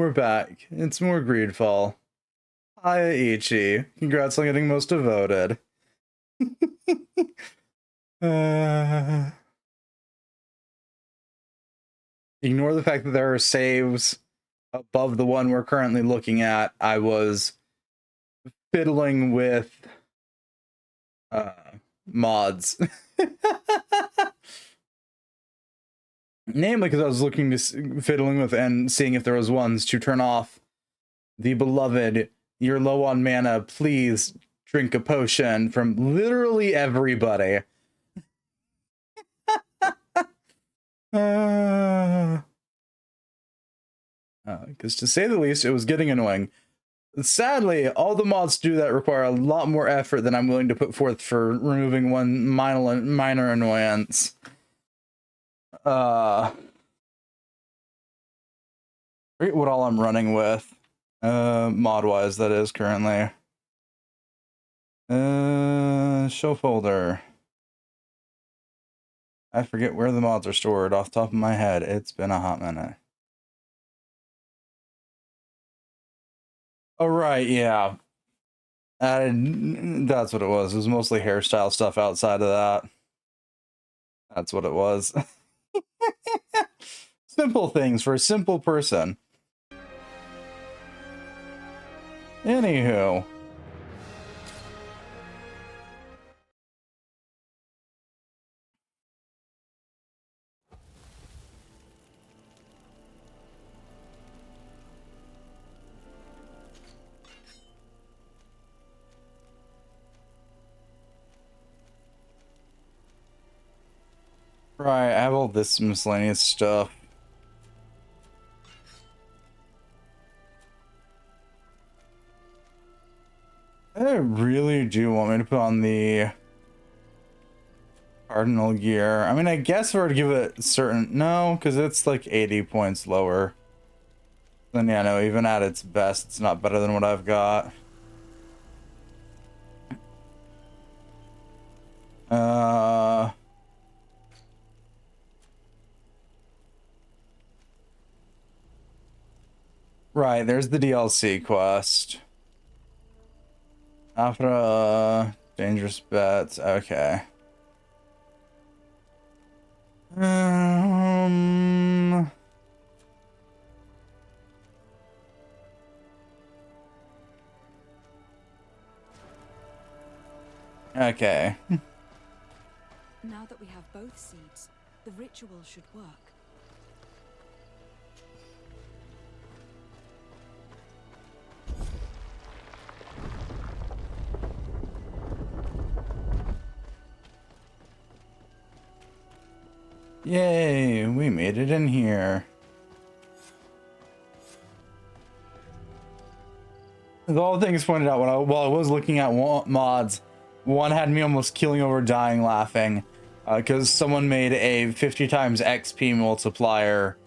we're back. It's more GreedFall. Hi, Ichi. Congrats on getting most devoted. Ignore the fact that there are saves above the one we're currently looking at. I was fiddling with mods. Namely because I was looking to fiddling with and seeing if there was ones to turn off the beloved "you're low on mana, please drink a potion" from literally everybody. Because to say the least, it was getting annoying. Sadly, all the mods to do that require a lot more effort than I'm willing to put forth for removing one minor annoyance. I forget what all I'm running with. Mod-wise, that is, currently. Show folder. I forget where the mods are stored off the top of my head. It's been a hot minute. Oh, right, yeah. That's what it was. It was mostly hairstyle stuff outside of that. That's what it was. Simple things for a simple person. Anywho. Right, I have all this miscellaneous stuff. I really do want me to put on the cardinal gear. I mean, I guess if I were to give it certain... No, because it's like 80 points lower. Then yeah, no, even at its best, it's not better than what I've got. Right, there's the DLC quest. After dangerous bets, okay. Okay. Now that we have both seeds, the ritual should work. Yay, we made it in here. All the things pointed out while I was looking at mods, one had me almost killing over dying laughing because someone made a 50 times XP multiplier.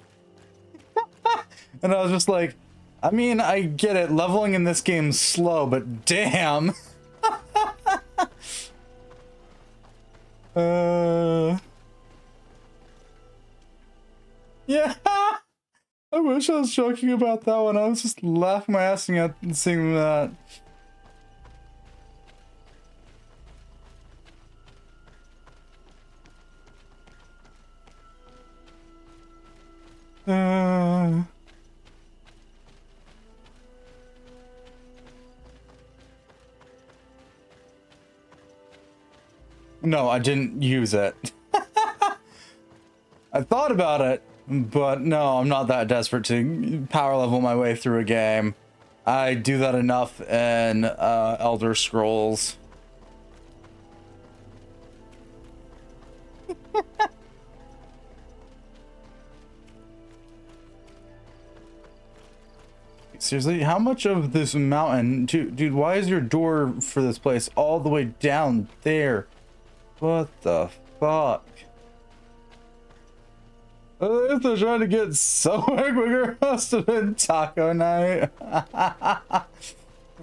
And I was just like, I mean, I get it. Leveling in this game's slow, but damn. Yeah. I wish I was joking about that one. I was just laughing my ass at seeing that. No, I didn't use it. I thought about it, but no, I'm not that desperate to power level my way through a game. I do that enough in Elder Scrolls. Seriously, how much of this mountain... Dude, why is your door for this place all the way down there? What the fuck? If they're trying to get somewhere quicker, must have been taco night.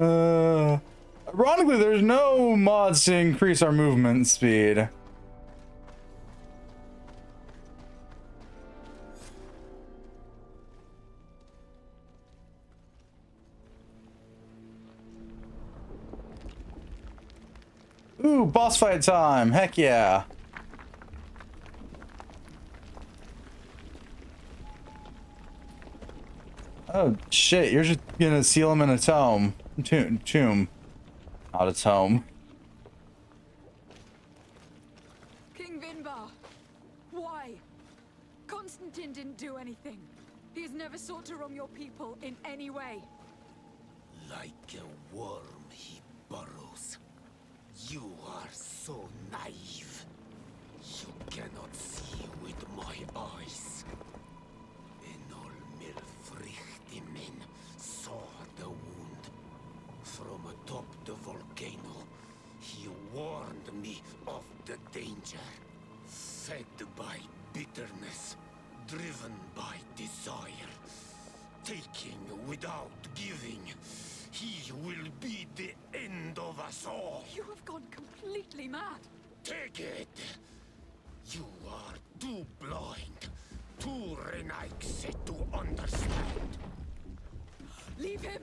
Ironically, there's no mods to increase our movement speed. Ooh, boss fight time. Heck yeah. Oh shit, you're just gonna seal him in a tomb. Tomb. Not a tome. King Vinbar, why? Constantine didn't do anything. He has never sought to wrong your people in any way. Like a worm he burrows. You are so naive. You cannot see with my eyes. Enol Milfrichtimin saw the wound. From atop the volcano, he warned me of the danger. Fed by bitterness, driven by desire, taking without giving, he will be the end of us all. You have gone completely mad. Take it! You are too blind, too renaixed to understand. Leave him!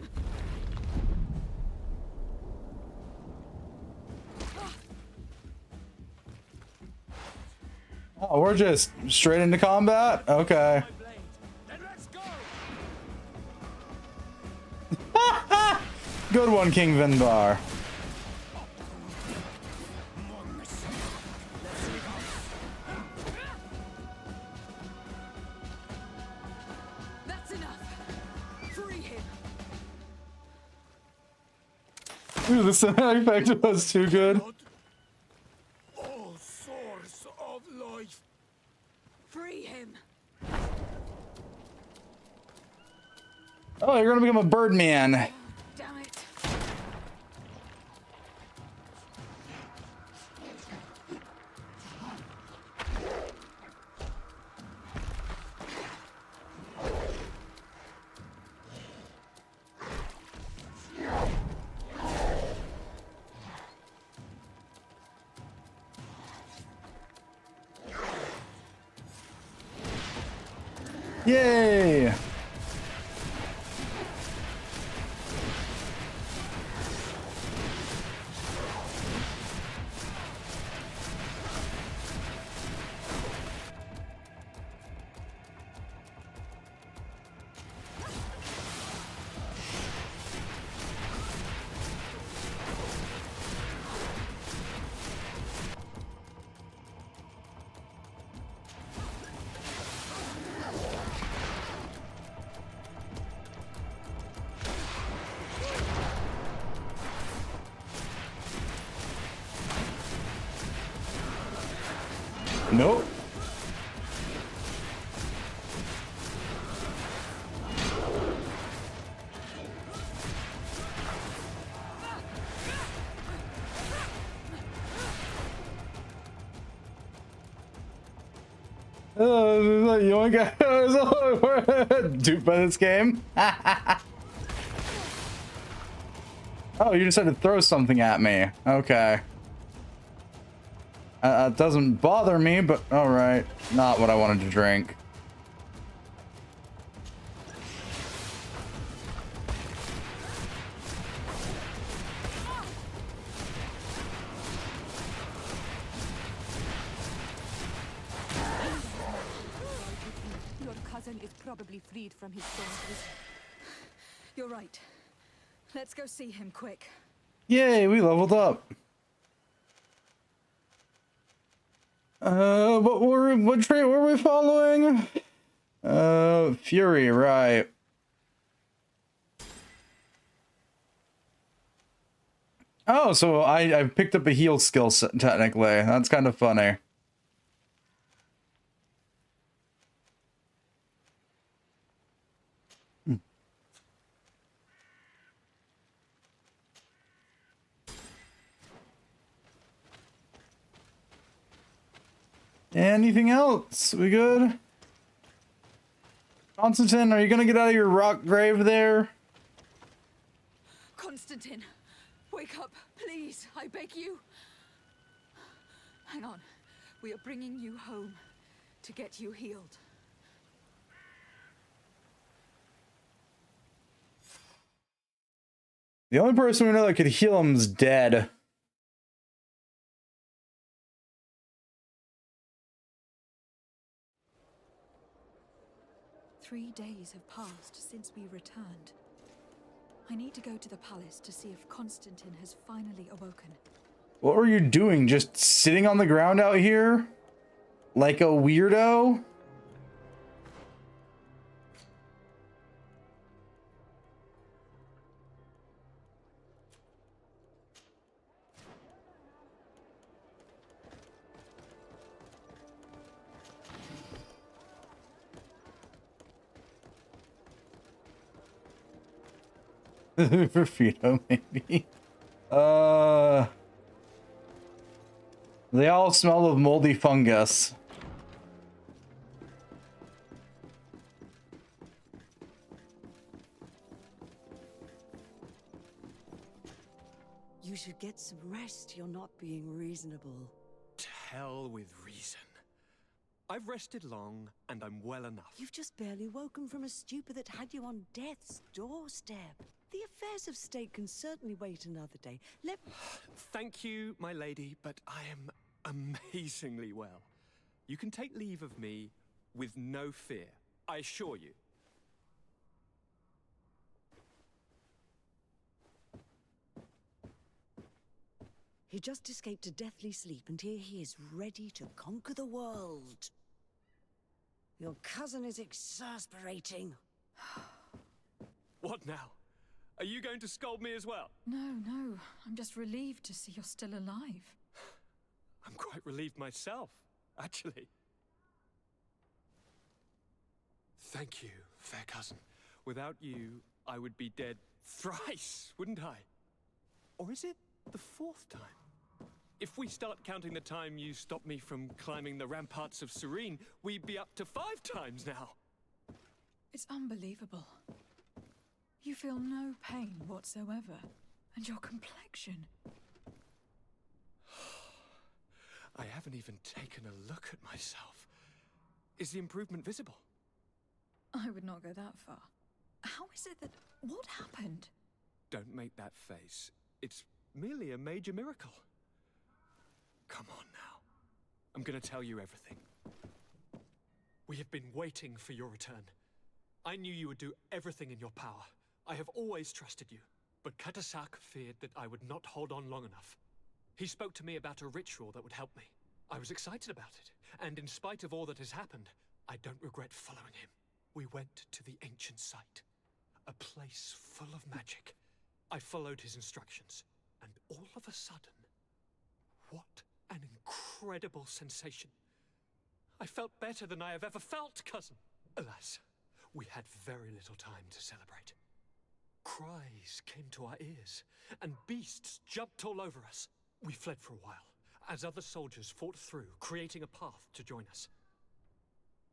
Oh, we're just straight into combat? Okay. Then let's go! Good one, King Vinbar. That's enough. Free him. Ooh, the cinematic effect was too good. Oh, source of life! Free him. Oh, you're gonna become a Birdman. Damn it. Yay! Nope. You only got duped by this game. Oh, you just had to throw something at me. Okay. It doesn't bother me, but alright. Not what I wanted to drink. Your cousin is probably freed from his soldiers. You're right. Let's go see him quick. Yay, we leveled up. What trait were we following? Fury, right. Oh, so I picked up a heal skill set, technically. That's kind of funny. Anything else? We good? Constantine, are you gonna get out of your rock grave there? Constantine, wake up, please. I beg you. Hang on. We are bringing you home to get you healed. The only person we know that could heal him is dead. 3 days have passed since we returned. I need to go to the palace to see if Constantine has finally awoken. What were you doing? Just sitting on the ground out here? Like a weirdo? For Fido, maybe. They all smell of moldy fungus. You should get some rest. You're not being reasonable. To hell with reason. I've rested long, and I'm well enough. You've just barely woken from a stupor that had you on death's doorstep. The affairs of state can certainly wait another day. Thank you, my lady, but I am amazingly well. You can take leave of me with no fear, I assure you. He just escaped a deathly sleep, and here he is, ready to conquer the world. Your cousin is exasperating. What now? Are you going to scold me as well? No, no. I'm just relieved to see you're still alive. I'm quite relieved myself, actually. Thank you, fair cousin. Without you, I would be dead thrice, wouldn't I? Or is it the 4th time? If we start counting the time you stopped me from climbing the ramparts of Serene, we'd be up to 5 times now. It's unbelievable. You feel no pain whatsoever. And your complexion. I haven't even taken a look at myself. Is the improvement visible? I would not go that far. How is it that... What happened? Don't make that face. It's merely a major miracle. Come on now. I'm gonna tell you everything. We have been waiting for your return. I knew you would do everything in your power. I have always trusted you. But Katasak feared that I would not hold on long enough. He spoke to me about a ritual that would help me. I was excited about it, and in spite of all that has happened, I don't regret following him. We went to the ancient site, a place full of magic. I followed his instructions, and all of a sudden, what an incredible sensation. I felt better than I have ever felt, cousin. Alas, we had very little time to celebrate. Cries came to our ears, and beasts jumped all over us. We fled for a while, as other soldiers fought through, creating a path to join us.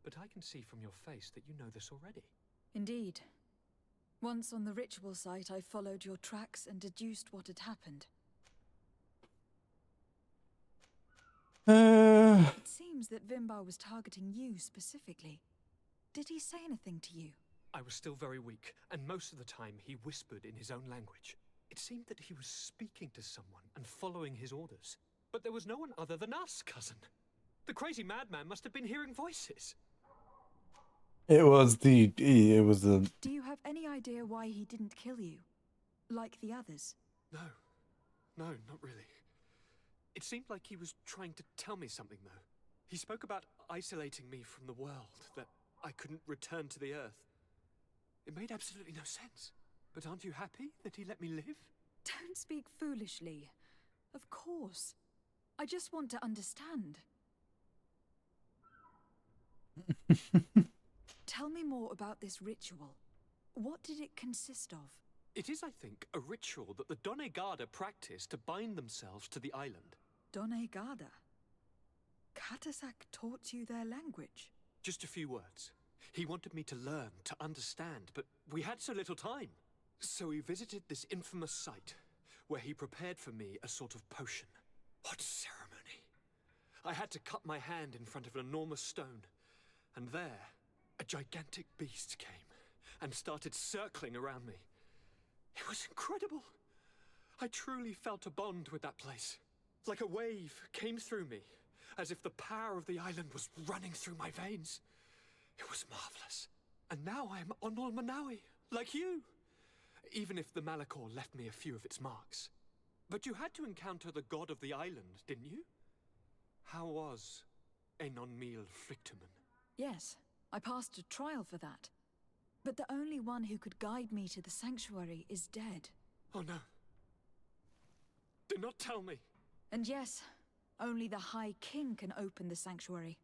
But I can see from your face that you know this already. Indeed. Once on the ritual site, I followed your tracks and deduced what had happened. It seems that Vimbar was targeting you specifically. Did he say anything to you? I was still very weak, and most of the time he whispered in his own language. It seemed that he was speaking to someone and following his orders. But there was no one other than us, cousin. The crazy madman must have been hearing voices. It was the... Do you have any idea why he didn't kill you? Like the others? No, not really. It seemed like he was trying to tell me something, though. He spoke about isolating me from the world, that I couldn't return to the Earth. It made absolutely no sense. But aren't you happy that he let me live? Don't speak foolishly. Of course. I just want to understand. Tell me more about this ritual. What did it consist of? It is, I think, a ritual that the Donegada practice to bind themselves to the island. Donegada? Katasak taught you their language? Just a few words. He wanted me to learn, to understand, but we had so little time. So we visited this infamous site, where he prepared for me a sort of potion. What ceremony! I had to cut my hand in front of an enormous stone, and there, a gigantic beast came and started circling around me. It was incredible. I truly felt a bond with that place. Like a wave came through me, as if the power of the island was running through my veins. It was marvelous. And now I am Onol Manawi, like you. Even if the Malachor left me a few of its marks. But you had to encounter the god of the island, didn't you? How was Enon Mil Frictumen? Yes, I passed a trial for that. But the only one who could guide me to the sanctuary is dead. Oh no. Do not tell me. And yes, only the High King can open the sanctuary,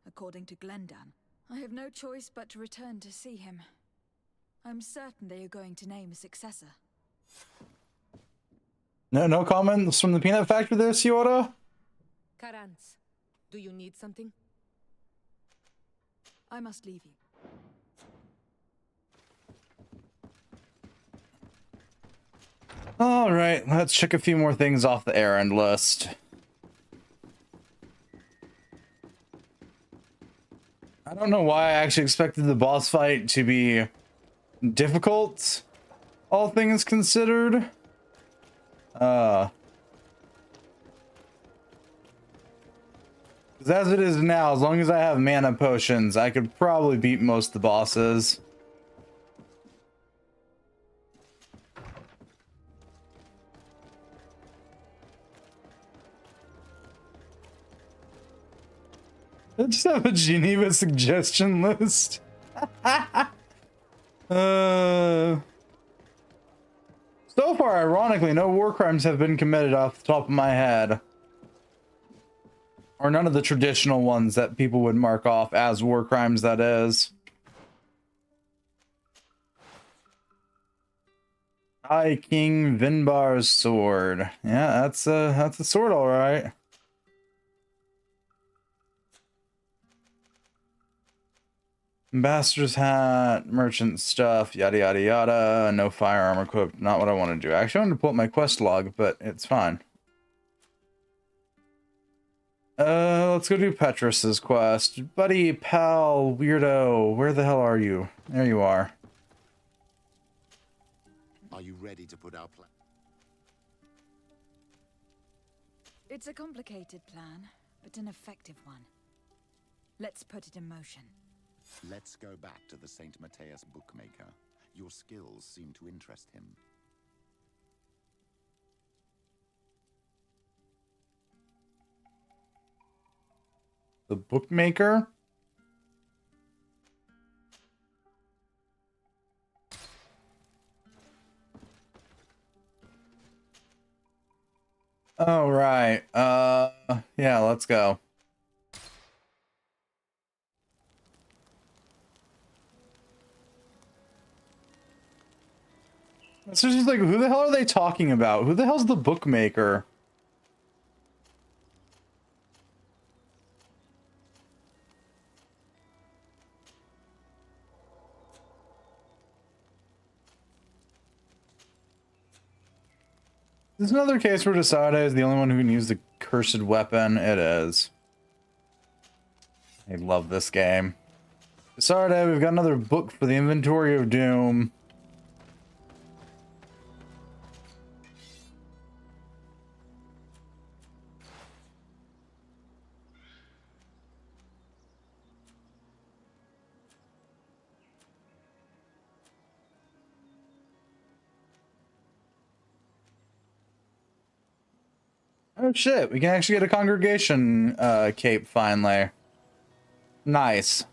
according to Glendan. I have no choice but to return to see him. I'm certain they are going to name a successor. No comments from the peanut factory there, Siora? Karans, do you need something? I must leave you. All right, let's check a few more things off the errand list. I don't know why I actually expected the boss fight to be difficult, all things considered. As it is now, as long as I have mana potions, I could probably beat most of the bosses. I just have a Geneva suggestion list. So far, ironically, no war crimes have been committed off the top of my head. Or none of the traditional ones that people would mark off as war crimes, that is. High King Vinbar's sword. Yeah, that's a sword, all right. Ambassador's hat, merchant stuff, yada yada yada. No firearm equipped. Not what I want to do. Actually, I wanted to pull up my quest log, but it's fine. Let's go do Petrus's quest. Buddy, pal, weirdo, where the hell are you? There you are. Are you ready to put our plan? It's a complicated plan, but an effective one. Let's put it in motion. Let's go back to the St. Matthias bookmaker. Your skills seem to interest him. The bookmaker? Oh, right. Yeah, let's go. It's just like, who the hell are they talking about? Who the hell's the bookmaker? This is another case where Desade is the only one who can use the cursed weapon. It is. I love this game. Desade, we've got another book for the Inventory of Doom. Oh shit, we can actually get a congregation cape finally. Nice.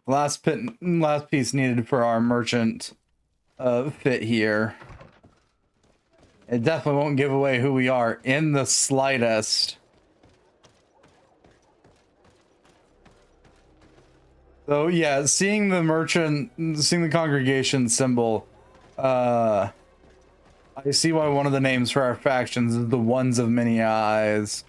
Last piece needed for our merchant fit here. It definitely won't give away who we are in the slightest. So yeah, seeing the merchant, seeing the congregation symbol, I see why one of the names for our factions is the Ones of Many Eyes.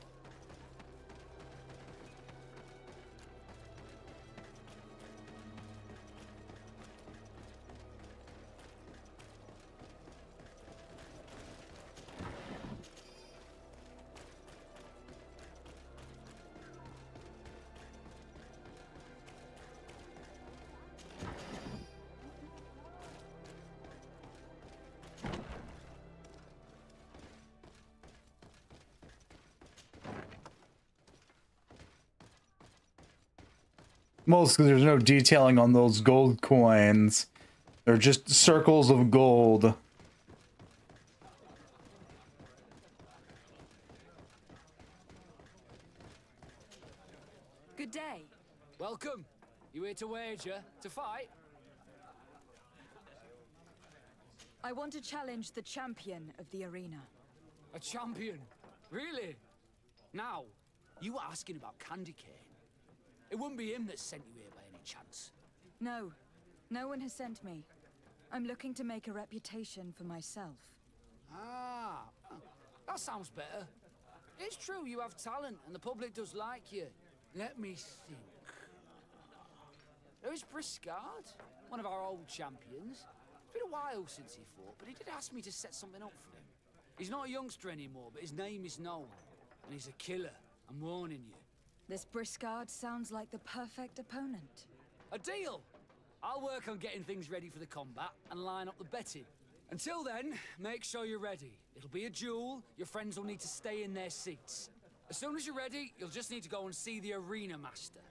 Mostly there's no detailing on those gold coins. They're just circles of gold. Good day. Welcome. You here to wager? To fight? I want to challenge the champion of the arena. A champion? Really? Now, you were asking about Candy Cane. It wouldn't be him that sent you here by any chance. No, no one has sent me. I'm looking to make a reputation for myself. Ah, that sounds better. It's true you have talent and the public does like you. Let me think. There is Briscard, one of our old champions. It's been a while since he fought, but he did ask me to set something up for him. He's not a youngster anymore, but his name is known. And he's a killer, I'm warning you. This Briscard sounds like the perfect opponent. A deal! I'll work on getting things ready for the combat and line up the betting. Until then, make sure you're ready. It'll be a duel, your friends will need to stay in their seats. As soon as you're ready, you'll just need to go and see the arena master.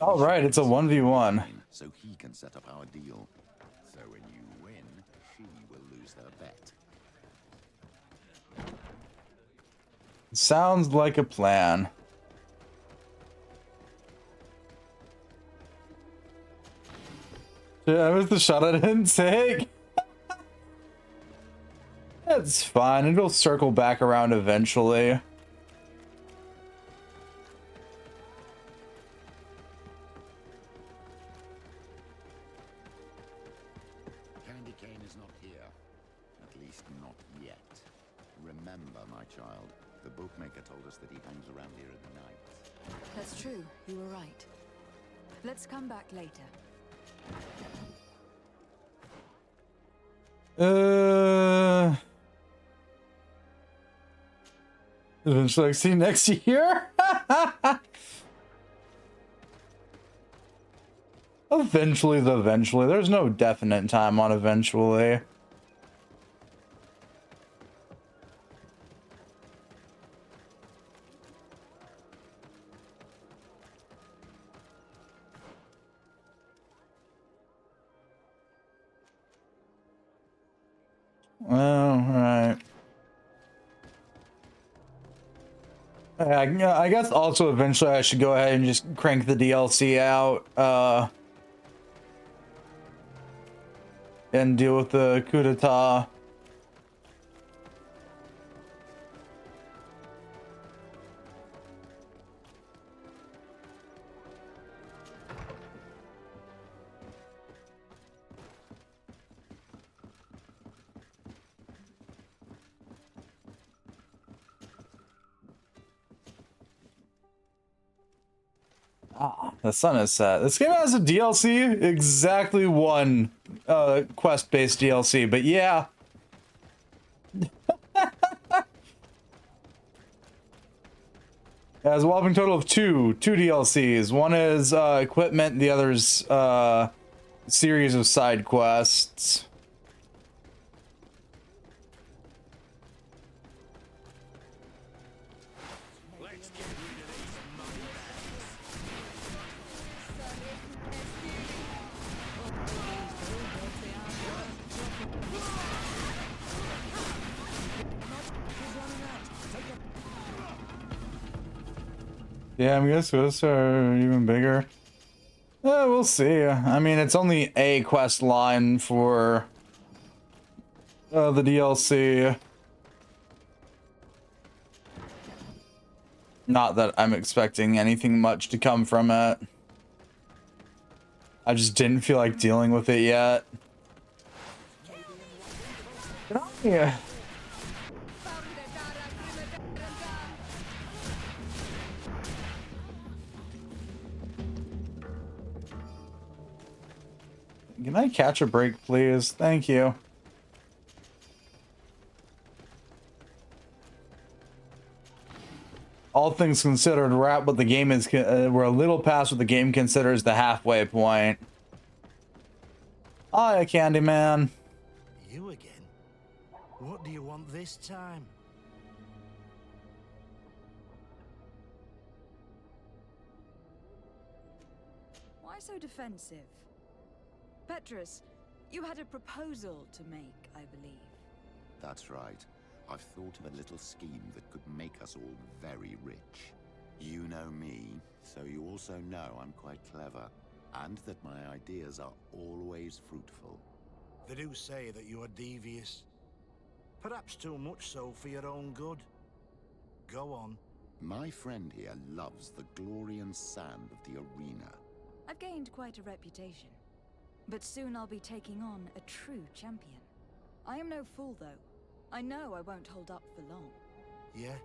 All right, it's a 1v1. So he can set up our deal. So when you win, she will lose her bet. Sounds like a plan. That was the shot I didn't take. That's fine. It'll circle back around eventually. Candy Cane is not here. At least not yet. Remember, my child, the bookmaker told us that he hangs around here at night. That's true, you were right. Let's come back later. Eventually, see next year. Eventually, there's no definite time on eventually. Well, right. I guess also eventually I should go ahead and just crank the DLC out, and deal with the coup d'etat. Ah, the sun is set. This game has a DLC, exactly one quest-based DLC, but yeah. It has a whopping total of two DLCs. One is equipment, the other's series of side quests. Yeah, I guess ghosts are even bigger. We'll see. I mean, it's only a quest line for the DLC. Not that I'm expecting anything much to come from it. I just didn't feel like dealing with it yet. Yeah. Can I catch a break, please? Thank you. All things considered, we're at what the game is. We're a little past what the game considers the halfway point. Hi, Candyman. You again? What do you want this time? Why so defensive? Petrus, you had a proposal to make, I believe. That's right. I've thought of a little scheme that could make us all very rich. You know me, so you also know I'm quite clever, and that my ideas are always fruitful. They do say that you are devious. Perhaps too much so for your own good. Go on. My friend here loves the glory and sand of the arena. I've gained quite a reputation. But soon I'll be taking on a true champion. I am no fool, though. I know I won't hold up for long. Yeah,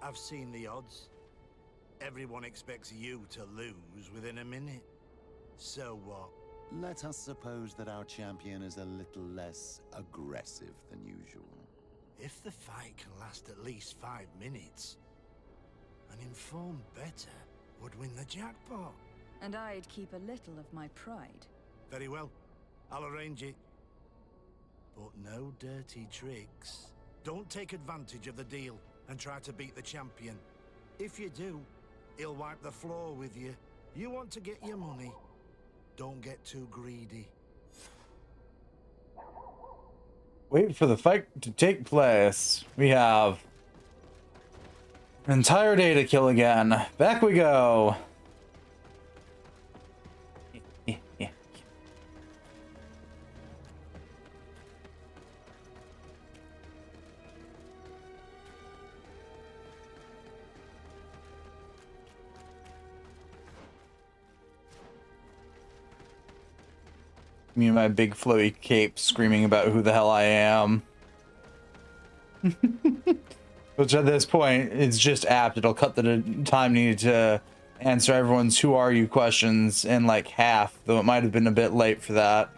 I've seen the odds. Everyone expects you to lose within a minute. So what? Let us suppose that our champion is a little less aggressive than usual. If the fight can last at least 5 minutes, an informed bettor would win the jackpot. And I'd keep a little of my pride. Very well. I'll arrange it. But no dirty tricks. Don't take advantage of the deal and try to beat the champion. If you do, he'll wipe the floor with you. You want to get your money. Don't get too greedy. Wait for the fight to take place. We have an entire day to kill again. Back we go. Me and my big flowy cape screaming about who the hell I am. Which at this point, it's just apt. It'll cut the time needed to answer everyone's who are you questions in like half, though it might have been a bit late for that.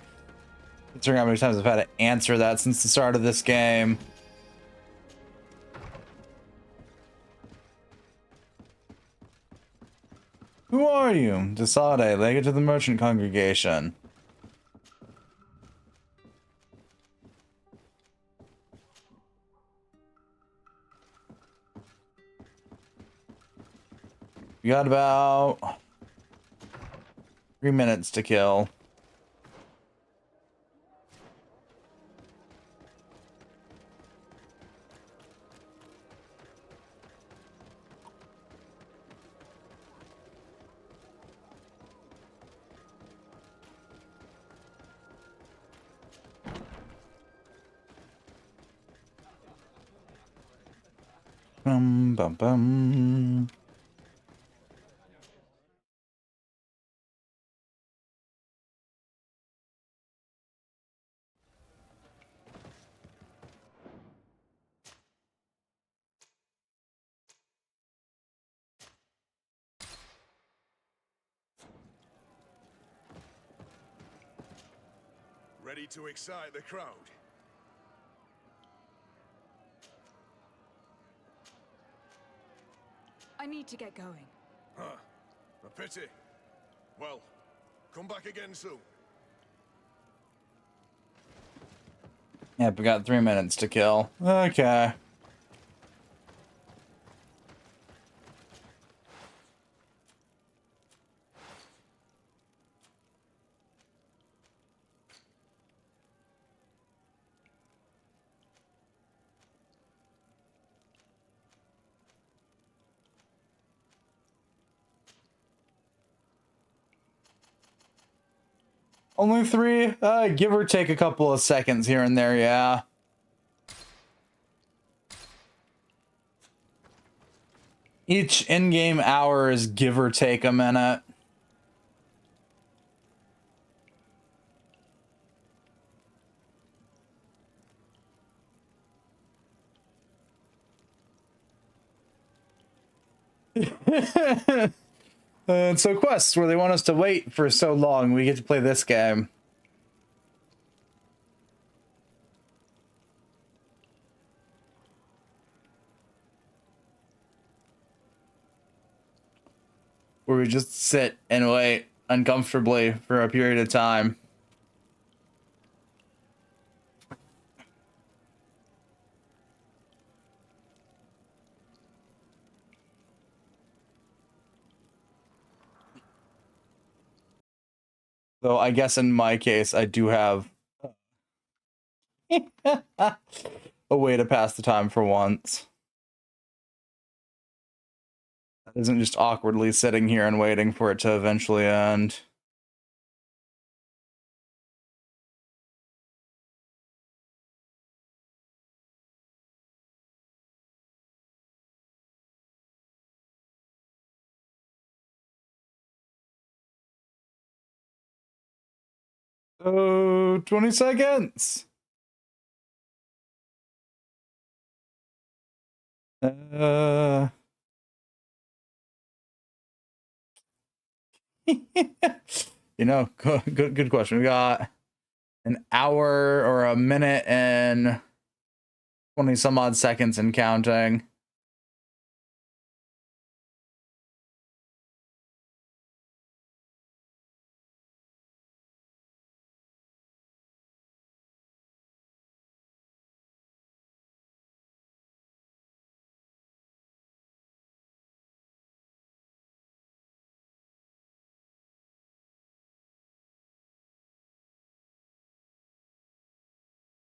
Considering how many times I've had to answer that since the start of this game. Who are you? Desade, Legate to the merchant congregation. We got about 3 minutes to kill. Bum bum bum. Ready to excite the crowd? I need to get going. Huh. A pity. Well, come back again soon. Yep, we got 3 minutes to kill. Okay. Only 3? Give or take a couple of seconds here and there, yeah. Each in-game hour is give or take a minute. And so quests where they want us to wait for so long, we get to play this game. Where we just sit and wait uncomfortably for a period of time. Though I guess in my case, I do have a way to pass the time for once. That isn't just awkwardly sitting here and waiting for it to eventually end. Oh, 20 seconds. You know, good question. We got an hour or a minute and 20 some odd seconds and counting.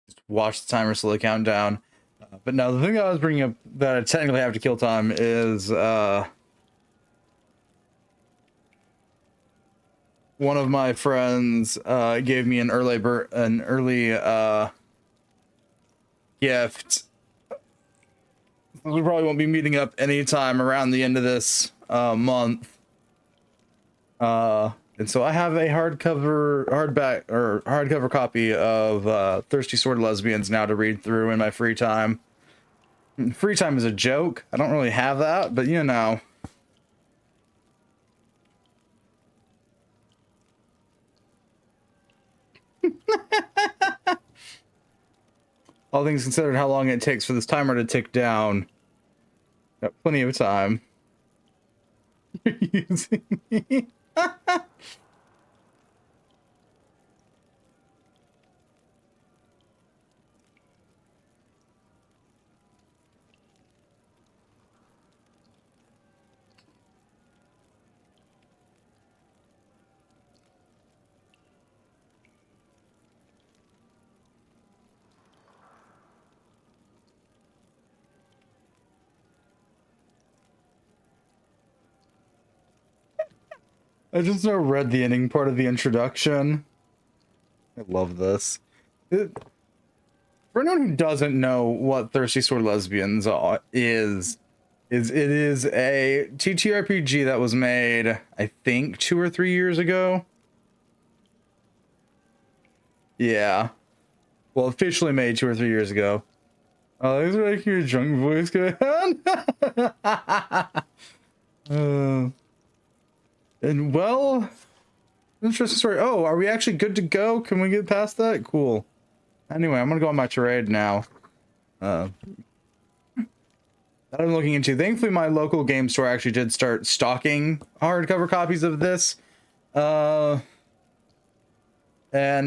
Just watch the timer slowly count down. But now the thing I was bringing up that I technically have to kill time is one of my friends gave me an early gift. We probably won't be meeting up anytime around the end of this month. And so I have a hardcover copy of Thirsty Sword Lesbians now to read through in my free time. Free time is a joke. I don't really have that, but you know. All things considered, how long it takes for this timer to tick down. Got plenty of time. You're using me. I just read the ending part of the introduction. I love this. For anyone who doesn't know what Thirsty Sword Lesbians is it is a TTRPG that was made, I think, 2 or 3 years ago. Yeah. Well, officially made 2 or 3 years ago. Oh, thanks for making your drunk voice go on. And well, interesting story. Oh, are we actually good to go? Can we get past that? Cool. Anyway, I'm gonna go on my tirade now. That I'm looking into. Thankfully, my local game store actually did start stocking hardcover copies of this. And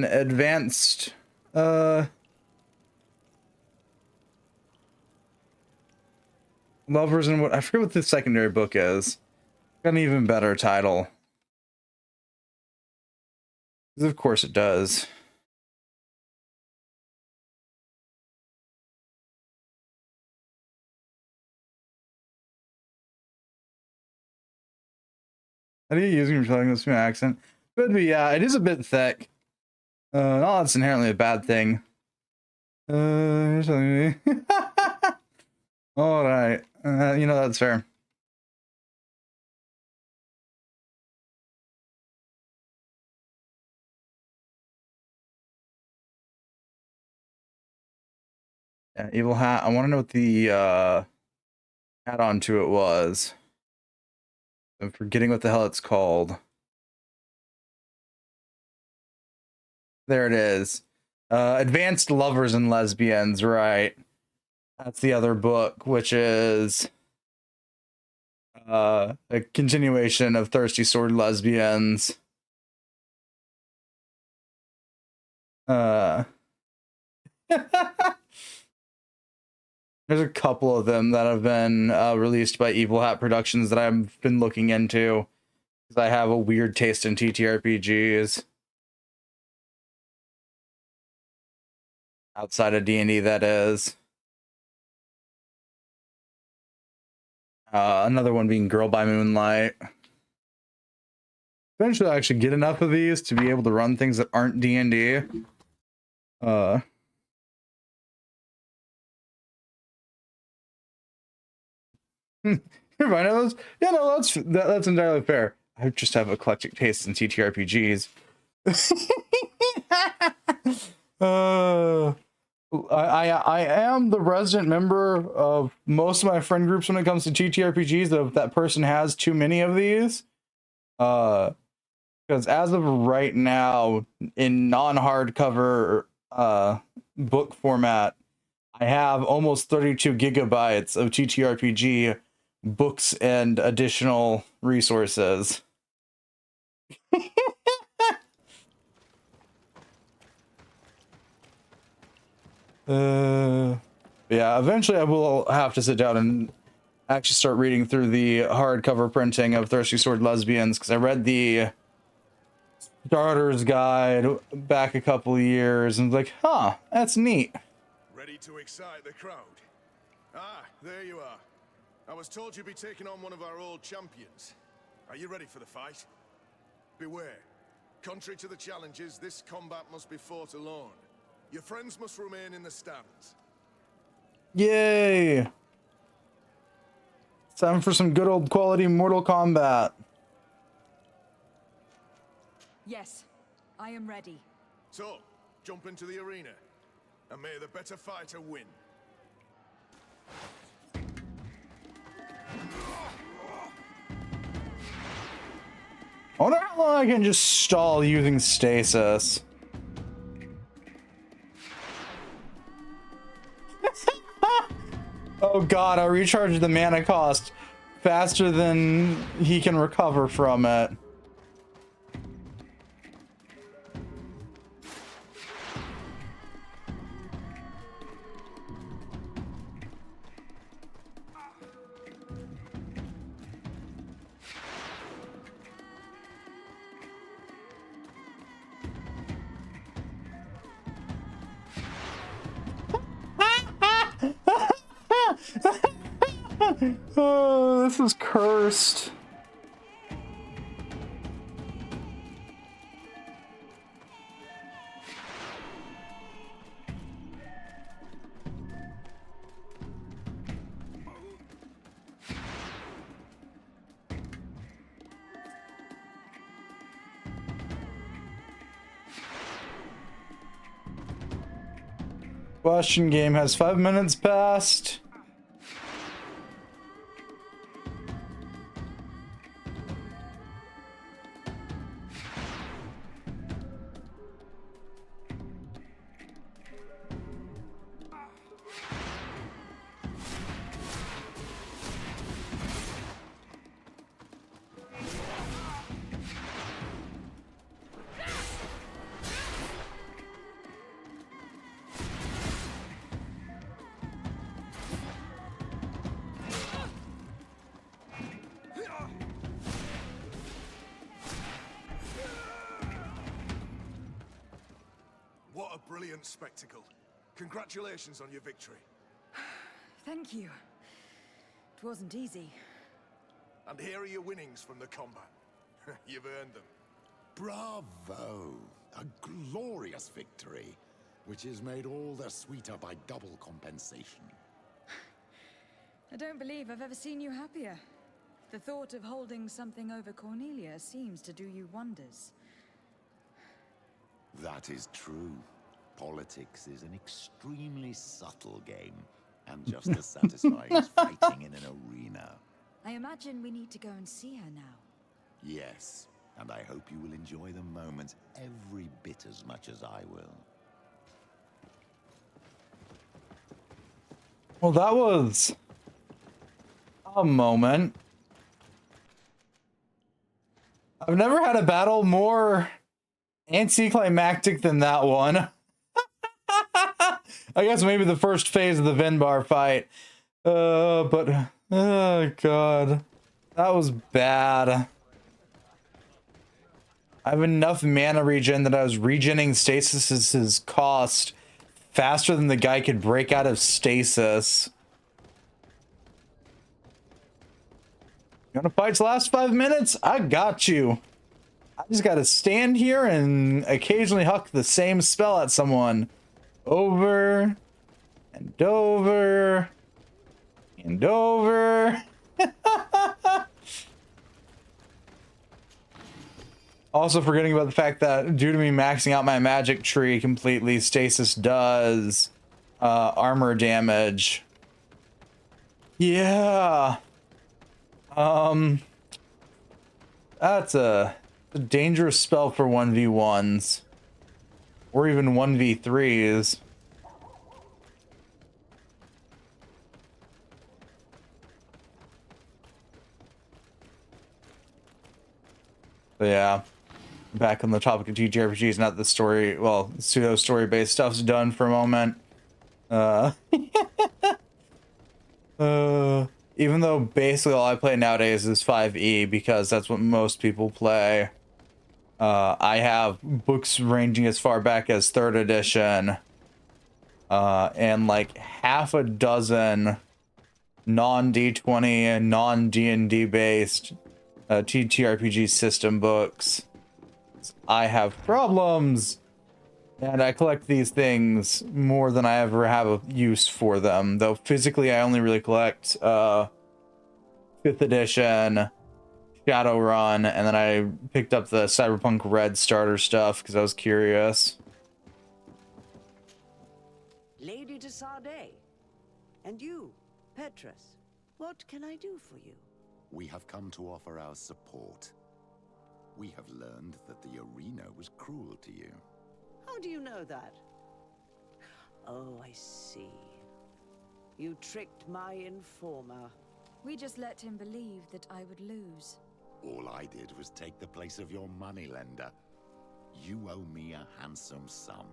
advanced. Lovers and what? I forget what the secondary book is. Got an even better title. Of course it does. How do you use your telling this accent? Could be, yeah, it is a bit thick. Not that's inherently a bad thing. You're telling me. All right. You know, that's fair. Yeah, Evil Hat. I want to know what the add-on to it was. I'm forgetting what the hell it's called. There it is. Advanced Lovers and Lesbians, right. That's the other book, which is a continuation of Thirsty Sword Lesbians. There's a couple of them that have been released by Evil Hat Productions that I've been looking into because I have a weird taste in TTRPGs. outside of D&D, that is. Another one being Girl by Moonlight. Eventually, I'll actually get enough of these to be able to run things that aren't D&D. You're fine, those? Yeah, no, that's entirely fair. I just have eclectic tastes in TTRPGs. I am the resident member of most of my friend groups when it comes to TTRPGs. If that person has too many of these, because as of right now, in non-hardcover book format, I have almost 32 gigabytes of TTRPG books and additional resources. Yeah, eventually I will have to sit down and actually start reading through the hardcover printing of Thirsty Sword Lesbians, because I read the starter's guide back a couple of years and was like, huh, that's neat. Ready to excite the crowd? Ah, there you are. I was told you'd be taking on one of our old champions. Are you ready for the fight? Beware. Contrary to the challenges, this combat must be fought alone. Your friends must remain in the stands. Yay! Time for some good old quality Mortal Kombat. Yes, I am ready. So, jump into the arena, and may the better fighter win. I wonder how long I can just stall using stasis. Oh god, I recharged the mana cost faster than he can recover from it. Oh, this is cursed. Question game has 5 minutes passed. What a brilliant spectacle. Congratulations on your victory. Thank you. It wasn't easy. And here are your winnings from the combat. You've earned them. Bravo! A glorious victory, which is made all the sweeter by double compensation. I don't believe I've ever seen you happier. The thought of holding something over Cornelia seems to do you wonders. That is true. Politics is an extremely subtle game, and just as satisfying as fighting in an arena. I imagine we need to go and see her now. Yes, and I hope you will enjoy the moment every bit as much as I will. Well, that was a moment. I've never had a battle more anticlimactic than that one. I guess maybe the first phase of the Vinbar fight. But oh god. That was bad. I have enough mana regen that I was regening Stasis's cost faster than the guy could break out of stasis. You wanna fight the last 5 minutes? I got you. I just gotta stand here and occasionally huck the same spell at someone. Over and over and over. Also forgetting about the fact that due to me maxing out my magic tree completely, stasis does armor damage. Yeah. That's a dangerous spell for 1v1s. Or even 1v3s. But yeah. Back on the topic of TTRPGs, not the story, well, pseudo story based stuff's done for a moment. Even though basically all I play nowadays is 5e because that's what most people play. I have books ranging as far back as 3rd edition, and like half a dozen non-D20 and non-D&D based TTRPG system books. I have problems, and I collect these things more than I ever have a use for them. Though physically, I only really collect 5th edition, Shadowrun, and then I picked up the Cyberpunk Red starter stuff because I was curious. Lady de Sardet. And you, Petrus. What can I do for you? We have come to offer our support. We have learned that the arena was cruel to you. How do you know that? Oh, I see. You tricked my informer. We just let him believe that I would lose. All I did was take the place of your moneylender. You owe me a handsome sum.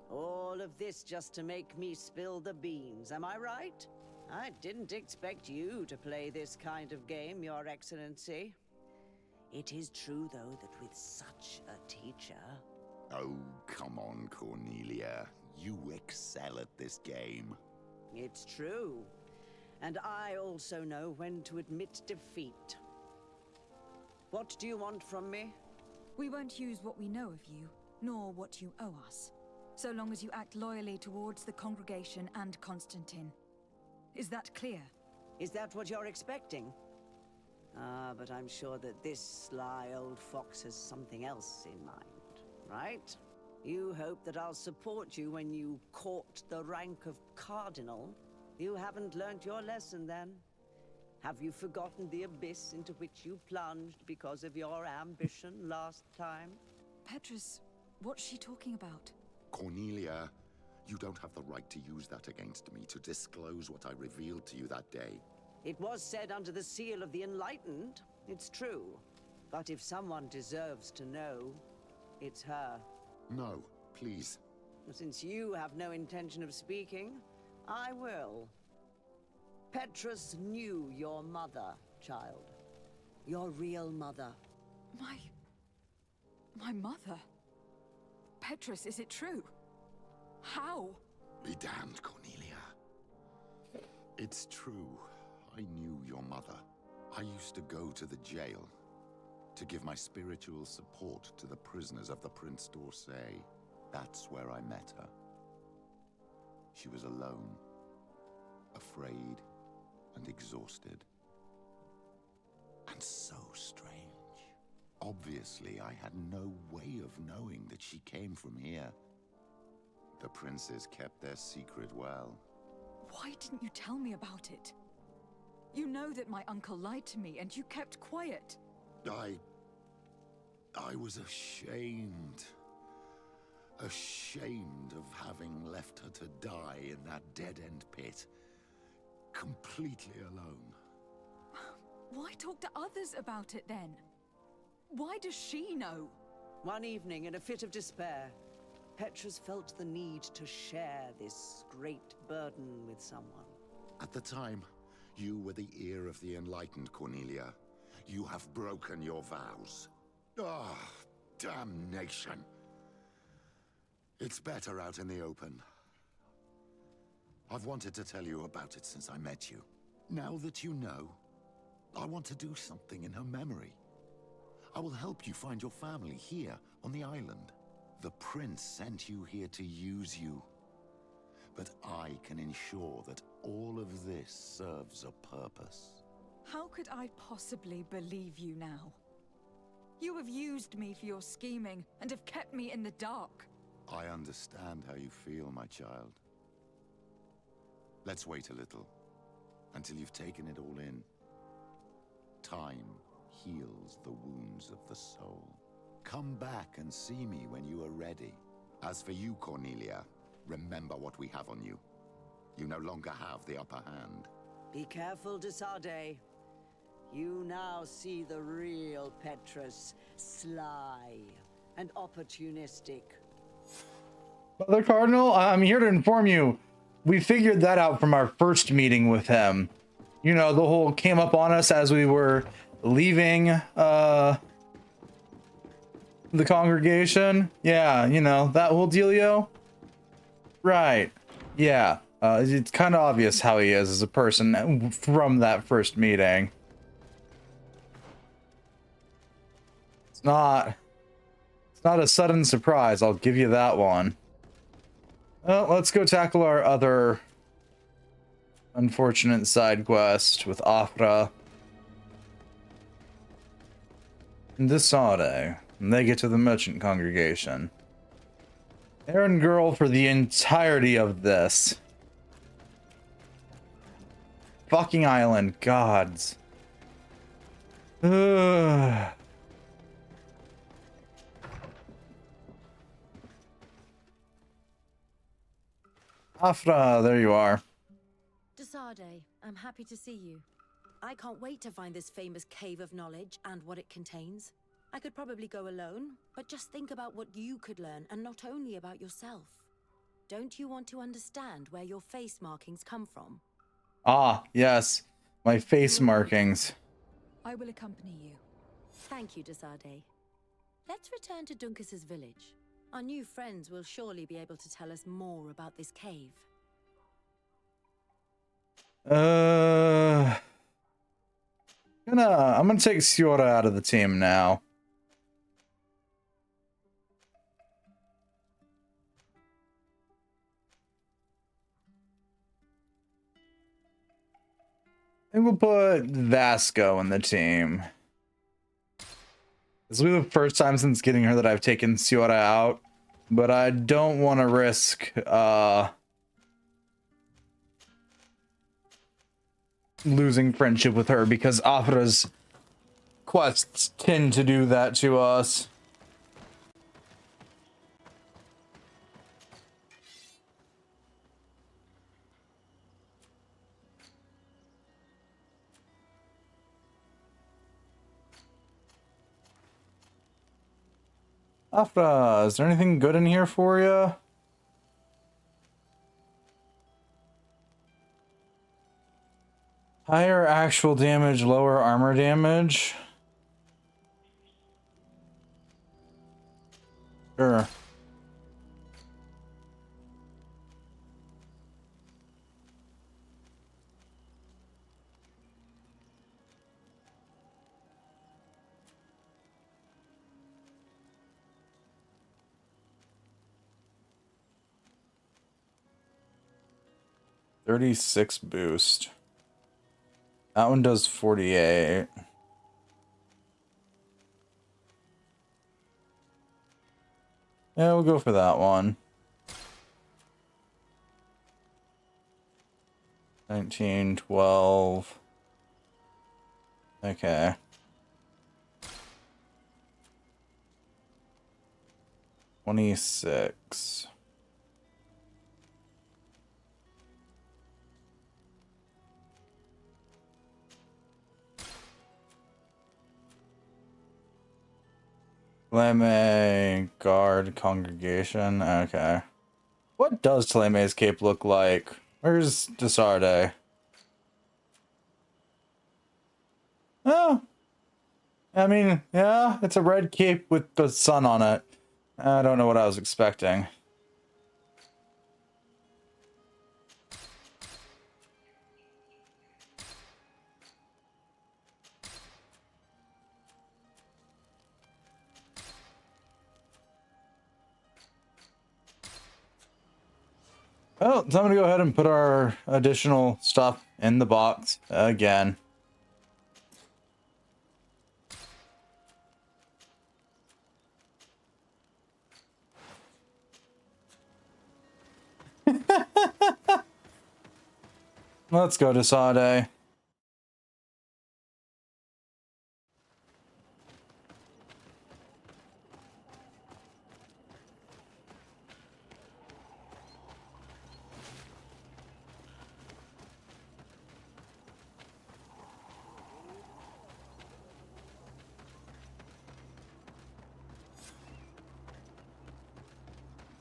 All of this just to make me spill the beans, am I right? I didn't expect you to play this kind of game, Your Excellency. It is true, though, that with such a teacher... Oh, come on, Cornelia. You excel at this game. It's true. And I also know when to admit defeat. What do you want from me? We won't use what we know of you, nor what you owe us, so long as you act loyally towards the congregation and Constantine. Is that clear? Is that what you're expecting? Ah, but I'm sure that this sly old fox has something else in mind, right? You hope that I'll support you when you court the rank of cardinal? You haven't learnt your lesson, then? Have you forgotten the abyss into which you plunged because of your ambition last time? Petrus, what's she talking about? Cornelia, you don't have the right to use that against me, to disclose what I revealed to you that day. It was said under the seal of the Enlightened, it's true. But if someone deserves to know, it's her. No, please. Since you have no intention of speaking, I will. Petrus knew your mother, child. Your real mother. My mother? Petrus, is it true? How? Be damned, Cornelia. It's true. I knew your mother. I used to go to the jail to give my spiritual support to the prisoners of the Prince d'Orsay. That's where I met her. She was alone, afraid, and exhausted. And so strange. Obviously, I had no way of knowing that she came from here. The princes kept their secret well. Why didn't you tell me about it? You know that my uncle lied to me, and you kept quiet. I was ashamed. Ashamed of having left her to die in that dead-end pit. Completely alone. Why talk to others about it, then? Why does she know? One evening, in a fit of despair, Petrus felt the need to share this great burden with someone. At the time, you were the ear of the enlightened, Cornelia. You have broken your vows. Ah, damnation. It's better out in the open. I've wanted to tell you about it since I met you. Now that you know, I want to do something in her memory. I will help you find your family here on the island. The prince sent you here to use you. But I can ensure that all of this serves a purpose. How could I possibly believe you now? You have used me for your scheming and have kept me in the dark. I understand how you feel, my child. Let's wait a little, until you've taken it all in. Time heals the wounds of the soul. Come back and see me when you are ready. As for you, Cornelia, remember what we have on you. You no longer have the upper hand. Be careful, de Sardet. You now see the real Petrus, sly and opportunistic. Mother Cardinal, I'm here to inform you. We figured that out from our first meeting with him. You know, the whole came up on us as we were leaving the congregation. Yeah, you know, that whole dealio. Right. Yeah. It's kind of obvious how he is as a person from that first meeting. It's not a sudden surprise, I'll give you that one. Well, let's go tackle our other unfortunate side quest with Afra and Desade. And they get to the merchant congregation. Errand girl for the entirety of this. Fucking island, gods. Ugh. Afra, there you are. Desade, I'm happy to see you. I can't wait to find this famous cave of knowledge and what it contains. I could probably go alone, but just think about what you could learn, and not only about yourself. Don't you want to understand where your face markings come from? Ah, yes. My face markings. I will accompany you. Thank you, Desade. Let's return to Duncas's village. Our new friends will surely be able to tell us more about this cave. I'm gonna take Siora out of the team now. And we'll put Vasco in the team. This will be the first time since getting her that I've taken Siora out, but I don't want to risk losing friendship with her because Afra's quests tend to do that to us. Afra, is there anything good in here for you? Higher actual damage, lower armor damage. Sure. $36 boost. That one does 48. Yeah, we'll go for that one. 19, 12. Okay. $26. Tleme, guard, congregation. Okay. What does Tleme's cape look like? Where's Desarde? Oh. I mean, yeah, it's a red cape with the sun on it. I don't know what I was expecting. Well, so I'm gonna go ahead and put our additional stuff in the box again. Let's go to Sade.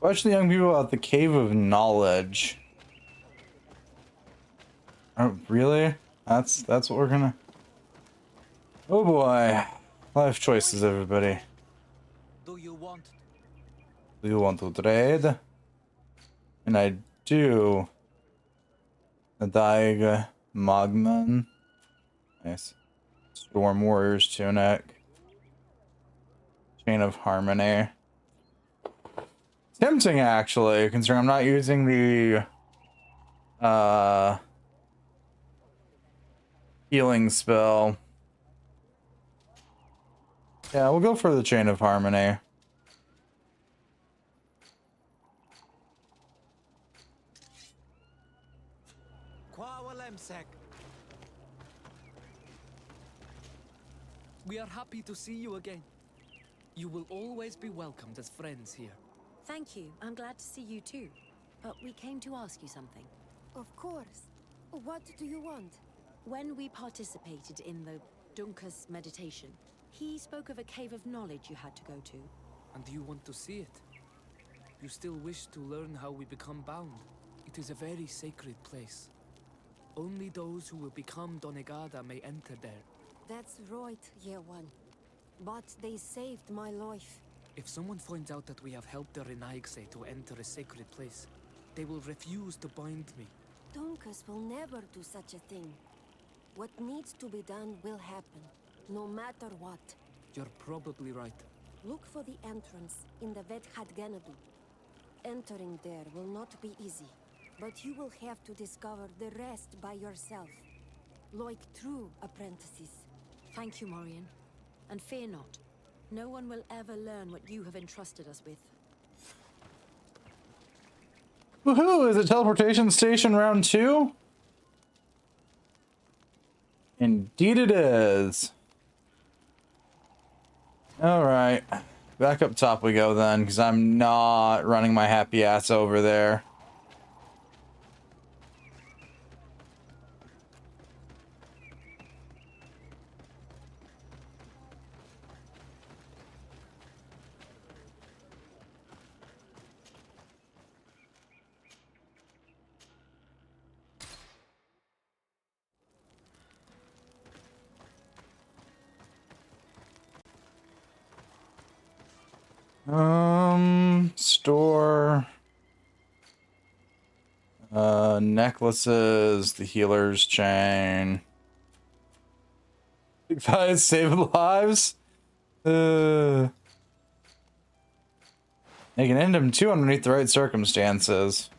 Watch the young people at the Cave of Knowledge. Oh, really? That's what we're gonna... Oh boy. Life choices, everybody. Do you want? Do you want to trade? And I do. The Daig Mogman. Nice. Storm Warrior's Tunic. Chain of Harmony. Tempting, actually, considering I'm not using the healing spell. Yeah, we'll go for the Chain of Harmony. We are happy to see you again. You will always be welcomed as friends here. Thank you. I'm glad to see you too. But we came to ask you something. Of course. What do you want? When we participated in the Dunkus meditation, he spoke of a cave of knowledge you had to go to. And you want to see it? You still wish to learn how we become bound? It is a very sacred place. Only those who will become Donegada may enter there. That's right, Year One. But they saved my life. If someone finds out that we have helped the Renaigse to enter a sacred place, they will refuse to bind me. Dunkus will never do such a thing. What needs to be done will happen, no matter what. You're probably right. Look for the entrance in the Vedhat Ganadu. Entering there will not be easy, but you will have to discover the rest by yourself. Like true apprentices. Thank you, Morian. And fear not. No one will ever learn what you have entrusted us with. Woohoo! Is it teleportation station round 2? Indeed it is. Alright. Back up top we go then, because I'm not running my happy ass over there. Store. Necklaces, the healer's chain. Guys, save lives. They can end them too underneath the right circumstances.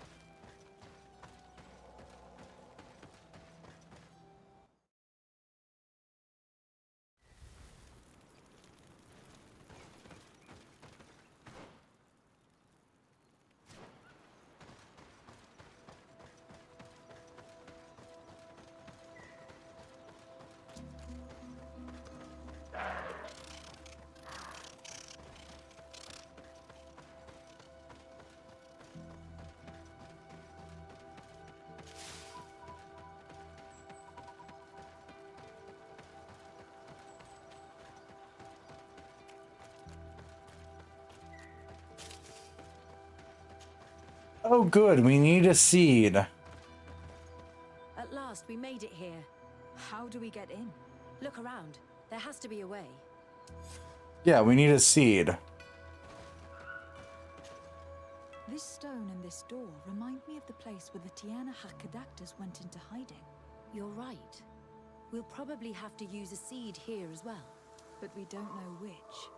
Oh good, we need a seed. At last, we made it here. How do we get in? Look around. There has to be a way. Yeah, we need a seed. This stone and this door remind me of the place where the Tiana Hakkadactors went into hiding. You're right. We'll probably have to use a seed here as well. But we don't know which.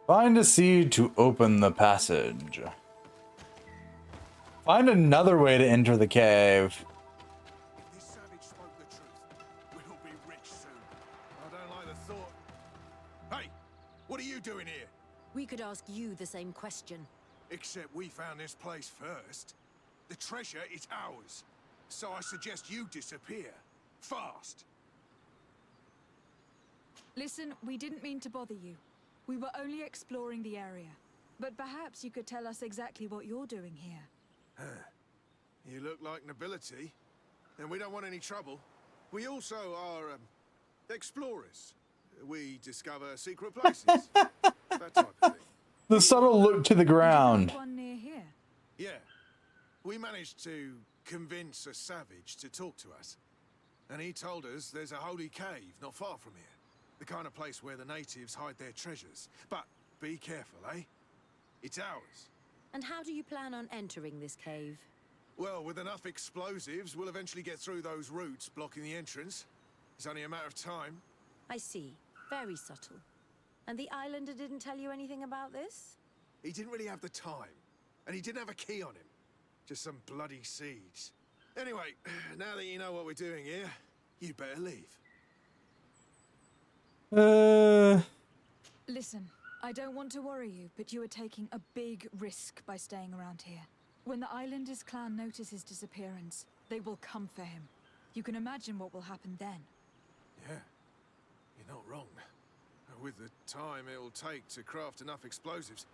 Find a seed to open the passage. Find another way to enter the cave. If this savage spoke the truth, we'll be rich soon. I don't like the thought. Hey, what are you doing here? We could ask you the same question. Except we found this place first. The treasure is ours. So I suggest you disappear. Fast. Listen, we didn't mean to bother you. We were only exploring the area. But perhaps you could tell us exactly what you're doing here. You look like nobility, and we don't want any trouble. We also are explorers. We discover secret places. That type of thing. The subtle look to the ground. One near here. Yeah. We managed to convince a savage to talk to us. And he told us there's a holy cave not far from here. The kind of place where the natives hide their treasures. But be careful, eh? It's ours. And how do you plan on entering this cave? Well, with enough explosives, we'll eventually get through those roots blocking the entrance. It's only a matter of time. I see. Very subtle. And the islander didn't tell you anything about this? He didn't really have the time. And he didn't have a key on him. Just some bloody seeds. Anyway, now that you know what we're doing here, you'd better leave. Listen, I don't want to worry you, but you are taking a big risk by staying around here. When the Islanders clan notice his disappearance, they will come for him. You can imagine what will happen then. Yeah, you're not wrong. With the time it'll take to craft enough explosives,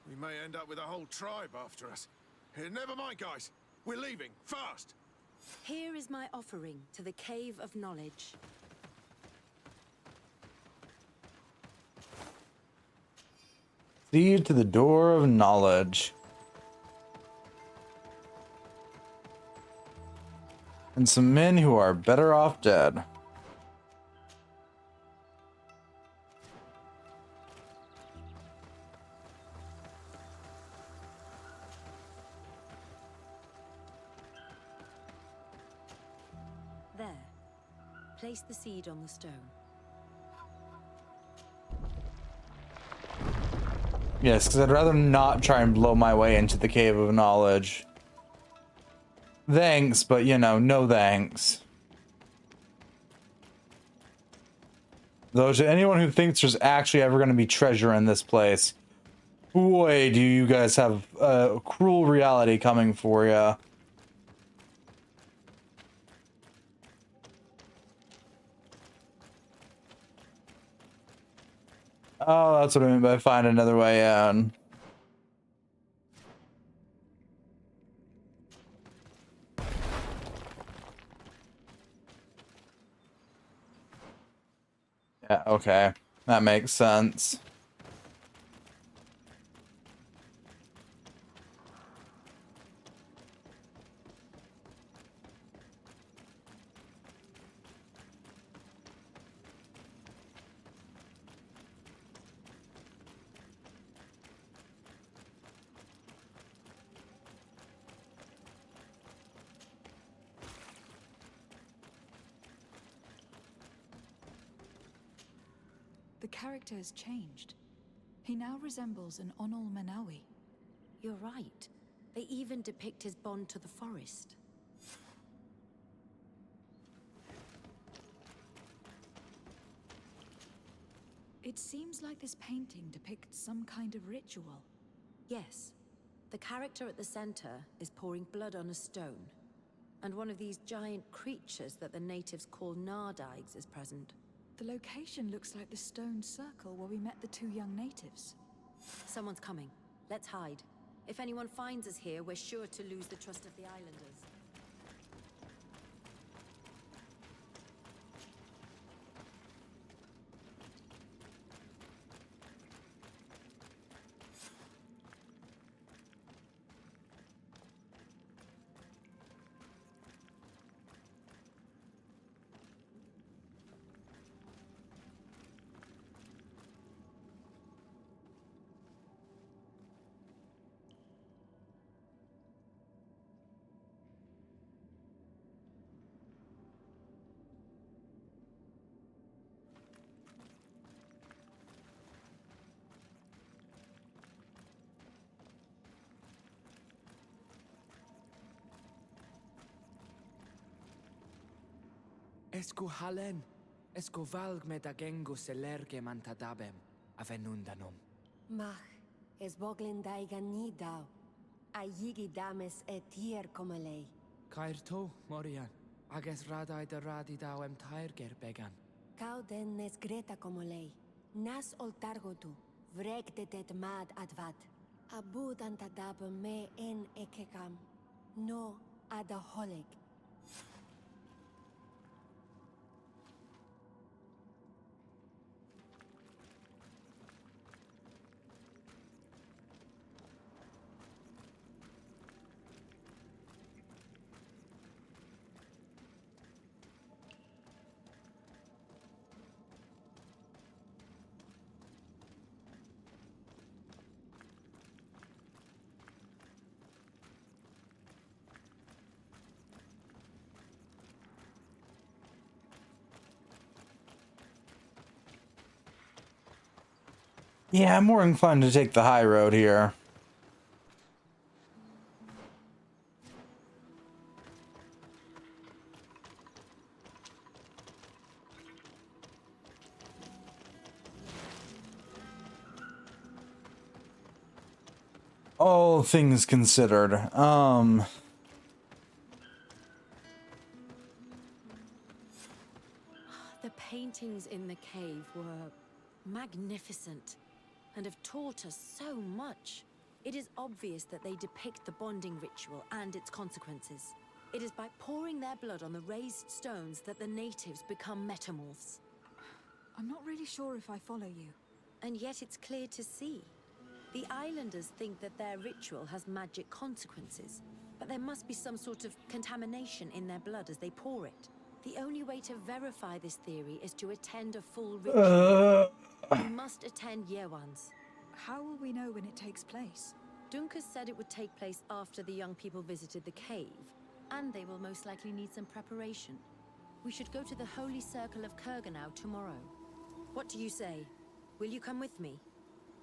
we may end up with a whole tribe after us. Never mind, guys. We're leaving, fast! Here is my offering to the Cave of Knowledge. Lead to the door of knowledge. And some men who are better off dead. There. Place the seed on the stone. Yes, because I'd rather not try and blow my way into the Cave of Knowledge. Thanks, but you know, no thanks. Though to anyone who thinks there's actually ever going to be treasure in this place, boy, do you guys have a cruel reality coming for you. Oh, that's what I mean by find another way in. Yeah, okay. That makes sense. The character has changed. He now resembles an Onol Manawi. You're right. They even depict his bond to the forest. It seems like this painting depicts some kind of ritual. Yes. The character at the center is pouring blood on a stone. And one of these giant creatures that the natives call Nardigs is present. The location looks like the stone circle where we met the two young natives. Someone's coming. Let's hide. If anyone finds us here, we're sure to lose the trust of the islanders. Esku halen, esku valg medagengu selerge mantadabem, avenundanum. Mach, es boglin daigan ni dau. Ayigi dames etier komalei. Kairto, Morian, ages radai de radi dauem tairger began. Kauden nes greta komolei. Nas oltargotu. Vrek de det mad advad. Abud antadab me en ekekam. No adaholeg. Yeah, I'm more inclined to take the high road here. All things considered, The paintings in the cave were magnificent and have taught us so much. It is obvious that they depict the bonding ritual and its consequences. It is by pouring their blood on the raised stones that the natives become metamorphs. I'm not really sure if I follow you. And yet it's clear to see. The islanders think that their ritual has magic consequences, but there must be some sort of contamination in their blood as they pour it. The only way to verify this theory is to attend a full ritual. You must attend Yewans. How will we know when it takes place? Duncan said it would take place after the young people visited the cave, and they will most likely need some preparation. We should go to the Holy Circle of Kurganau tomorrow. What do you say? Will you come with me?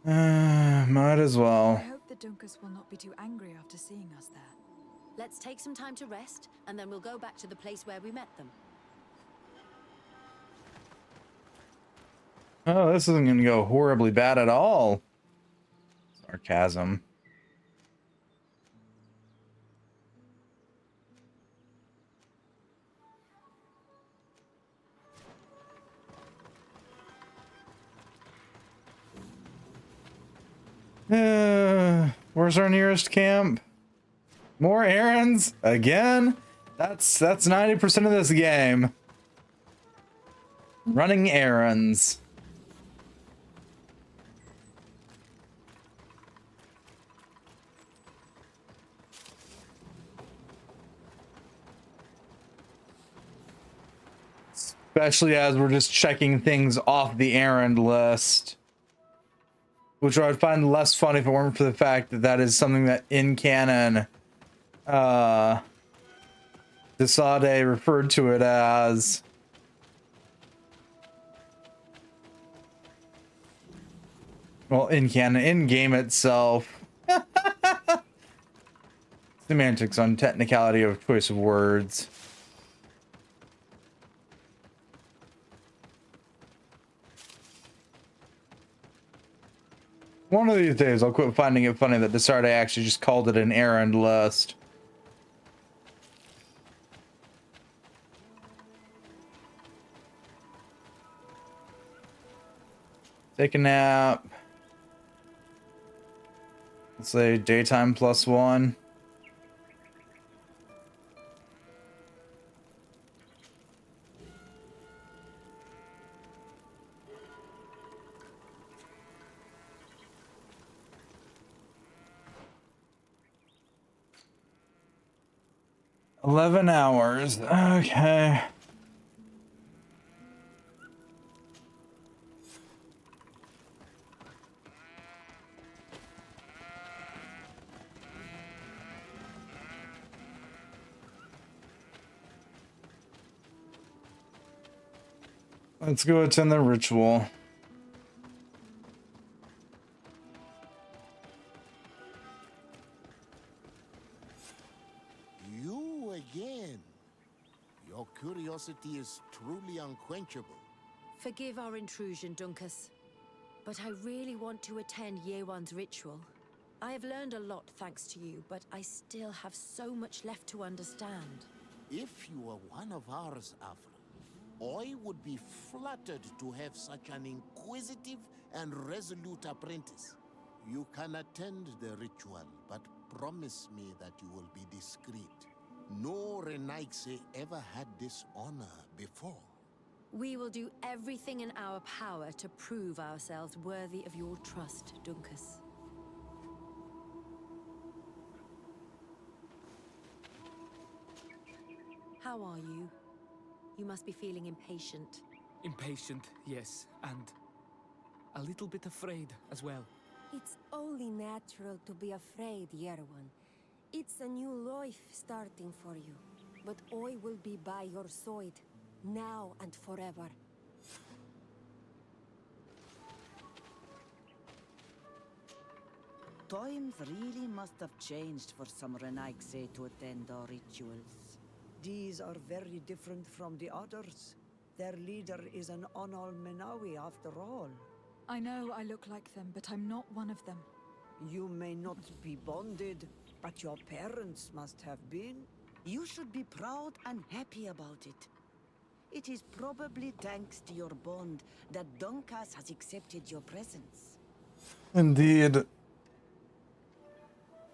Might as well. I hope the Dunkus will not be too angry after seeing us there. Let's take some time to rest, and then we'll go back to the place where we met them. Oh, this isn't going to go horribly bad at all. Sarcasm. Where's our nearest camp? More errands? Again? That's 90% of this game. Running errands. Especially as we're just checking things off the errand list. Which I would find less fun if it weren't for the fact that that is something that in canon, Desade referred to it as. Well, in canon, in game itself. Semantics on technicality of choice of words. One of these days, I'll quit finding it funny that Desade actually just called it an errand list. Take a nap. Let's say daytime +1. $11 hours. Okay. Let's go attend the ritual. You again. Your Your curiosity is truly unquenchable. Forgive our intrusion, Dunkus. But I really want to attend Yewan's ritual. I have learned a lot thanks to you, but I still have so much left to understand. If you were one of ours, Afra, I would be flattered to have such an inquisitive and resolute apprentice. You can attend the ritual, but promise me that you will be discreet. No Renaigse ever had this honor before. We will do everything in our power to prove ourselves worthy of your trust, Dunkus. How are you? You must be feeling impatient. Impatient, yes, and a little bit afraid as well. It's only natural to be afraid, Yerwan. It's a new life starting for you. But I will be by your side, now and forever. Times really must have changed for some Renaigse to attend our rituals. These are very different from the others. Their leader is an Onal Menawi after all. I know I look like them, but I'm not one of them. You may not be bonded, but your parents must have been. You should be proud and happy about it. It is probably thanks to your bond that Dunkas has accepted your presence. Indeed.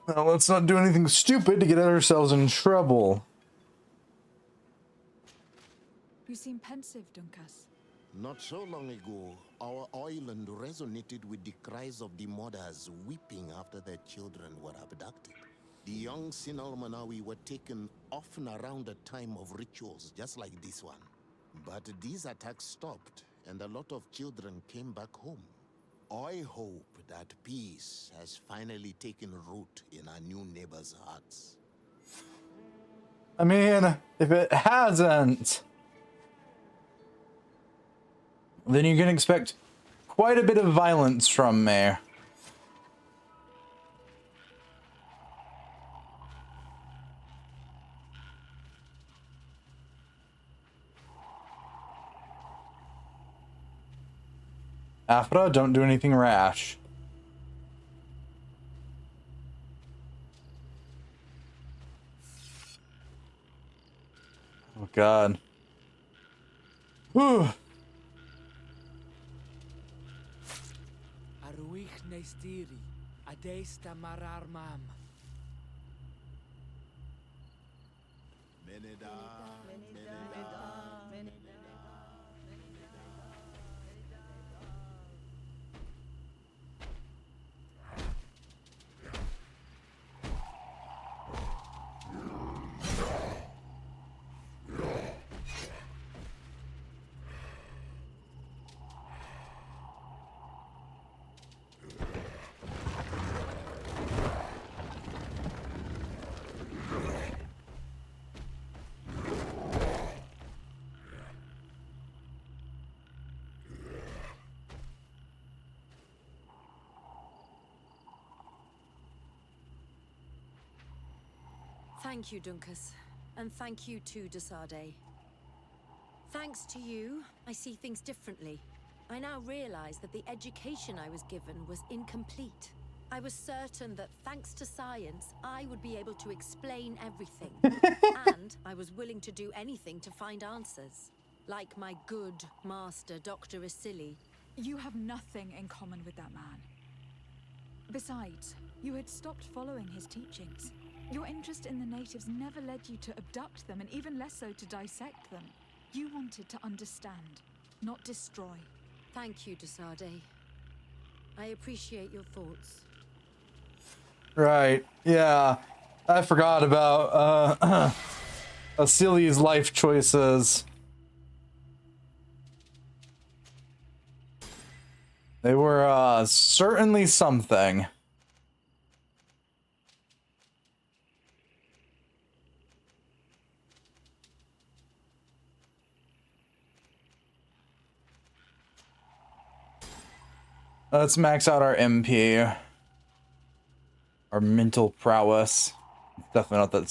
Now let's not do anything stupid to get ourselves in trouble. You seem pensive, Dunkas. Not so long ago, our island resonated with the cries of the mothers weeping after their children were abducted. The young Sinal Manawi were taken often around the time of rituals just like this one. But these attacks stopped, and a lot of children came back home. I hope that peace has finally taken root in our new neighbors' hearts. I mean, if it hasn't, then you can expect quite a bit of violence from me. Afra, don't do anything rash. Oh God. Whew. Aruich Nestiri, Adesta Marar Mam. Thank you, Dunkus. And thank you too, Desade. Thanks to you, I see things differently. I now realize that the education I was given was incomplete. I was certain that thanks to science, I would be able to explain everything. And I was willing to do anything to find answers. Like my good master, Dr. Asili. You have nothing in common with that man. Besides, you had stopped following his teachings. Your interest in the natives never led you to abduct them, and even less so to dissect them. You wanted to understand, not destroy. Thank you, Desade. I appreciate your thoughts. Right. Yeah. I forgot about Asili's life choices. They were certainly something. Let's max out our MP. Our mental prowess. Definitely not that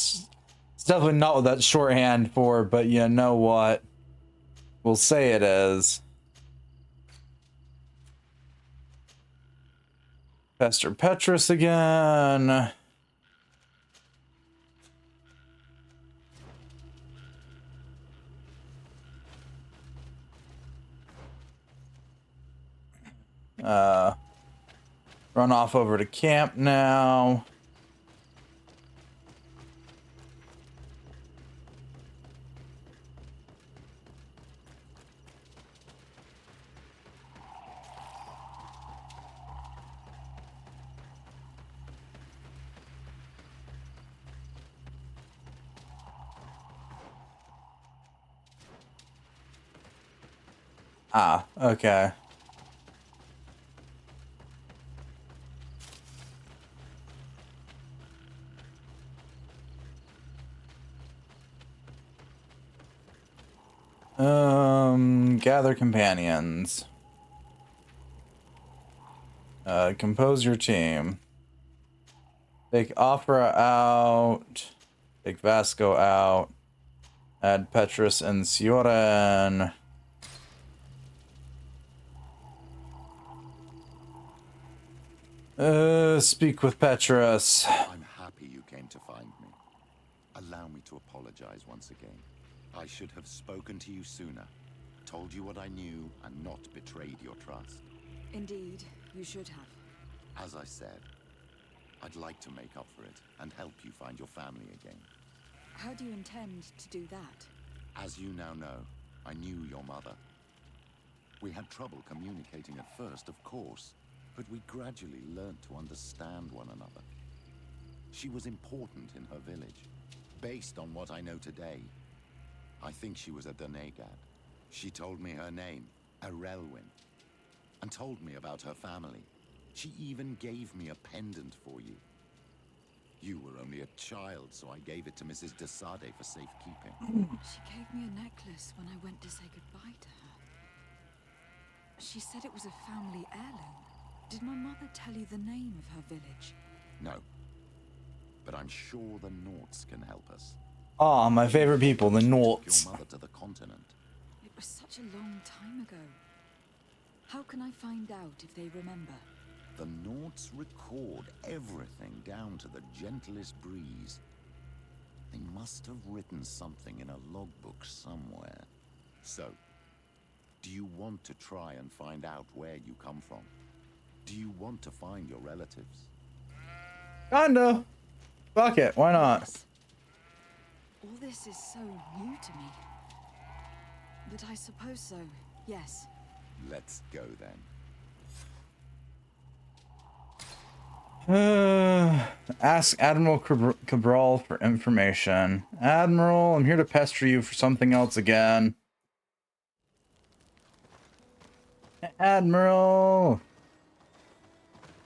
It's definitely not what that's shorthand for, but you know what? We'll say it is. Pester Petrus again. Run off over to camp now. Ah, okay. Gather companions. Compose your team. Take Opera out. Take Vasco out. Add Petrus and Sioran. Speak with Petrus. I'm happy you came to find me. Allow me to apologize once again. I should have spoken to you sooner, told you what I knew, and not betrayed your trust. Indeed, you should have. As I said, I'd like to make up for it and help you find your family again. How do you intend to do that? As you now know, I knew your mother. We had trouble communicating at first, of course, but we gradually learned to understand one another. She was important in her village. Based on what I know today, I think she was a Donegad. She told me her name, Arelwyn, and told me about her family. She even gave me a pendant for you. You were only a child, so I gave it to Mrs. de Sade for safekeeping. She gave me a necklace when I went to say goodbye to her. She said it was a family heirloom. Did my mother tell you the name of her village? No. But I'm sure the Naughts can help us. Ah, my favorite people, the Naughts. Your mother to the continent. It was such a long time ago. How can I find out if they remember? The Naughts record everything down to the gentlest breeze. They must have written something in a logbook somewhere. So, do you want to try and find out where you come from? Do you want to find your relatives? Kinda. Fuck it, why not? All this is so new to me. But I suppose so, yes. Let's go then. Ask Admiral Cabral for information. Admiral, I'm here to pester you for something else again. Admiral!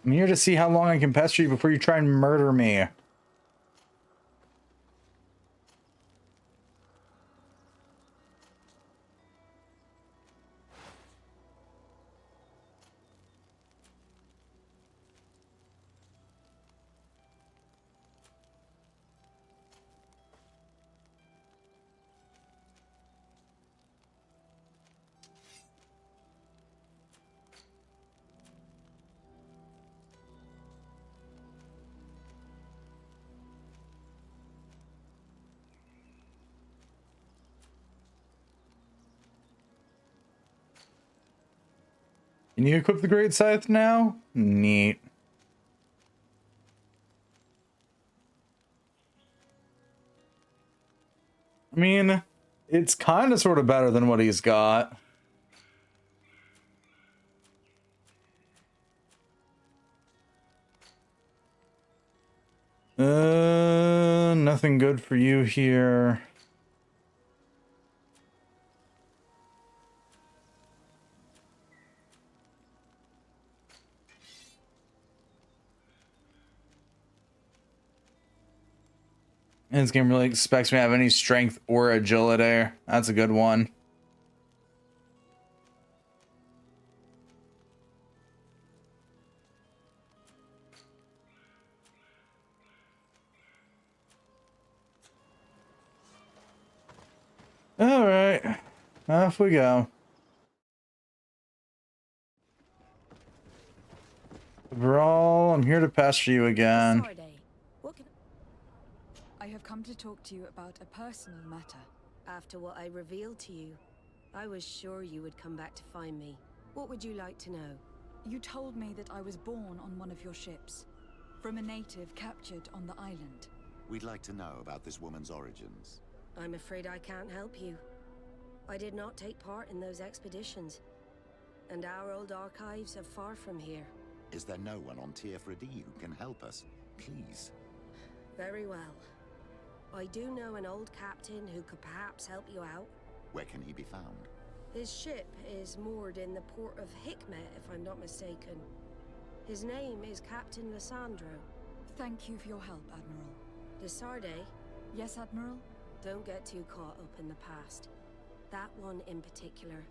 I'm here to see how long I can pester you before you try and murder me. Can you equip the Great Scythe now? Neat. I mean, it's kind of sort of better than what he's got. Nothing good for you here. And this game really expects me to have any strength or agility. That's a good one. All right, off we go. Brawl, I'm here to pester you again. I have come to talk to you about a personal matter. After what I revealed to you, I was sure you would come back to find me. What would you like to know? You told me that I was born on one of your ships, from a native captured on the island. We'd like to know about this woman's origins. I'm afraid I can't help you. I did not take part in those expeditions, and our old archives are far from here. Is there no one on Tier 3D who can help us? Please. Very well. I do know an old captain who could perhaps help you out. Where can he be found? His ship is moored in the port of Hikmet, if I'm not mistaken. His name is Captain Lissandro. Thank you for your help, Admiral. Desarde? Yes, Admiral? Don't get too caught up in the past. That one in particular.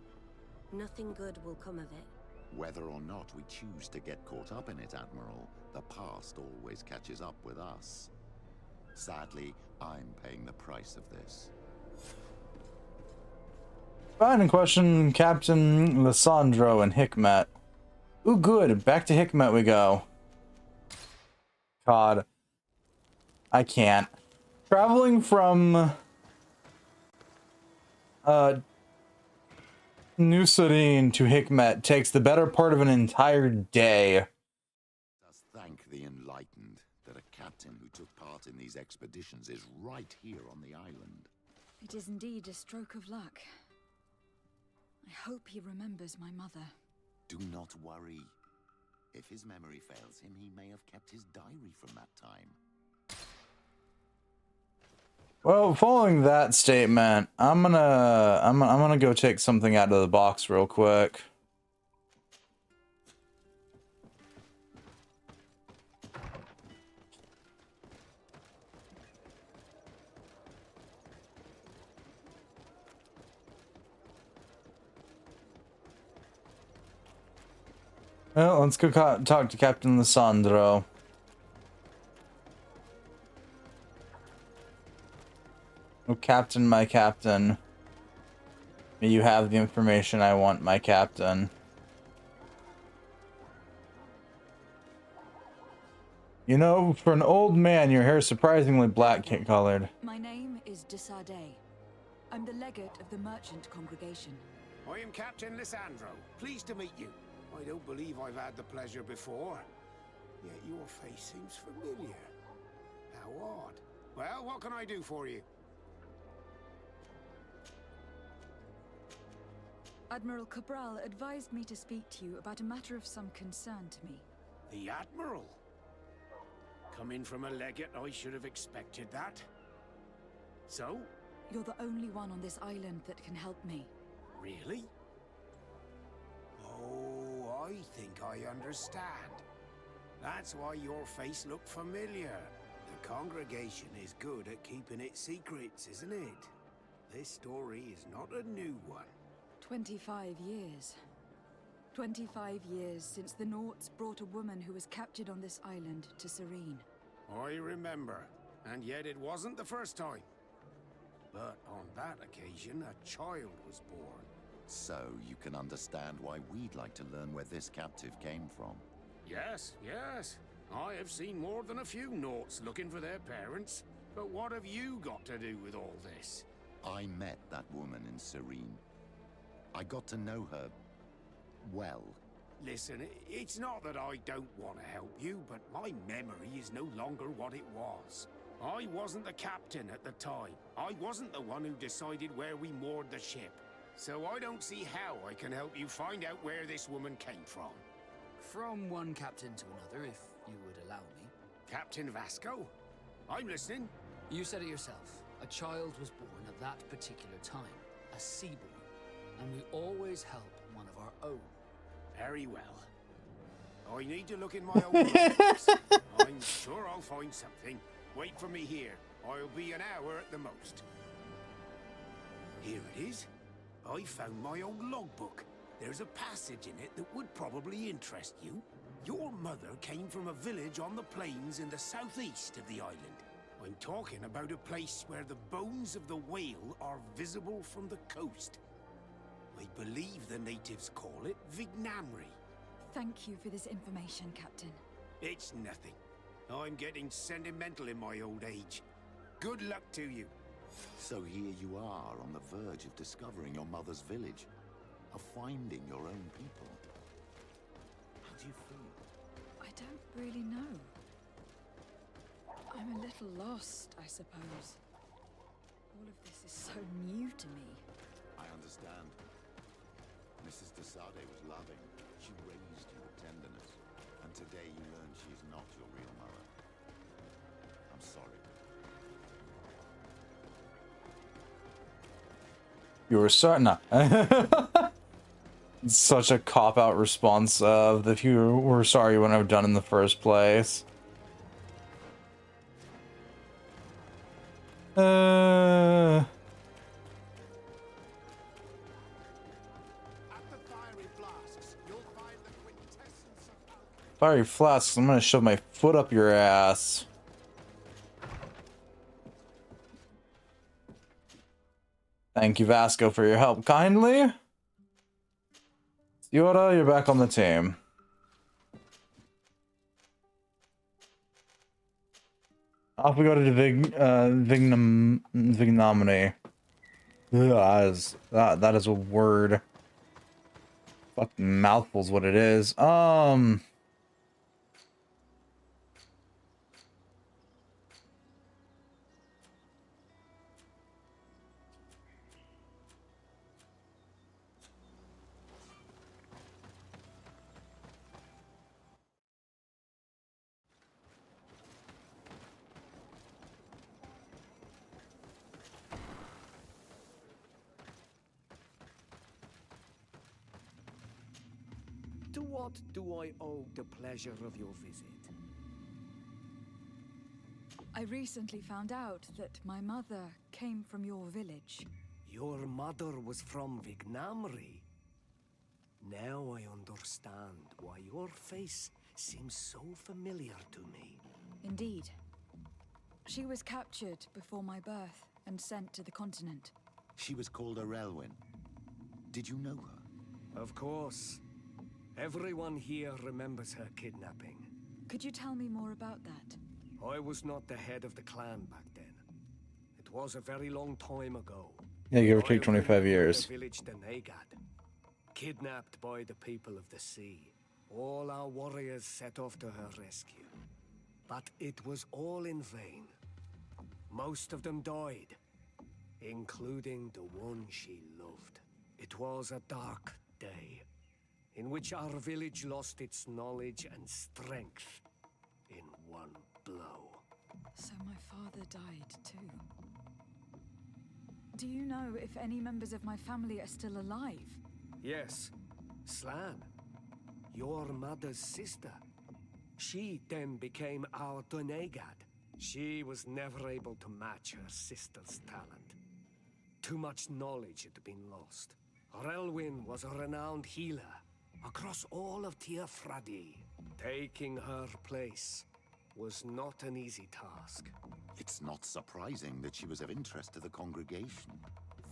Nothing good will come of it. Whether or not we choose to get caught up in it, Admiral, the past always catches up with us. Sadly, I'm paying the price of this. Fine, in question Captain Lissandro and Hikmet. Ooh, good. Back to Hikmet we go. God. I can't. Traveling from Nusareen to Hikmet takes the better part of an entire day. Just thank the enlightened that a captain who took part in these expeditions is right here on the island. It is indeed a stroke of luck. I hope he remembers my mother. Do not worry. If his memory fails him, he may have kept his diary from that time. Well, following that statement, I'm gonna go take something out of the box real quick. Well, let's go talk to Captain Lissandro. Oh, Captain, my captain. May you have the information I want, my captain. You know, for an old man, your hair is surprisingly black-colored. My name is Desarde. I'm the legate of the merchant congregation. I am Captain Lissandro. Pleased to meet you. I don't believe I've had the pleasure before. Yet your face seems familiar. How odd. Well, what can I do for you? Admiral Cabral advised me to speak to you about a matter of some concern to me. The Admiral? Coming from a legate, I should have expected that. So? You're the only one on this island that can help me. Really? Oh, I think I understand. That's why your face looked familiar. The congregation is good at keeping its secrets, isn't it? This story is not a new one. 25 years. 25 years since the Nauts brought a woman who was captured on this island to Serene. I remember, and yet it wasn't the first time. But on that occasion, a child was born. So you can understand why we'd like to learn where this captive came from. Yes, yes. I have seen more than a few Nauts looking for their parents. But what have you got to do with all this? I met that woman in Serene. I got to know her well. Listen, it's not that I don't want to help you, but my memory is no longer what it was. I wasn't the captain at the time. I wasn't the one who decided where we moored the ship. So I don't see how I can help you find out where this woman came from. From one captain to another, if you would allow me. Captain Vasco? I'm listening. You said it yourself. A child was born at that particular time. A seaborn. And we always help one of our own. Very well. I need to look in my own books. I'm sure I'll find something. Wait for me here. I'll be an hour at the most. Here it is. I found my old logbook. There's a passage in it that would probably interest you. Your mother came from a village on the plains in the southeast of the island. I'm talking about a place where the bones of the whale are visible from the coast. I believe the natives call it Vignamri. Thank you for this information, Captain. It's nothing. I'm getting sentimental in my old age. Good luck to you. So here you are on the verge of discovering your mother's village, of finding your own people. How do you feel? I don't really know. I'm a little lost, I suppose. All of this is so new to me. I understand. Mrs. de Sade was loving. She raised you with tenderness. And today you learn she is not your real mother. I'm sorry. You were certain. Such a cop-out response of if you were sorry you wouldn't have done in the first place. Fiery flasks, I'm gonna shove my foot up your ass. Thank you, Vasco, for your help kindly. Yoda, you're back on the team. Off we go to the Vignominy. That is a word. Fucking mouthful's what it is. To what do I owe the pleasure of your visit? I recently found out that my mother came from your village. Your mother was from Vignamri. Now I understand why your face seems so familiar to me. Indeed. She was captured before my birth and sent to the continent. She was called Erelwyn. Did you know her? Of course. Everyone here remembers her kidnapping. Could you tell me more about that? I was not the head of the clan back then. It was a very long time ago. Yeah, give or take 25 years. The village Denegad, kidnapped by the people of the sea. All our warriors set off to her rescue. But it was all in vain. Most of them died, including the one she loved. It was a dark day, in which our village lost its knowledge and strength in one blow. So my father died too. Do you know if any members of my family are still alive? Yes, Slan, your mother's sister. She then became our Donegad. She was never able to match her sister's talent. Too much knowledge had been lost. Relwyn was a renowned healer across all of Tiafradi. Taking her place was not an easy task. It's not surprising that she was of interest to the congregation.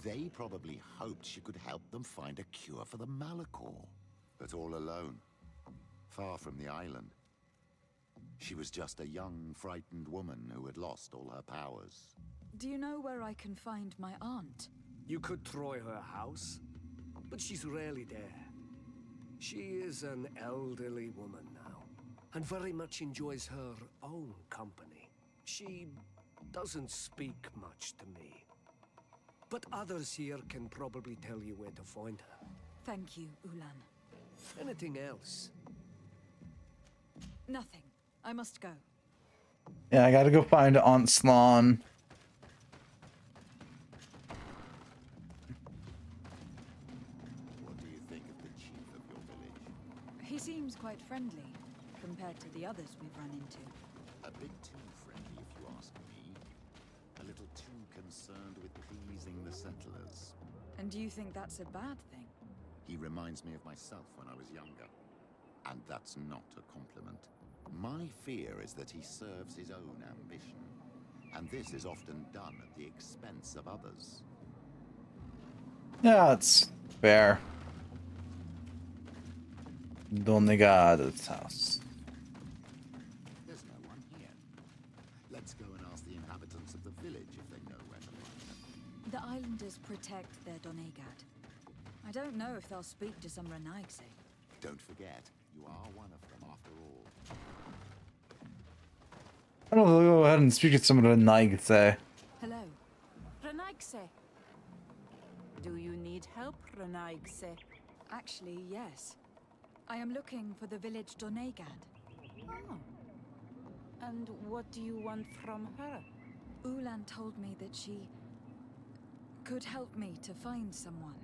They probably hoped she could help them find a cure for the Malachor. But all alone, far from the island. She was just a young, frightened woman who had lost all her powers. Do you know where I can find my aunt? You could try her house, but she's rarely there. She is an elderly woman now, and very much enjoys her own company. She doesn't speak much to me, but others here can probably tell you where to find her. Thank you, Ulan. Anything else? Nothing. I must go. Yeah, I gotta go find Aunt Slan. What do you think of the chief of your village? He seems quite friendly, compared to the others we've run into. A bit too friendly, if you ask me. A little too concerned with pleasing the settlers. And do you think that's a bad thing? He reminds me of myself when I was younger. And that's not a compliment. My fear is that he serves his own ambition. And this is often done at the expense of others. Yeah, that's fair. Donegade's house. There's no one here. Let's go and ask the inhabitants of the village if they know where to find them. The islanders protect their Donegad. I don't know if they'll speak to some Renaigse. Don't forget, you are one of them after all. I don't know, go ahead and speak to some of the Renaigse. Hello. Renaigse. Do you need help, Renaigse? Actually, yes. I am looking for the village Donegad. Oh. And what do you want from her? Ulan told me that she could help me to find someone.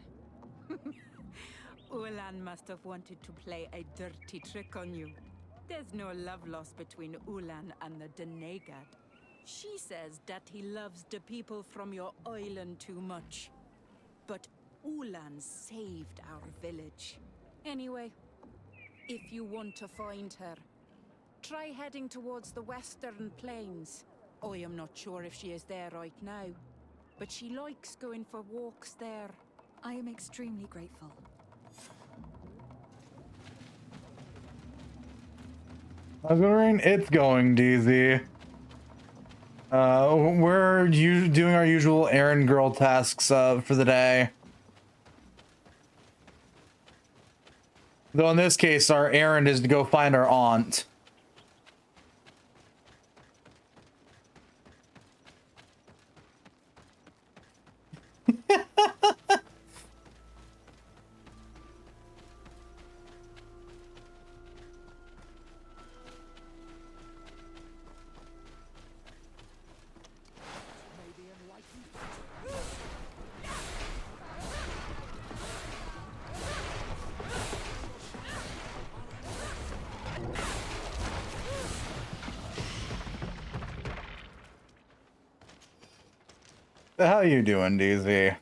Ulan must have wanted to play a dirty trick on you. There's no love lost between Ulan and the Donegad. She says that he loves the people from your island too much. But Ulan saved our village. Anyway, if you want to find her, try heading towards the western plains. I am not sure if she is there right now, but she likes going for walks there. I am extremely grateful. How's it going? It's going, DZ. We're doing our usual errand girl tasks for the day. Though in this case, our errand is to go find our aunt. How you doing, DZ?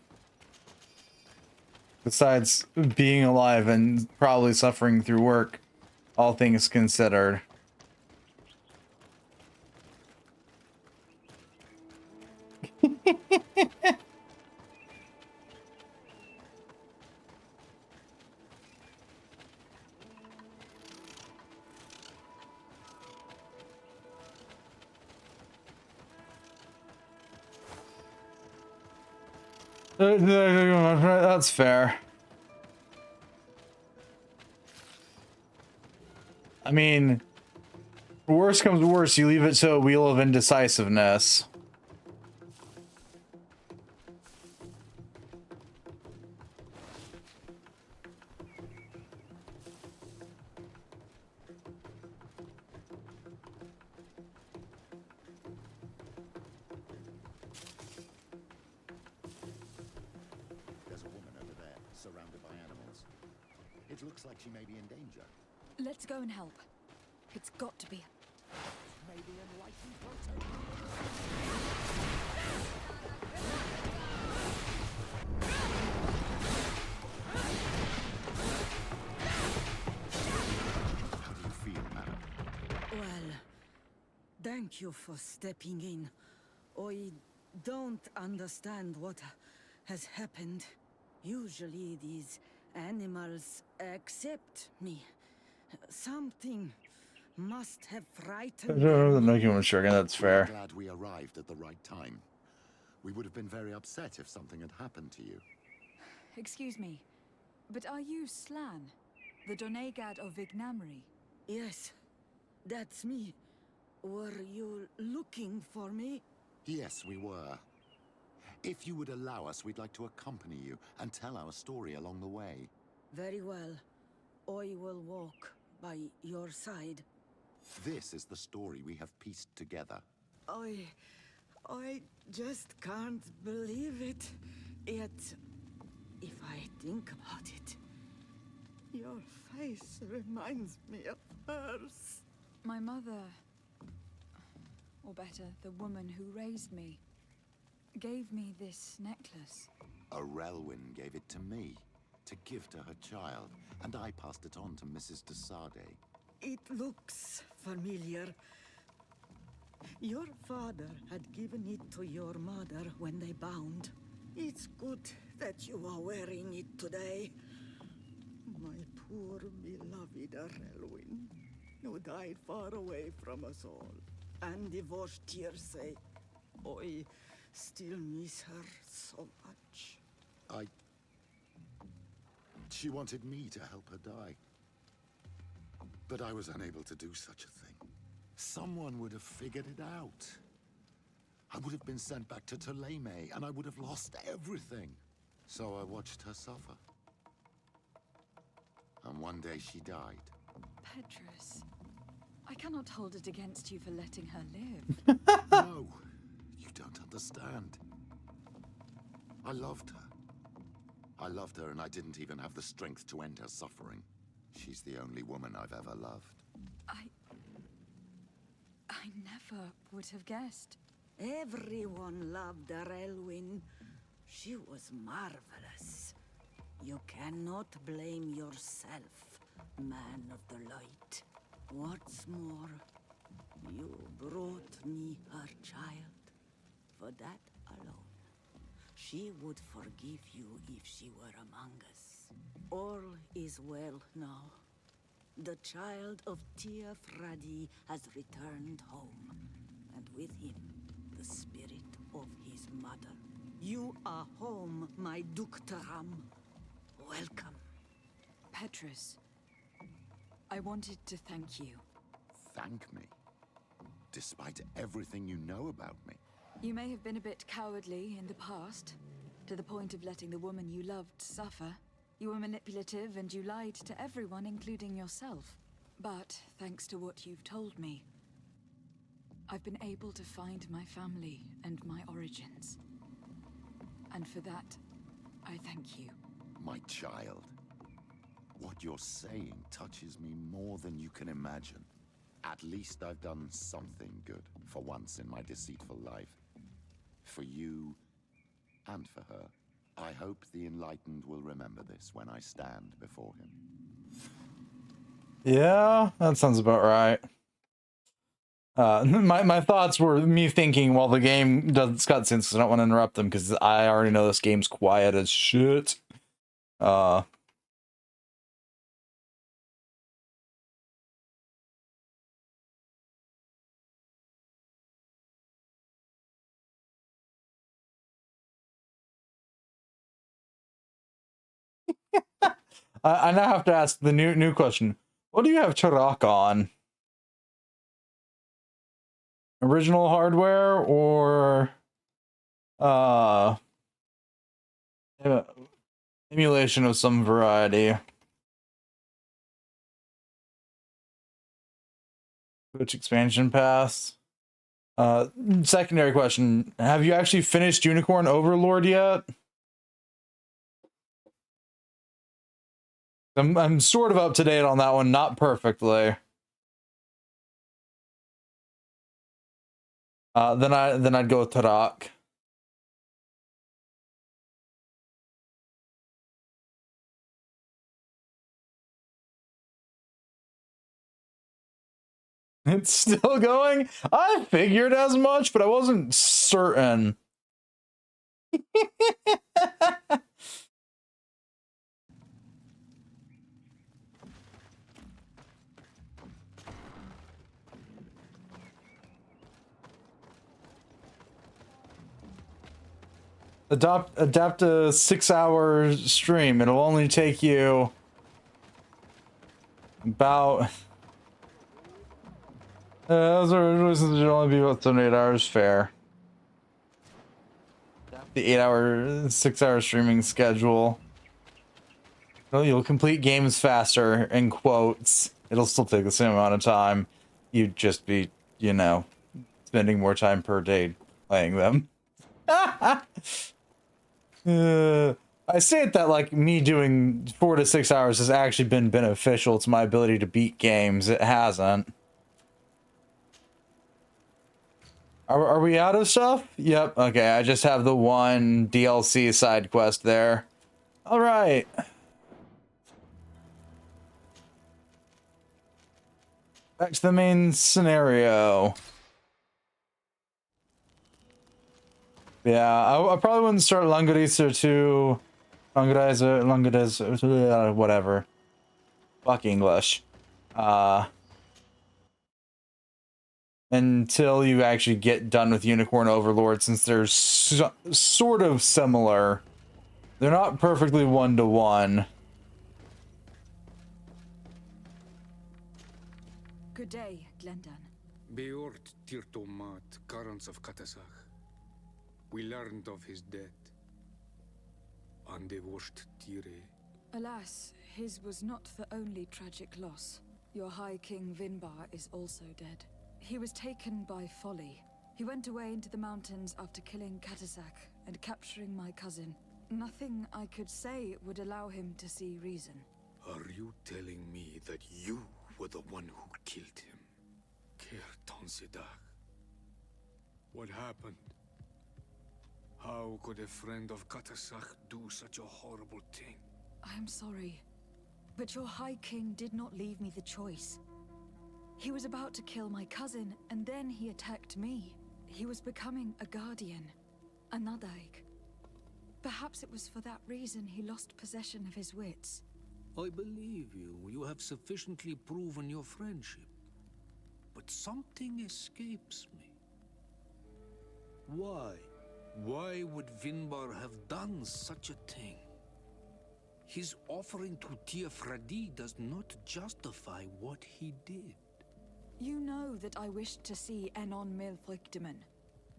Besides being alive and probably suffering through work, all things considered. That's fair. I mean, worst comes to worst, you leave it to a wheel of indecisiveness. It looks like she may be in danger. Let's go and help. It's got to be. Maybe enlightened protest. How do you feel, madam? Well, thank you for stepping in. I don't understand what has happened. Usually these animals accept me. Something must have frightened them. Sure, that's fair. I'm glad we arrived at the right time. We would have been very upset if something had happened to you. Excuse me, but are you Slan, the Donegad of Vignamri? Yes, that's me. Were you looking for me? Yes, we were. If you would allow us, we'd like to accompany you and tell our story along the way. Very well. I will walk by your side. This is the story we have pieced together. I just can't believe it. Yet, if I think about it, your face reminds me of hers. My mother, or better, the woman who raised me, gave me this necklace. A Relwyn gave it to me, to give to her child, and I passed it on to Mrs. de Sade. It looks familiar. Your father had given it to your mother when they bound. It's good that you are wearing it today. My poor beloved Erelwin, who died far away from us all. And divorced Tearsay. I still miss her so much. She wanted me to help her die. But I was unable to do such a thing. Someone would have figured it out. I would have been sent back to Ptolemy, and I would have lost everything. So I watched her suffer. And one day she died. Petrus, I cannot hold it against you for letting her live. No, you don't understand. I loved her. I loved her, and I didn't even have the strength to end her suffering. She's the only woman I've ever loved. I never would have guessed. Everyone loved Erelwin. She was marvelous. You cannot blame yourself, man of the light. What's more, you brought me her child. For that alone, she would forgive you if she were among us. All is well now. The child of Tia Fradi has returned home, and with him, the spirit of his mother. You are home, my Duktaram. Welcome. Petrus, I wanted to thank you. Thank me? Despite everything you know about me? You may have been a bit cowardly in the past, to the point of letting the woman you loved suffer. You were manipulative and you lied to everyone, including yourself. But thanks to what you've told me, I've been able to find my family and my origins. And for that, I thank you. My child. What you're saying touches me more than you can imagine. At least I've done something good for once in my deceitful life. For you and for her. I hope the Enlightened will remember this when I stand before him. Yeah, that sounds about right. My thoughts were me thinking while the game does its cutscenes, because I don't want to interrupt them, because I already know this game's quiet as shit. I now have to ask the new question. What do you have Turok on? Original hardware or emulation of some variety? Which expansion pass? Secondary question. Have you actually finished Unicorn Overlord yet? I'm sort of up to date on that one, not perfectly. Then I'd go with Turok. It's still going? I figured as much, but I wasn't certain. Adapt a 6-hour stream. It'll only take you about those should only be about 7 to 8 hours. Fair. The 6-hour streaming schedule. Well, you'll complete games faster, in quotes. It'll still take the same amount of time. You'd just be, you know, spending more time per day playing them. I say it that, like, me doing 4 to 6 hours has actually been beneficial to my ability to beat games. It hasn't. Are we out of stuff? Yep. Okay, I just have the one DLC side quest there. All right. Back to the main scenario. Yeah, I probably wouldn't start Langariser to Langariser, whatever. Fuck English. Until you actually get done with Unicorn Overlord, since they're sort of similar. They're not perfectly one-to-one. Good day, Glendan. Beort Tirtomat, currents of Katasach. We learned of his death. Andevosht Tire. Alas, his was not the only tragic loss. Your High King Vinbar is also dead. He was taken by folly. He went away into the mountains after killing Katasak and capturing my cousin. Nothing I could say would allow him to see reason. Are you telling me that you were the one who killed him? Kerton Sidak. What happened? How could a friend of Katasak do such a horrible thing? I am sorry, but your High King did not leave me the choice. He was about to kill my cousin, and then he attacked me. He was becoming a guardian, a Nadaig. Perhaps it was for that reason he lost possession of his wits. I believe you. You have sufficiently proven your friendship. But something escapes me. Why? Why would Vinbar have done such a thing? His offering to Tiafradi does not justify what he did. You know that I wished to see Enon Milfrictiman,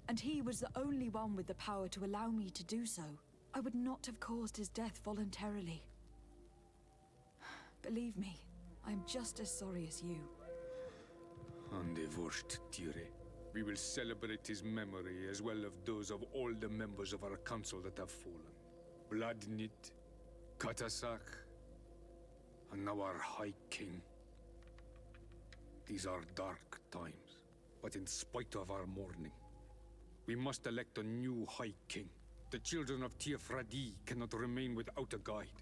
and he was the only one with the power to allow me to do so. I would not have caused his death voluntarily. Believe me, I am just as sorry as you. Andevosht Tire. We will celebrate his memory as well as those of all the members of our council that have fallen. Bladnit, Katasak, and now our High King. These are dark times, but in spite of our mourning, we must elect a new High King. The children of Tiafradi cannot remain without a guide.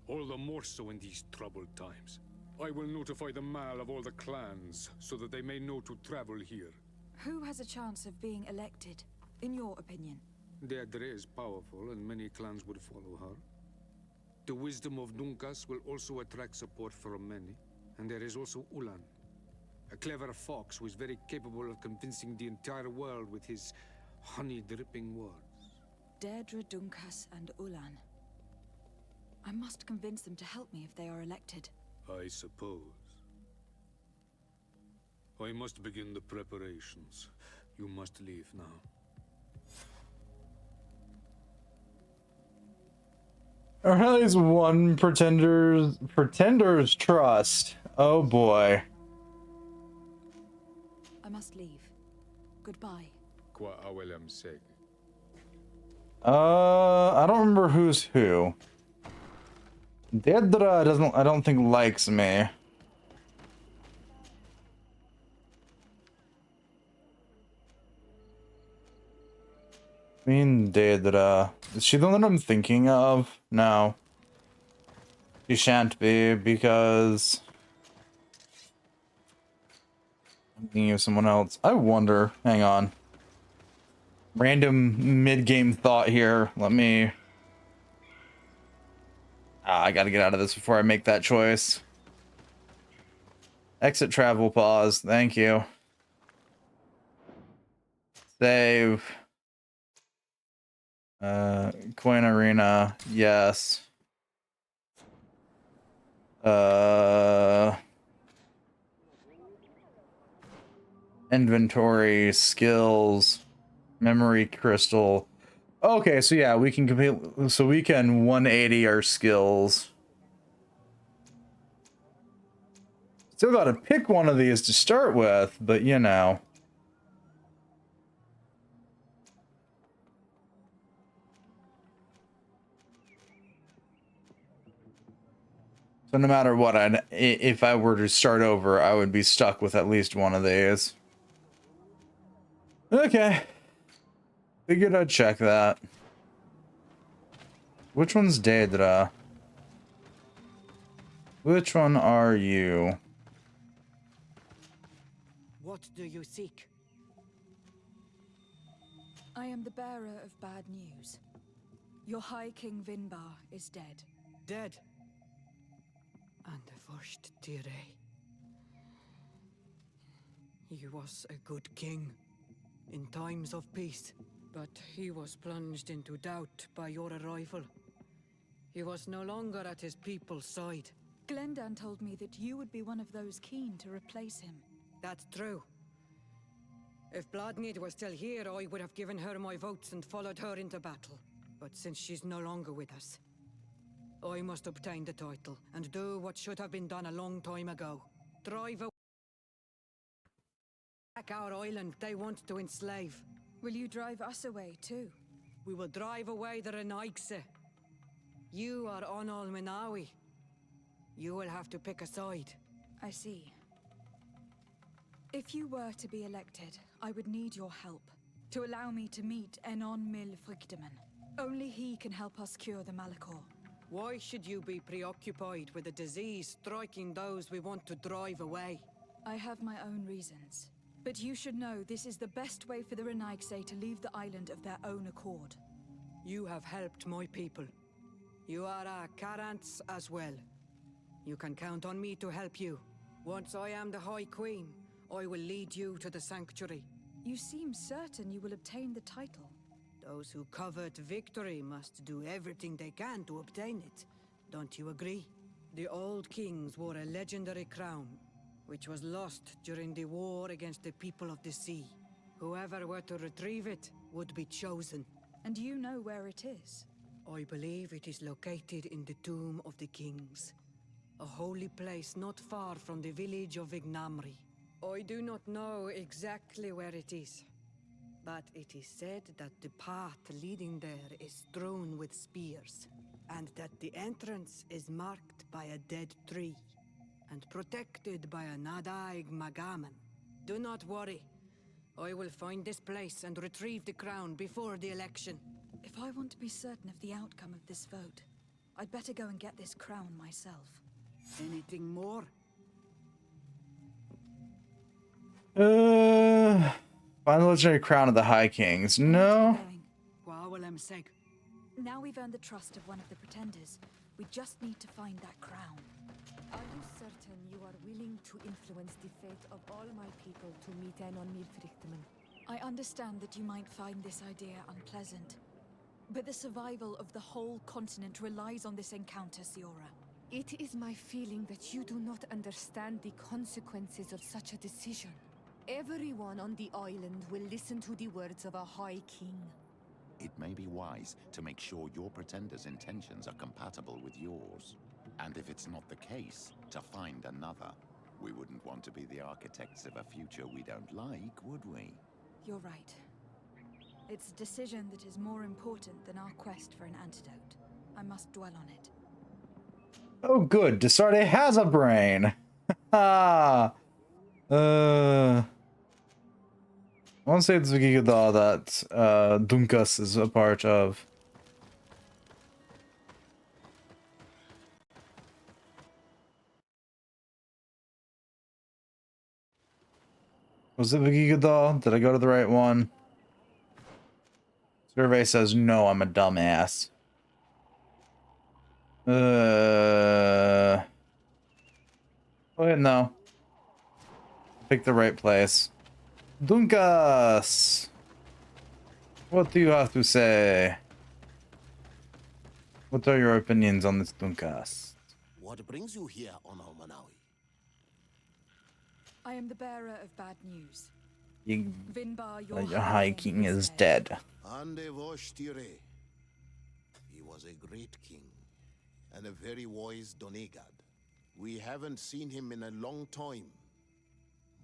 All the more so in these troubled times. I will notify the Mal of all the clans, so that they may know to travel here. Who has a chance of being elected, in your opinion? Deirdre is powerful, and many clans would follow her. The wisdom of Dunkas will also attract support from many. And there is also Ulan, a clever fox who is very capable of convincing the entire world with his honey-dripping words. Deirdre, Dunkas, and Ulan. I must convince them to help me if they are elected. I suppose. I must begin the preparations. You must leave now. Alright, is one pretender's trust. Oh boy. I must leave. Goodbye. Qua awelem seg. I don't remember who's who. Deirdre I don't think likes me. Deirdre. Is she the one I'm thinking of? No. She shan't be, because I'm thinking of someone else. I wonder. Hang on. Random mid-game thought here. Let me... I gotta get out of this before I make that choice. Exit travel pause. Thank you. Save. Coin Arena. Yes. Inventory, skills, memory crystal. Okay, so yeah, we can complete, so we can 180 our skills. Still gotta pick one of these to start with, but you know. So no matter what, if I were to start over, I would be stuck with at least one of these. Okay. Figured I'd check that. Which one's Deirdre? Which one are you? What do you seek? I am the bearer of bad news. Your High King Vinbar is dead. Dead? And the first Tire. He was a good king in times of peace, but he was plunged into doubt by your arrival. He was no longer at his people's side. Glendan told me that you would be one of those keen to replace him. That's true. If Bladnid was still here, I would have given her my votes and followed her into battle. But since she's no longer with us, I must obtain the title and do what should have been done a long time ago. Drive back our island they want to enslave. Will you drive us away too? We will drive away the Renaigse. You are Onol Minawi. You will have to pick a side. I see. If you were to be elected, I would need your help to allow me to meet Enon Mil Frichteman. Only he can help us cure the Malachor. Why should you be preoccupied with a disease striking those we want to drive away? I have my own reasons. But you should know this is the best way for the Renaigse to leave the island of their own accord. You have helped my people. You are a Karants as well. You can count on me to help you. Once I am the High Queen, I will lead you to the Sanctuary. You seem certain you will obtain the title. Those who covet victory must do everything they can to obtain it. Don't you agree? The old kings wore a legendary crown, which was lost during the war against the people of the sea. Whoever were to retrieve it would be chosen. And you know where it is? I believe it is located in the Tomb of the Kings, a holy place not far from the village of Ignamri. I do not know exactly where it is, but it is said that the path leading there is strewn with spears, and that the entrance is marked by a dead tree, and protected by a Nadaig Magaman. Do not worry. I will find this place and retrieve the crown before the election. If I want to be certain of the outcome of this vote, I'd better go and get this crown myself. Anything more? Find the legendary crown of the High Kings. No. Now we've earned the trust of one of the pretenders. We just need to find that crown. Are you certain you are willing to influence the fate of all my people to meet Enon Milfrichteman? I understand that you might find this idea unpleasant, but the survival of the whole continent relies on this encounter, Siora. It is my feeling that you do not understand the consequences of such a decision. Everyone on the island will listen to the words of a High King. It may be wise to make sure your pretender's intentions are compatible with yours. And if it's not the case, to find another. We wouldn't want to be the architects of a future we don't like, would we? You're right. It's a decision that is more important than our quest for an antidote. I must dwell on it. Oh, good. Desarte has a brain. I want to say it's Vigigada that Dunkas is a part of. Was it Vigigada? Did I go to the right one? Survey says no, I'm a dumbass. Oh, no. Pick the right place. Dunkas! What do you have to say? What are your opinions on this Dunkas? What brings you here, Onol Manawi? I am the bearer of bad news. Vinbar, your High King is dead. Ande Voshtire. He was a great king, and a very wise Donegad. We haven't seen him in a long time,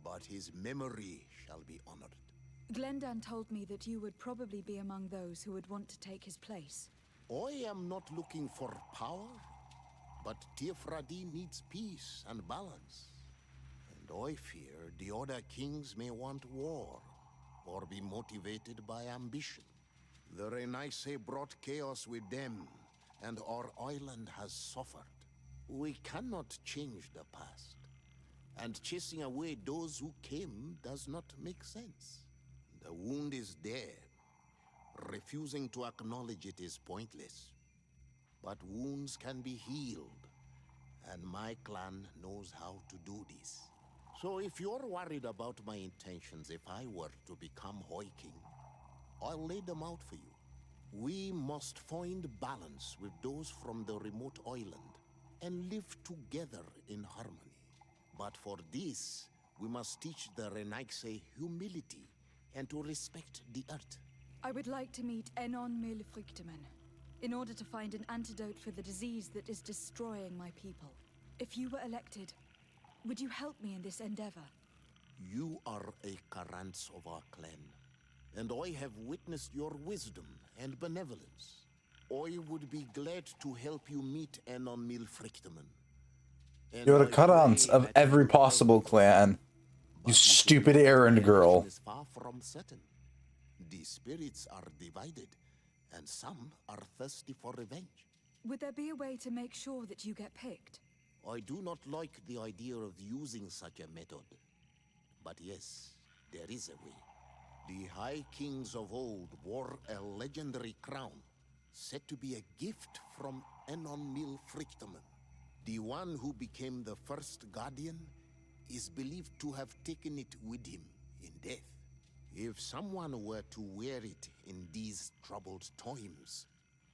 but his memory shall be honored. Glendan told me that you would probably be among those who would want to take his place. I am not looking for power, but Tiefradi needs peace and balance. And I fear the other kings may want war, or be motivated by ambition. The Renaigse brought chaos with them, and our island has suffered. We cannot change the past, and chasing away those who came does not make sense. The wound is there, refusing to acknowledge it is pointless. But wounds can be healed, and my clan knows how to do this. So if you're worried about my intentions if I were to become Hoi King, I'll lay them out for you. We must find balance with those from the remote island and live together in harmony. But for this, we must teach the Renaigse humility and to respect the earth. I would like to meet Enon Milfrichteman in order to find an antidote for the disease that is destroying my people. If you were elected, would you help me in this endeavor? You are a Karants of our clan, and I have witnessed your wisdom and benevolence. I would be glad to help you meet Enon Milfrichteman. You're the Karants of every possible clan. You stupid errand girl. Is far from certain. The spirits are divided, and some are thirsty for revenge. Would there be a way to make sure that you get picked? I do not like the idea of using such a method. But yes, there is a way. The High Kings of old wore a legendary crown, said to be a gift from Enon Milfrichteman. The one who became the first guardian is believed to have taken it with him in death. If someone were to wear it in these troubled times,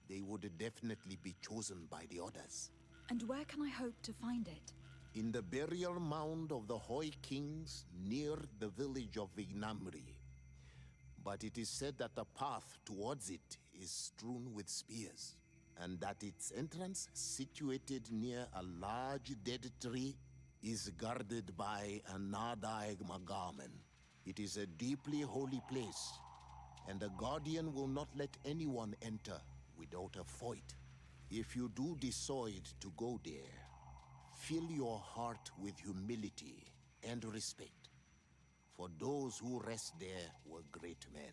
they would definitely be chosen by the others. And where can I hope to find it? In the burial mound of the Hoi Kings near the village of Vignamri. But it is said that the path towards it is strewn with spears, and that its entrance, situated near a large dead tree, is guarded by a Nadaig Magamen. It is a deeply holy place, and the Guardian will not let anyone enter without a fight. If you do decide to go there, fill your heart with humility and respect, for those who rest there were great men.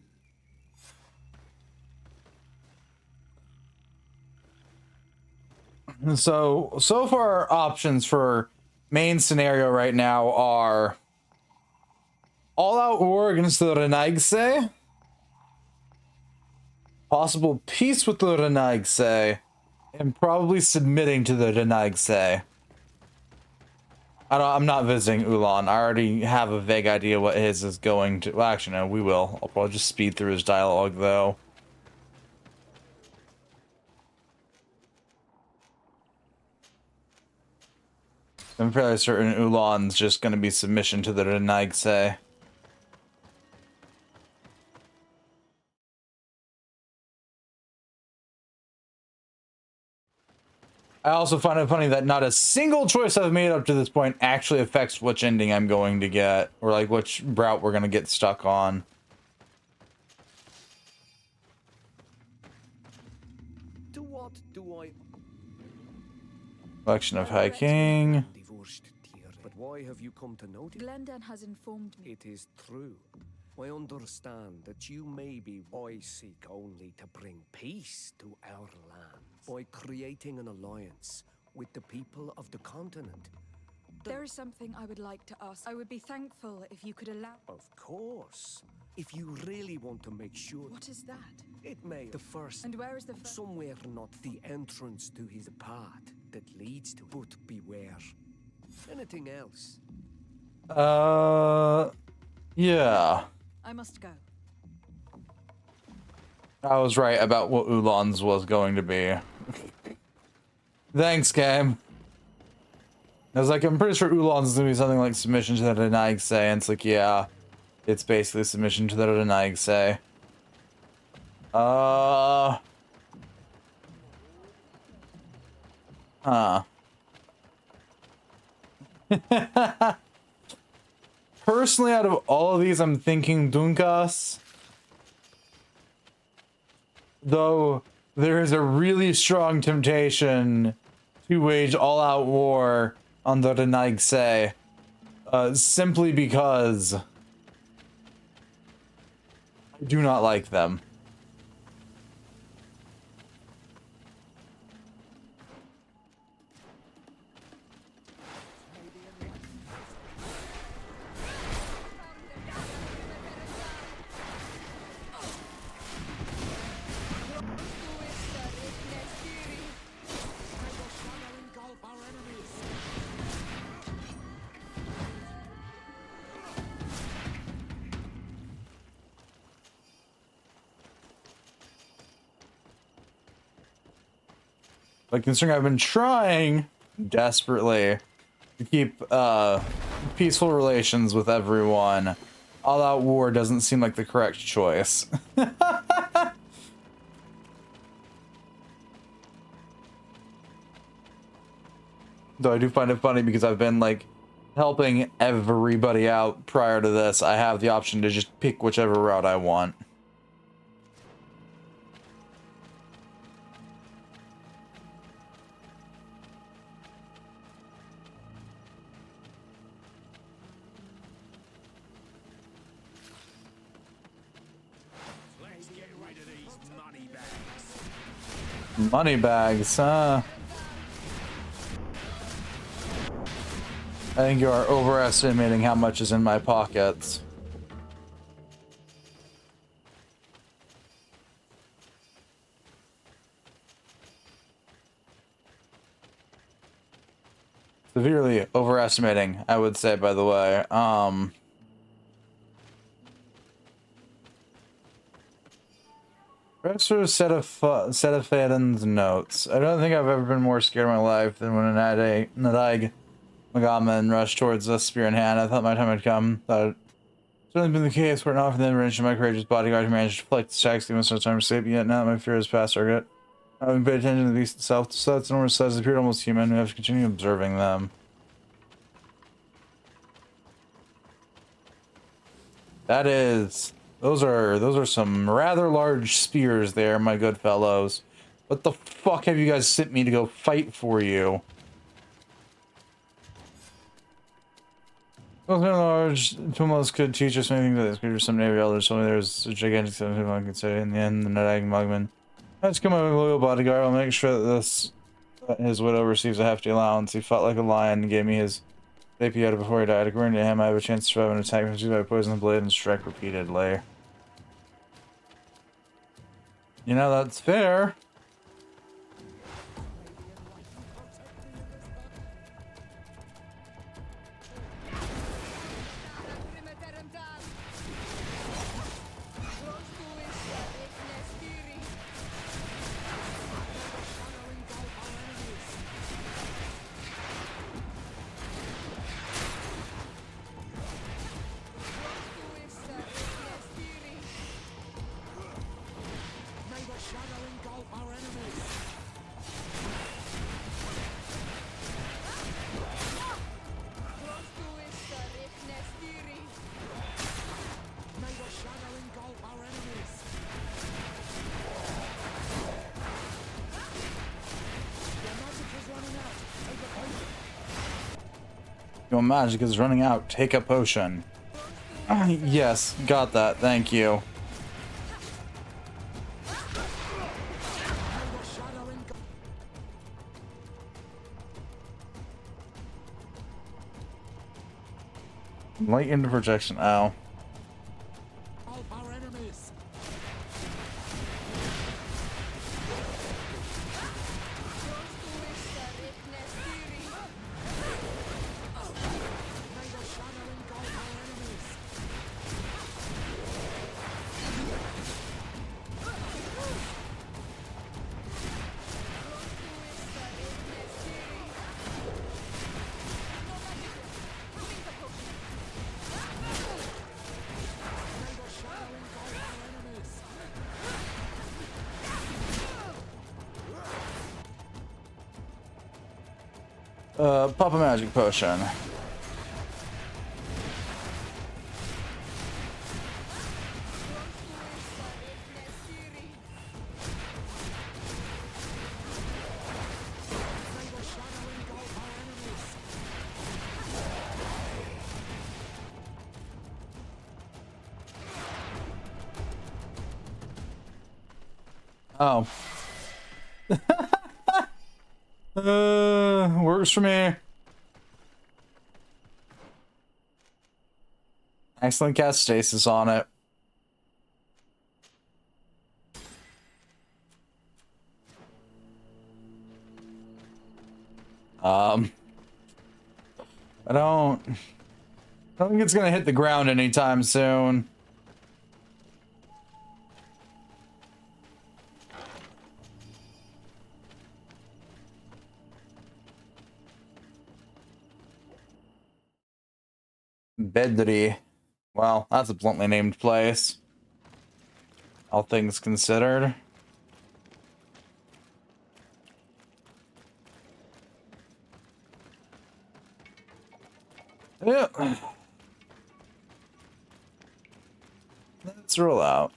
So far our options for main scenario right now are all-out war against the Renaigse, possible peace with the Renaigse, and probably submitting to the Renaigse. I'm not visiting Ulan. I already have a vague idea what his is going to. Well, actually, no, we will. I'll probably just speed through his dialogue, though. I'm fairly certain Ulan's just going to be submission to the Renaigse. I also find it funny that not a single choice I've made up to this point actually affects which ending I'm going to get, or like which route we're going to get stuck on. To what do I... Election of High King. But why have you come to notice? Glendan has informed me. It is true. I understand that you may be I seek only to bring peace to our land by creating an alliance with the people of the continent. There is something I would like to ask. I would be thankful if you could allow... Of course. If you really want to make sure... What is that? It may the first... And where is the first? Somewhere not the entrance to his path that leads to it. But beware. Anything else? Yeah. I must go. I was right about what Ulan's was going to be. Thanks, game. I was like, I'm pretty sure Ulan's is going to be something like submission to the Renaigse, and it's like, yeah, it's basically submission to the Renaigse. Personally, out of all of these, I'm thinking Dunkas. Though there is a really strong temptation to wage all-out war on the Renaigse, simply because I do not like them. But considering I've been trying desperately to keep peaceful relations with everyone, all-out war doesn't seem like the correct choice. Though I do find it funny because I've been like helping everybody out prior to this. I have the option to just pick whichever route I want. Let's get rid of these money bags. Money bags, huh? I think you are overestimating how much is in my pockets. Severely overestimating, I would say, by the way. Rest of set of Faden's notes. I don't think I've ever been more scared in my life than when Nadaig Magaman rushed towards us, spear in hand. I thought my time had come. Thought it certainly been the case, were it not for the intervention of my courageous bodyguard who managed to deflect the attacks given us no time to sleep. Yet now that my fear has passed, target. Having paid attention to the beast itself, the sleds and enormous size appeared almost human. We have to continue observing them. That is, those are some rather large spears there, my good fellows. What the fuck have you guys sent me to go fight for you? Those are large. Tumulus could teach us anything that this creature some Navy elders told me there was a gigantic seven who I could say. In the end, the Nadaig Mugman. Let's come my loyal bodyguard. I'll make sure that his widow receives a hefty allowance. He fought like a lion and gave me his Vapiota before he died. According to him, I have a chance to survive an attack from by poison the blade and strike repeatedly. You know, that's fair. Your magic is running out. Take a potion. Yes, got that. Thank you. Light into projection. Ow. Pop a magic potion. Oh. Works for me. Excellent cast stasis on it. I don't think it's gonna hit the ground anytime soon. Bedri. Well, that's a bluntly named place. All things considered. Yeah. Let's roll out.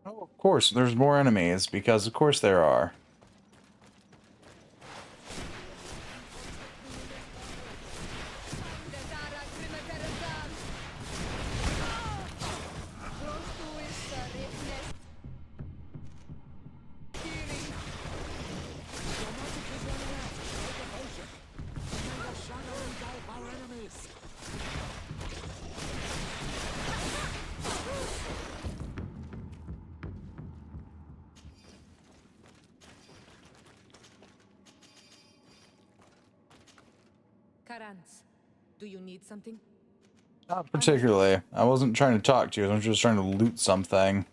Oh, of course, there's more enemies, because of course there are. Karans, do you need something? Not particularly. I wasn't trying to talk to you, I was just trying to loot something.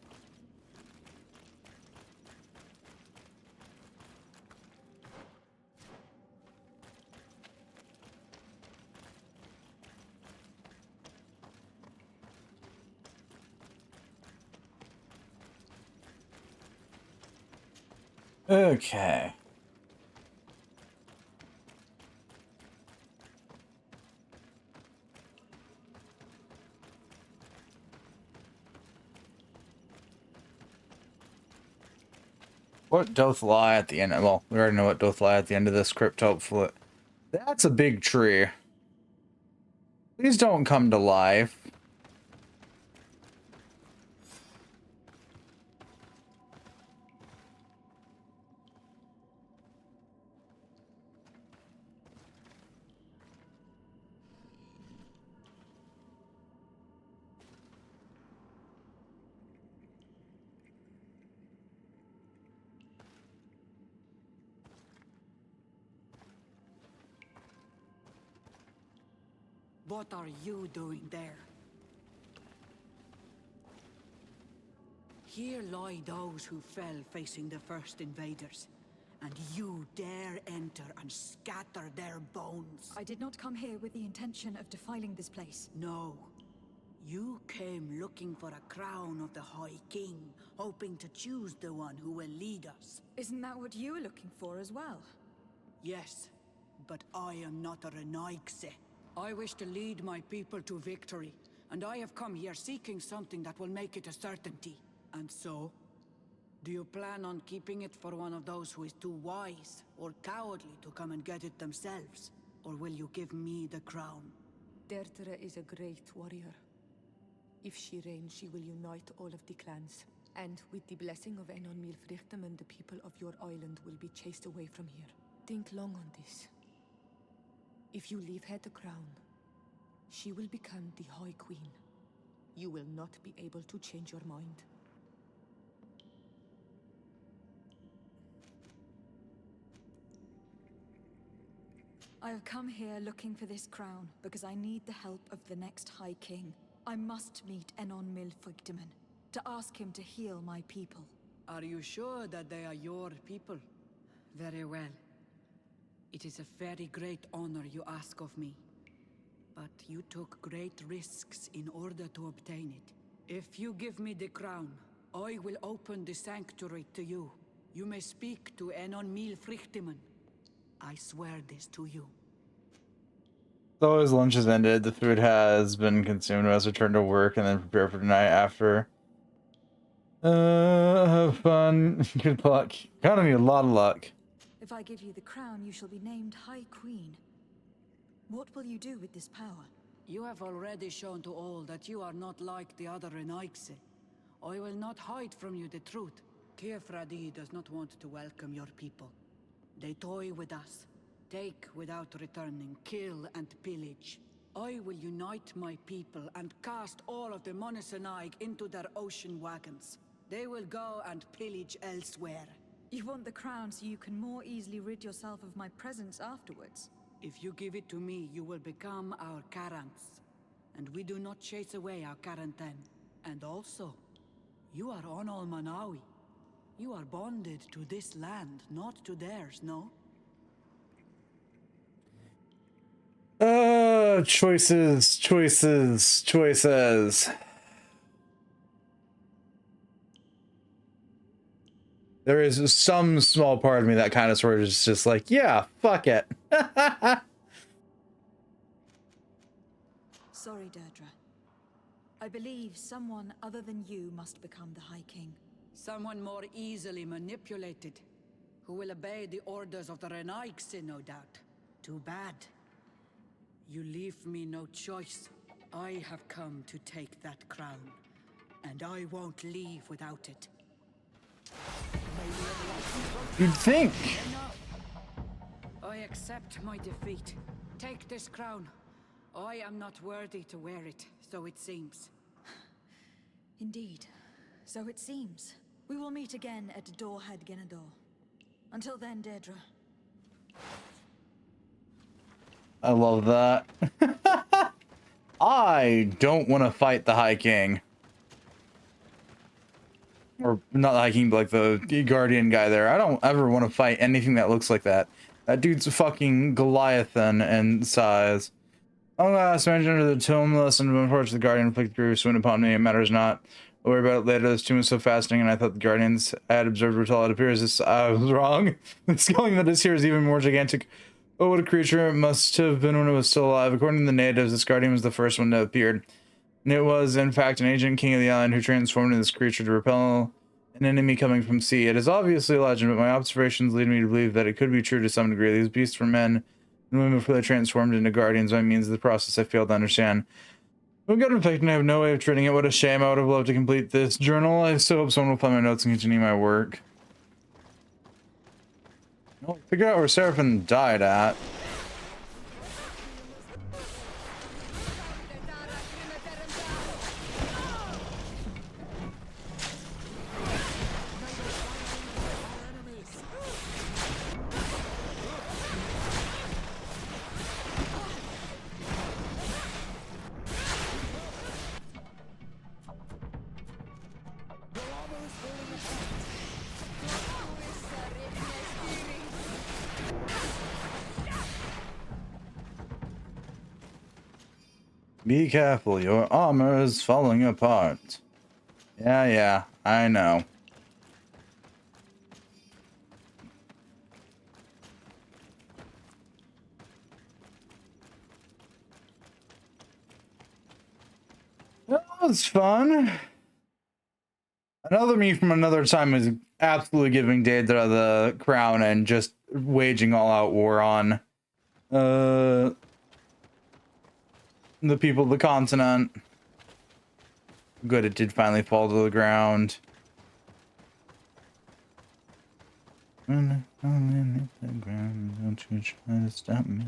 Okay. What doth lie at the end? Well, we already know what doth lie at the end of this crypt, hopefully. That's a big tree. Please don't come to life. What are you doing there? Here lie those who fell facing the first invaders. And you dare enter and scatter their bones. I did not come here with the intention of defiling this place. No. You came looking for a crown of the High King, hoping to choose the one who will lead us. Isn't that what you were looking for as well? Yes, but I am not a Renaigse. I wish to lead my people to victory, and I have come here seeking something that will make it a certainty. And so, do you plan on keeping it for one of those who is too wise or cowardly to come and get it themselves? Or will you give me the crown? Dertere is a great warrior. If she reigns, she will unite all of the clans. And with the blessing of Enon Milfrichtem, the people of your island will be chased away from here. Think long on this. If you leave her the crown, she will become the High Queen. You will not be able to change your mind. I have come here looking for this crown because I need the help of the next High King. I must meet Enon Milfrichtem to ask him to heal my people. Are you sure that they are your people? Very well. It is a very great honor you ask of me. But you took great risks in order to obtain it. If you give me the crown, I will open the sanctuary to you. You may speak to Enon Milfrichtem. I swear this to you. So his lunch has ended, the food has been consumed, has returned to work, and then prepare for tonight after. Have fun. Good luck. Gonna need a lot of luck. If I give you the crown, you shall be named High Queen. What will you do with this power? You have already shown to all that you are not like the other Renaigse. I will not hide from you the truth. Tiefradi does not want to welcome your people. They toy with us, take without returning, kill and pillage. I will unite my people and cast all of the Monesenaig into their ocean wagons. They will go and pillage elsewhere. You want the crown so you can more easily rid yourself of my presence afterwards. If you give it to me, you will become our Karans. and we do not chase away our Karantan. And also, you are on Manawi. You are bonded to this land, not to theirs, no? Choices, choices, choices. There is some small part of me that kind of sort of is just like, yeah, fuck it. Sorry, Deirdre. I believe someone other than you must become the High King. Someone more easily manipulated, who will obey the orders of the Renaigse, no doubt. Too bad. You leave me no choice. I have come to take that crown, and I won't leave without it. You'd think. I accept my defeat. Take this crown. I am not worthy to wear it, so it seems. Indeed. So it seems. We will meet again at Dorhad Genador. Until then, Deirdre. I love that. I don't want to fight the High King. Or not the High King, but like the Guardian guy there. I don't ever want to fight anything that looks like that. That dude's a fucking Goliathan in size. Oh, last mentioned under the tomb lesson, unfortunately, the Guardian inflicted grievous wound upon me. It matters not. I'll worry about it later. This tomb is so fascinating, and I thought the Guardians I had observed were tall. It appears I was wrong. The scaling that is here is even more gigantic. Oh, what a creature it must have been when it was still alive. According to the natives, this Guardian was the first one that appeared. And it was, in fact, an ancient king of the island who transformed into this creature to repel an enemy coming from sea. It is obviously a legend, but my observations lead me to believe that it could be true to some degree. These beasts were men and women before they transformed into guardians by means of the process I failed to understand. I've got infected and I have no way of treating it. What a shame. I would have loved to complete this journal. I still hope someone will find my notes and continue my work. Well, figure out where Seraphim died at. Be careful, your armor is falling apart. Yeah, I know. That was fun. Another me from another time is absolutely giving Daedra the crown and just waging all-out war on the people of the continent. Good, it did finally fall to the ground. When I fall in the ground, don't you try to stop me.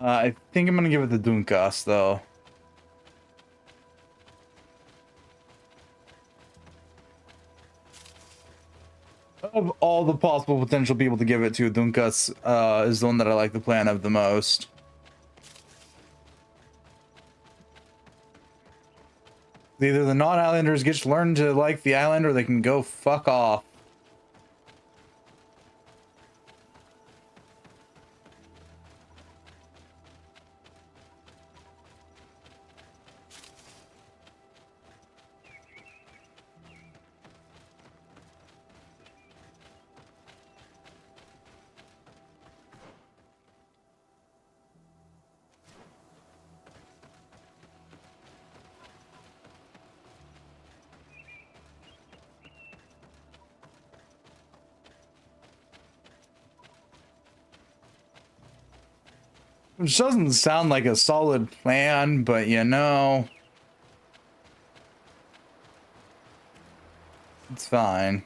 I think I'm gonna give it the Dunkas, though. Of all the possible potential people to give it to, Dunkas is the one that I like the plan of the most. Either the non-islanders get to learn to like the island, or they can go fuck off. Which doesn't sound like a solid plan, but you know, it's fine.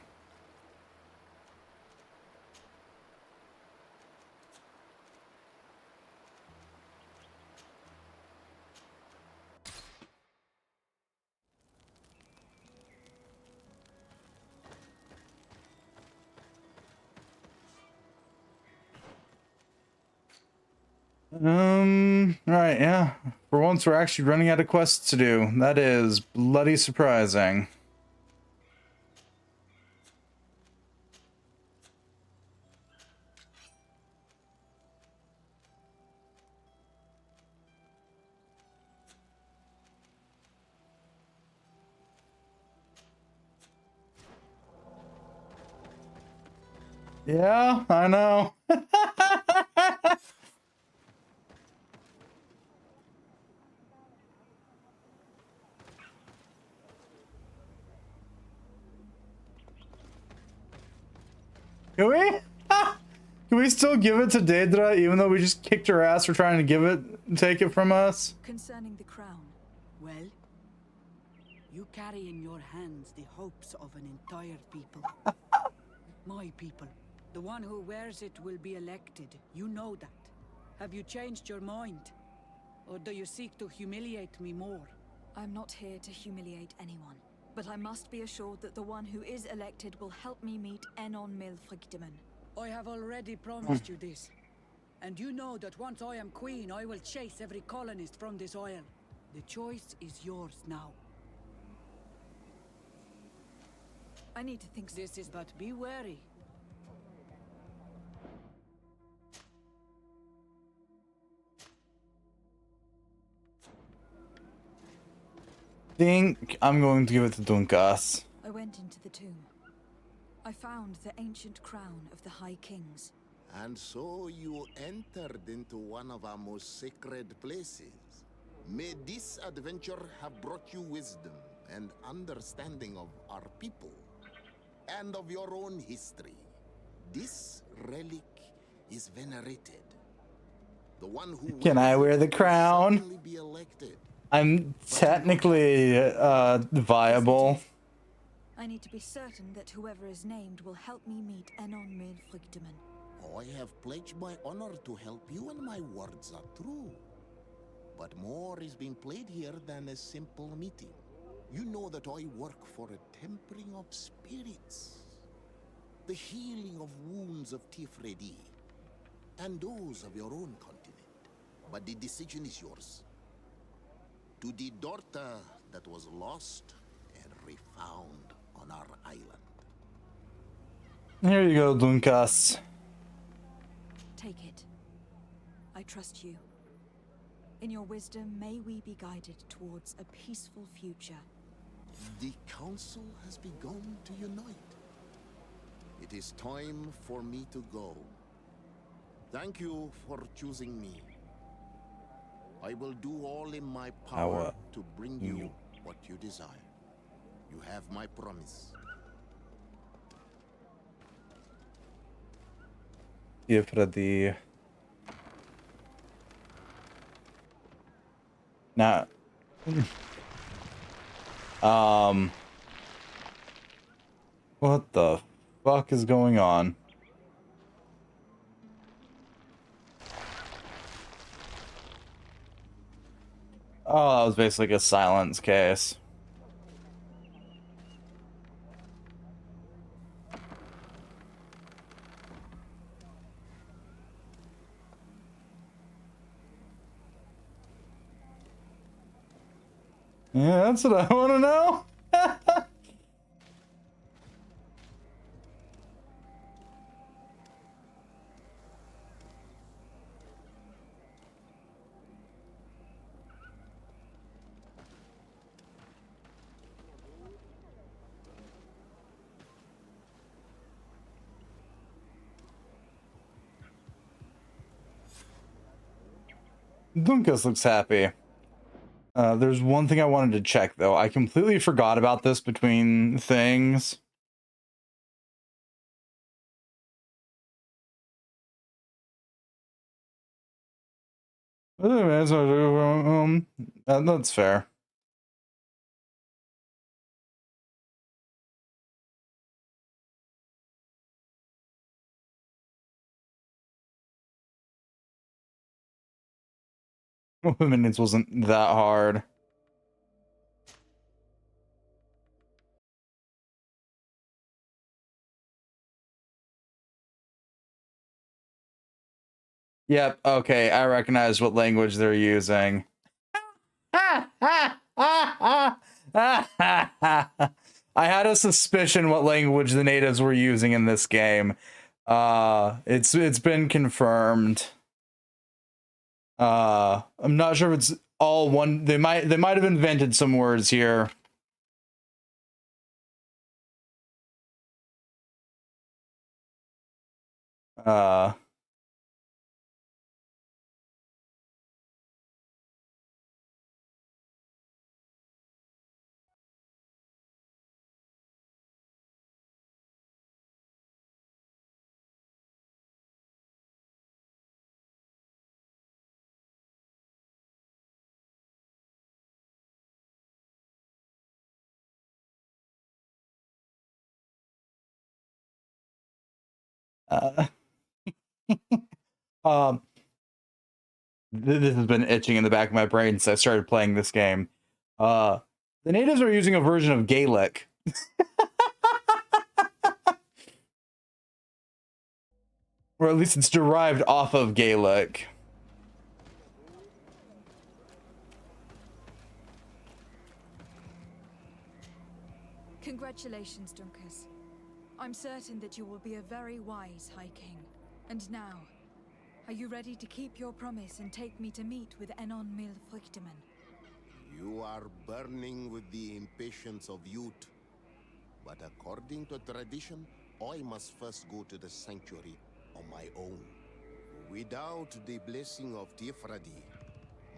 Right, yeah. For once, we're actually running out of quests to do. That is bloody surprising. Yeah, I know. Can we? Can we still give it to Daedra even though we just kicked her ass for trying to take it from us? Concerning the crown. Well, you carry in your hands the hopes of an entire people. My people. The one who wears it will be elected. You know that. Have you changed your mind? Or do you seek to humiliate me more? I'm not here to humiliate anyone, but I must be assured that the one who is elected will help me meet Enon Milfrigdeman. I have already promised you this. And you know that once I am queen, I will chase every colonist from this isle. The choice is yours now. I need to think. This is, but be wary. Think I'm going to give it to Dunkas. I went into the tomb. I found the ancient crown of the High Kings. And so you entered into one of our most sacred places. May this adventure have brought you wisdom and understanding of our people and of your own history. This relic is venerated. The one who Can I wear the crown? will be elected. I'm technically viable. I need to be certain that whoever is named will help me meet Enon Milfrigdeman. I have pledged my honor to help you, and my words are true. But more is being played here than a simple meeting. You know that I work for a tempering of spirits, the healing of wounds of Tifredi, and those of your own continent. But the decision is yours. To the daughter that was lost and refound on our island. Here you go, Dunkas. Take it. I trust you. In your wisdom, may we be guided towards a peaceful future. The council has begun to unite. It is time for me to go. Thank you for choosing me. I will do all in my power to bring you what you desire. You have my promise. Tifredi. Now, what the fuck is going on? Oh, that was basically a silence case. Yeah, that's what I want to know. Dunkas looks happy. There's one thing I wanted to check, though. I completely forgot about this between things. That's fair. Minutes wasn't that hard. Yep, okay, I recognize what language they're using. I had a suspicion what language the natives were using in this game. It's been confirmed. I'm not sure if it's all one. They might have invented some words here. Um, this has been itching in the back of my brain since I started playing this game. The natives are using a version of Gaelic. Or at least it's derived off of Gaelic. Congratulations, Dunkus. I'm certain that you will be a very wise High King. And now, are you ready to keep your promise and take me to meet with Enon Milfrichteman? You are burning with the impatience of youth. But according to tradition, I must first go to the sanctuary on my own. Without the blessing of Tifradi,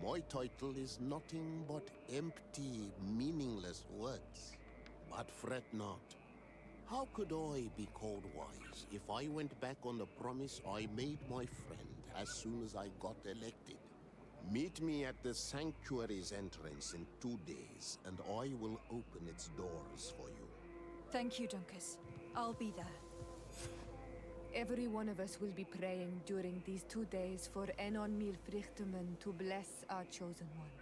my title is nothing but empty, meaningless words. But fret not. How could I be called wise if I went back on the promise I made my friend as soon as I got elected? Meet me at the sanctuary's entrance in 2 days, and I will open its doors for you. Thank you, Dunkus. I'll be there. Every one of us will be praying during these 2 days for Enon Milfrichteman to bless our chosen one.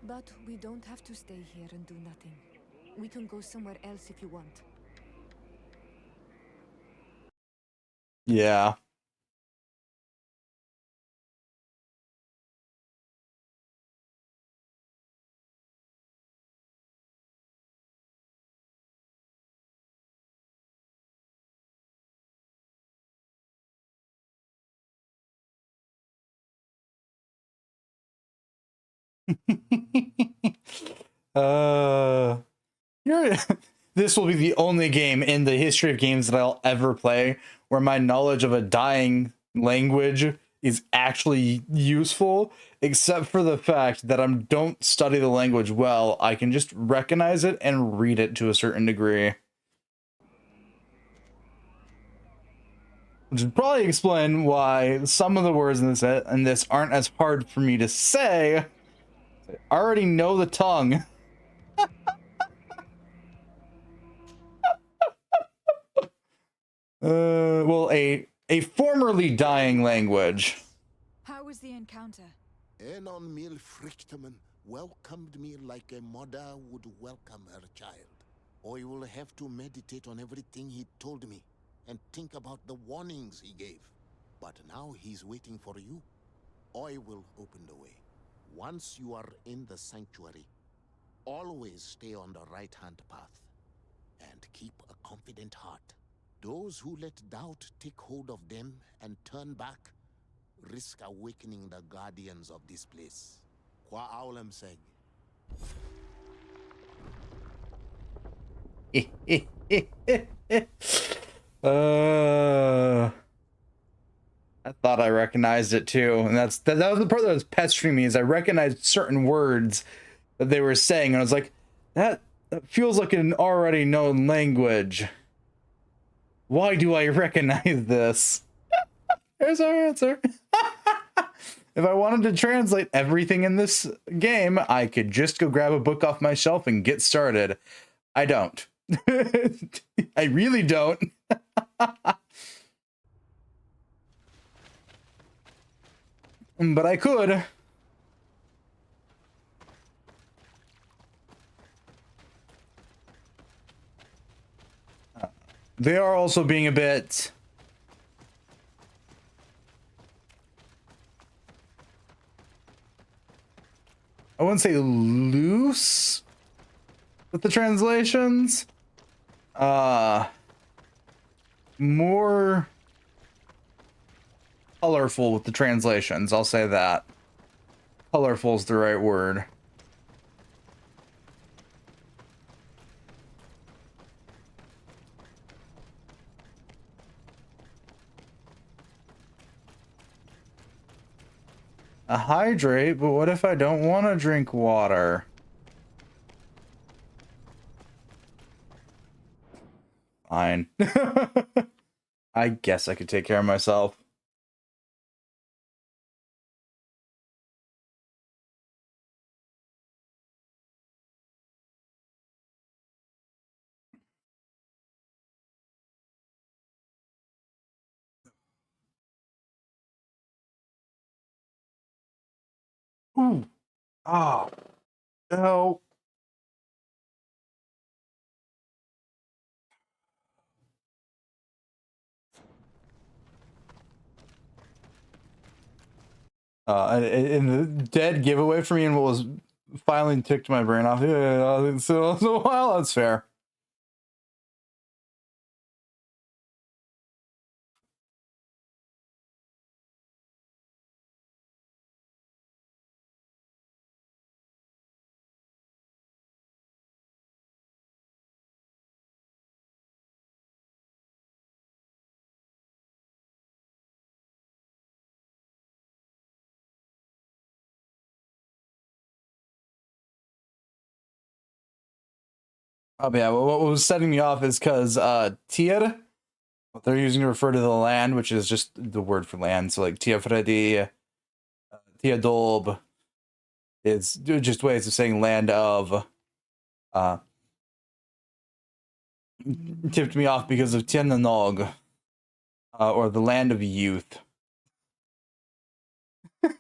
But we don't have to stay here and do nothing. We can go somewhere else if you want. Yeah. You're, this will be the only game in the history of games that I'll ever play where my knowledge of a dying language is actually useful, except for the fact that I don't study the language well. I can just recognize it and read it to a certain degree. Which would probably explain why some of the words in this aren't as hard for me to say. I already know the tongue. Well, a formerly dying language. How was the encounter? Enon Milfrichteman welcomed me like a mother would welcome her child. I will have to meditate on everything he told me and think about the warnings he gave. But now he's waiting for you. I will open the way. Once you are in the sanctuary, always stay on the right-hand path and keep a confident heart. Those who let doubt take hold of them and turn back risk awakening the guardians of this place. Qua aulem seg. I thought I recognized it too, and that was the part that was pestering me. Is I recognized certain words that they were saying, and I was like, that feels like an already known language. Why do I recognize this? There's our answer. If I wanted to translate everything in this game, I could just go grab a book off my shelf and get started. I don't. I really don't. But I could. They are also being a bit wouldn't say loose with the translations. More colorful with the translations, I'll say that. Colorful is the right word. A hydrate, but what if I don't want to drink water? Fine. I guess I could take care of myself. Ooh. Oh. No. And the dead giveaway for me and what was finally ticked my brain off. Yeah, so a while, that's fair. Oh yeah, what was setting me off is because Tyr, what they're using to refer to the land, which is just the word for land. So like Tia Fredi, Tia Dolb, it's just ways of saying land of. Tipped me off because of Tiernanog, or the land of youth. that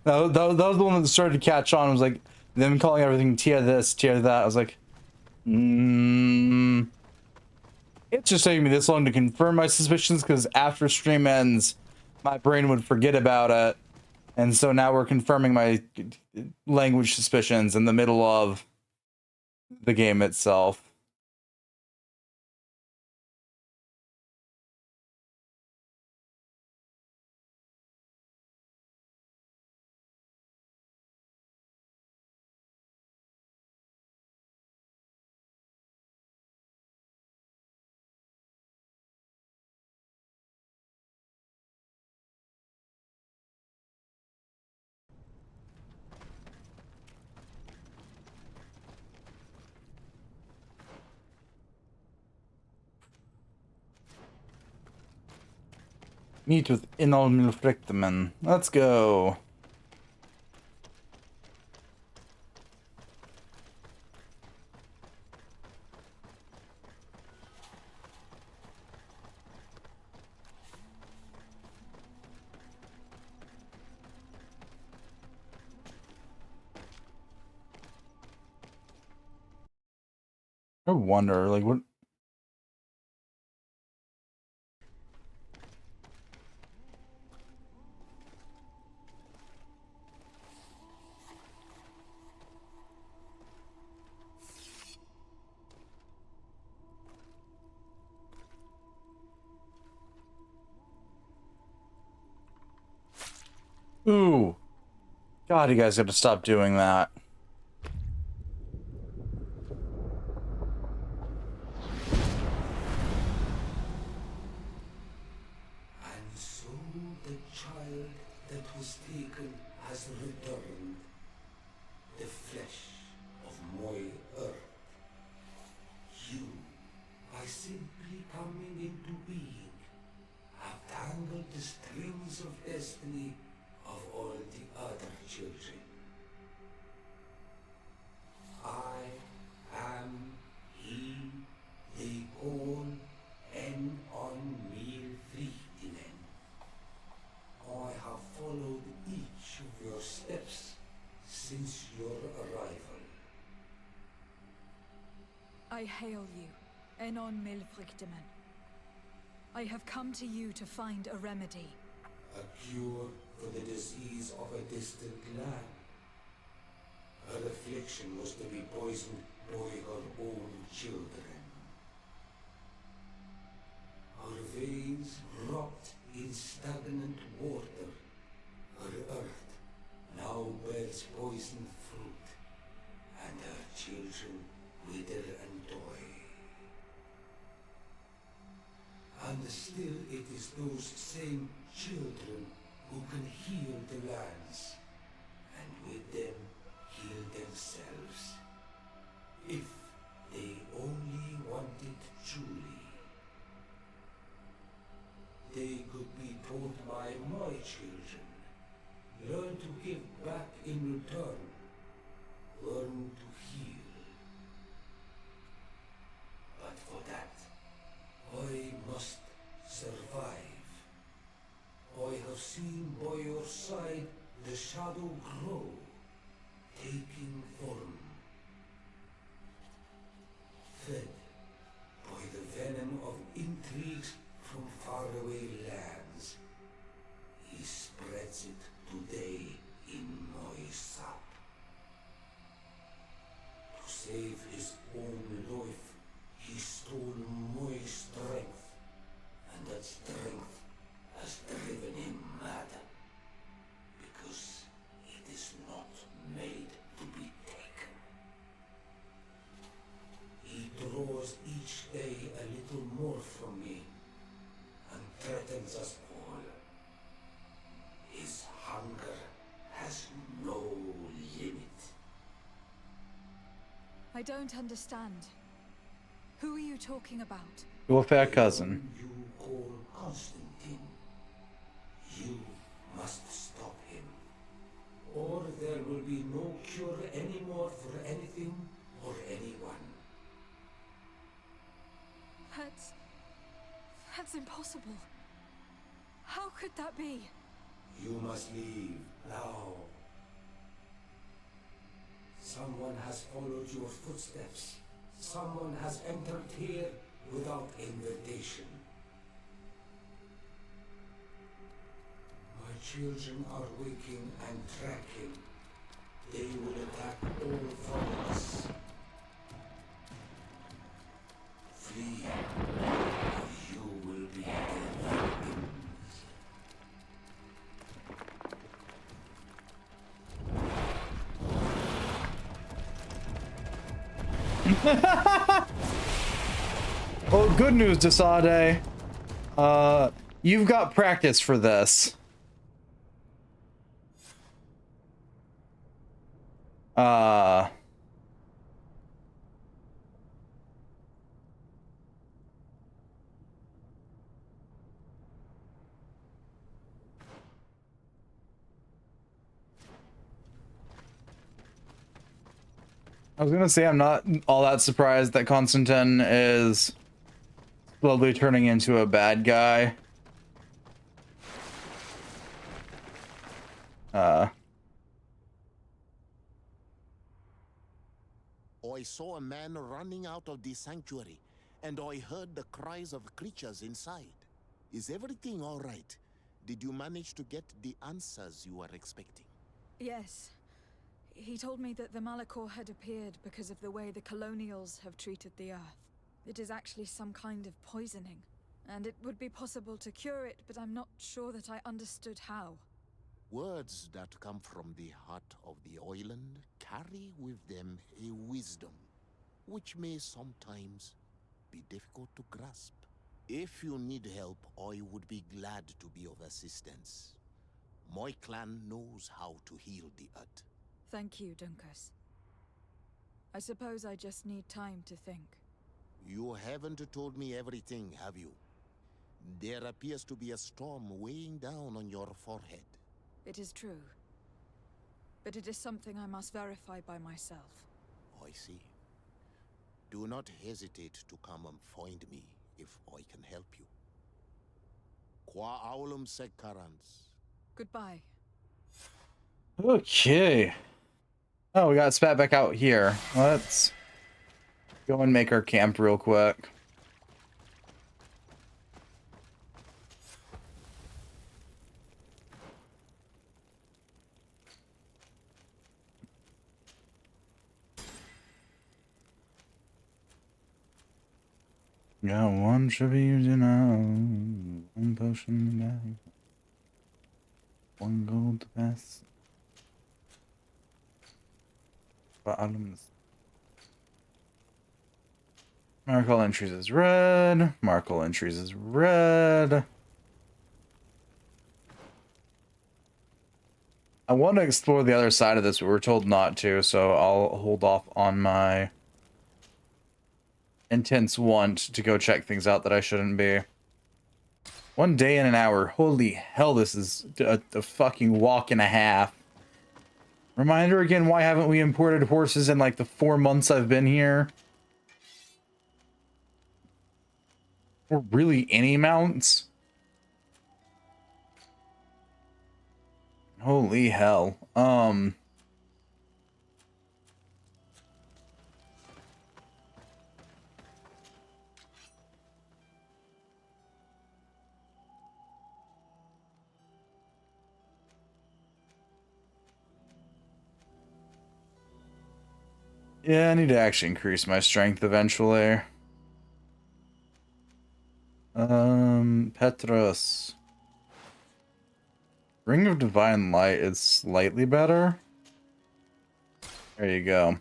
was the one that started to catch on. It was like them calling everything Tia this, Tia that. I was like, it's just taking me this long to confirm my suspicions because after stream ends, my brain would forget about it. And so now we're confirming my language suspicions in the middle of the game itself. Meet with Inal Milfrictaman. Let's go. I wonder, like, what? Ooh. God, you guys gotta stop doing that. And so the child that was taken has returned, the flesh of my earth. You, by simply coming into being, have tangled the strings of destiny of all the other children. I am he they call en on mir Frichtinen. I have followed each of your steps since your arrival. I hail you, Enon Milfrichteman. I have come to you to find a remedy. A cure for the disease of a distant land. Her affliction was to be poisoned by her own children. Her veins rot in stagnant water. Her earth now bears poisoned fruit, and her children wither and die. And still it is those same children who can heal the lands, and with them heal themselves, if they only wanted truly. They could be taught by my children, learn to give back in return, learn to heal. But for that, I must survive. I have seen by your side the shadow grow, taking form. Fed by the venom of intrigues from faraway lands, he spreads it today in my sap. To save his own life, he stole my strength, and that strength has driven him mad, because it is not made to be taken. He draws each day a little more from me, and threatens us all. His hunger has no limit. I don't understand. Who are you talking about? Your fair cousin. You call Constantine. You must stop him, or there will be no cure anymore for anything or anyone. That's impossible. How could that be? You must leave now. Someone has followed your footsteps. Someone has entered here without invitation. My children are waking and tracking. They will attack all foreigners. Flee, or you will be their victims. Well, good news, Desade. You've got practice for this. I was gonna say I'm not all that surprised that Constantine is slowly turning into a bad guy. I saw a man running out of the sanctuary, and I heard the cries of creatures inside. Is everything all right? Did you manage to get the answers you were expecting? Yes. He told me that the Malachor had appeared because of the way the colonials have treated the Earth. It is actually some kind of poisoning, and it would be possible to cure it, but I'm not sure that I understood how. Words that come from the heart of the island carry with them a wisdom, which may sometimes be difficult to grasp. If you need help, I would be glad to be of assistance. My clan knows how to heal the Earth. Thank you, Dunkus. I suppose I just need time to think. You haven't told me everything, have you? There appears to be a storm weighing down on your forehead. It is true. But it is something I must verify by myself. I see. Do not hesitate to come and find me if I can help you. Qua aulum secarans. Goodbye. Okay. Oh, we got spat back out here. Let's go and make our camp real quick. Got one tribute now, one potion in the bag, one gold to pass. Bottoms. Mark all entries is red. Mark all entries is red. I want to explore the other side of this, but we're told not to, so I'll hold off on my intense want to go check things out that I shouldn't be. 1 day and an hour. Holy hell, this is a fucking walk and a half. Reminder again, why haven't we imported horses in like the 4 months I've been here? Or really any mounts? Holy hell. Yeah, I need to actually increase my strength eventually. Petros. Ring of Divine Light is slightly better. There you go.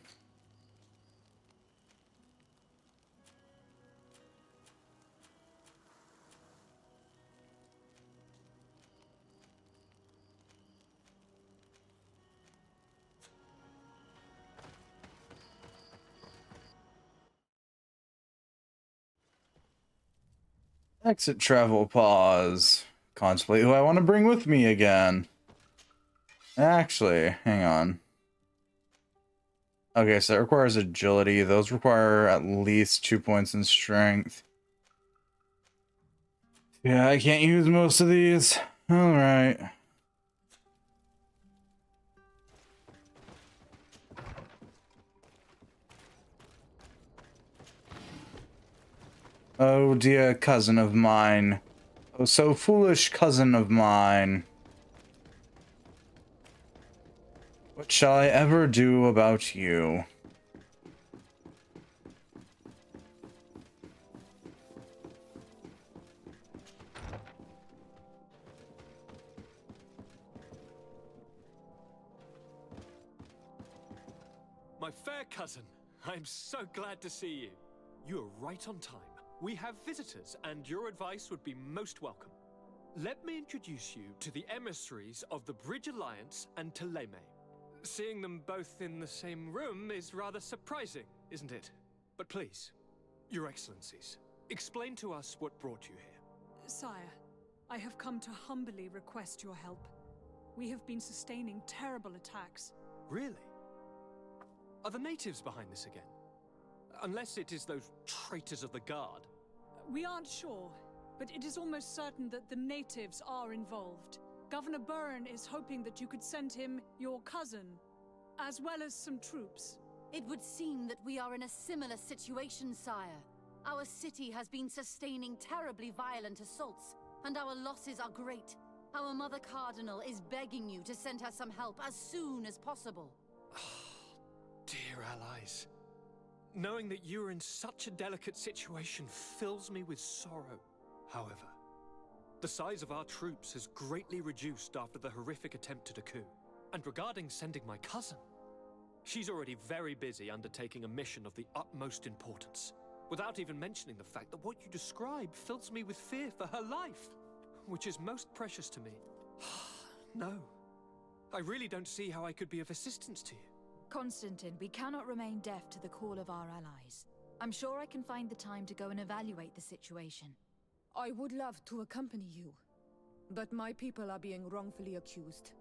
Exit travel pause. Contemplate who I want to bring with me again. Actually, hang on. Okay, so that requires agility. Those require at least 2 points in strength. Yeah, I can't use most of these. Alright. Oh dear cousin of mine. Oh, so foolish cousin of mine. What shall I ever do about you? My fair cousin, I'm so glad to see you. You are right on time. We have visitors, and your advice would be most welcome. Let me introduce you to the emissaries of the Bridge Alliance and Teleme. Seeing them both in the same room is rather surprising, isn't it? But please, your excellencies, explain to us what brought you here. Sire, I have come to humbly request your help. We have been sustaining terrible attacks. Really? Are the natives behind this again? Unless it is those traitors of the guard. We aren't sure, but it is almost certain that the natives are involved. Governor Byrne is hoping that you could send him your cousin, as well as some troops. It would seem that we are in a similar situation, sire. Our city has been sustaining terribly violent assaults, and our losses are great. Our Mother Cardinal is begging you to send her some help as soon as possible. Dear allies, knowing that you are in such a delicate situation fills me with sorrow. However, the size of our troops has greatly reduced after the horrific attempt at a coup. And regarding sending my cousin, she's already very busy undertaking a mission of the utmost importance, without even mentioning the fact that what you describe fills me with fear for her life, which is most precious to me. No, I really don't see how I could be of assistance to you. Constantine, we cannot remain deaf to the call of our allies. I'm sure I can find the time to go and evaluate the situation. I would love to accompany you, but my people are being wrongfully accused.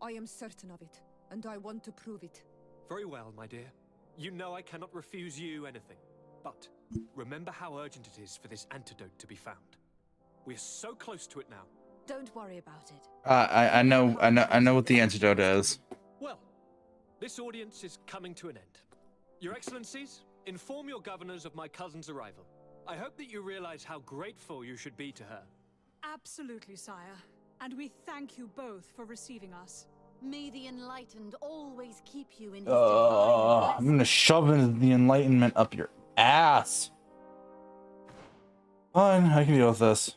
I am certain of it, and I want to prove it. Very well, my dear. You know I cannot refuse you anything. But remember how urgent it is for this antidote to be found. We are so close to it now. Don't worry about it. I know what the antidote is. Well, this audience is coming to an end. Your Excellencies, inform your governors of my cousin's arrival. I hope that you realize how grateful you should be to her. Absolutely, sire. And we thank you both for receiving us. May the Enlightened always keep you in his I'm gonna shove the enlightenment up your ass. Fine, I can deal with this.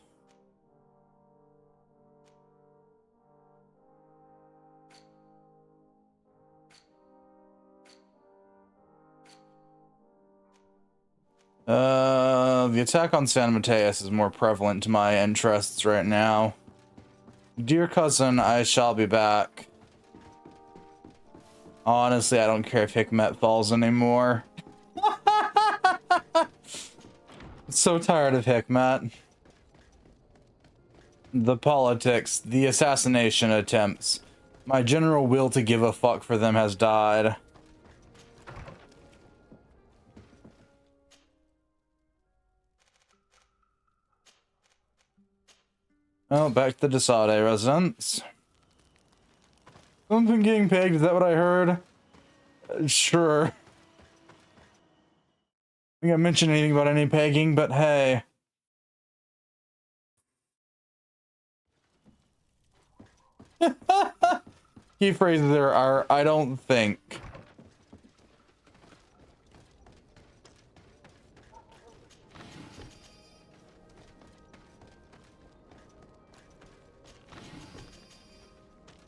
The attack on San Mateus is more prevalent to my interests right now. Dear cousin, I shall be back. Honestly, I don't care if Hikmet falls anymore. So tired of Hikmet. The politics, the assassination attempts. My general will to give a fuck for them has died. Oh, back to the Desade residence. Something getting pegged, is that what I heard? Sure. I think I mentioned anything about any pegging, but hey. Key phrases there are, I don't think.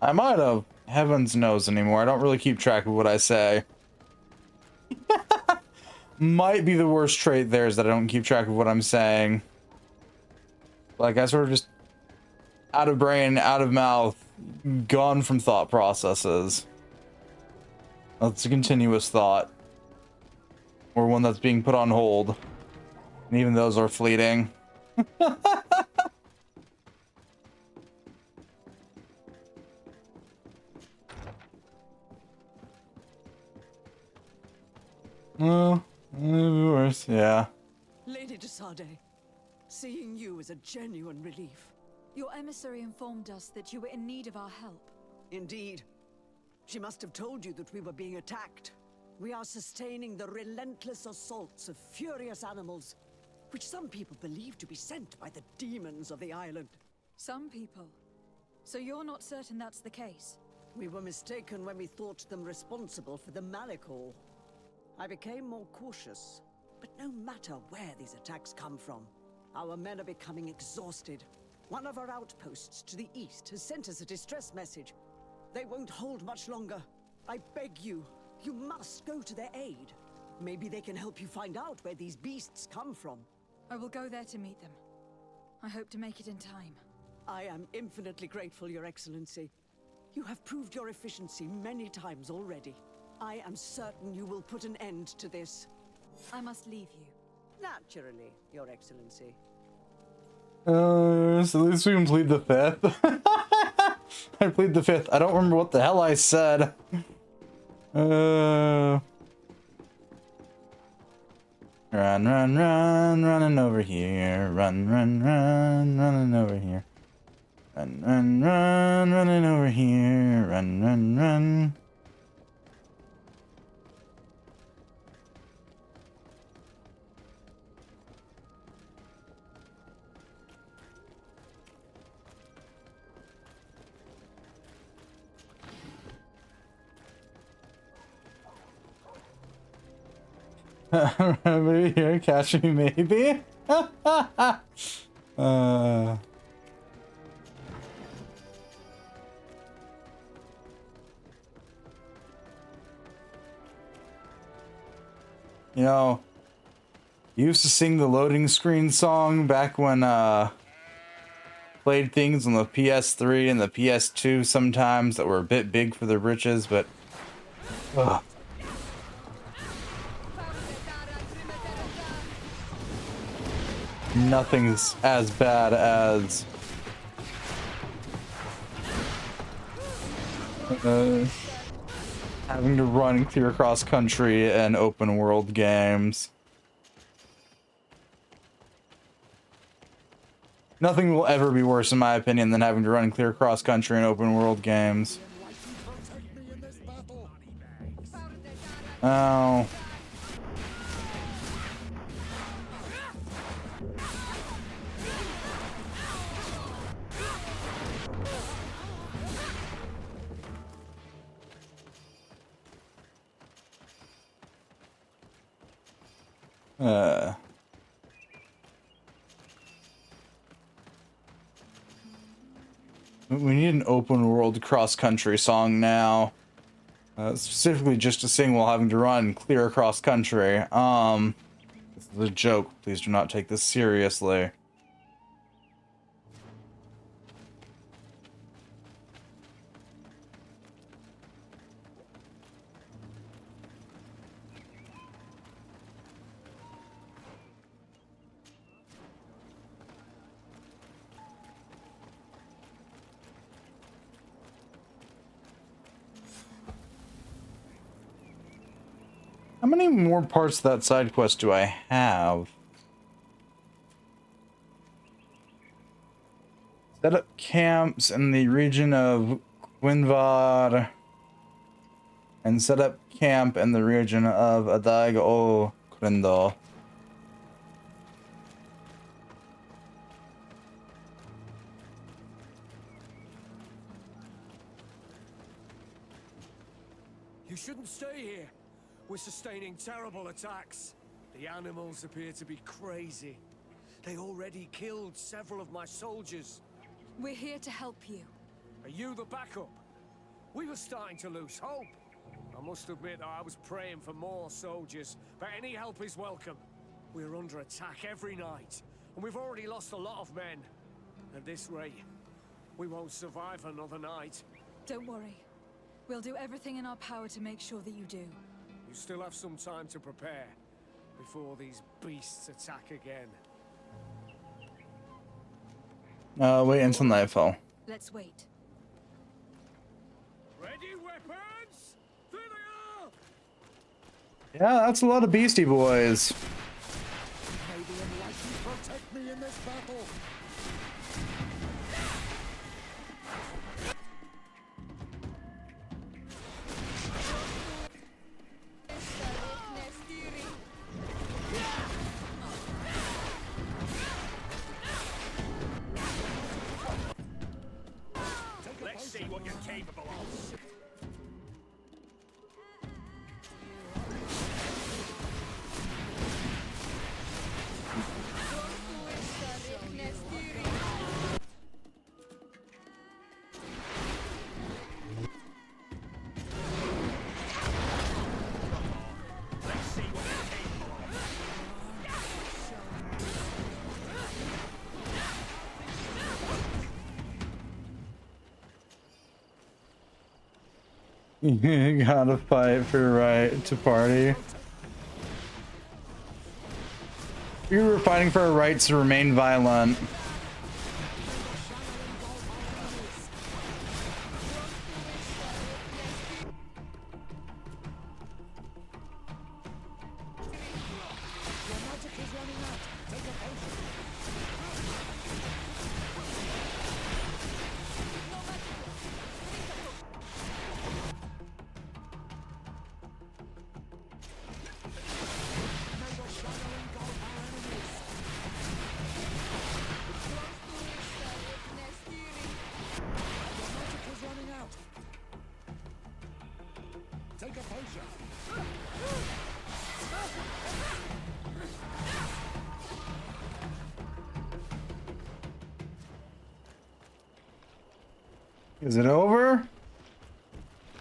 I might have. Heavens knows anymore. I don't really keep track of what I say. Might be the worst trait there is that I don't keep track of what I'm saying. Like, I sort of just... out of brain, out of mouth, gone from thought processes. That's a continuous thought. Or one that's being put on hold. And even those are fleeting. Well, maybe worse, yeah. Lady Desade, seeing you is a genuine relief. Your emissary informed us that you were in need of our help. Indeed. She must have told you that we were being attacked. We are sustaining the relentless assaults of furious animals, which some people believe to be sent by the demons of the island. Some people? So you're not certain that's the case? We were mistaken when we thought them responsible for the Malikor. I became more cautious, but no matter where these attacks come from, our men are becoming exhausted. One of our outposts to the east has sent us a distress message. They won't hold much longer. I beg you, you must go to their aid. Maybe they can help you find out where these beasts come from. I will go there to meet them. I hope to make it in time. I am infinitely grateful, Your Excellency. You have proved your efficiency many times already. I am certain you will put an end to this. I must leave you. Naturally, Your Excellency. So at least we can plead the fifth. I plead the fifth. I don't remember what the hell I said. Run, run, run, running over here. Run, run, run, running over here. Run, run, run, running over here. Run, run, run. Maybe here, catch me, maybe. You know, you used to sing the loading screen song back when played things on the PS3 and the PS2 sometimes that were a bit big for the britches, but nothing's as bad as having to run clear across country and open world games. Nothing will ever be worse, in my opinion, than having to run clear across country and open world games. Oh. We need an open world cross-country song now. Specifically just to sing while having to run clear across country. This is a joke. Please do not take this seriously. How many more parts of that side quest do I have? Set up camps in the region of Quinvar. And set up camp in the region of Adag o Krindal. You shouldn't stay here. We're sustaining terrible attacks. The animals appear to be crazy. They already killed several of my soldiers. We're here to help you. Are you the backup? We were starting to lose hope. I must admit I was praying for more soldiers, but any help is welcome. We're under attack every night, and we've already lost a lot of men. At this rate, we won't survive another night. Don't worry. We'll do everything in our power to make sure that you do. You still have some time to prepare before these beasts attack again. Wait until nightfall. Let's wait. Ready weapons? There they are! Yeah, that's a lot of Beastie Boys. May the Enlightened protect me in this battle. Let's see what you're capable of. You gotta fight for your right to party. You were fighting for our rights to remain violent. Is it over?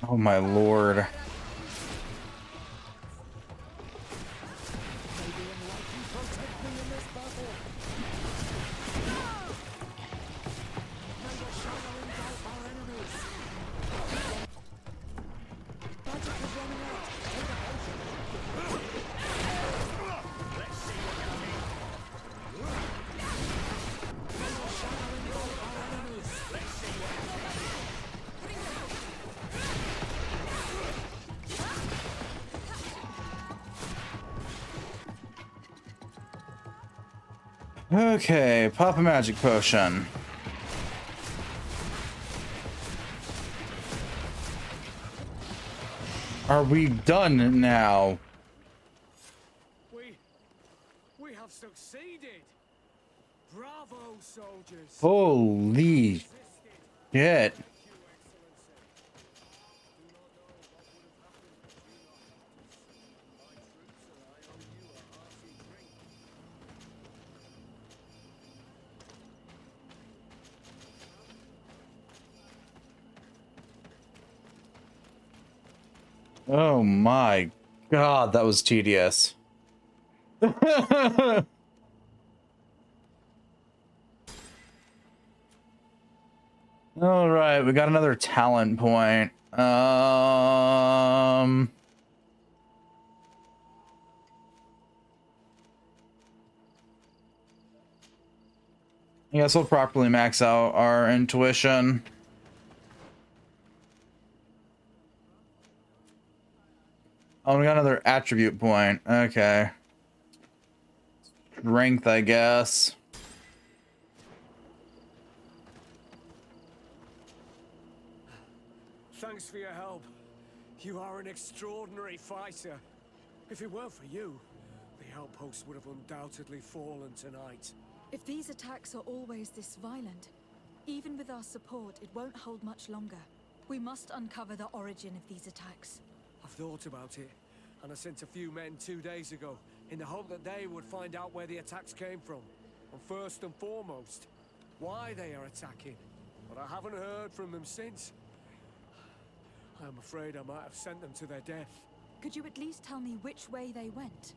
Oh my lord. Okay, pop a magic potion. Are we done now? We have succeeded. Bravo, soldiers. Holy shit. Oh my god, that was tedious. All right, we got another talent point. I guess we'll properly max out our intuition. Oh, we got another attribute point. Okay. Strength, I guess. Thanks for your help. You are an extraordinary fighter. If it weren't for you, the outpost would have undoubtedly fallen tonight. If these attacks are always this violent, even with our support, it won't hold much longer. We must uncover the origin of these attacks. I've thought about it, and I sent a few men 2 days ago in the hope that they would find out where the attacks came from. And first and foremost, why they are attacking. But I haven't heard from them since. I'm afraid I might have sent them to their death. Could you at least tell me which way they went?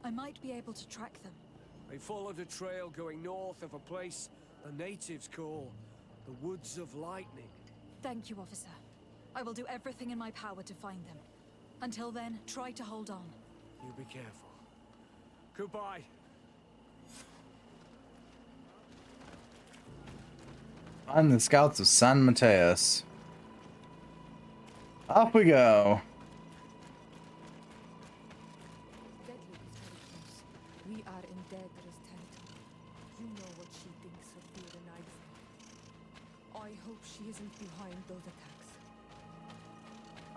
I might be able to track them. They followed a trail going north of a place the natives call the Woods of Lightning. Thank you, officer. I will do everything in my power to find them. Until then, try to hold on. You be careful. Goodbye. Find the scouts of San Mateus. Off we go. We are in Daedra's territory. You know what she thinks of the Legates. I hope she isn't behind those attacks.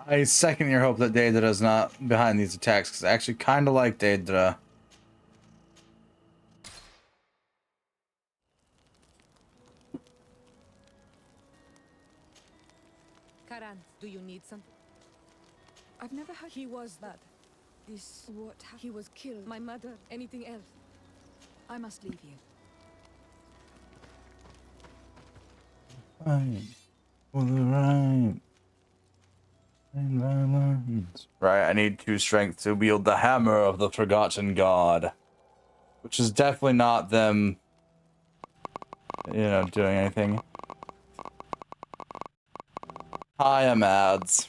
I second your hope that Daedra is not behind these attacks, because I actually kind of like Daedra. Karan, do you need something? I've never heard. He was that. This. What happened? He was killed. My mother. Anything else? I must leave you. Right. For the right. Right, I need 2 strength to wield the hammer of the forgotten god. Which is definitely not them, you know, doing anything. Hi, I'm ads.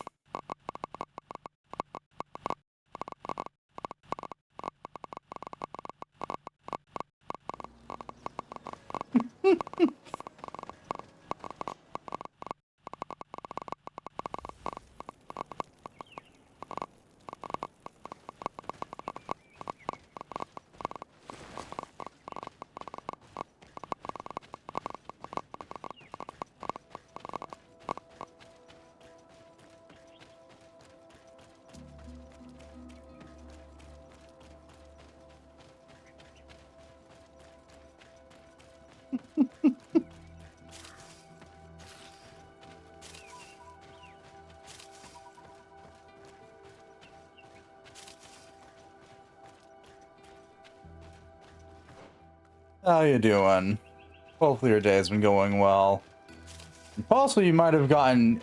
How you doing? Hopefully your day has been going well. Possibly you might have gotten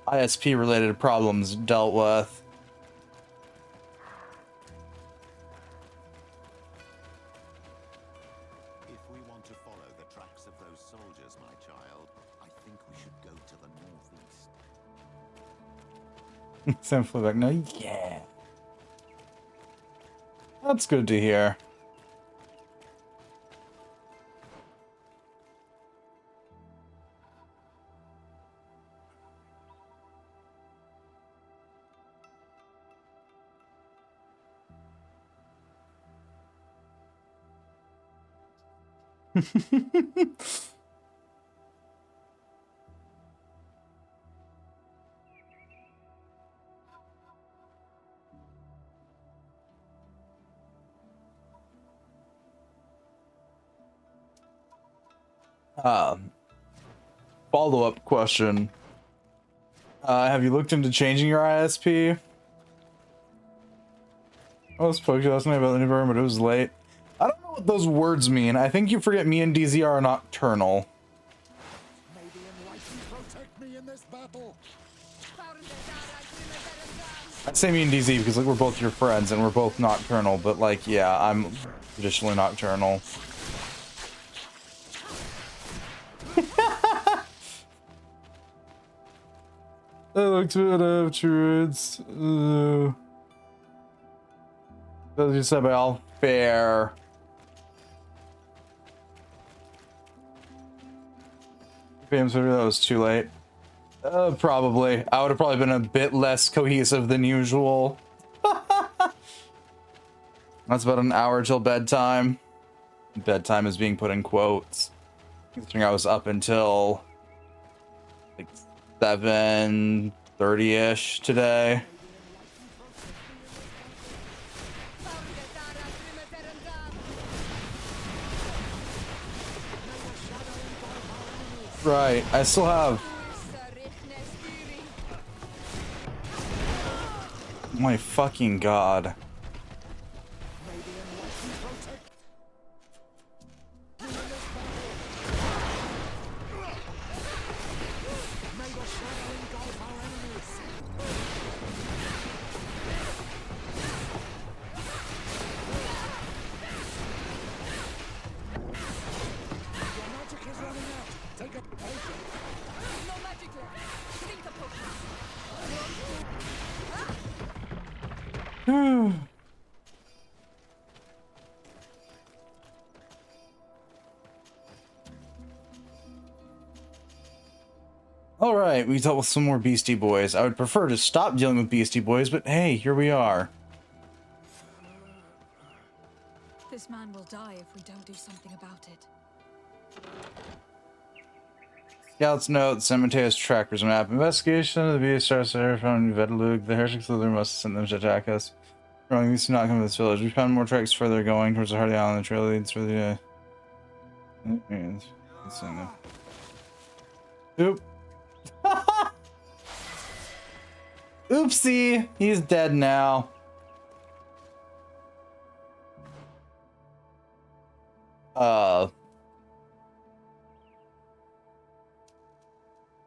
ISP related problems dealt with. If we want to follow the tracks of those soldiers, my child, I think we should go to the northeast. Simply like, no, yeah. That's good to hear. Follow-up question. Have you looked into changing your ISP? I spoke to you last night about the new version, but it was late. I don't know what those words mean. I think you forget me and DZ are nocturnal. May the enlightened protect me in this battle. I say me and DZ because like we're both your friends and we're both nocturnal, but like yeah, I'm traditionally nocturnal. I looked at afterwards. As you said, by all fair. Games that was too late. Probably. I would have probably been a bit less cohesive than usual. That's about an hour till bedtime. Bedtime is being put in quotes. Considering I was up until like 7:30-ish today. Right, I still have... My fucking god. Alright, we dealt with some more Beastie Boys. I would prefer to stop dealing with Beastie Boys, but hey, here we are. This man will die if we don't do something about it. Scouts note, Cemetery's trackers map. Investigation of the beast starts there from Vedalug. The heretics leader must have sent them to attack us. Wrong, these do not come to this village. We found more tracks further going towards the Hardy Island. The trail leads for the Oop. Oopsie! He's dead now.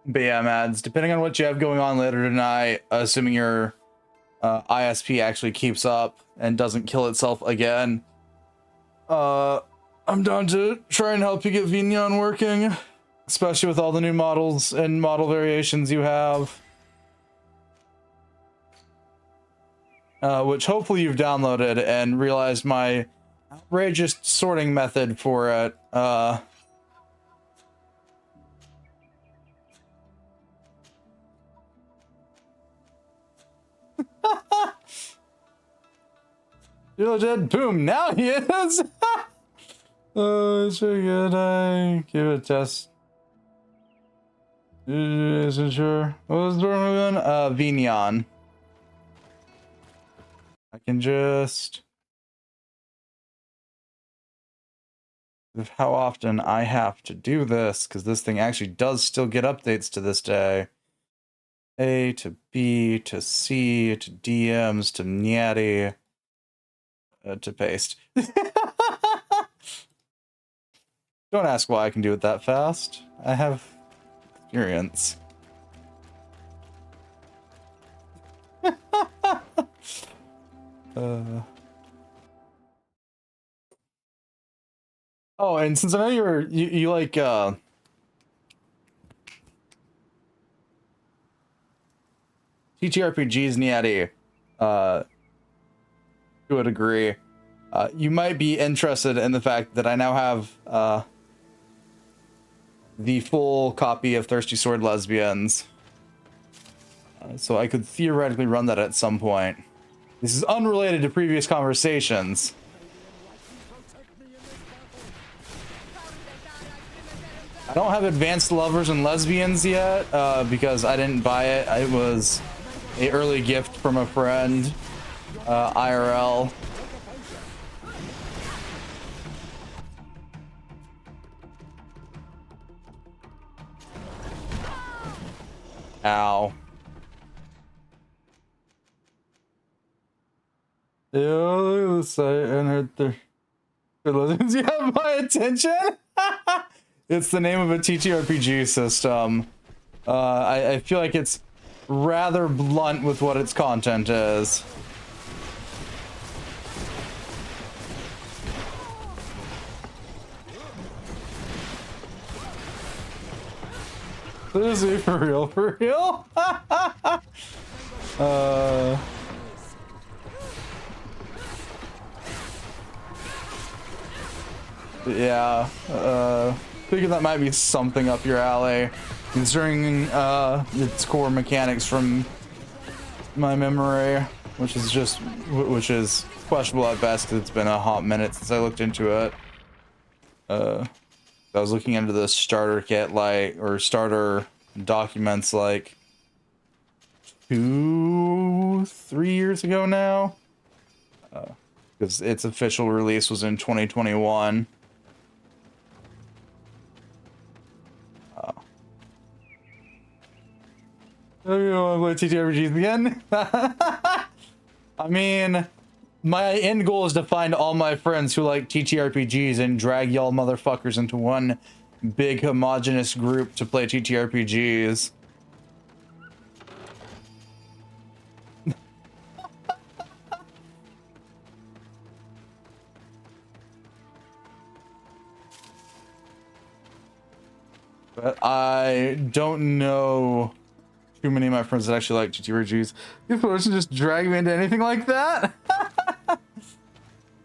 But yeah, Mads, depending on what you have going on later tonight, assuming your ISP actually keeps up and doesn't kill itself again, I'm down to try and help you get Vignon working, especially with all the new models and model variations you have. Which hopefully you've downloaded and realized my outrageous sorting method for it. You're dead. Boom. Now he is. Oh, it's pretty good. I give it a test. Isn't sure. What was the one again? Vignon. I can just... how often I have to do this, because this thing actually does still get updates to this day. A to B to C to DMs to Nyati to paste. Don't ask why I can do it that fast. I have experience. Oh, and since I know you like TTRPGs, Nyati, to a degree, you might be interested in the fact that I now have the full copy of Thirsty Sword Lesbians. So I could theoretically run that at some point. This is unrelated to previous conversations. I don't have Advanced Lovers and Lesbians yet, because I didn't buy it. It was an early gift from a friend, IRL. Ow. Yeah, look at the site and her lesbians. You have my attention? It's the name of a TTRPG system. I feel like it's rather blunt with what its content is. Is he for real? For real? Yeah. Thinking that might be something up your alley, considering its core mechanics from my memory, which is questionable at best because it's been a hot minute since I looked into it. I was looking into the starter kit, or starter documents, 2-3 years ago now, because its official release was in 2021. Oh, you want to play TTRPGs again? I mean, my end goal is to find all my friends who like TTRPGs and drag y'all motherfuckers into one big homogenous group to play TTRPGs. But I don't know too many of my friends that actually like TTRPGs. You folks just drag me into anything like that?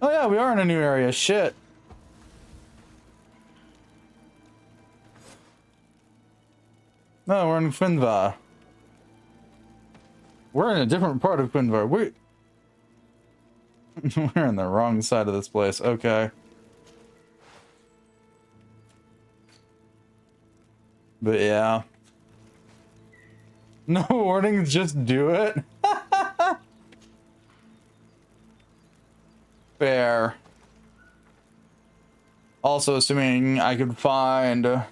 Oh yeah, we are in a new area. Shit. No, we're in Quinvar. We're in a different part of Quinvar. We're in the wrong side of this place. Okay. But yeah. No warnings, just do it. Fair. Also, assuming I could find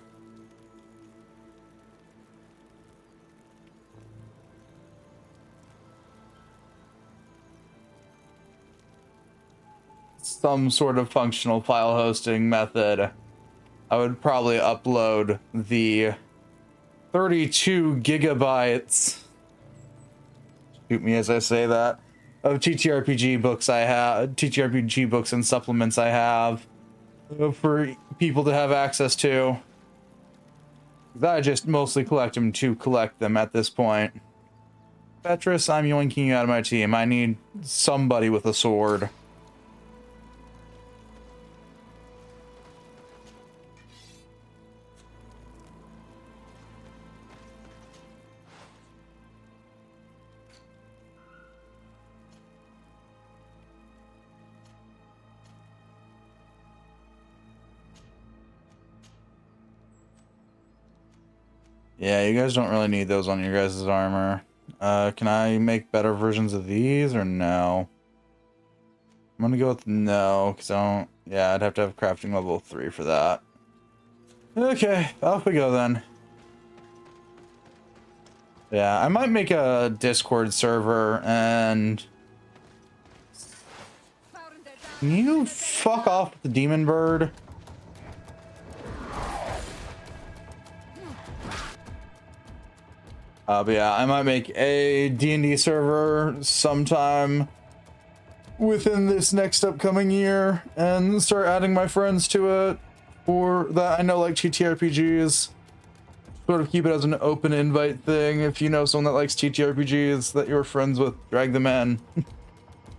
some sort of functional file hosting method, I would probably upload the 32 gigabytes, shoot me as I say that, of TTRPG books I have, TTRPG books and supplements I have for people to have access to. I just mostly collect them to collect them at this point. Petrus, I'm yoinking you out of my team. I need somebody with a sword. Yeah, you guys don't really need those on your guys' armor. Can I make better versions of these or no? I'm gonna go with no, because I don't... Yeah, I'd have to have crafting level 3 for that. Okay, off we go then. Yeah, I might make a Discord server and... Can you fuck off with the demon bird? But yeah, I might make a D&D server sometime within this next upcoming year and start adding my friends to it, or that I know like TTRPGs. Sort of keep it as an open invite thing. If you know someone that likes TTRPGs that you're friends with, drag them in.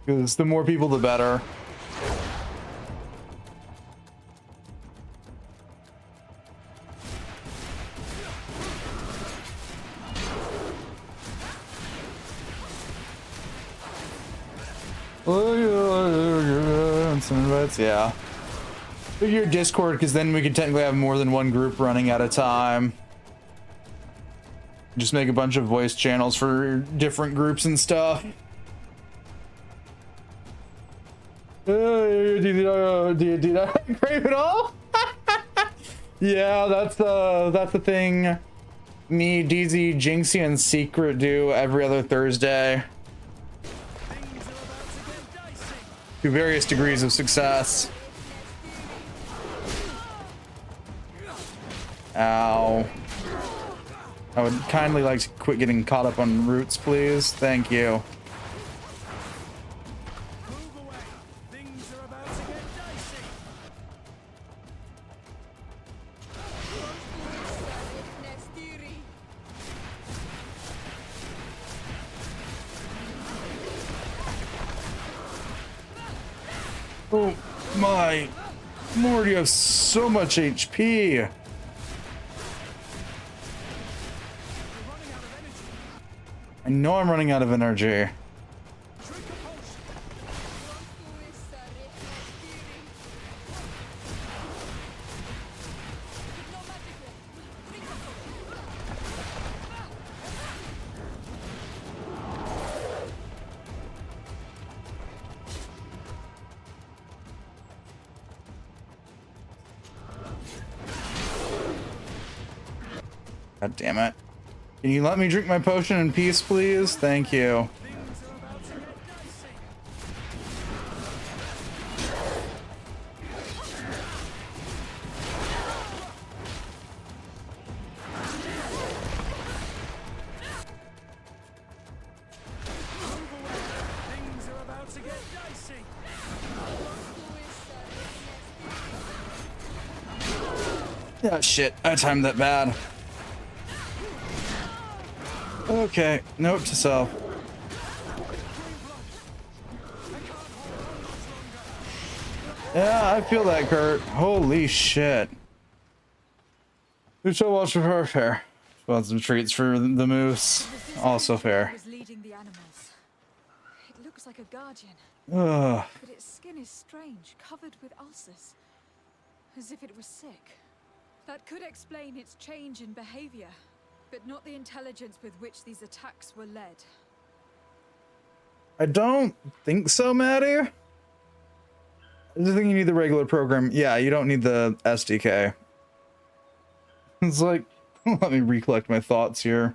Because the more people, the better. Some invites, yeah. Figure Discord, because then we could technically have more than one group running at a time. Just make a bunch of voice channels for different groups and stuff. Did I crave it all? Yeah, that's the thing me, DZ, Jinxie, and Secret do every other Thursday. To various degrees of success. Ow. I would kindly like to quit getting caught up on routes, please. Thank you. Oh my, Morty, you have so much HP. I know I'm running out of energy. God damn it. Can you let me drink my potion in peace, please? Thank you. Yeah, shit. I timed that bad. Okay, note to self. Yeah, I feel that, Kurt. Holy shit. Who shall watch for her fair? Want some treats for the moose. Also fair. Was leading the animals. It looks like a guardian. Ugh. But its skin is strange, covered with ulcers. As if it was sick. That could explain its change in behavior, but not the intelligence with which these attacks were led. I don't think so, Maddie. I just think you need the regular program. Yeah, you don't need the SDK. It's like, let me recollect my thoughts here.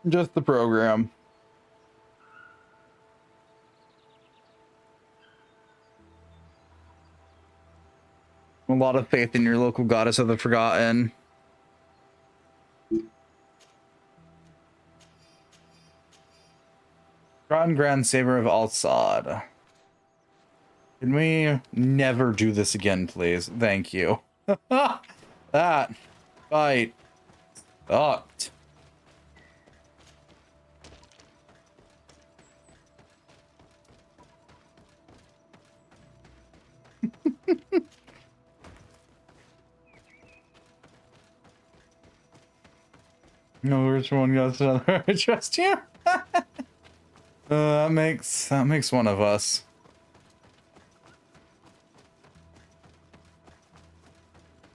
Just the program. A lot of faith in your local goddess of the forgotten. Grand Saber of Al-Sad. Can we never do this again, please? Thank you. That fight sucked. No, which one goes to another? I trust you. That makes one of us.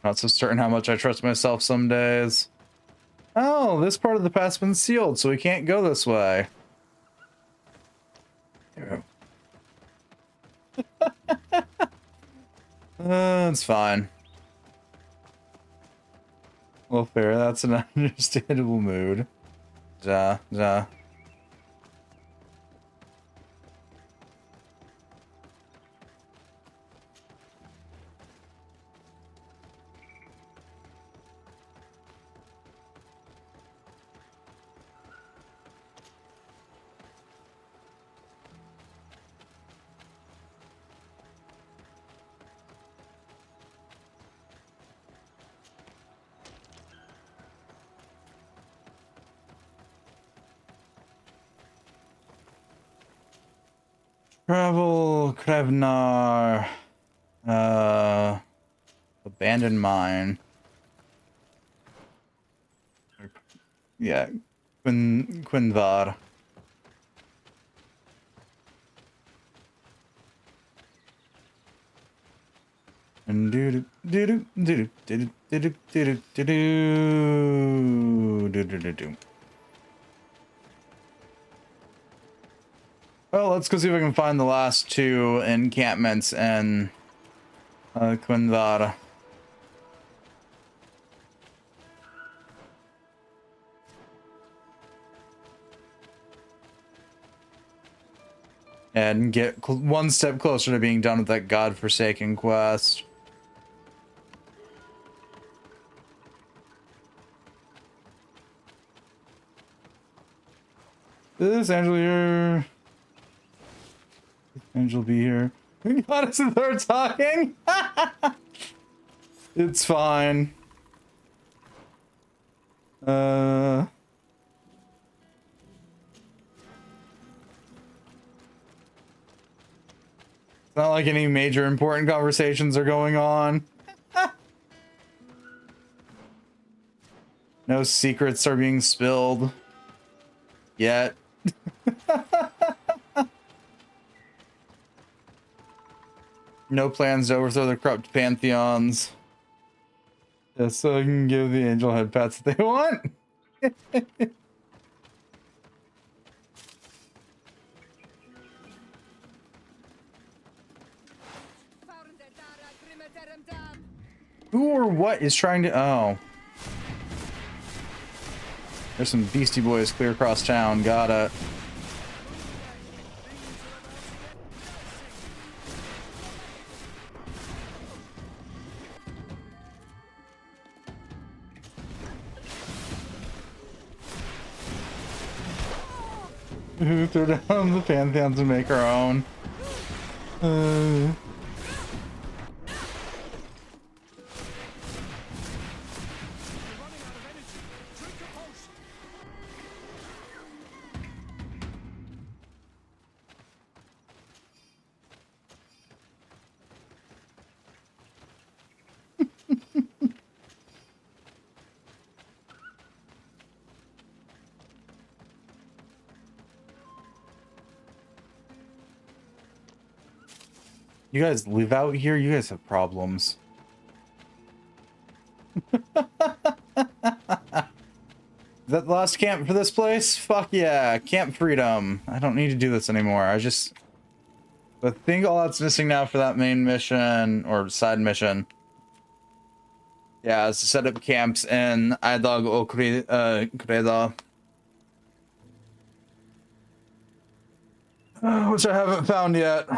Not so certain how much I trust myself some days. Oh, this part of the path's been sealed, so we can't go this way. It's fine. Well, fair. That's an understandable mood. Ja. Travel, Krevnar, abandoned mine. Yeah, Quinvar. And do do do do do do do do do do do. Well, let's go see if I can find the last two encampments in Quinvar. And get one step closer to being done with that godforsaken quest. Is Angel here? Angel be here. We got us and they're talking. It's fine. It's not like any major important conversations are going on. No secrets are being spilled yet. No plans to overthrow the corrupt pantheons. Just so I can give the angel head pats that they want. Who or what is trying to... Oh. There's some Beastie Boys clear across town. Got it. Throw down the pantheons and make our own. You guys live out here? You guys have problems. Is that the last camp for this place? Fuck yeah, Camp Freedom. I don't need to do this anymore. I think all that's missing now for that main mission, or side mission. Yeah, is to set up camps in Idag o Creda. Which I haven't found yet.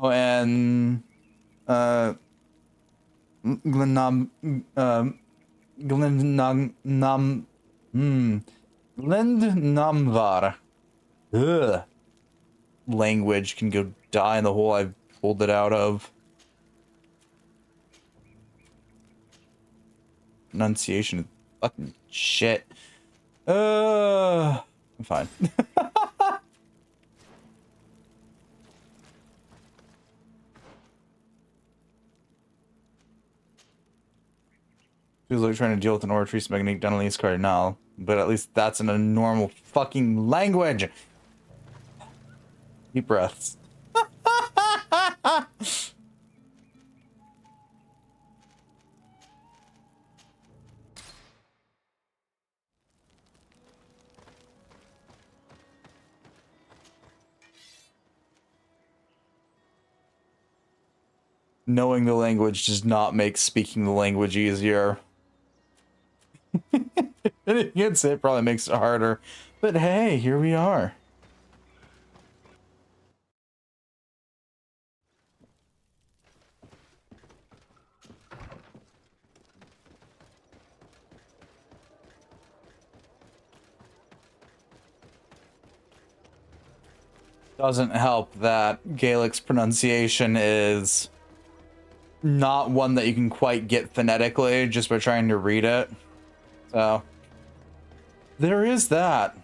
Oh, and Glendnamvar. Ugh. Language can go die in the hole I pulled it out of. Pronunciation is fucking shit. I'm fine. Feels like trying to deal with an oratory magnifique Dunlea's Cardinal, but at least that's in a normal fucking language. Deep breaths. Knowing the language does not make speaking the language easier. Against it probably makes it harder. But hey, here we are. Doesn't help that Gaelic's pronunciation is not one that you can quite get phonetically just by trying to read it. So there is that.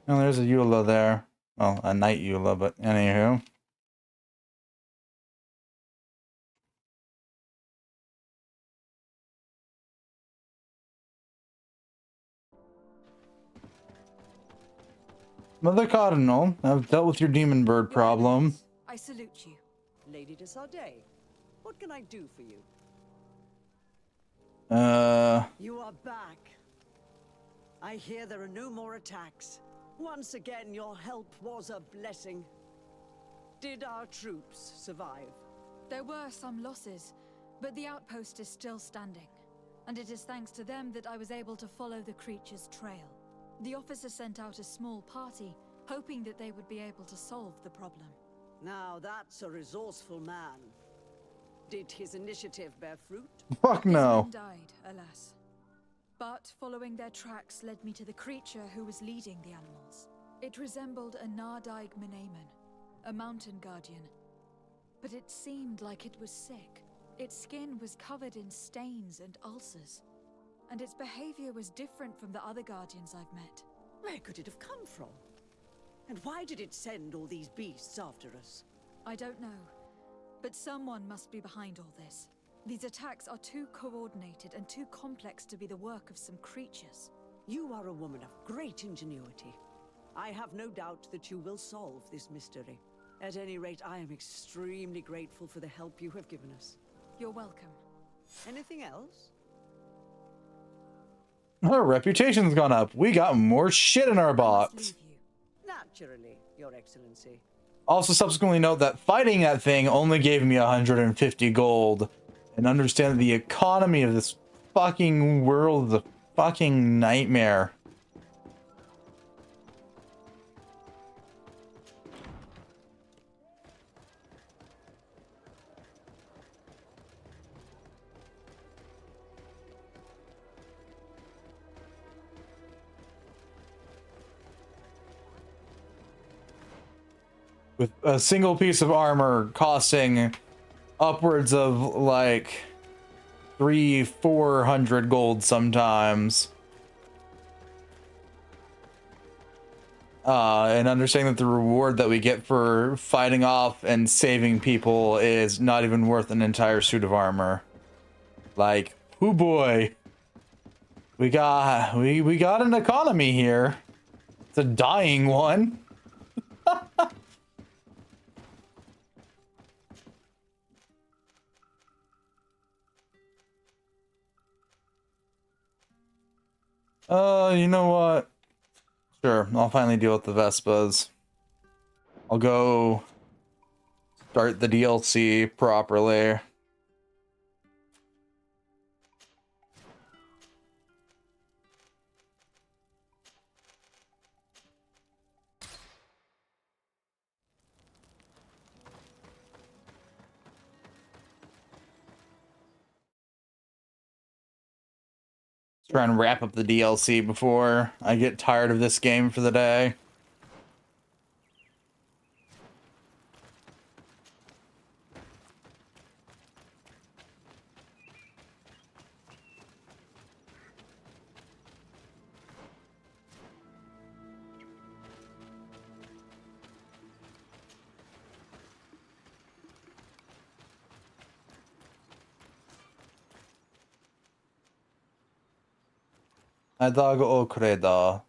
Oh, there's a Eula there. Well, a night Eula, but anywho. Mother Cardinal, I've dealt with your demon bird problem. I salute you. Lady de Sardet, what can I do for you? You are back. I hear there are no more attacks. Once again, your help was a blessing. Did our troops survive? There were some losses, but the outpost is still standing. And it is thanks to them that I was able to follow the creature's trail. The officer sent out a small party, hoping that they would be able to solve the problem. Now that's a resourceful man. Did his initiative bear fruit? Fuck no. His men died, alas. But following their tracks led me to the creature who was leading the animals. It resembled a Nardaig Menaemon, a mountain guardian. But it seemed like it was sick. Its skin was covered in stains and ulcers. And its behavior was different from the other guardians I've met. Where could it have come from? And why did it send all these beasts after us? I don't know. But someone must be behind all this. These attacks are too coordinated and too complex to be the work of some creatures. You are a woman of great ingenuity. I have no doubt that you will solve this mystery. At any rate, I am extremely grateful for the help you have given us. You're welcome. Anything else? Our reputation's gone up. We got more shit in our box. Naturally, Your Excellency. Also, subsequently note that fighting that thing only gave me 150 gold. And understand that the economy of this fucking world is a fucking nightmare. With a single piece of armor costing upwards of like 300-400 gold sometimes. And understanding that the reward that we get for fighting off and saving people is not even worth an entire suit of armor. Like, oh boy. We got an economy here. It's a dying one. You know what? Sure, I'll finally deal with the Vespas. I'll go start the DLC properly. Try and wrap up the DLC before I get tired of this game for the day. Adago Okreda.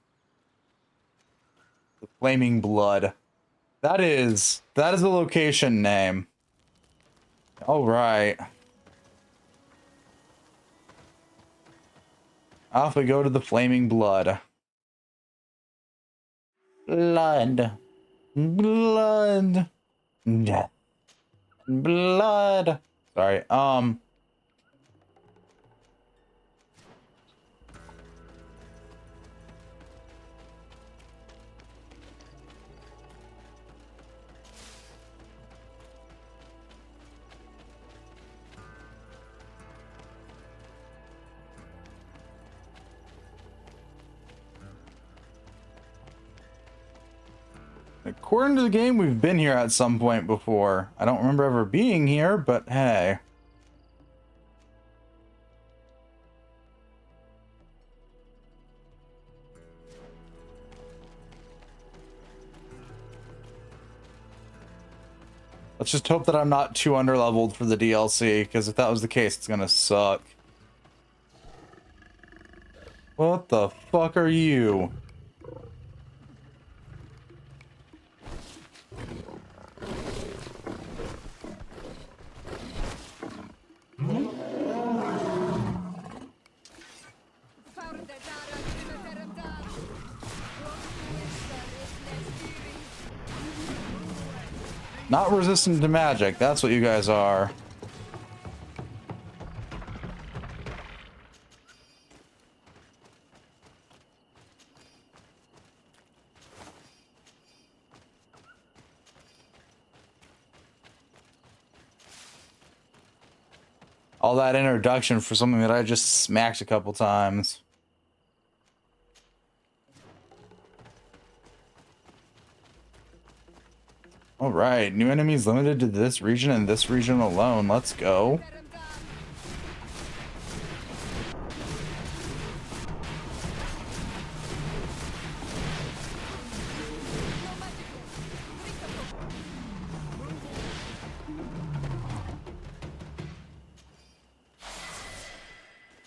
The Flaming Blood. That is the location name. Alright. Off we go to the Flaming Blood. Blood. Blood. Death. Blood. Sorry, according to the game, we've been here at some point before. I don't remember ever being here, but hey. Let's just hope that I'm not too underleveled for the DLC, because if that was the case, it's gonna suck. What the fuck are you? Not resistant to magic, that's what you guys are. all that introduction for something that I just smacked a couple times. All right, new enemies limited to this region and this region alone. Let's go.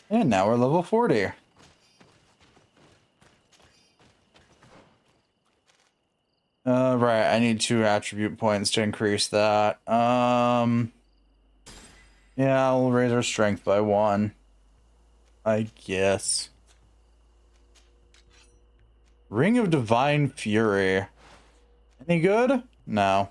And now we're level 40. Right, I need 2 attribute points to increase that. Yeah, we'll raise our strength by 1. I guess. Ring of Divine Fury. Any good? No.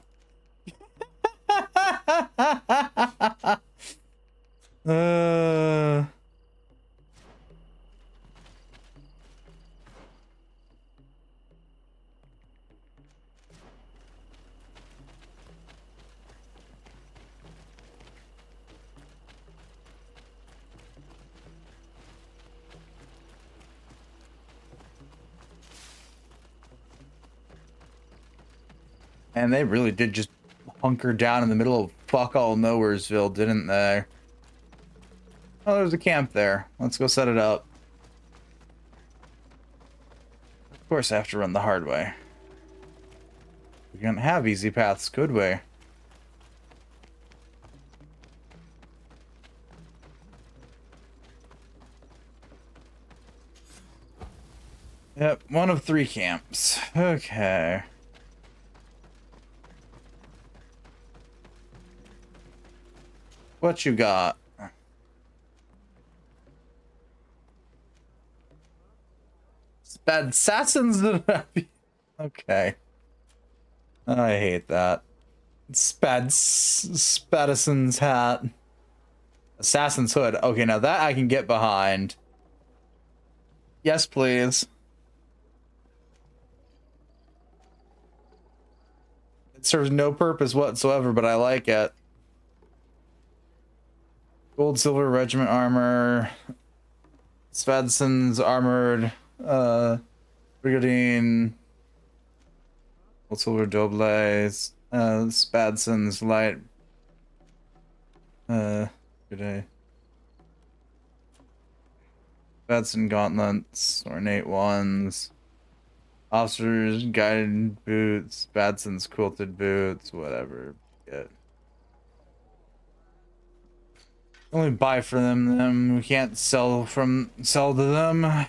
And they really did just hunker down in the middle of fuck all Nowheresville, didn't they? Oh, there's a camp there. Let's go set it up. Of course, I have to run the hard way. We can't have easy paths, could we? Yep, 1 of 3 camps. Okay. What you got? Bad assassins. Okay. I hate that. Spadison's hat. Assassin's hood. Okay, now that I can get behind. Yes, please. It serves no purpose whatsoever, but I like it. Gold, silver, regiment armor. Svadson's armored. Brigandine. Gold, silver, dobles. Spadson's light. Good day. Spadson gauntlets. Ornate ones. Officers, guided boots. Spadson's quilted boots. Whatever. Good. Only buy for them. We can't sell to them.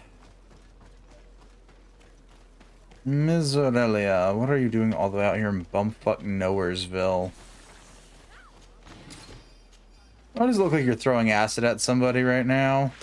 Ms. Aurelia, what are you doing all the way out here in bumfuck Nowheresville? Why does it look like you're throwing acid at somebody right now?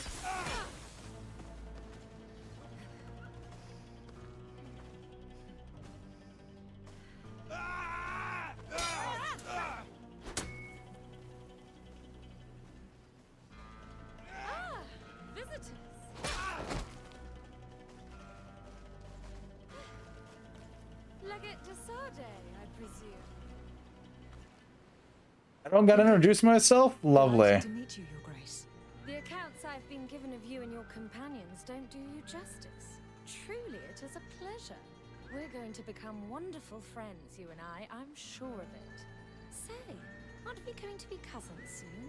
I don't gotta introduce myself? Lovely. To meet you, Your Grace. The accounts I've been given of you and your companions don't do you justice. Truly, it is a pleasure. We're going to become wonderful friends, you and I'm sure of it. Say, aren't we going to be cousins soon?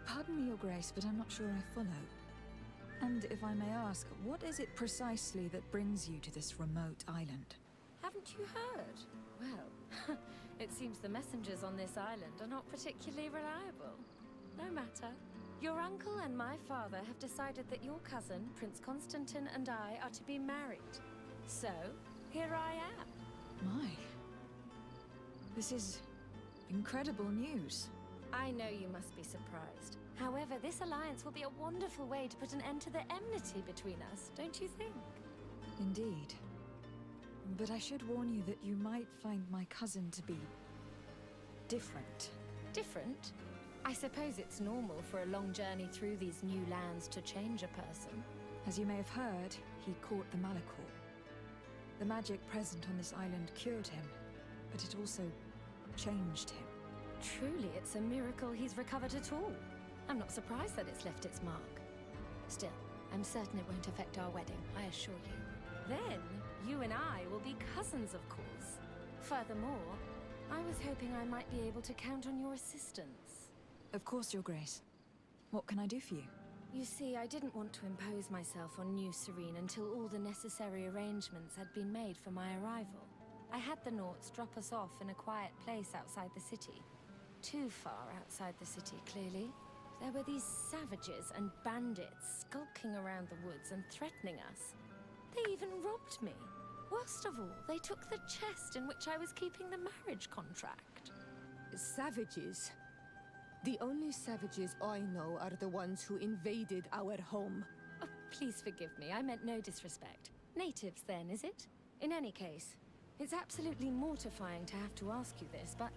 Pardon me, Your Grace, but I'm not sure I follow. And if I may ask, what is it precisely that brings you to this remote island? Haven't you heard? Well, it seems the messengers on this island are not particularly reliable. No matter. Your uncle and my father have decided that your cousin, Prince Constantine, and I are to be married. So, here I am. My. This is incredible news. I know you must be surprised. However, this alliance will be a wonderful way to put an end to the enmity between us, don't you think? Indeed. But I should warn you that you might find my cousin to be different. Different? I suppose it's normal for a long journey through these new lands to change a person. As you may have heard, he caught the Malachor. The magic present on this island cured him, but it also changed him. Truly, it's a miracle he's recovered at all. I'm not surprised that it's left its mark. Still, I'm certain it won't affect our wedding, I assure you. Then, you and I will be cousins, of course. Furthermore, I was hoping I might be able to count on your assistance. Of course, Your Grace. What can I do for you? You see, I didn't want to impose myself on New Serene until all the necessary arrangements had been made for my arrival. I had the Naughts drop us off in a quiet place outside the city. Too far outside the city, clearly. There were these savages and bandits skulking around the woods and threatening us. They even robbed me. Worst of all, they took the chest in which I was keeping the marriage contract. Savages? The only savages I know are the ones who invaded our home. Oh, please forgive me, I meant no disrespect. Natives then, is it? In any case, it's absolutely mortifying to have to ask you this, but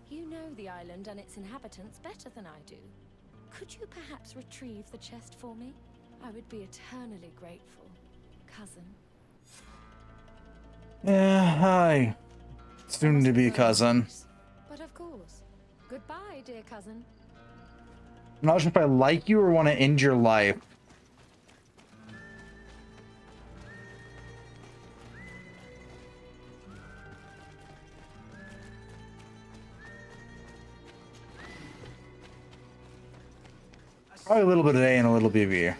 you know the island and its inhabitants better than I do. Could you perhaps retrieve the chest for me? I would be eternally grateful, cousin. Yeah, hi. Soon to be cousin. But of course. Goodbye, dear cousin. I'm not sure if I like you or want to end your life. Probably a little bit of A and a little BB.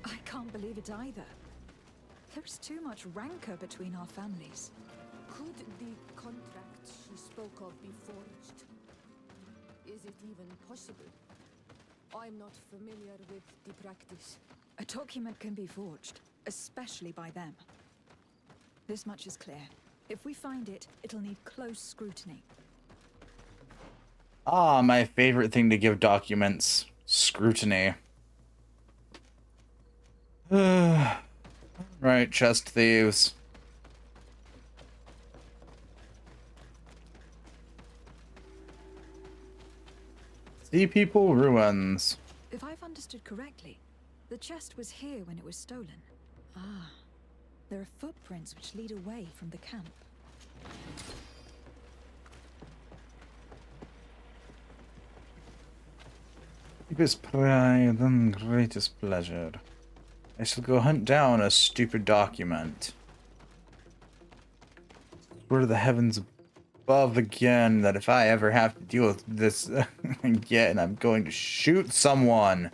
I can't believe it either. There's too much rancor between our families. Could the contract she spoke of be forged? Is it even possible? I'm not familiar with the practice. A document can be forged, especially by them. This much is clear. If we find it, it'll need close scrutiny. Ah, my favorite thing to give documents. Scrutiny. Right, chest thieves. Sea people ruins. If I've understood correctly, the chest was here when it was stolen. Ah, there are footprints which lead away from the camp. Deepest pride and greatest pleasure. I shall go hunt down a stupid document. Swear to the heavens above again that if I ever have to deal with this again, I'm going to shoot someone.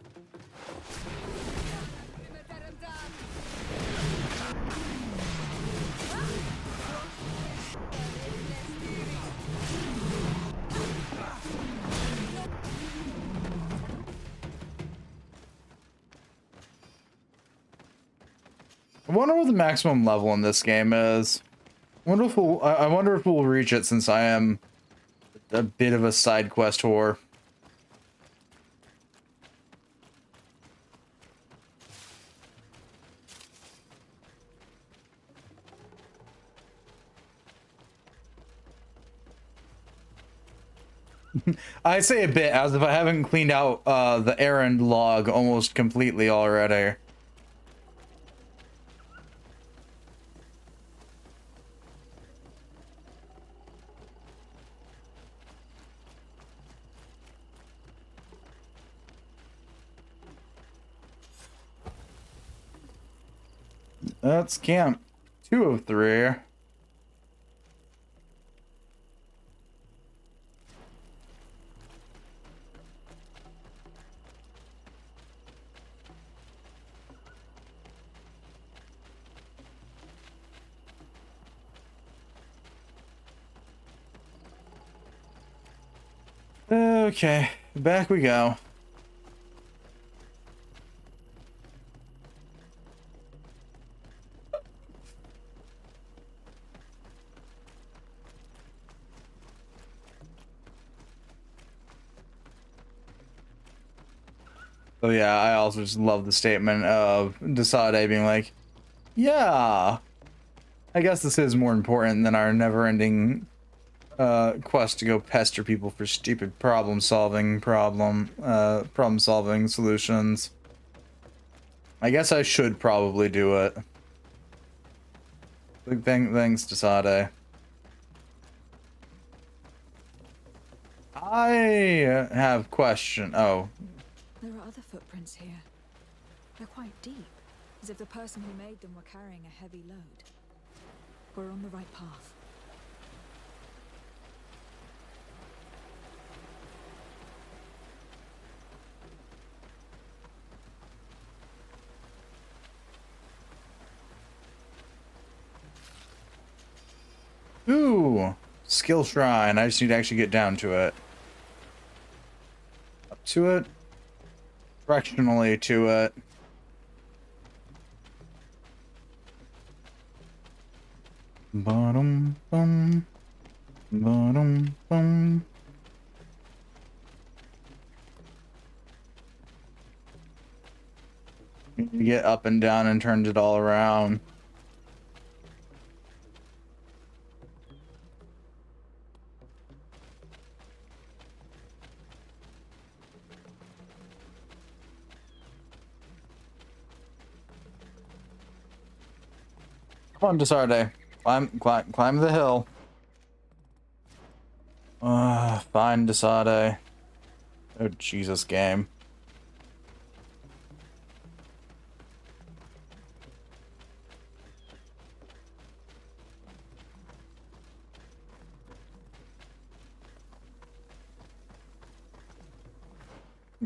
I wonder what the maximum level in this game is. I wonder if we'll reach it since I am a bit of a side quest whore. I say a bit as if I haven't cleaned out the errand log almost completely already. That's camp 2 of 3. Okay, back we go. So yeah, I also just love the statement of Desade being like, yeah, I guess this is more important than our never-ending quest to go pester people for stupid problem-solving solutions. I guess I should probably do it. Thanks to Sade. I have question. Oh. There are other footprints here. They're quite deep, as if the person who made them were carrying a heavy load. We're on the right path. Ooh, skill shrine. I just need to actually get down to it. Up to it. Directionally to it. Bottom bum. Bottom bum. Need to get up and down and turned it all around. Come on, Desarde. Climb the hill. Fine, Desarde. Oh, Jesus, game.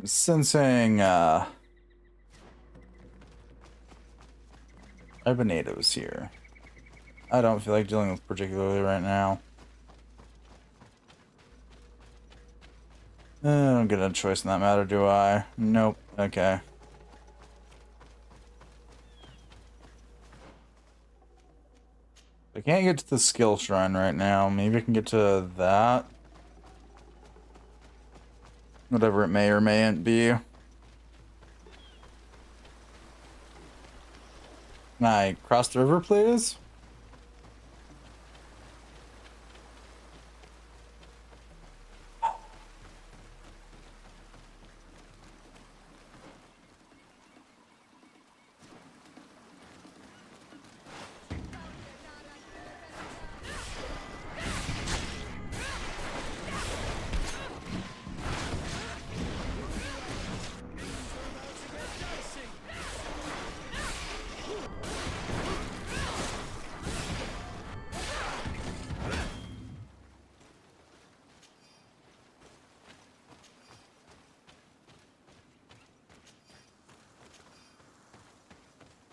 Sensing, Ebonato's here. I don't feel like dealing with particularly right now. I don't get a choice in that matter, do I? Nope. Okay. I can't get to the skill shrine right now. Maybe I can get to that. Whatever it may or mayn't be. Can I cross the river, please?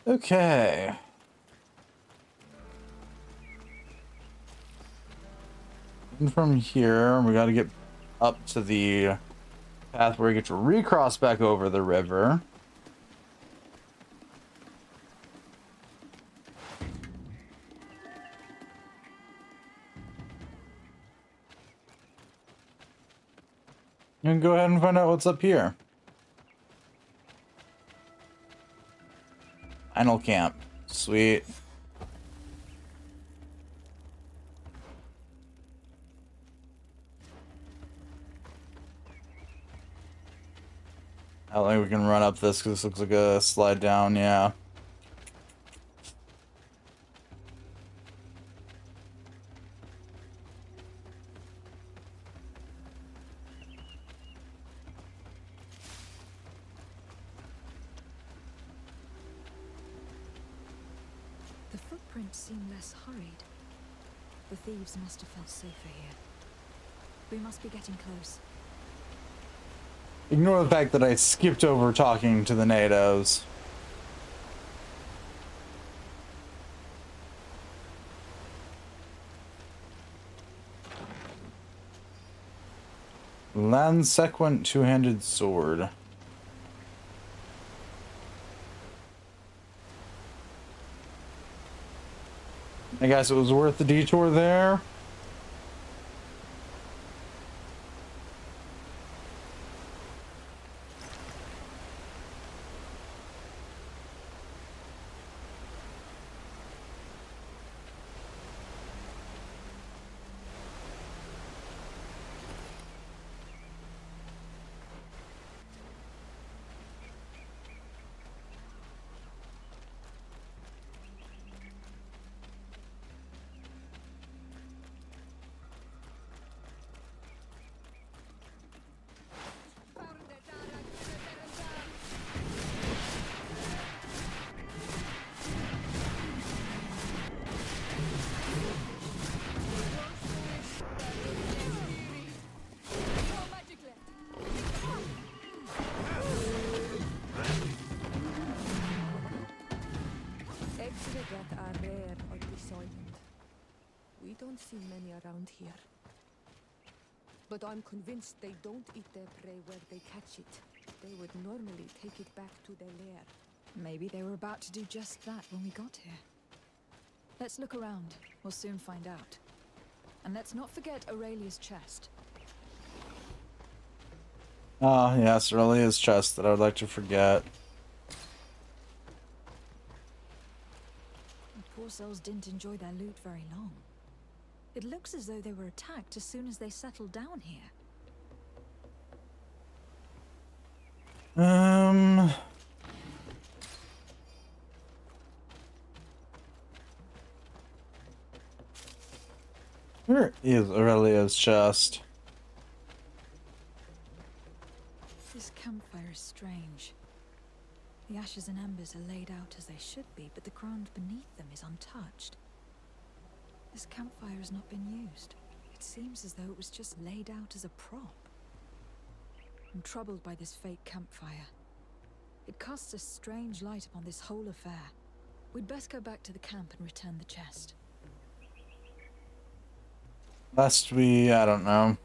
Okay. And from here, we gotta get up to the path where we get to recross back over the river. And go ahead and find out what's up here. Final camp. Sweet. I don't think we can run up this because this looks like a slide down, yeah. The footprints seem less hurried. The thieves must have felt safer here. We must be getting close. Ignore the fact that I skipped over talking to the natives. Landsequent two-handed sword. I guess it was worth the detour there. around here. But I'm convinced they don't eat their prey where they catch it. They would normally take it back to their lair. Maybe they were about to do just that when we got here. Let's look around. We'll soon find out. And let's not forget Aurelia's chest. Ah, yes, Aurelia's chest that I would like to forget. The poor souls didn't enjoy their loot very long. It looks as though they were attacked as soon as they settled down here. Where is Aurelia's chest? This campfire is strange. The ashes and embers are laid out as they should be, but the ground beneath them is untouched. This campfire has not been used. It seems as though it was just laid out as a prop. I'm troubled by this fake campfire. It casts a strange light upon this whole affair. We'd best go back to the camp and return the chest. Lest we, I don't know,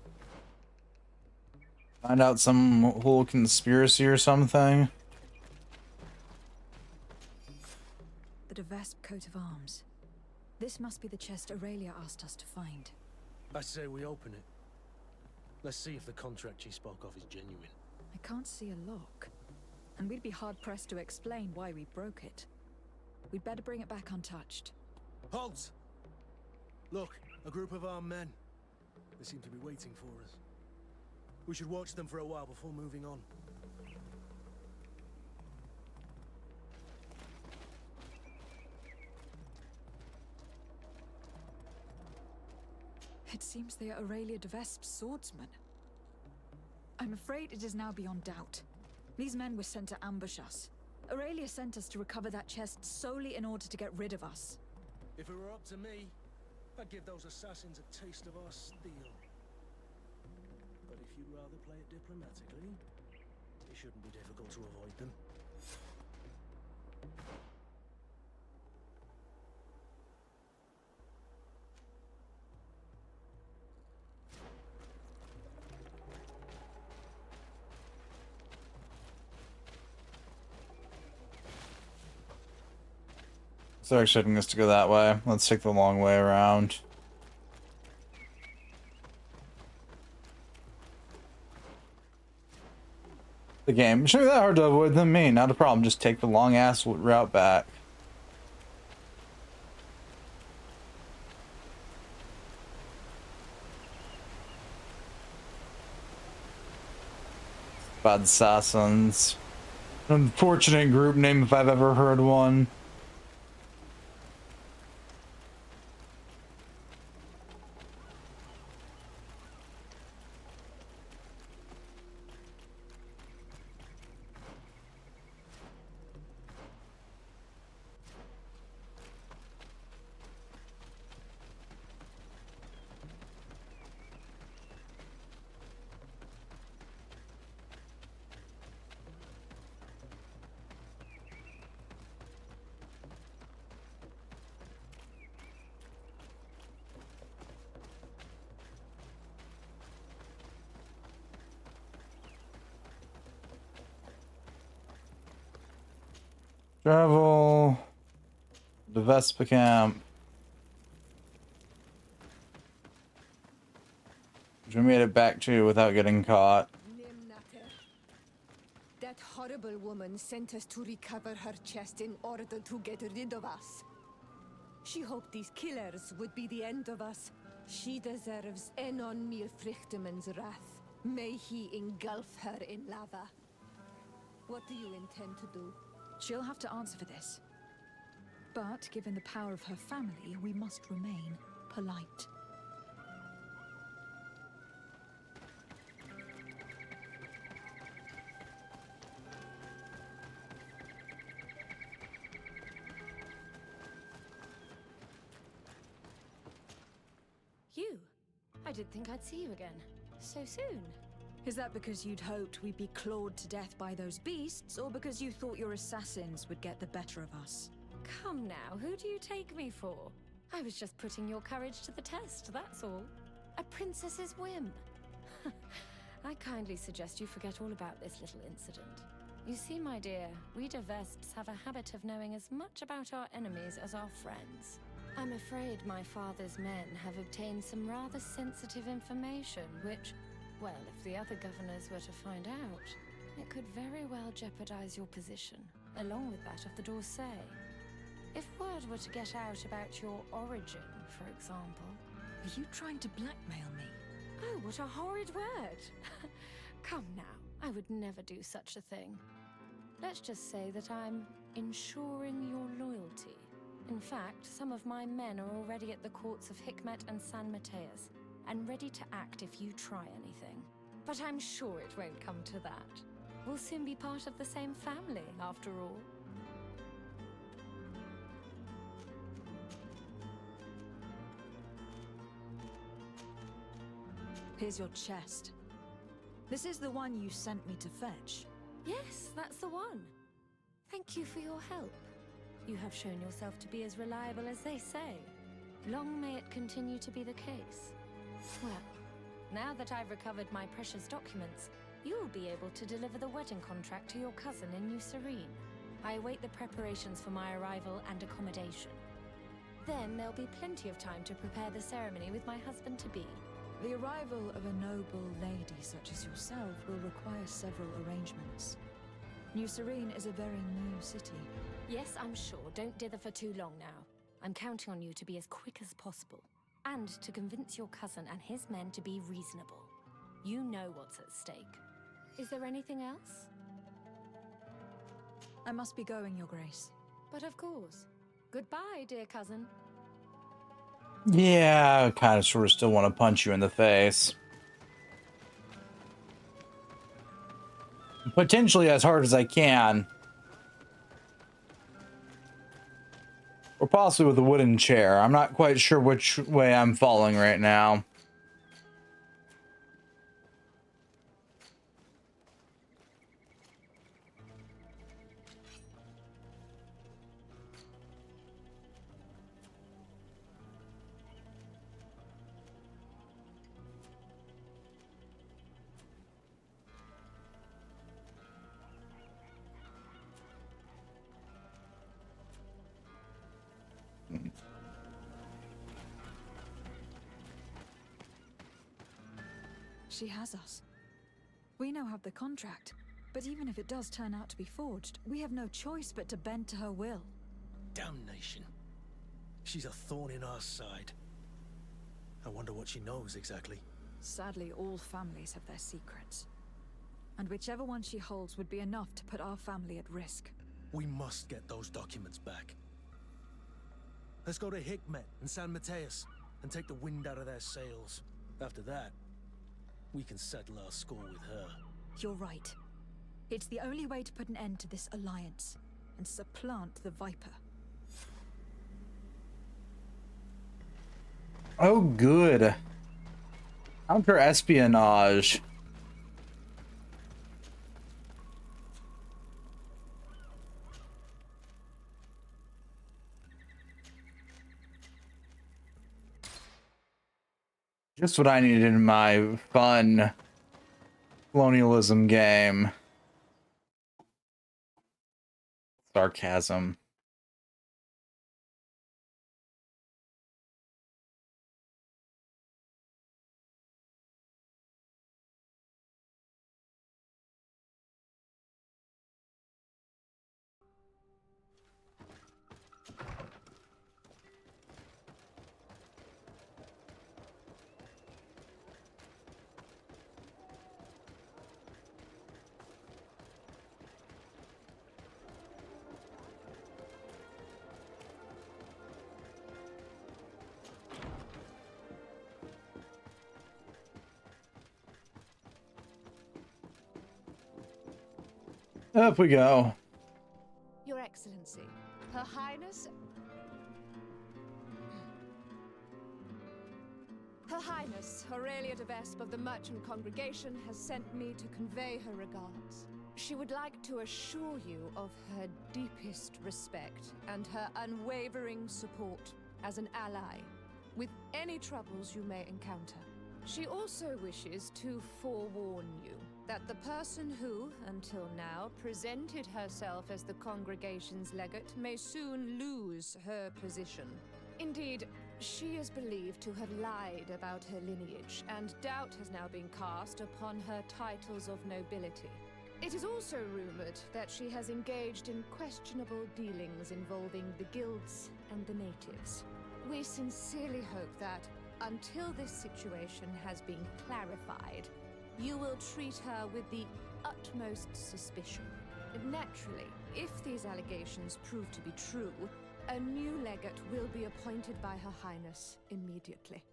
find out some whole conspiracy or something. The Devesp coat of arms. This must be the chest Aurelia asked us to find. I say we open it. Let's see if the contract she spoke of is genuine. I can't see a lock. And we'd be hard-pressed to explain why we broke it. We'd better bring it back untouched. Halt! Look, a group of armed men. They seem to be waiting for us. We should watch them for a while before moving on. It seems they are Aurelia Devesp's swordsmen. I'm afraid it is now beyond doubt. These men were sent to ambush us. Aurelia sent us to recover that chest solely in order to get rid of us. If it were up to me, I'd give those assassins a taste of our steel. But if you'd rather play it diplomatically, it shouldn't be difficult to avoid them. So they're expecting us to go that way. Let's take the long way around. The game. It shouldn't be that hard to avoid them. Me, not a problem. Just take the long ass route back. Bad assassins. Unfortunate group name if I've ever heard one. Travel. The Vespa camp. Which we made it back to without getting caught. That horrible woman sent us to recover her chest in order to get rid of us. She hoped these killers would be the end of us. She deserves Enon Milfrichteman's wrath. May he engulf her in lava. What do you intend to do? She'll have to answer for this. But given the power of her family, we must remain polite. You? I didn't think I'd see you again. So soon. Is that because you'd hoped we'd be clawed to death by those beasts, or because you thought your assassins would get the better of us? Come now, who do you take me for? I was just putting your courage to the test, that's all. A princess's whim. I kindly suggest you forget all about this little incident. You see, my dear, we de Vesps have a habit of knowing as much about our enemies as our friends. I'm afraid my father's men have obtained some rather sensitive information, which, well, if the other governors were to find out, it could very well jeopardize your position, along with that of the D'Orsay. If word were to get out about your origin, for example... Are you trying to blackmail me? Oh, what a horrid word! Come now, I would never do such a thing. Let's just say that I'm ensuring your loyalty. In fact, some of my men are already at the courts of Hikmet and San Mateus, and ready to act if you try anything. But I'm sure it won't come to that. We'll soon be part of the same family, after all. Here's your chest. This is the one you sent me to fetch. Yes, that's the one. Thank you for your help. You have shown yourself to be as reliable as they say. Long may it continue to be the case. Well, now that I've recovered my precious documents, you'll be able to deliver the wedding contract to your cousin in New Serene. I await the preparations for my arrival and accommodation. Then there'll be plenty of time to prepare the ceremony with my husband-to-be. The arrival of a noble lady such as yourself will require several arrangements. New Serene is a very new city. Yes, I'm sure. Don't dither for too long now. I'm counting on you to be as quick as possible. And to convince your cousin and his men to be reasonable. You know what's at stake. Is there anything else? I must be going, Your Grace. But of course. Goodbye, dear cousin. Yeah, I kind of sort of still want to punch you in the face. Potentially as hard as I can. Or possibly with a wooden chair. I'm not quite sure which way I'm falling right now. She has us. We now have the contract, but even if it does turn out to be forged, we have no choice but to bend to her will. Damnation. She's a thorn in our side. I wonder what she knows exactly. Sadly, all families have their secrets. And whichever one she holds would be enough to put our family at risk. We must get those documents back. Let's go to Hikmet and San Mateus and take the wind out of their sails. After that, we can settle our score with her. You're right. It's the only way to put an end to this alliance and supplant the Viper. Oh, good. Counter-espionage. Just what I needed in my fun colonialism game. Sarcasm. Up we go. Your Excellency, Her Highness... Her Highness, Aurelia de Vesp of the Merchant Congregation has sent me to convey her regards. She would like to assure you of her deepest respect and her unwavering support. as an ally, with any troubles you may encounter. She also wishes to forewarn you that the person who, until now, presented herself as the congregation's legate may soon lose her position. Indeed, she is believed to have lied about her lineage, and doubt has now been cast upon her titles of nobility. It is also rumored that she has engaged in questionable dealings involving the guilds and the natives. We sincerely hope that, until this situation has been clarified, you will treat her with the utmost suspicion. Naturally, if these allegations prove to be true, a new legate will be appointed by Her Highness immediately.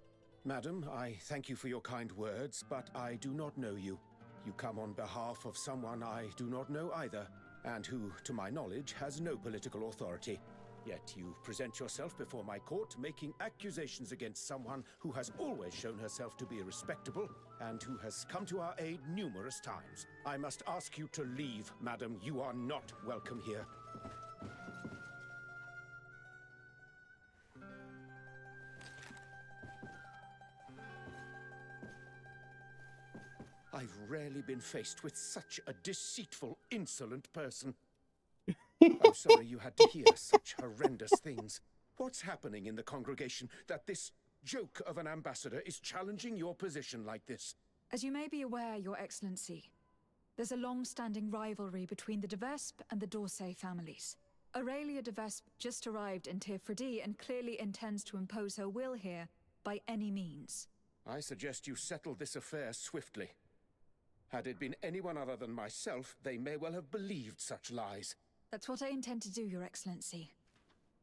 Madam, I thank you for your kind words, but I do not know you. You come on behalf of someone I do not know either, and who, to my knowledge, has no political authority. Yet you present yourself before my court, making accusations against someone who has always shown herself to be respectable, and who has come to our aid numerous times. I must ask you to leave, madam. You are not welcome here. I've rarely been faced with such a deceitful, insolent person. I'm sorry you had to hear such horrendous things. What's happening in the congregation that this joke of an ambassador is challenging your position like this? As you may be aware, Your Excellency, there's a long-standing rivalry between the de Vespe and the d'Orsay families. Aurelia de Vespe just arrived in Tirfredi and clearly intends to impose her will here by any means. I suggest you settle this affair swiftly. Had it been anyone other than myself, they may well have believed such lies. That's what I intend to do, Your Excellency.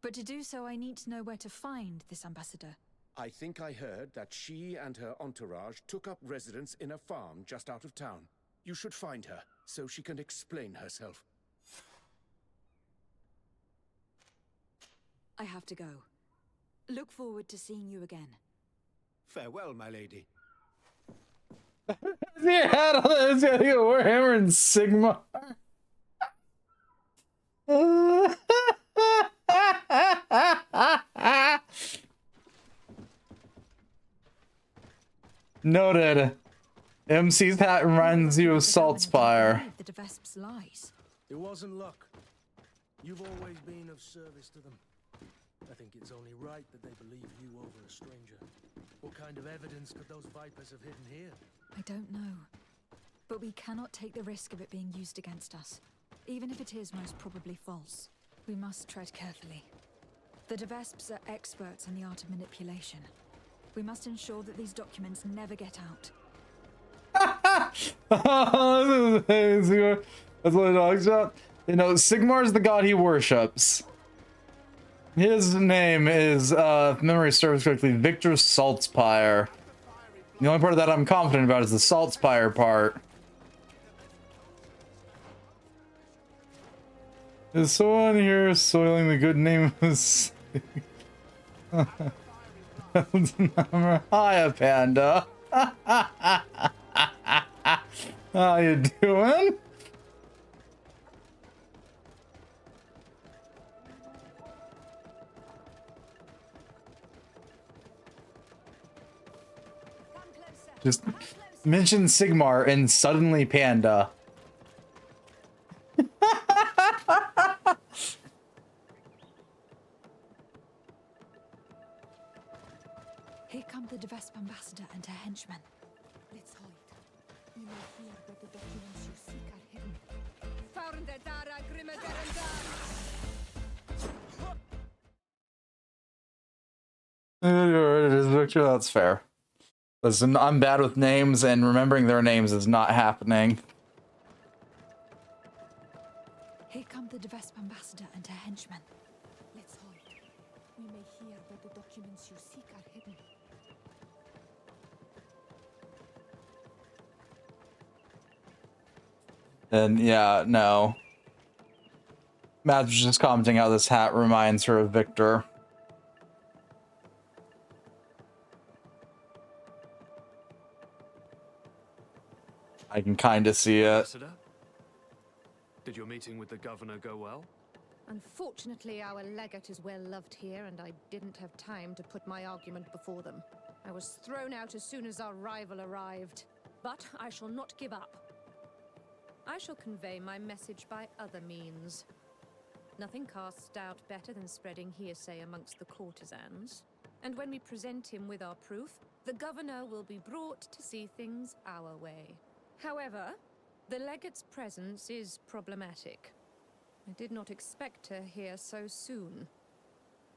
But to do so, I need to know where to find this ambassador. I think I heard that she and her entourage took up residence in a farm just out of town. You should find her, so she can explain herself. I have to go. Look forward to seeing you again. Farewell, my lady. Yeah, Warhammer and Sigma. Noted. MC's hat reminds you of Saltspire. The de Vespe's lies. It wasn't luck. You've always been of service to them. I think it's only right that they believe you over a stranger. What kind of evidence could those vipers have hidden here? I don't know. But we cannot take the risk of it being used against us. Even if it is most probably false. We must tread carefully. The de Vespes are experts in the art of manipulation. We must ensure that these documents never get out. That's what the dog's up. You know, Sigmar is the god he worships. His name is, if memory serves correctly, Victor Saltspire. The only part of that I'm confident about is the Saltspire part. Is someone here soiling the good name of Hiya, Panda. How you doing? Just mention Sigmar and suddenly Panda. Here come the de Vespe ambassador and her henchmen. Let's hide. You may hear that the documents you seek are hidden. It is Victor, that's fair. Listen, I'm bad with names, and remembering their names is not happening. Here come the de Vespe ambassador and her henchmen. Let's hide. We may hear that the documents you seek are hidden. And yeah, no. Matt was just commenting how this hat reminds her of Victor. I can kind of see it. Ambassador? Did your meeting with the governor go well? Unfortunately, our legate is well loved here, and I didn't have time to put my argument before them. I was thrown out as soon as our rival arrived. But I shall not give up. I shall convey my message by other means. Nothing casts doubt better than spreading hearsay amongst the courtesans. And when we present him with our proof, the governor will be brought to see things our way. However, the legate's presence is problematic. I did not expect her here so soon.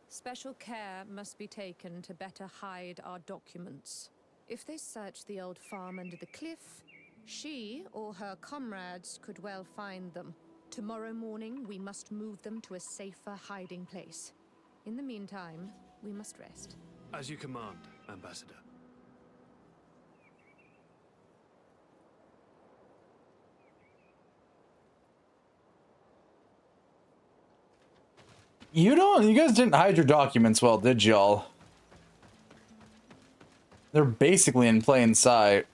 Special care must be taken to better hide our documents. If they search the old farm under the cliff, she or her comrades could well find them. Tomorrow morning, we must move them to a safer hiding place. In the meantime, we must rest. As you command, Ambassador. You guys didn't hide your documents well, did y'all? They're basically in plain sight.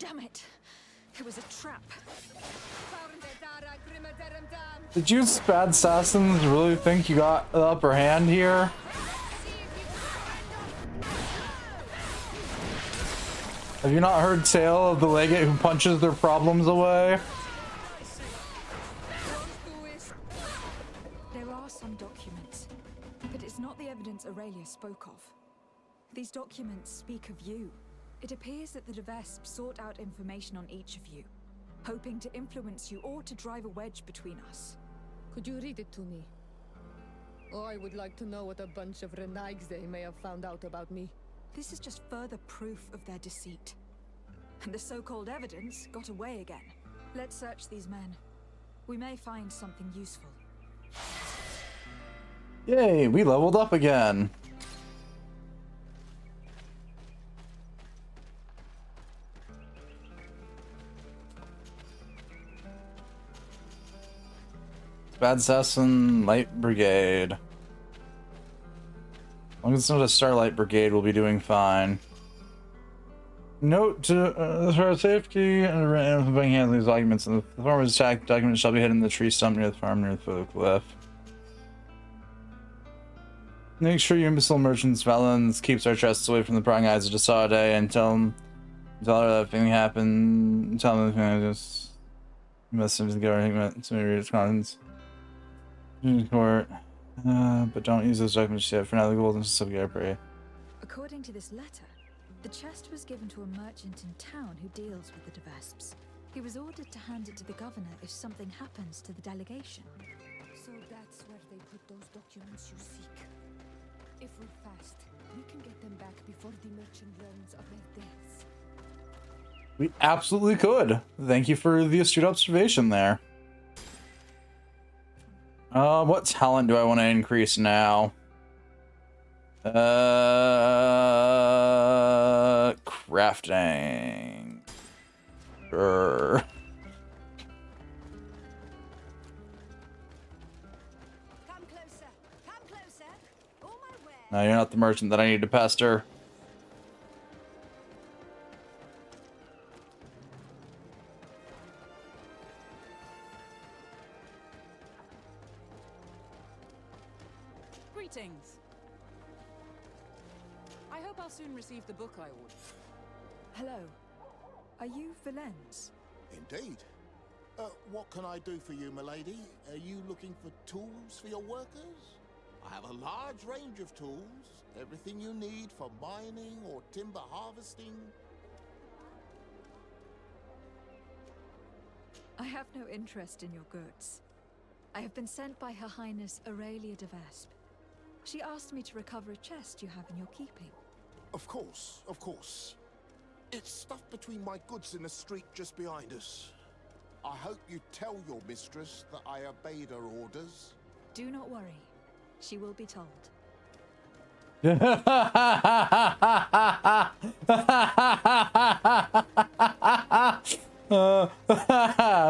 Damn it! It was a trap. Did you bad assassins really think you got the upper hand here? Have you not heard tale of the legate who punches their problems away? There are some documents, but it's not the evidence Aurelia spoke of. These documents speak of you. It appears that the Devesp sought out information on each of you, hoping to influence you or to drive a wedge between us. Could you read it to me? Oh, I would like to know what a bunch of Renaigs they may have found out about me. This is just further proof of their deceit. And the so-called evidence got away again. Let's search these men. We may find something useful. Yay, we leveled up again. Bad Assassin, Light Brigade. As long as it's not a Starlight Brigade, we'll be doing fine. Note to for safety and buying handling these documents. And the farmer's attack documents shall be hidden in the tree stump near the farm near the foot of the cliff. Make sure you imbecile merchants, Valens keeps our chests away from the prying eyes of Desade and tell her that if anything happened. Tell them I just must have get our hickman to read its contents. Court. But don't use those documents yet. For now, the gold and subject pray. According to this letter, the chest was given to a merchant in town who deals with the Devesps. He was ordered to hand it to the governor if something happens to the delegation. So that's where they put those documents you seek. If we're fast, we can get them back before the merchant learns of their deaths. We absolutely could. Thank you for the astute observation there. What talent do I want to increase now? Crafting. Sure. Come closer. Come closer. All my way. No, you're not the merchant that I need to pester. Greetings. I hope I'll soon receive the book I ordered. Hello. Are you Valens? Indeed. What can I do for you, milady? Are you looking for tools for your workers? I have a large range of tools. Everything you need for mining or timber harvesting. I have no interest in your goods. I have been sent by Her Highness Aurelia de Vesp. She asked me to recover a chest you have in your keeping. Of course, of course. It's stuffed between my goods in the street just behind us. I hope you tell your mistress that I obeyed her orders. Do not worry. She will be told.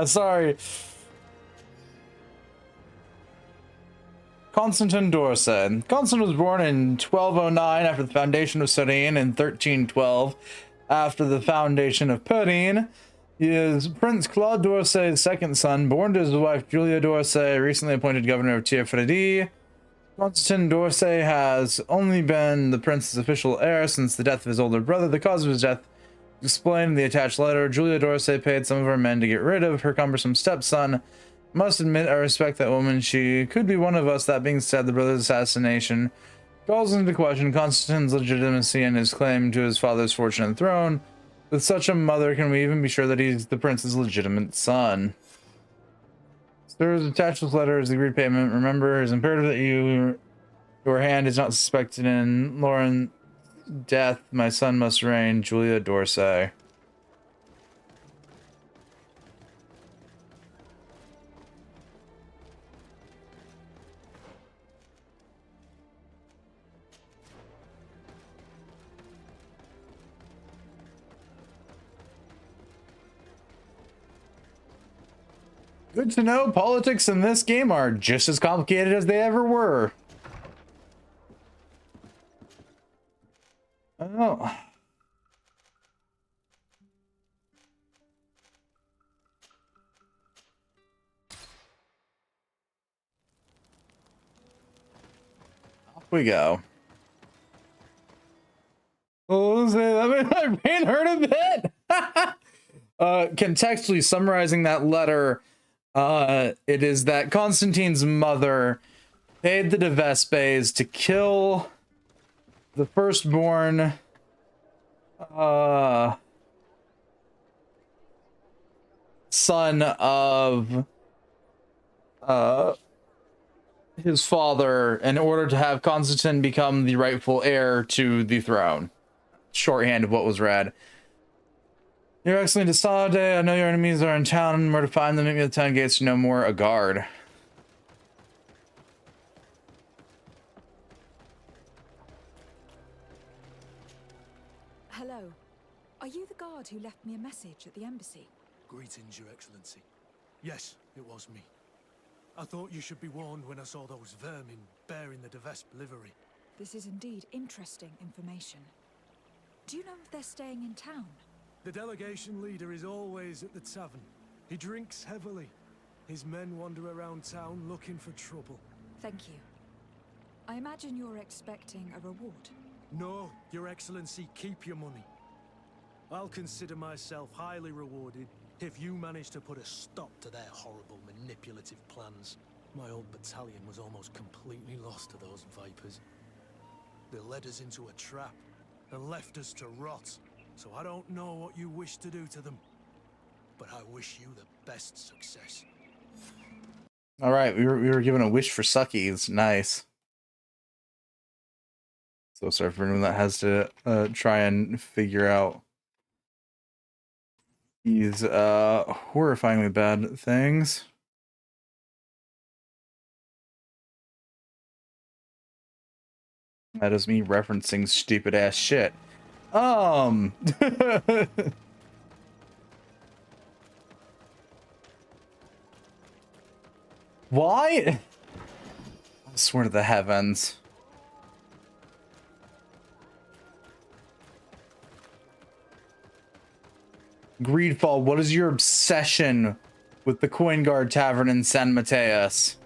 Sorry. Constantine d'Orsay. Constantine was born in 1209 after the foundation of Sarine and 1312 after the foundation of Perrine. He is Prince Claude d'Orsay's second son, born to his wife Julia d'Orsay, recently appointed governor of Tier-Freddy. Constantine d'Orsay has only been the prince's official heir since the death of his older brother. The cause of his death explained in the attached letter. Julia d'Orsay paid some of her men to get rid of her cumbersome stepson. Must admit, I respect that woman. She could be one of us. That being said, the brother's assassination calls into question Constantine's legitimacy and his claim to his father's fortune and throne. With such a mother, can we even be sure that he's the prince's legitimate son? Sirs, attached this letter is the agreed payment. Remember, it is imperative that your hand is not suspected in Lauren's death. My son must reign. Julia d'Orsay. Good to know politics in this game are just as complicated as they ever were. Oh. Off we go. Oh, that made my brain hurt a bit. Contextually summarizing that letter, it is that Constantine's mother paid the de Vespes to kill the firstborn son of his father in order to have Constantine become the rightful heir to the throne. Shorthand of what was read. Your Excellency Desade, I know your enemies are in town and where to find them. Meet me at the town gates to know more. A guard. Hello. Are you the guard who left me a message at the embassy? Greetings, Your Excellency. Yes, it was me. I thought you should be warned when I saw those vermin bearing the de Vespe livery. This is indeed interesting information. Do you know if they're staying in town? The delegation leader is always at the tavern. He drinks heavily. His men wander around town looking for trouble. Thank you. I imagine you're expecting a reward. No, Your Excellency, keep your money. I'll consider myself highly rewarded if you manage to put a stop to their horrible manipulative plans. My old battalion was almost completely lost to those vipers. They led us into a trap and left us to rot. So I don't know what you wish to do to them, but I wish you the best success. All right, we were given a wish for suckies. Nice. So sorry for anyone that has to try and figure out these horrifyingly bad things. That is me referencing stupid ass shit. Why? I swear to the heavens. GreedFall, what is your obsession with the Coin Guard Tavern in San Mateus?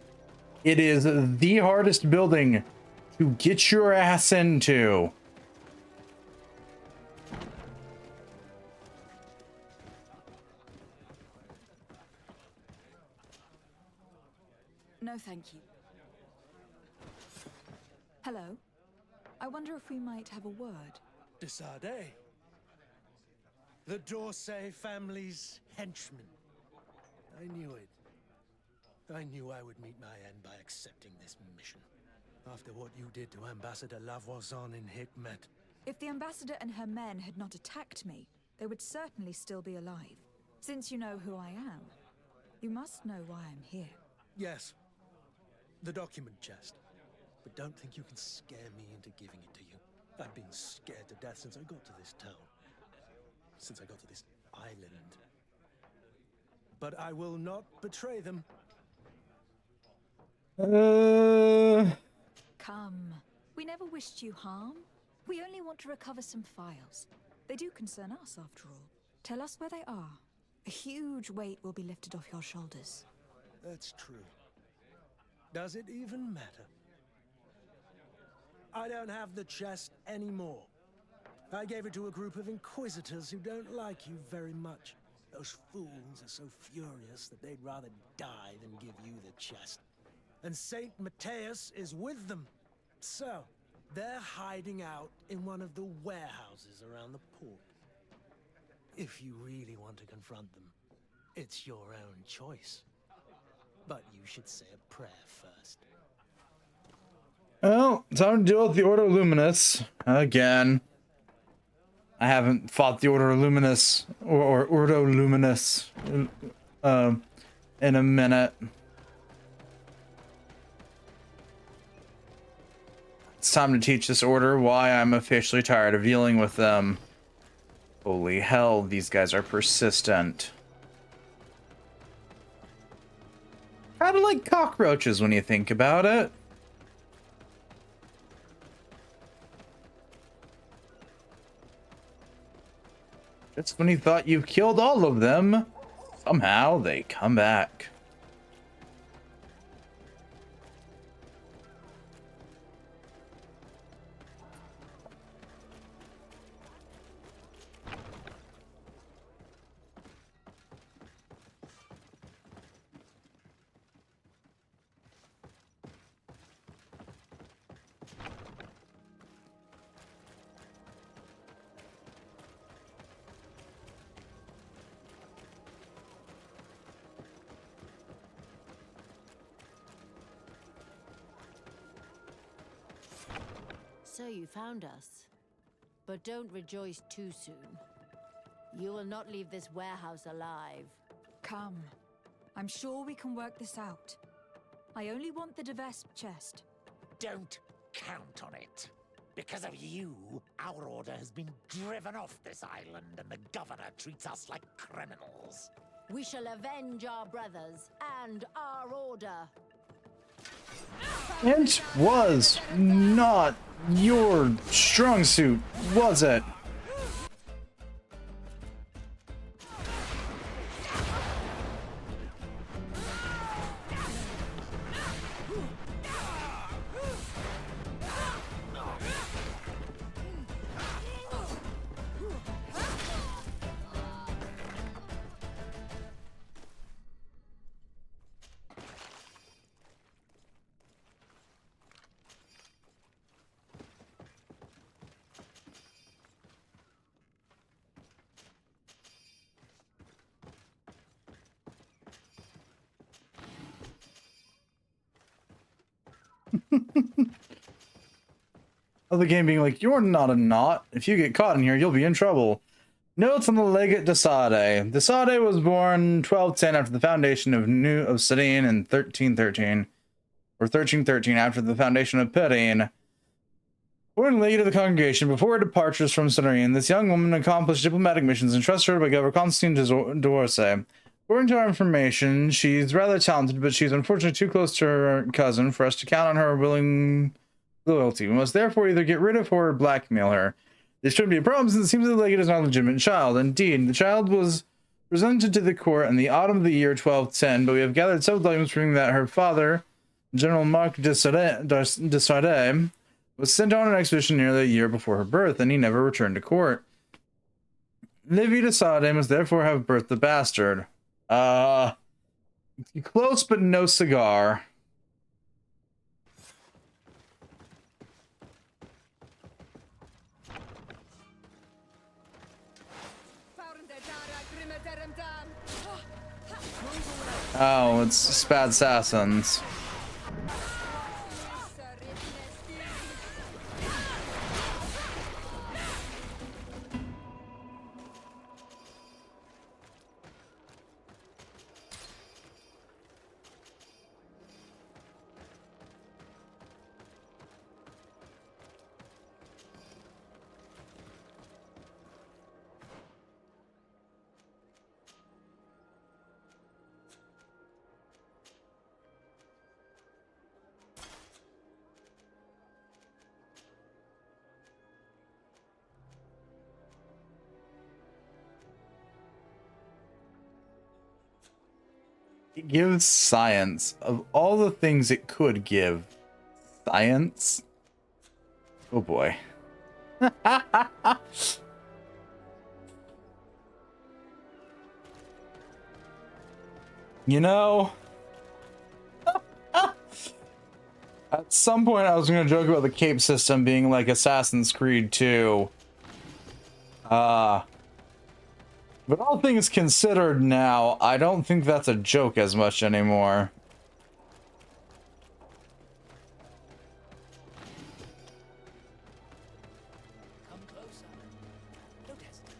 It is the hardest building to get your ass into. No, thank you. Hello. I wonder if we might have a word. Desade. The d'Orsay family's henchman. I knew it. I knew I would meet my end by accepting this mission. After what you did to Ambassador Lavoisin in Hikmet. If the ambassador and her men had not attacked me, they would certainly still be alive. Since you know who I am, you must know why I'm here. Yes. The document chest. But don't think you can scare me into giving it to you. I've been scared to death since I got to this town. Since I got to this island. But I will not betray them. Come. We never wished you harm. We only want to recover some files. They do concern us, after all. Tell us where they are. A huge weight will be lifted off your shoulders. That's true. Does it even matter? I don't have the chest anymore. I gave it to a group of inquisitors who don't like you very much. Those fools are so furious that they'd rather die than give you the chest. And Saint Matthias is with them. So, they're hiding out in one of the warehouses around the port. If you really want to confront them, it's your own choice. But you should say a prayer first. Well, time to deal with the Ordo Luminous again. I haven't fought the Order Luminous or Ordo Luminous in a minute. It's time to teach this order why I'm officially tired of dealing with them. Holy hell, these guys are persistent. Kind of like cockroaches when you think about it. Just when you thought you've killed all of them, somehow they come back. So you found us. But don't rejoice too soon. You will not leave this warehouse alive. Come. I'm sure we can work this out. I only want the Devesp chest. Don't count on it. Because of you, our order has been driven off this island and the governor treats us like criminals. We shall avenge our brothers and our order. It was not your strong suit, was it? Of the game being like, you're not a knot. If you get caught in here, you'll be in trouble. Notes on the Legate de Sade. De Sade was born 1210 after the foundation of Sidene in 1313. Or 1313 after the foundation of Perrine. Born Legate of the congregation, before her departures from Sidene, this young woman accomplished diplomatic missions entrusted her by Governor Constantine d'Orsay. According to our information, she's rather talented, but she's unfortunately too close to her cousin for us to count on her willing loyalty. We must therefore either get rid of her or blackmail her. This shouldn't be a problem since it seems that the Legate is not a legitimate child. Indeed, the child was presented to the court in the autumn of the year 1210, but we have gathered several documents proving that her father, General Marc de Sade, was sent on an expedition nearly a year before her birth, and he never returned to court. Livy de Sade must therefore have birthed the bastard. Close but no cigar. Oh, it's Spad Assassins. It gives science. Of all the things it could give, science? Oh boy. You know, at some point I was going to joke about the cape system being like Assassin's Creed 2. But all things considered now, I don't think that's a joke as much anymore. Come closer. Don't hesitate.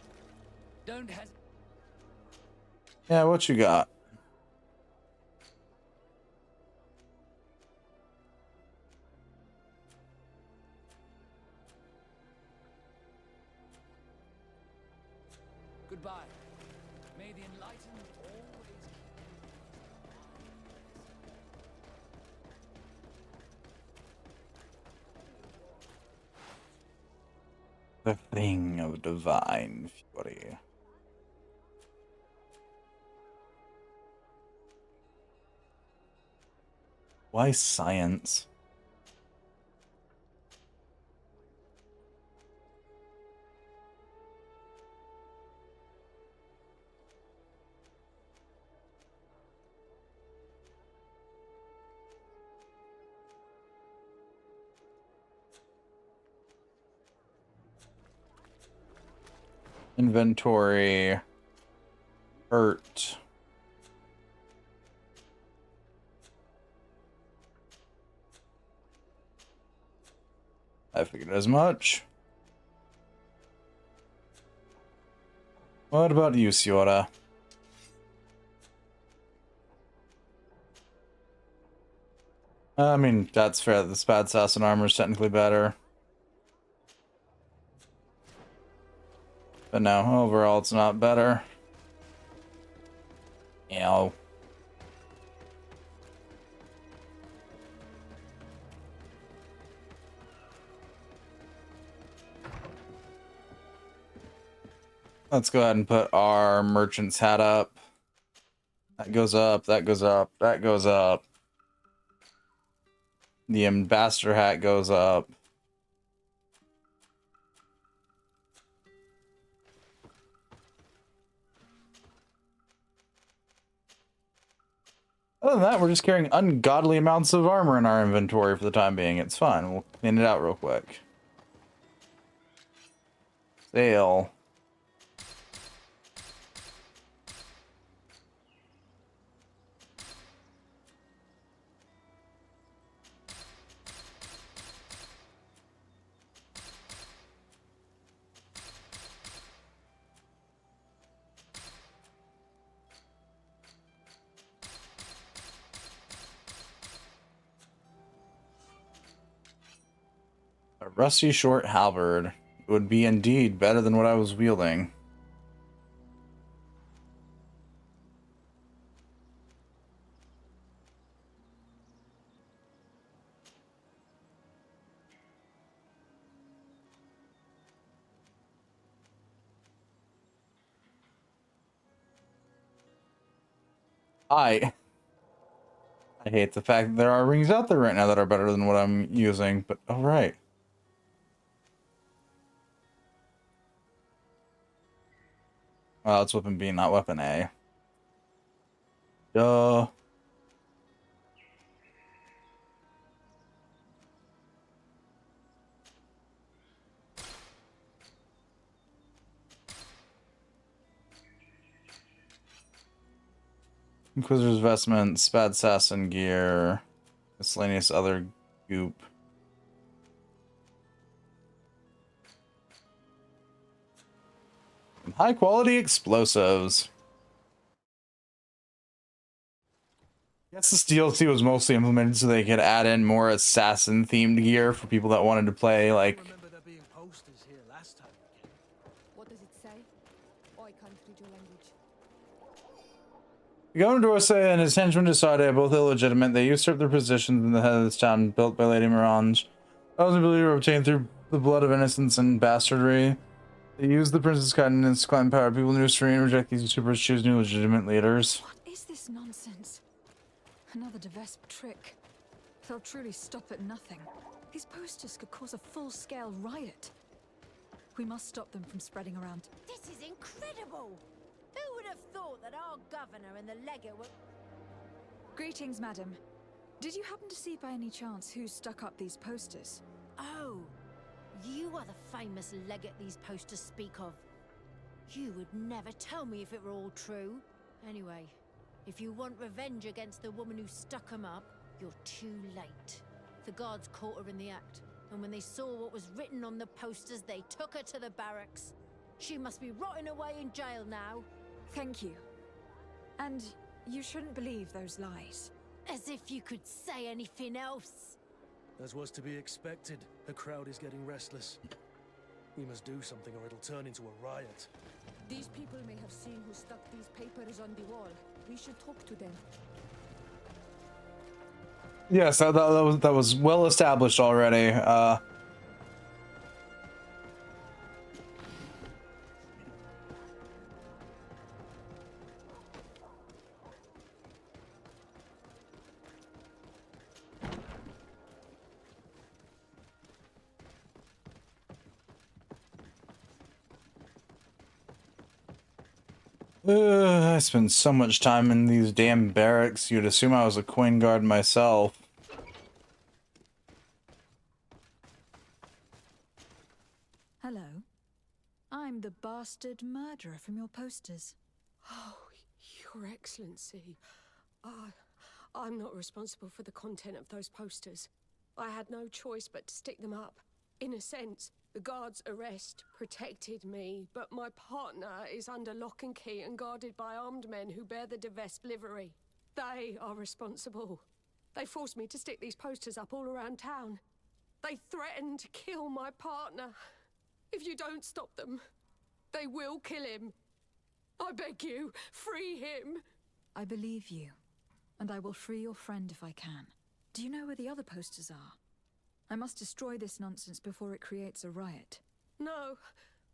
Don't hesitate. Yeah, what you got? Goodbye. May the enlightened always The thing of divine fury. Why science? Inventory. Hurt. I figured as much. What about you, Siora? I mean, that's fair. The Spad Assassin armor is technically better. But no, overall it's not better. Ew. Let's go ahead and put our merchant's hat up. That goes up, that goes up, that goes up. The ambassador hat goes up. Other than that, we're just carrying ungodly amounts of armor in our inventory for the time being. It's fine. We'll clean it out real quick. Sale. A rusty short halberd. It would be indeed better than what I was wielding. I hate the fact that there are rings out there right now that are better than what I'm using, but alright. Well, it's weapon B, not weapon A. Duh. Inquisitor's vestment, Spad Assassin gear, miscellaneous other goop. And high quality explosives. I guess this DLC was mostly implemented so they could add in more assassin themed gear for people that wanted to play like What does it say? I can't read your language. The Governor Dorsey and his henchmen decided both illegitimate. They usurped their positions in the head of this town built by Lady Mirange. Thousands of ability were obtained through the blood of innocence and bastardry. They used the prince's kindness to climb power. People in New Street reject these usurpers, choose new legitimate leaders. What is this nonsense? Another Devesp trick. They'll truly stop at nothing. These posters could cause a full-scale riot. We must stop them from spreading around. This is incredible! Who would have thought that our governor and the legate were... Greetings, madam. Did you happen to see by any chance who stuck up these posters? Oh, you are the famous legate these posters speak of. You would never tell me if it were all true. Anyway, if you want revenge against the woman who stuck them up, you're too late. The guards caught her in the act, and when they saw what was written on the posters, they took her to the barracks. She must be rotting away in jail now. Thank you. And you shouldn't believe those lies. As if you could say anything else. As was to be expected, the crowd is getting restless. We must do something or it'll turn into a riot. These people may have seen who stuck these papers on the wall. We should talk to them. Yes, that was well established already. I spend so much time in these damn barracks, you'd assume I was a coin guard myself. Hello. I'm the bastard murderer from your posters. Oh, Your Excellency. I'm not responsible for the content of those posters. I had no choice but to stick them up. In a sense, the guard's arrest protected me, but my partner is under lock and key and guarded by armed men who bear the Devesp livery. They are responsible. They forced me to stick these posters up all around town. They threatened to kill my partner. If you don't stop them, they will kill him. I beg you, free him. I believe you, and I will free your friend if I can. Do you know where the other posters are? I must destroy this nonsense before it creates a riot. No,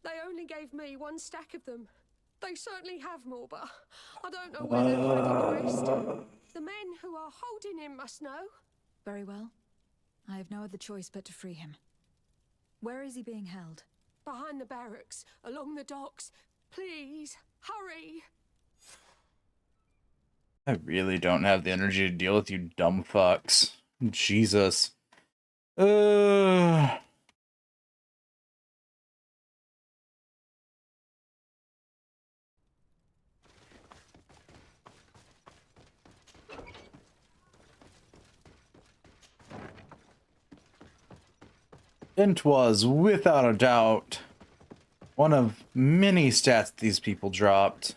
they only gave me one stack of them. They certainly have more, but I don't know where they're hiding the rest. The men who are holding him must know. Very well. I have no other choice but to free him. Where is he being held? Behind the barracks, along the docks. Please, hurry! I really don't have the energy to deal with you dumb fucks. Jesus. It was, without a doubt, one of many stats these people dropped.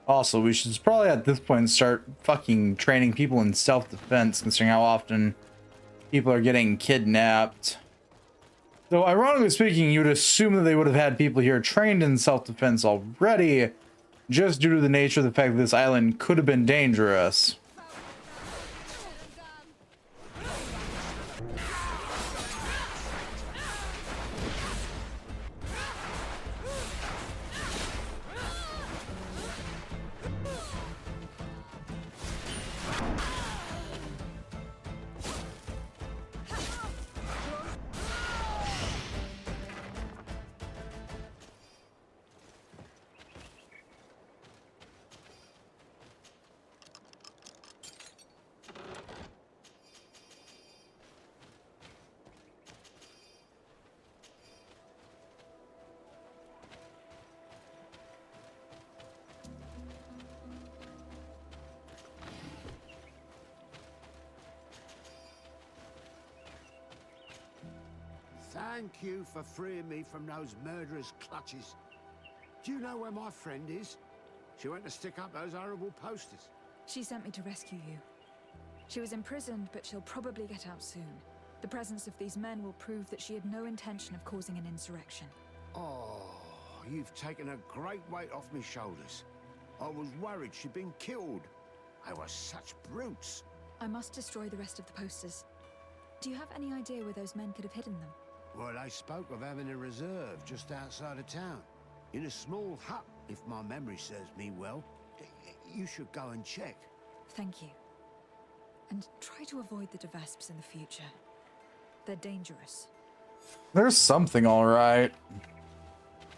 Also, we should probably at this point start fucking training people in self-defense, considering how often people are getting kidnapped. So, ironically speaking, you would assume that they would have had people here trained in self-defense already, just due to the nature of the fact that this island could have been dangerous. Thank you for freeing me from those murderers' clutches. Do you know where my friend is? She went to stick up those horrible posters. She sent me to rescue you. She was imprisoned, but she'll probably get out soon. The presence of these men will prove that she had no intention of causing an insurrection. Oh, you've taken a great weight off my shoulders. I was worried she'd been killed. They were such brutes. I must destroy the rest of the posters. Do you have any idea where those men could have hidden them? Well, they spoke of having a reserve just outside of town, in a small hut If my memory serves me well, you should go and check. Thank you. And try to avoid the Devesps in the future. They're dangerous. There's something all right.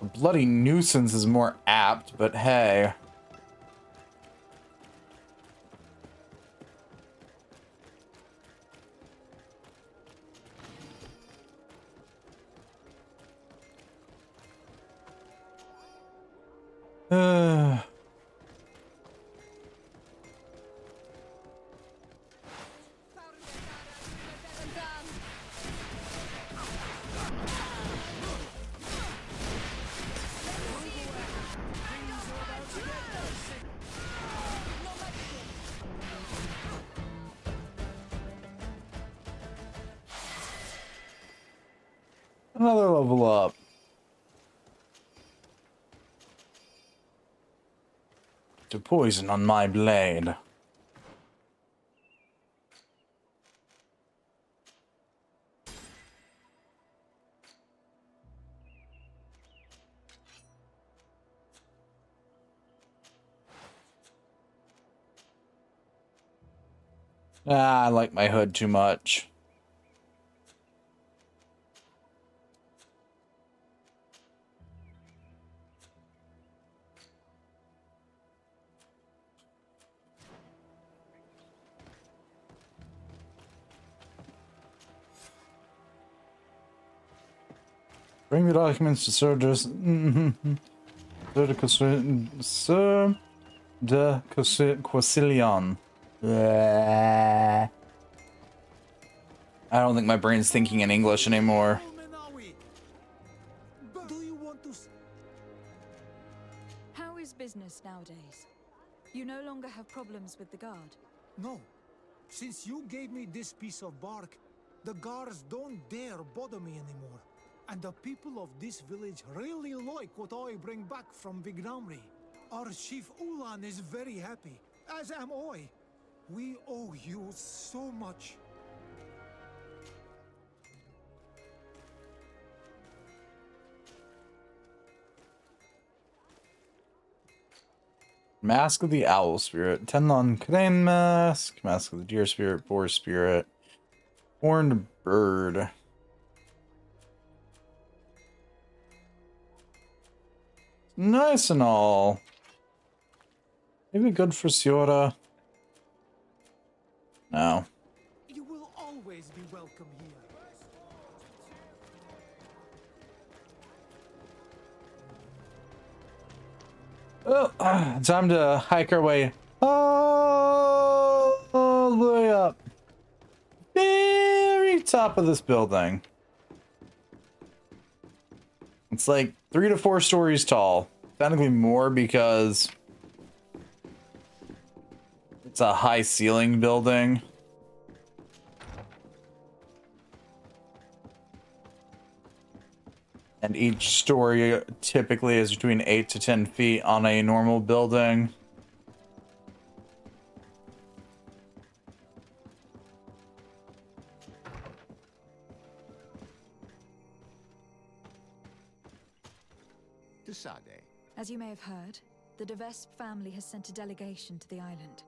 A bloody nuisance is more apt, but hey. Another level up. To poison on my blade. Ah, I like my hood too much. Bring the documents to Sir de Quasilion. I don't think my brain's thinking in English anymore. How is business nowadays? You no longer have problems with the guard? No. Since you gave me this piece of bark, the guards don't dare bother me anymore. And the people of this village really like what I bring back from Vignamri. Our chief Ulan is very happy, as am I. We owe you so much. Mask of the Owl Spirit, Tenlon Crane Mask, Mask of the Deer Spirit, Boar Spirit, Horned Bird. Nice and all. Maybe good for Siora. No. You will always be welcome here. Oh, time to hike our way all the way up. Very top of this building. It's like 3 to 4 stories tall. Technically more because it's a high ceiling building. And each story typically is between 8 to 10 feet on a normal building. As you may have heard, the Devesp family has sent a delegation to the island.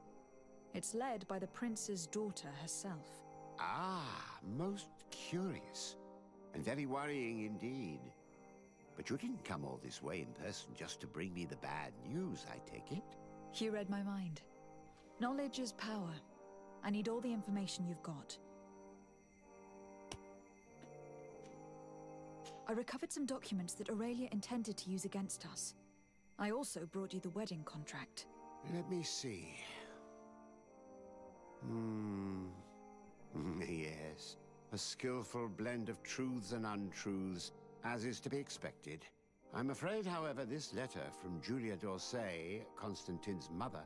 It's led by the prince's daughter herself. Ah, most curious. And very worrying indeed. But you didn't come all this way in person just to bring me the bad news, I take it? You read my mind. Knowledge is power. I need all the information you've got. I recovered some documents that Aurelia intended to use against us. I also brought you the wedding contract. Let me see. Yes. A skillful blend of truths and untruths, as is to be expected. I'm afraid, however, this letter from Julia d'Orsay, Constantine's mother,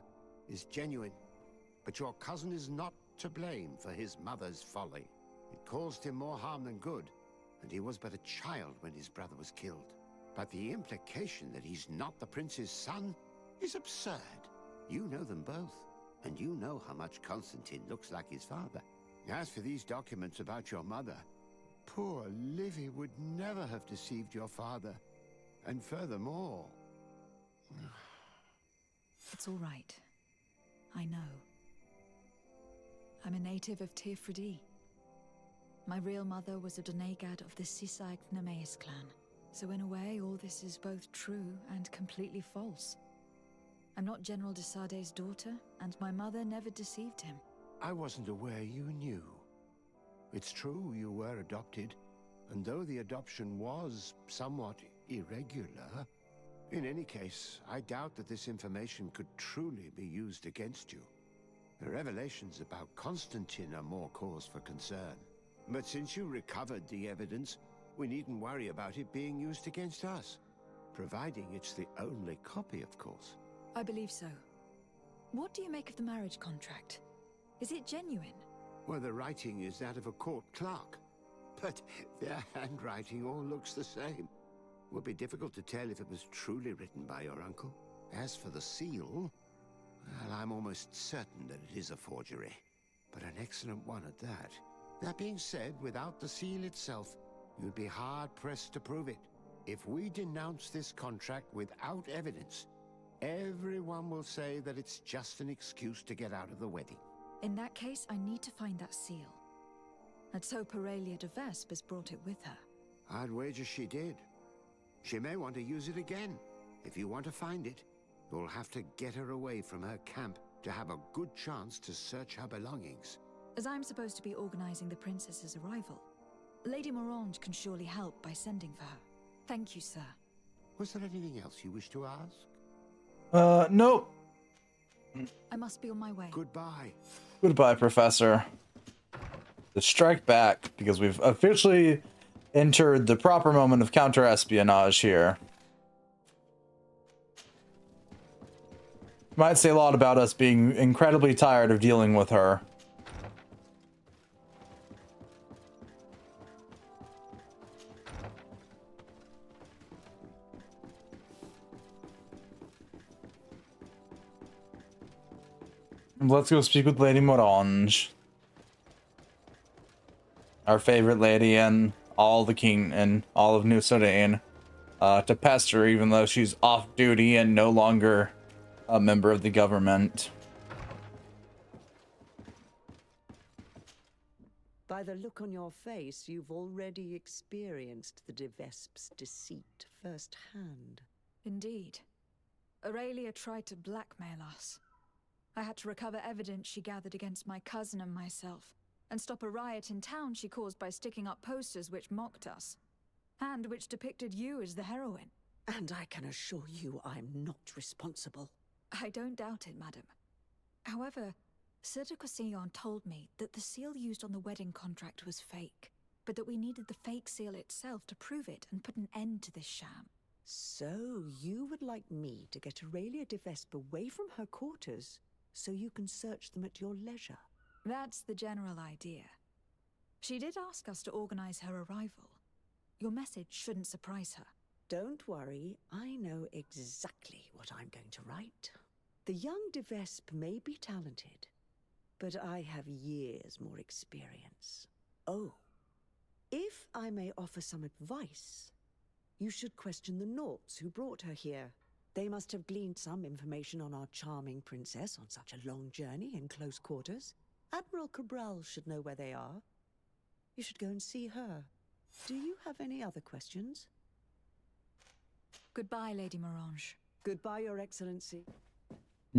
is genuine. But your cousin is not to blame for his mother's folly. It caused him more harm than good, and he was but a child when his brother was killed. But the implication that he's not the prince's son is absurd. You know them both, and you know how much Constantine looks like his father. As for these documents about your mother, poor Livy would never have deceived your father. And furthermore, It's all right. I know. I'm a native of Tirfredi. My real mother was a Donegad of the Sisag Nemeis clan. So in a way, all this is both true and completely false. I'm not General de Sarde's daughter, and my mother never deceived him. I wasn't aware you knew. It's true you were adopted, and though the adoption was somewhat irregular, in any case, I doubt that this information could truly be used against you. The revelations about Constantine are more cause for concern. But since you recovered the evidence, we needn't worry about it being used against us. Providing it's the only copy, of course. I believe so. What do you make of the marriage contract? Is it genuine? Well, the writing is that of a court clerk. But their handwriting all looks the same. Would be difficult to tell if it was truly written by your uncle. As for the seal, well, I'm almost certain that it is a forgery. But an excellent one at that. That being said, without the seal itself, you'd be hard-pressed to prove it. If we denounce this contract without evidence, everyone will say that it's just an excuse to get out of the wedding. In that case, I need to find that seal. Let's hope Aurelia de Vespe has brought it with her. I'd wager she did. She may want to use it again. If you want to find it, you'll have to get her away from her camp to have a good chance to search her belongings. As I'm supposed to be organizing the princess's arrival, Lady Morange can surely help by sending for her. Thank you, sir. Was there anything else you wish to ask? Nope. I must be on my way. Goodbye. Goodbye, Professor. To strike back, because we've officially entered the proper moment of counter-espionage here. Might say a lot about us being incredibly tired of dealing with her. Let's go speak with Lady Morange. Our favorite lady in all the king and all of New Sudan. To pester even though she's off duty and no longer a member of the government. By the look on your face, you've already experienced the de Vespe's deceit firsthand. Indeed. Aurelia tried to blackmail us. I had to recover evidence she gathered against my cousin and myself, and stop a riot in town she caused by sticking up posters which mocked us, and which depicted you as the heroine. And I can assure you I'm not responsible. I don't doubt it, madam. However, Sir de Cosillon told me that the seal used on the wedding contract was fake, but that we needed the fake seal itself to prove it and put an end to this sham. So you would like me to get Aurelia de Vespe away from her quarters so you can search them at your leisure? That's the general idea. She did ask us to organize her arrival. Your message shouldn't surprise her. Don't worry, I know exactly what I'm going to write. The young de Vespe may be talented, but I have years more experience. Oh, if I may offer some advice, you should question the Nauts who brought her here. They must have gleaned some information on our charming princess on such a long journey in close quarters. Admiral Cabral should know where they are. You should go and see her. Do you have any other questions? Goodbye, Lady Morange. Goodbye, Your Excellency.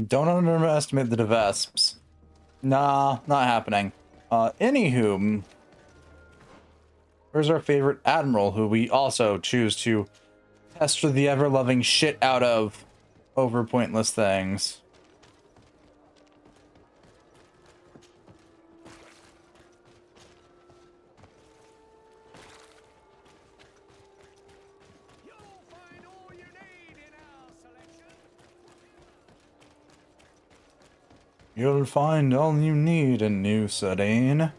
Don't underestimate the de Vespes. Nah, not happening. Anywho, where's our favorite admiral, who we also choose to pester the ever-loving shit out of over pointless things? You'll find all you need in New Sudan.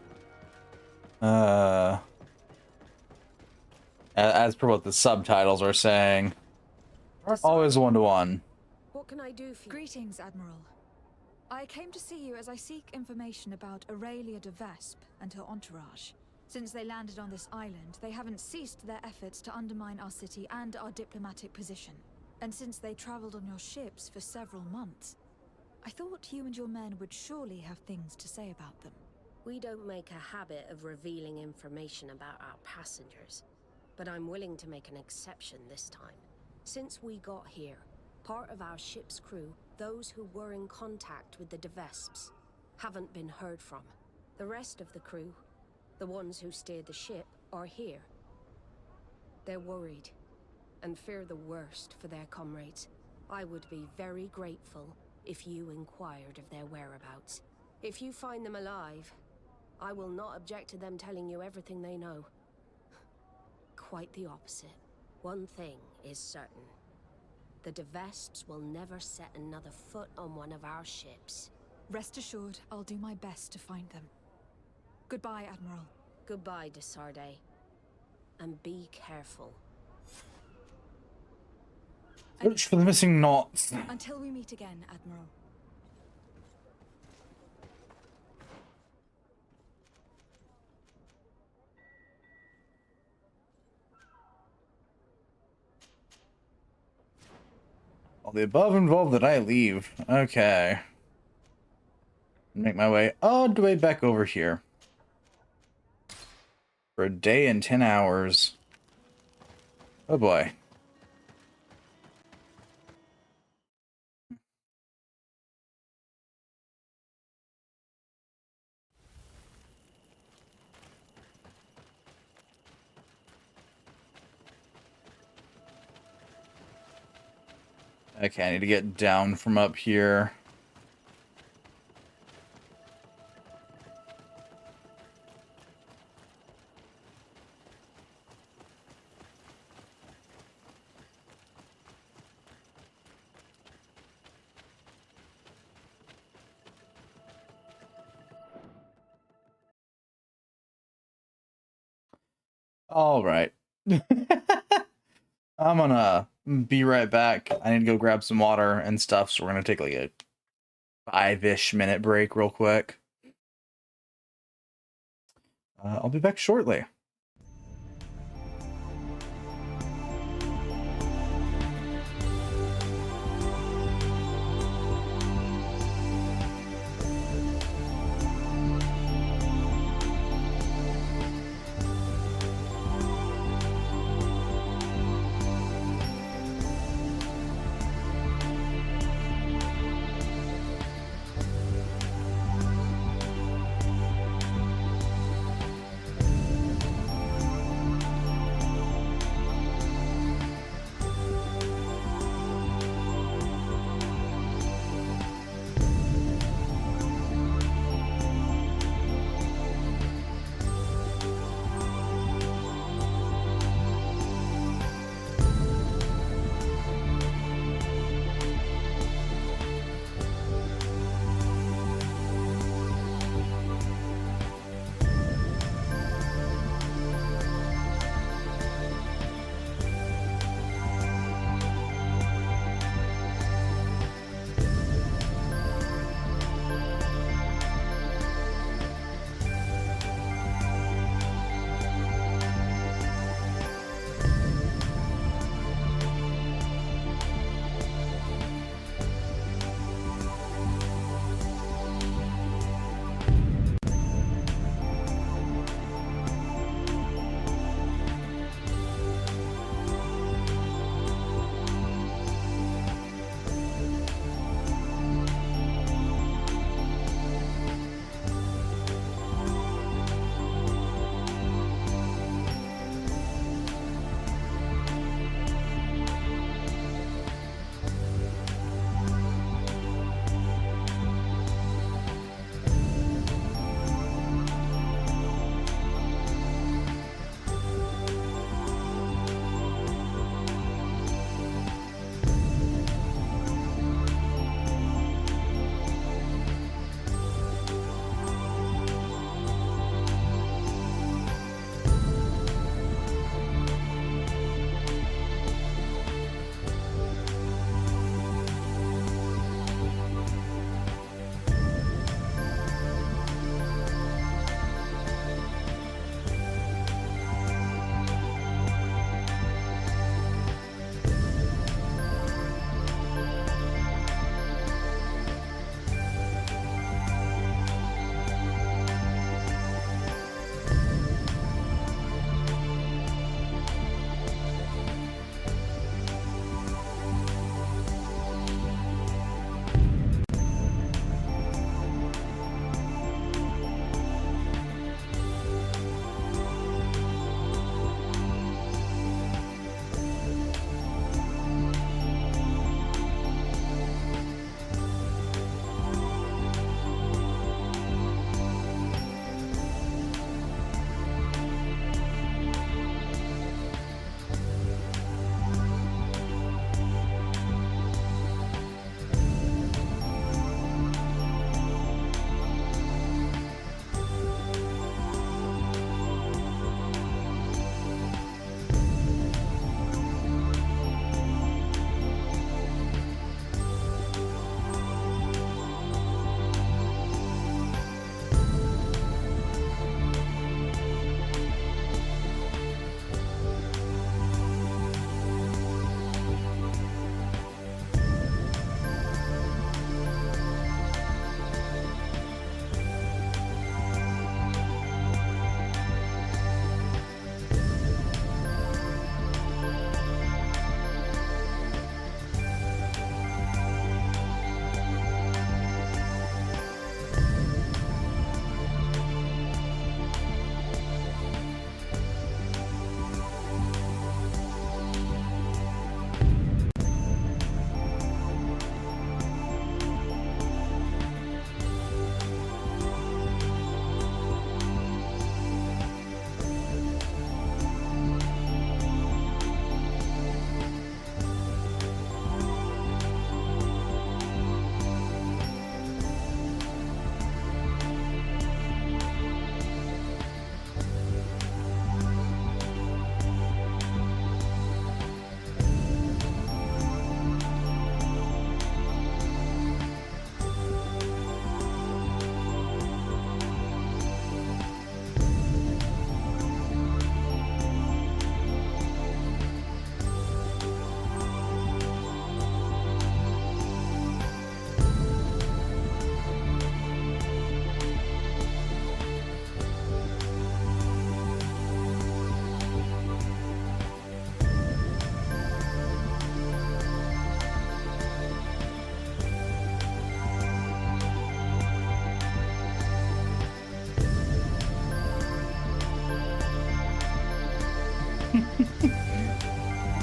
As per what the subtitles are saying. Always one-to-one. What can I do for you? Greetings, Admiral. I came to see you as I seek information about Aurelia de Vespe and her entourage. Since they landed on this island, they haven't ceased their efforts to undermine our city and our diplomatic position. And since they traveled on your ships for several months, I thought you and your men would surely have things to say about them. We don't make a habit of revealing information about our passengers, but I'm willing to make an exception this time. Since we got here, part of our ship's crew, those who were in contact with the Devesps, haven't been heard from. The rest of the crew, the ones who steered the ship, are here. They're worried and fear the worst for their comrades. I would be very grateful if you inquired of their whereabouts. If you find them alive, I will not object to them telling you everything they know. Quite the opposite. One thing is certain. The Devesps will never set another foot on one of our ships. Rest assured, I'll do my best to find them. Goodbye, Admiral. Goodbye, de Sardet. And be careful. Search for the missing knots. Until we meet again, Admiral. All the above involved that I leave. Okay. Make my way all the way back over here. For a day and 10 hours. Oh boy. Okay, I need to get down from up here. All right. I'm gonna be right back. I need to go grab some water and stuff, so we're gonna take like a 5-ish minute break real quick. I'll be back shortly.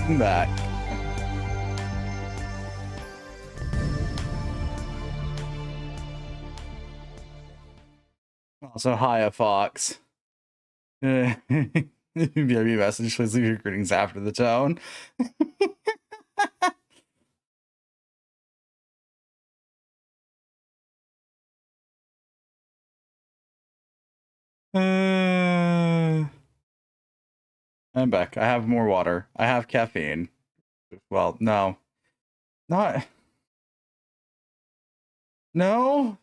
I'm back. Also, hiya, Fox. BRB message, please leave your greetings after the tone. I'm back. I have more water. I have caffeine. Well, no. Not... No?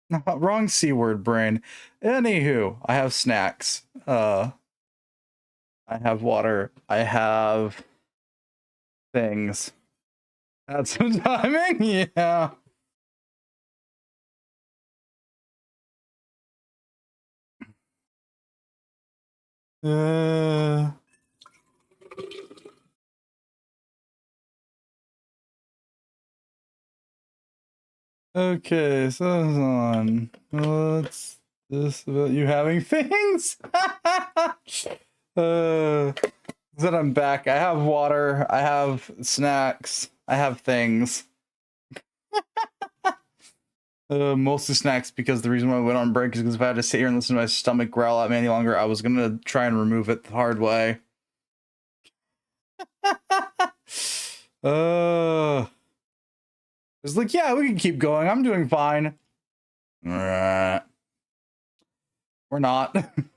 No, wrong C word, brain. Anywho, I have snacks. I have water. I have things. That's some timing? Yeah. Okay, so hold on. What's this about you having things? That I'm back. I have water. I have snacks. I have things. Mostly snacks because the reason why I went on break is because if I had to sit here and listen to my stomach growl at me any longer, I was gonna try and remove it the hard way. It's like, yeah, we can keep going. I'm doing fine. We're not. Can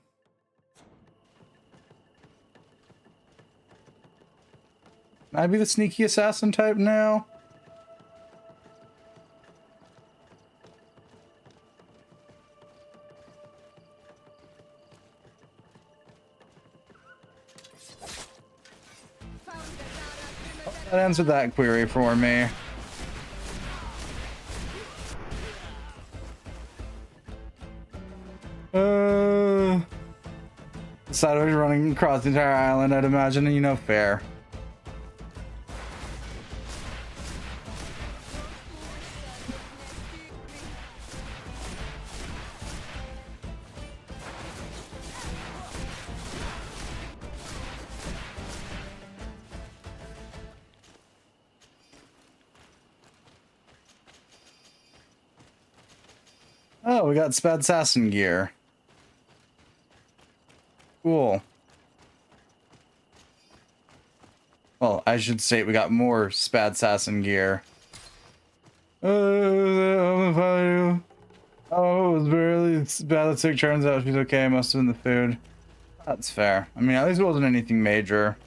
I be the sneaky assassin type now? That answered that query for me. Sideways running across the entire island, I'd imagine, you know, fair. Oh, we got Spad Assassin gear. Cool. Well, I should say we got more Spad Assassin gear. Oh, it was barely bad. Sick. Turns out she's okay. Must have been the food. That's fair. I mean, at least it wasn't anything major.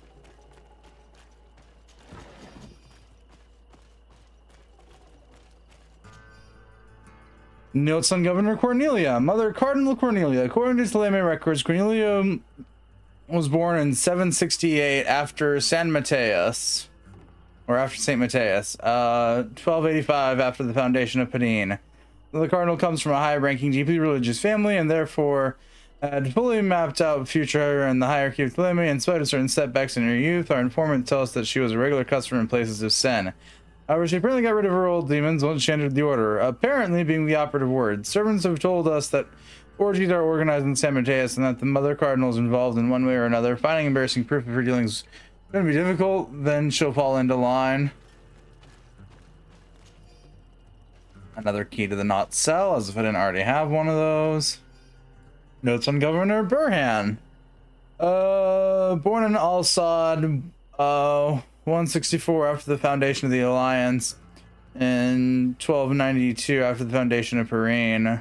Notes on Governor Cornelia. Mother Cardinal Cornelia. According to Salome records, Cornelia was born in 768 after San Mateus. Or after St. Mateus. 1285 after the foundation of Panin. The Cardinal comes from a high-ranking, deeply religious family, and therefore had fully mapped out future in the hierarchy of Salome. In spite of certain setbacks in her youth, our informant tells us that she was a regular customer in places of sin. However, she apparently got rid of her old demons once she entered the order, apparently being the operative word. Servants have told us that orgies are organized in San Mateus and that the Mother Cardinal is involved in one way or another. Finding embarrassing proof of her dealings is going to be difficult, then she'll fall into line. Another key to the not cell, as if I didn't already have one of those. Notes on Governor Burhan. Born in Al-Sad, 164 after the foundation of the Alliance, and 1292 after the foundation of Parin.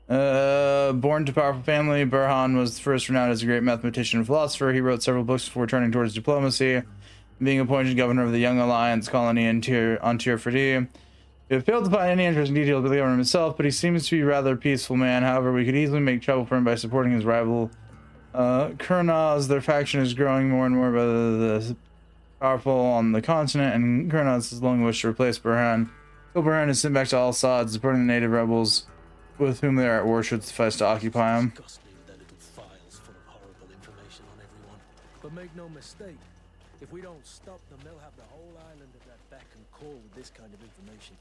Born to powerful family, Burhan was first renowned as a great mathematician and philosopher. He wrote several books before turning towards diplomacy, being appointed governor of the Young Alliance colony on Tir Fadi. We have failed to find any interesting details of the governor himself, but he seems to be a rather peaceful man. However, we could easily make trouble for him by supporting his rival, Kurnaz. Their faction is growing more and more by the powerful on the continent, and Kurnaz has long wished to replace Burhan. So Burhan is sent back to Al-Sad, supporting the native rebels with whom they are at war should suffice to occupy him. But make no mistake, if we don't stop them, they'll have the whole island at their beck and call with this kind of information.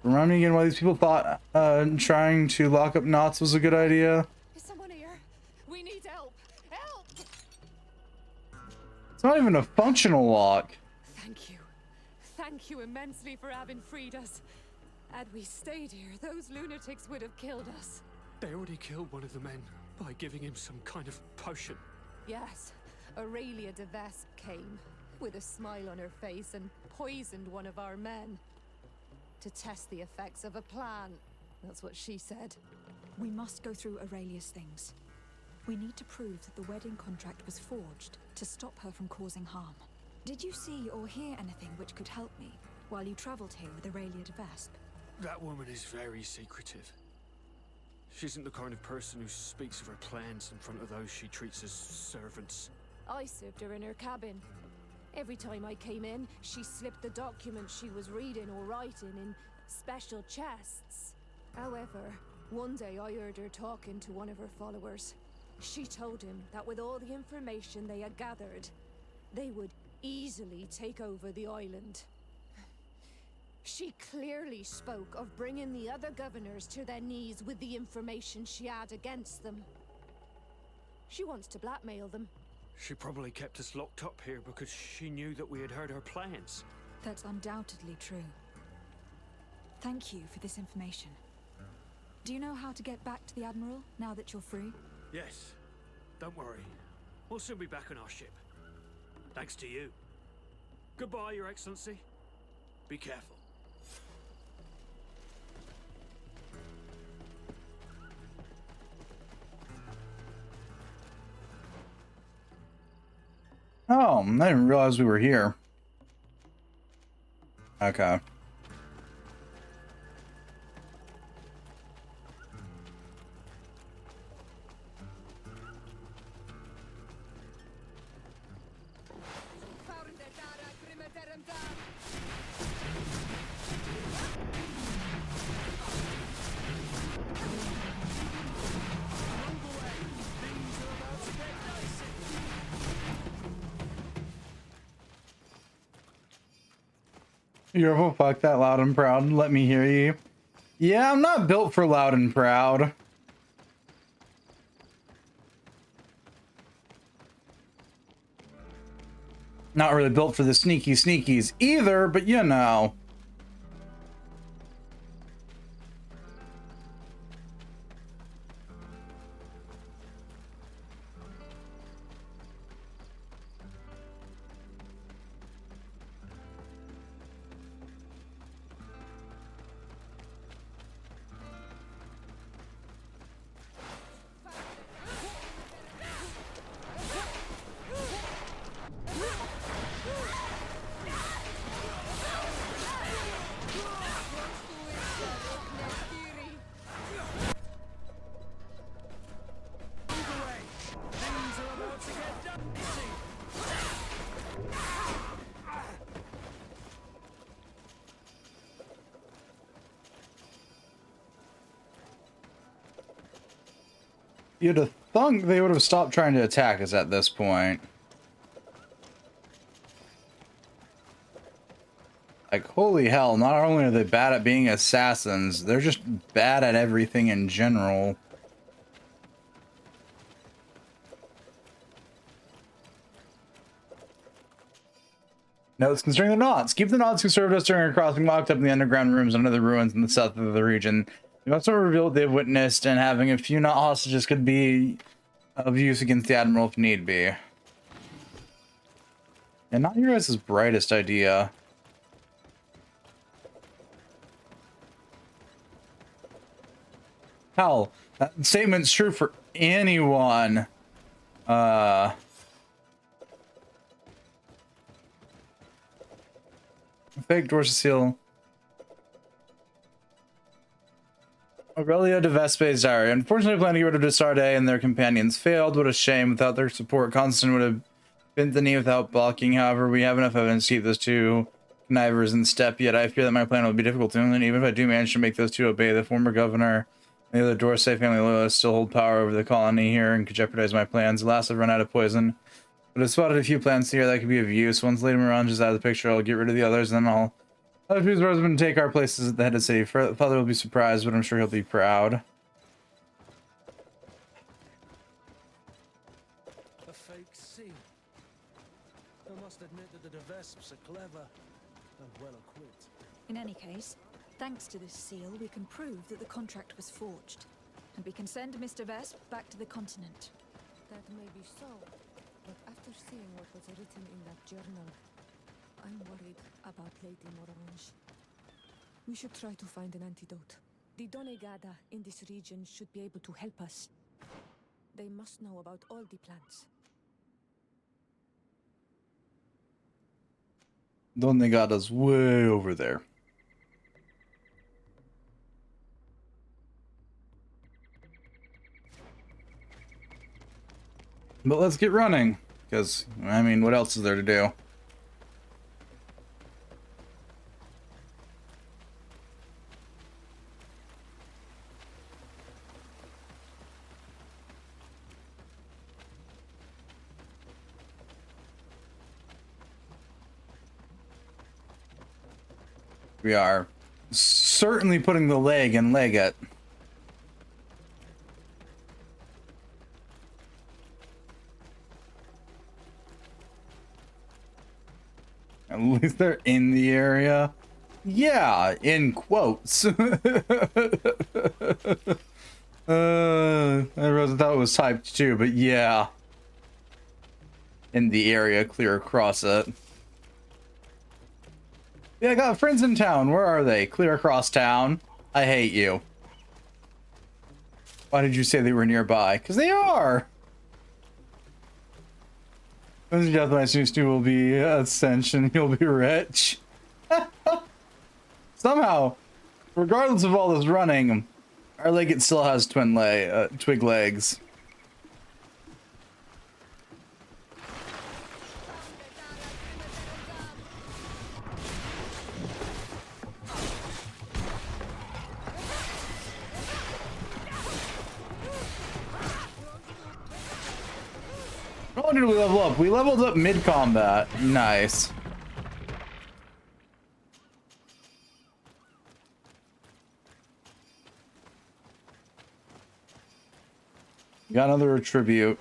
Remind me again why these people thought trying to lock up knots was a good idea. Is someone here? We need help. Help! It's not even a functional lock. Thank you. Thank you immensely for having freed us. Had we stayed here, those lunatics would have killed us. They already killed one of the men by giving him some kind of potion. Yes, Aurelia de Vespe came, with a smile on her face, and poisoned one of our men. To test the effects of a plan. That's what she said. We must go through Aurelia's things. We need to prove that the wedding contract was forged to stop her from causing harm. Did you see or hear anything which could help me while you traveled here with Aurelia de Vespe? That woman is very secretive. She isn't the kind of person who speaks of her plans in front of those she treats as servants. I served her in her cabin. Every time I came in, she slipped the documents she was reading or writing in special chests. However, one day I heard her talking to one of her followers. She told him that with all the information they had gathered, they would easily take over the island. She clearly spoke of bringing the other governors to their knees with the information she had against them. She wants to blackmail them. She probably kept us locked up here because she knew that we had heard her plans. That's undoubtedly true. Thank you for this information. Do you know how to get back to the Admiral now that you're free? Yes. Don't worry. We'll soon be back on our ship. Thanks to you. Goodbye, Your Excellency. Be careful. Oh, I didn't realize we were here. Okay. You're fuck that loud and proud. Let me hear you. Yeah, I'm not built for loud and proud. Not really built for the sneaky sneakies either, but you know. You'd have thunk they would have stopped trying to attack us at this point. Like, holy hell, not only are they bad at being assassins, they're just bad at everything in general. Notes concerning the Knots. Keep the Knots who served us during our crossing locked up in the underground rooms under the ruins in the south of the region. They've also revealed they've witnessed, and having a few Knot hostages could be of use against the Admiral if need be. And not your guys' brightest idea. Hell, that statement's true for anyone. Fake Dorsa seal. Aurelia de Vespe's diary. Unfortunately, planning to get rid of Desarde and their companions failed. What a shame. Without their support, Constant would have bent the knee without blocking. However, we have enough evidence to keep those two connivers in step, yet I fear that my plan will be difficult to implement. Even if I do manage to make those two obey, the former governor and the other Dorsey family loyalists still hold power over the colony here and could jeopardize my plans. Alas, I've run out of poison. But I've spotted a few plants here that could be of use. Once Lady Mirange is out of the picture, I'll get rid of the others, and then I'll Other people's husband take our places at the head of city. Father will be surprised, but I'm sure he'll be proud. A fake seal. I must admit that the Vesps are clever and well equipped. In any case, thanks to this seal, we can prove that the contract was forged. And we can send Mr. Vesp back to the continent. That may be so, but after seeing what was written in that journal, I'm worried about Lady Morange. We should try to find an antidote. The Donegada in this region should be able to help us. They must know about all the plans. Donegada's way over there. But let's get running, because, I mean, what else is there to do? We are certainly putting the leg in Legate. At least they're in the area. Yeah, in quotes. I thought it was typed too, but yeah. In the area, clear across it. Yeah, I got friends in town. Where are they? Clear across town. I hate you. Why did you say they were nearby? Because they are. When death my new will be ascension, you'll be rich. Somehow, regardless of all this running, our Legate still has twig legs. Not only did we level up, we leveled up mid-combat. Nice. Got another tribute.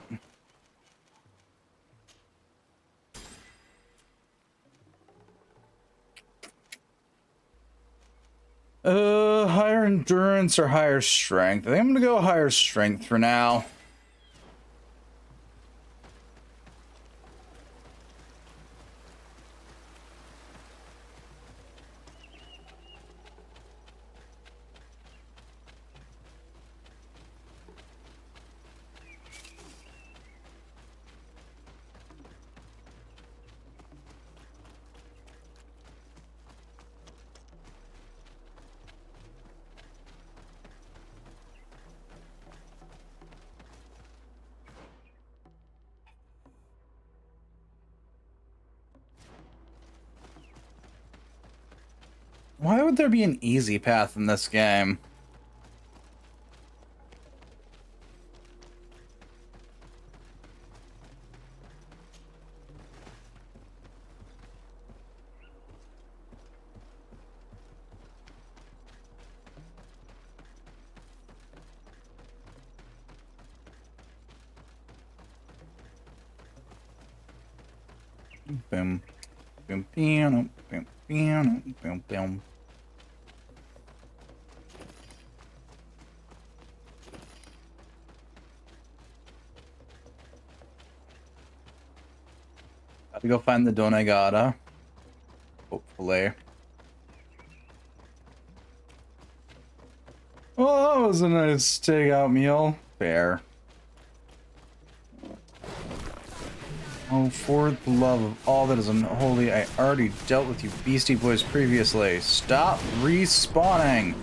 Higher endurance or higher strength? I think I'm gonna go higher strength for now. Why would there be an easy path in this game? Boom. Boom, boom, boom, boom, boom, boom. Gotta go find the Donegada. Hopefully. Well, that was a nice takeout meal. Fair. Oh, for the love of all that is unholy, I already dealt with you beastie boys previously. Stop respawning!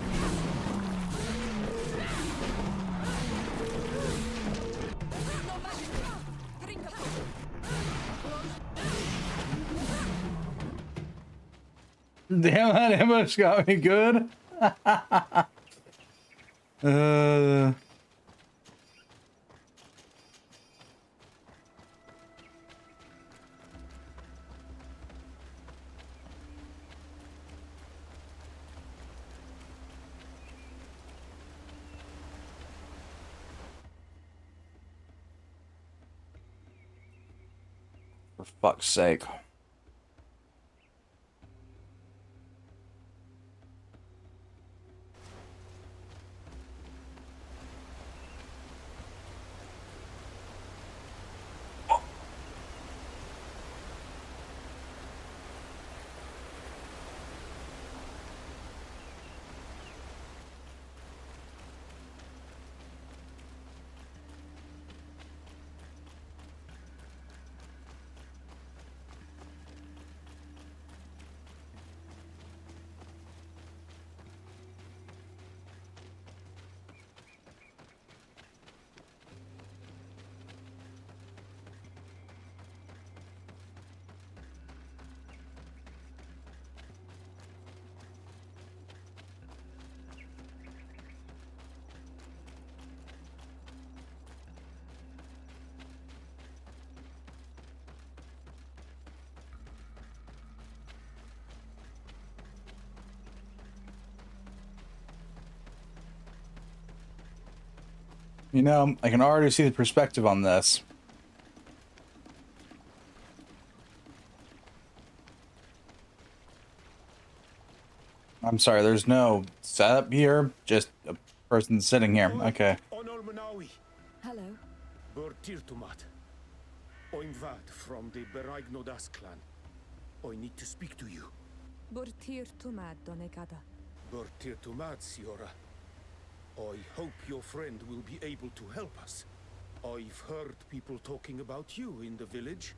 Damn, that ambush got me good. For fuck's sake. You know, I can already see the perspective on this. I'm sorry, there's no setup here, just a person sitting here. Okay. Hello. Burtirtumat. I'm Vad from the Beraignodas clan. I need to speak to you. Burtirtumat, Donegada. Burtirtumat, Siora. I hope your friend will be able to help us. I've heard people talking about you in the village,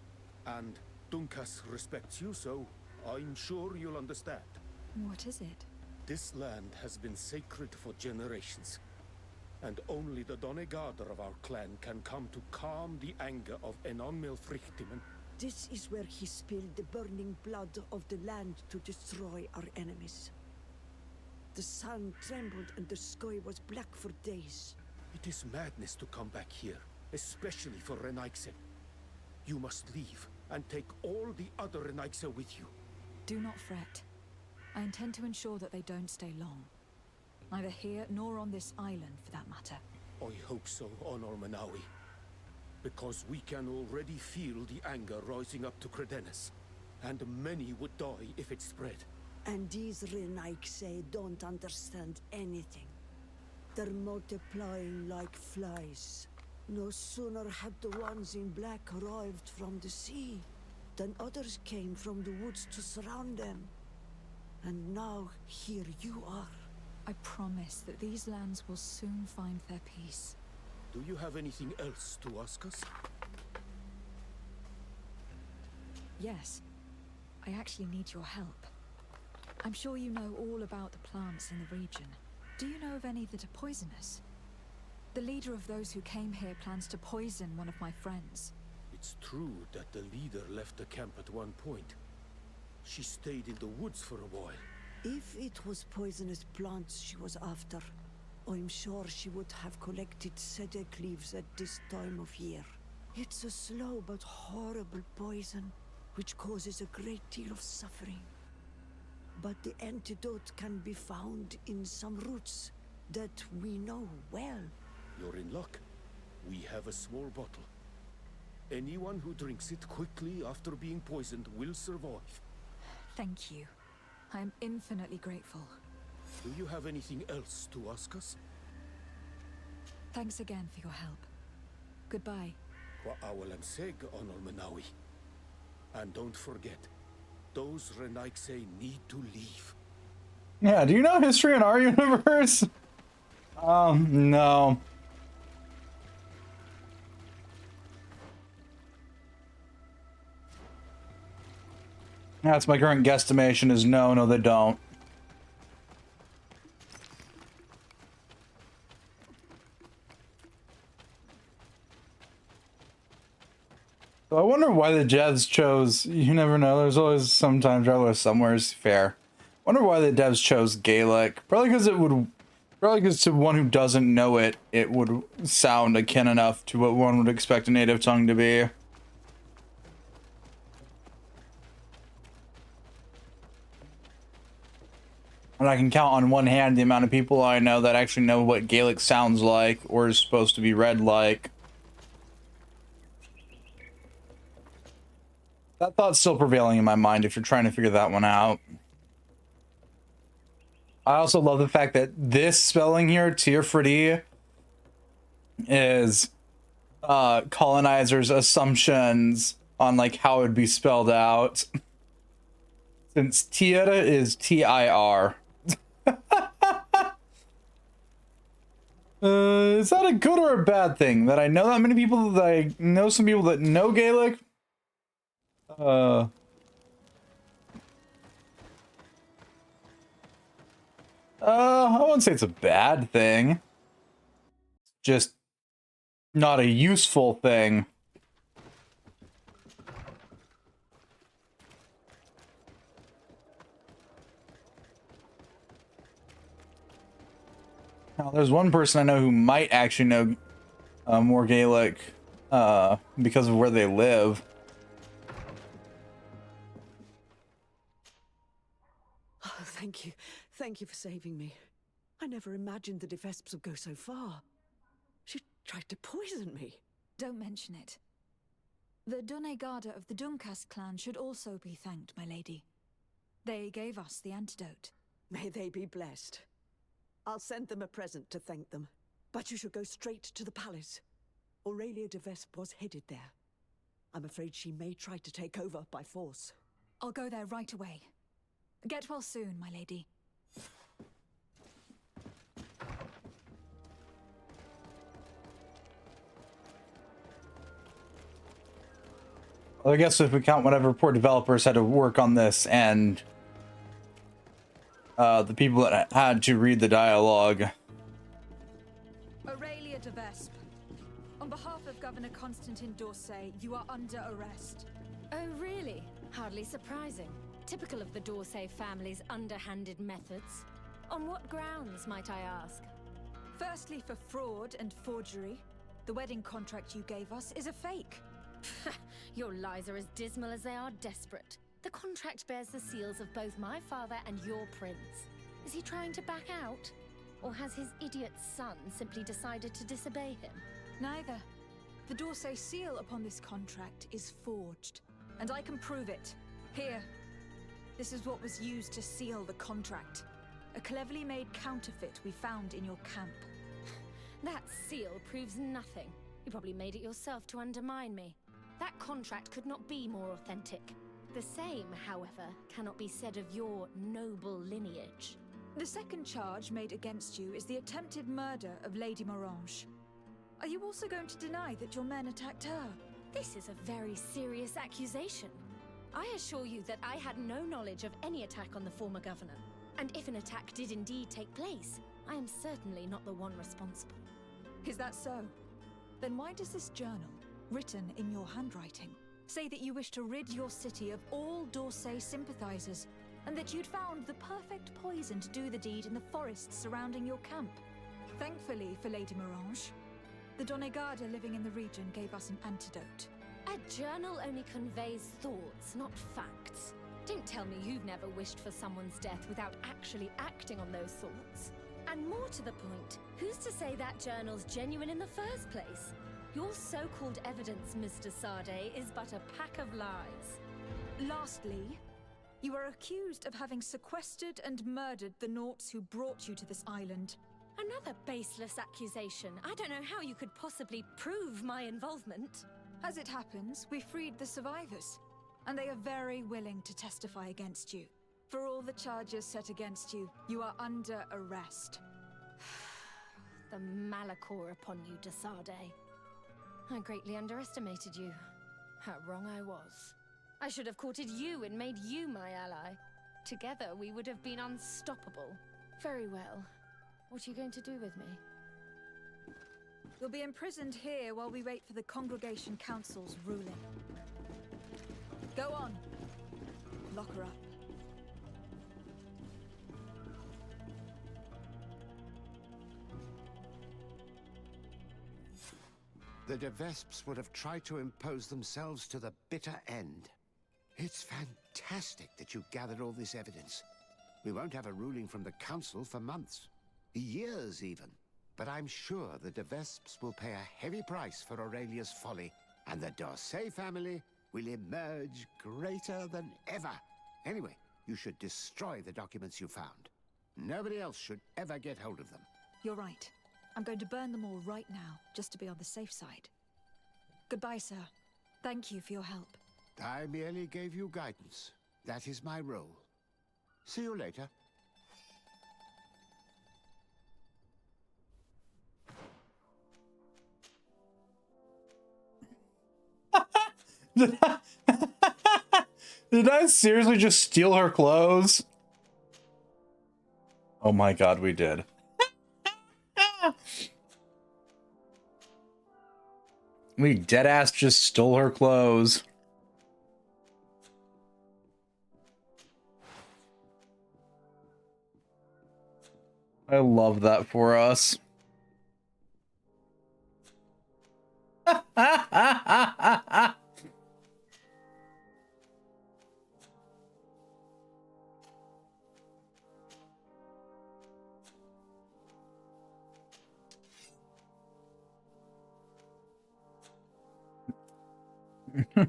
and Dunkas respects you, so I'm sure you'll understand. What is it? This land has been sacred for generations, and only the Donegader of our clan can come to calm the anger of Enonmil Frichtimen. This is where he spilled the burning blood of the land to destroy our enemies. The sun trembled and the sky was black for days. It is madness to come back here, especially for Renaigse. You must leave and take all the other Renaigse with you. Do not fret. I intend to ensure that they don't stay long. Neither here nor on this island, for that matter. I hope so, Honor Manawi. Because we can already feel the anger rising up to Credennis. And many would die if it spread. And these Renaigse don't understand anything. They're multiplying like flies. No sooner had the ones in black arrived from the sea, than others came from the woods to surround them. And now, here you are. I promise that these lands will soon find their peace. Do you have anything else to ask us? Yes. I actually need your help. I'm sure you know all about the plants in the region. Do you know of any that are poisonous? The leader of those who came here plans to poison one of my friends. It's true that the leader left the camp at one point. She stayed in the woods for a while. If it was poisonous plants she was after, I'm sure she would have collected sedek leaves at this time of year. It's a slow but horrible poison, which causes a great deal of suffering. But the antidote can be found in some roots that we know well. You're in luck. We have a small bottle. Anyone who drinks it quickly after being poisoned will survive. Thank you. I am infinitely grateful. Do you have anything else to ask us? Thanks again for your help. Goodbye. Kwa'awalamseg, Honor Manawi. And don't forget, those Renaigse need to leave. Yeah, do you know history in our universe? No. That's my current guesstimation is no, they don't. So I wonder why the devs chose, you never know, there's always sometimes travelers somewhere's fair. Wonder why the devs chose Gaelic. Probably because to one who doesn't know it, it would sound akin enough to what one would expect a native tongue to be. And I can count on one hand the amount of people I know that actually know what Gaelic sounds like or is supposed to be read like. That thought's still prevailing in my mind if you're trying to figure that one out. I also love the fact that this spelling here, Tirfredi, is colonizers' assumptions on like how it would be spelled out. Since Tir is T-I-R. Is that a good or a bad thing? That I know that many people, that I know some people that know Gaelic? I wouldn't say it's a bad thing. Just not a useful thing. Now, there's one person I know who might actually know more Gaelic because of where they live. Oh, thank you. Thank you for saving me. I never imagined the Defesps would go so far. She tried to poison me. Don't mention it. The Doneigada of the Duncast clan should also be thanked, my lady. They gave us the antidote. May they be blessed. I'll send them a present to thank them. But you should go straight to the palace. Aurelia de Vesp was headed there. I'm afraid she may try to take over by force. I'll go there right away. Get well soon, my lady. Well, I guess if we count whatever poor developers had to work on this and the people that had to read the dialogue. Aurelia de Vesp, on behalf of Governor Constantin d'Orsay, you are under arrest. Oh, really? Hardly surprising. Typical of the d'Orsay family's underhanded methods. On what grounds, might I ask? Firstly, for fraud and forgery. The wedding contract you gave us is a fake. Your lies are as dismal as they are desperate. The contract bears the seals of both my father and your prince. Is he trying to back out? Or has his idiot son simply decided to disobey him? Neither. The d'Orsay seal upon this contract is forged, and I can prove it. Here. This is what was used to seal the contract. A cleverly made counterfeit we found in your camp. That seal proves nothing. You probably made it yourself to undermine me. That contract could not be more authentic. The same, however, cannot be said of your noble lineage. The second charge made against you is the attempted murder of Lady Morange. Are you also going to deny that your men attacked her? This is a very serious accusation. I assure you that I had no knowledge of any attack on the former governor. And if an attack did indeed take place, I am certainly not the one responsible. Is that so? Then why does this journal, written in your handwriting, say that you wish to rid your city of all d'Orsay sympathizers, and that you'd found the perfect poison to do the deed in the forests surrounding your camp? Thankfully for Lady Morange, the Doneigada living in the region gave us an antidote. A journal only conveys thoughts, not facts. Don't tell me you've never wished for someone's death without actually acting on those thoughts. And more to the point, who's to say that journal's genuine in the first place? Your so-called evidence, Mr. Sade, is but a pack of lies. Lastly, you are accused of having sequestered and murdered the Nauts who brought you to this island. Another baseless accusation. I don't know how you could possibly prove my involvement. As it happens, we freed the survivors, and they are very willing to testify against you. For all the charges set against you, you are under arrest. The malachor upon you, de Sade. I greatly underestimated you. How wrong I was. I should have courted you and made you my ally. Together, we would have been unstoppable. Very well. What are you going to do with me? You'll be imprisoned here while we wait for the Congregation Council's ruling. Go on. Lock her up. The de Vesps would have tried to impose themselves to the bitter end. It's fantastic that you gathered all this evidence. We won't have a ruling from the council for months. Years even. But I'm sure the de Vesps will pay a heavy price for Aurelia's folly, and the d'Orsay family will emerge greater than ever. Anyway, you should destroy the documents you found. Nobody else should ever get hold of them. You're right. I'm going to burn them all right now, just to be on the safe side. Goodbye, sir. Thank you for your help. I merely gave you guidance. That is my role. See you later. Did I seriously just steal her clothes? Oh my god, we did. We deadass just stole her clothes. I love that for us.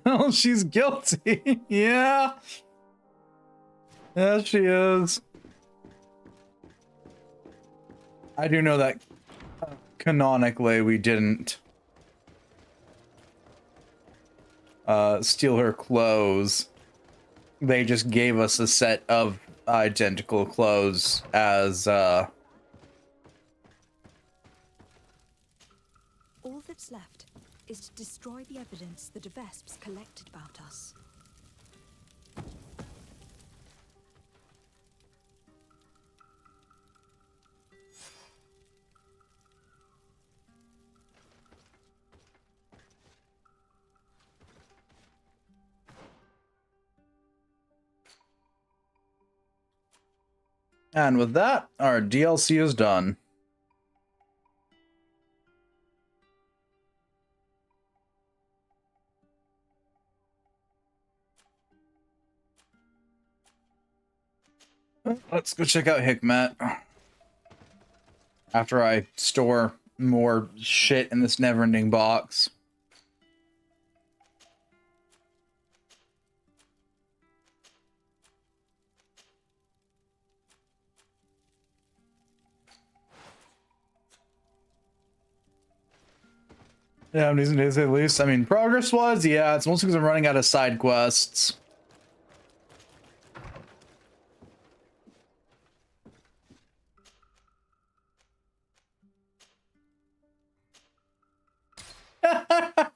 Oh, she's guilty. Yeah. Yeah, she is. I do know that canonically we didn't steal her clothes. They just gave us a set of identical clothes as All that's left is to destroy the evidence the Vesps collected about us. And with that, our DLC is done. Let's go check out Hikmet. After I store more shit in this never-ending box. Yeah, I'm using days at least. I mean, progress-wise, yeah, it's mostly because I'm running out of side quests.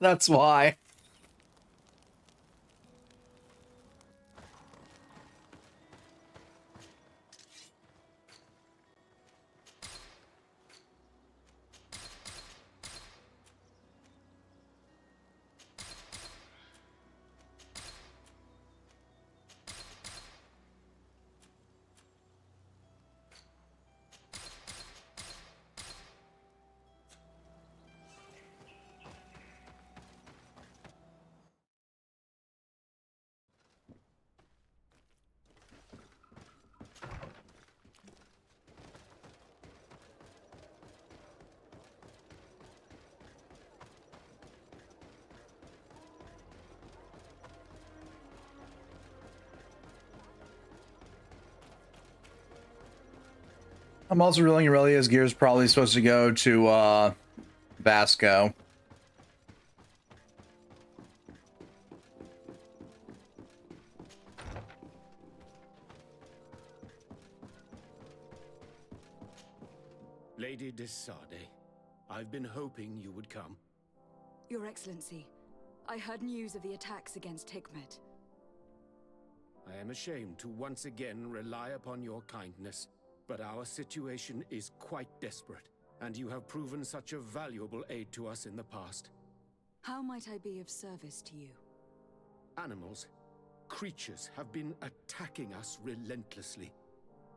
That's why. I'm also reeling Aurelia's gear's probably supposed to go to Vasco. Lady de Sade, I've been hoping you would come. Your Excellency, I heard news of the attacks against Hikmet. I am ashamed to once again rely upon your kindness, but our situation is quite desperate, and you have proven such a valuable aid to us in the past. How might I be of service to you? Animals, creatures have been attacking us relentlessly.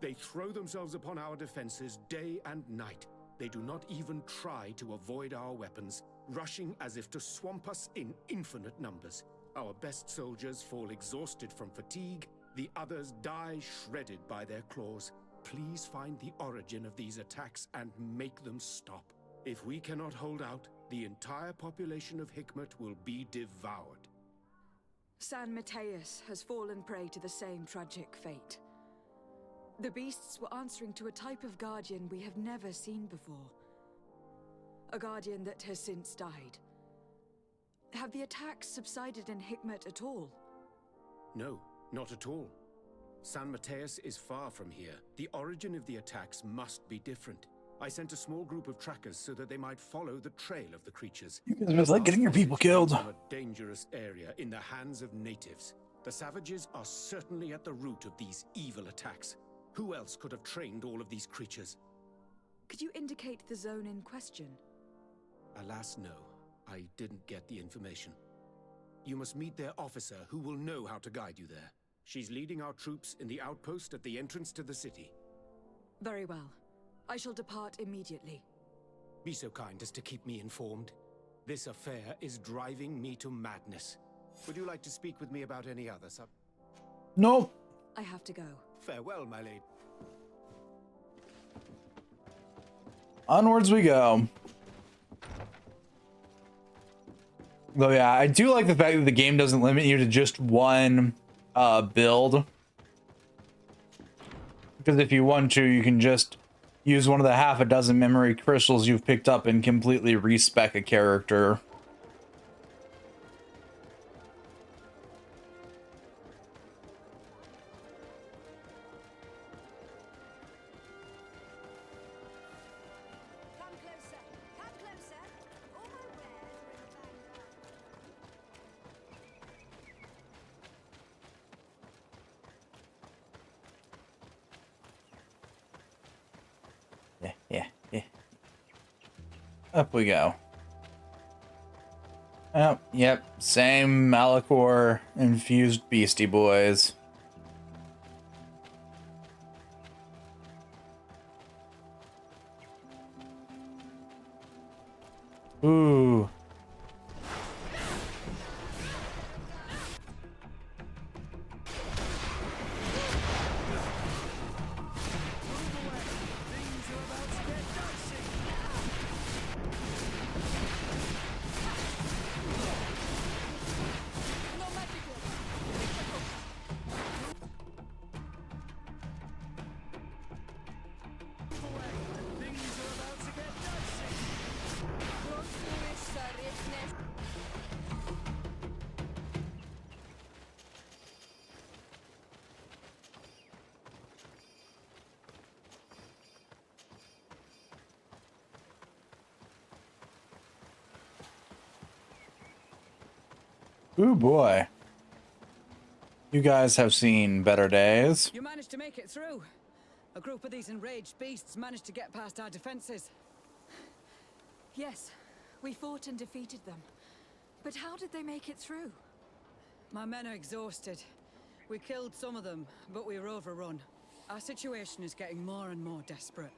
They throw themselves upon our defenses day and night. They do not even try to avoid our weapons, rushing as if to swamp us in infinite numbers. Our best soldiers fall exhausted from fatigue, the others die shredded by their claws. Please find the origin of these attacks and make them stop. If we cannot hold out, the entire population of Hikmet will be devoured. San Mateus has fallen prey to the same tragic fate. The beasts were answering to a type of guardian we have never seen before. A guardian that has since died. Have the attacks subsided in Hikmet at all? No, not at all. San Mateus is far from here. The origin of the attacks must be different. I sent a small group of trackers so that they might follow the trail of the creatures. You guys are like getting your people killed. From a dangerous area in the hands of natives. The savages are certainly at the root of these evil attacks. Who else could have trained all of these creatures? Could you indicate the zone in question? Alas, no. I didn't get the information. You must meet their officer, who will know how to guide you there. She's leading our troops in the outpost at the entrance to the city. Very well. I shall depart immediately. Be so kind as to keep me informed. This affair is driving me to madness. Would you like to speak with me about any other sub? No. I have to go. Farewell, my lady. Onwards we go. Though, yeah, I do like the fact that the game doesn't limit you to just one build. Because if you want to, you can just use one of the half a dozen memory crystals you've picked up and completely respec a character. Up we go. Oh, yep. Same Malachor infused Beastie Boys. Ooh. Ooh, boy. You guys have seen better days. You managed to make it through. A group of these enraged beasts managed to get past our defenses. Yes, we fought and defeated them. But how did they make it through? My men are exhausted. We killed some of them, but we were overrun. Our situation is getting more and more desperate.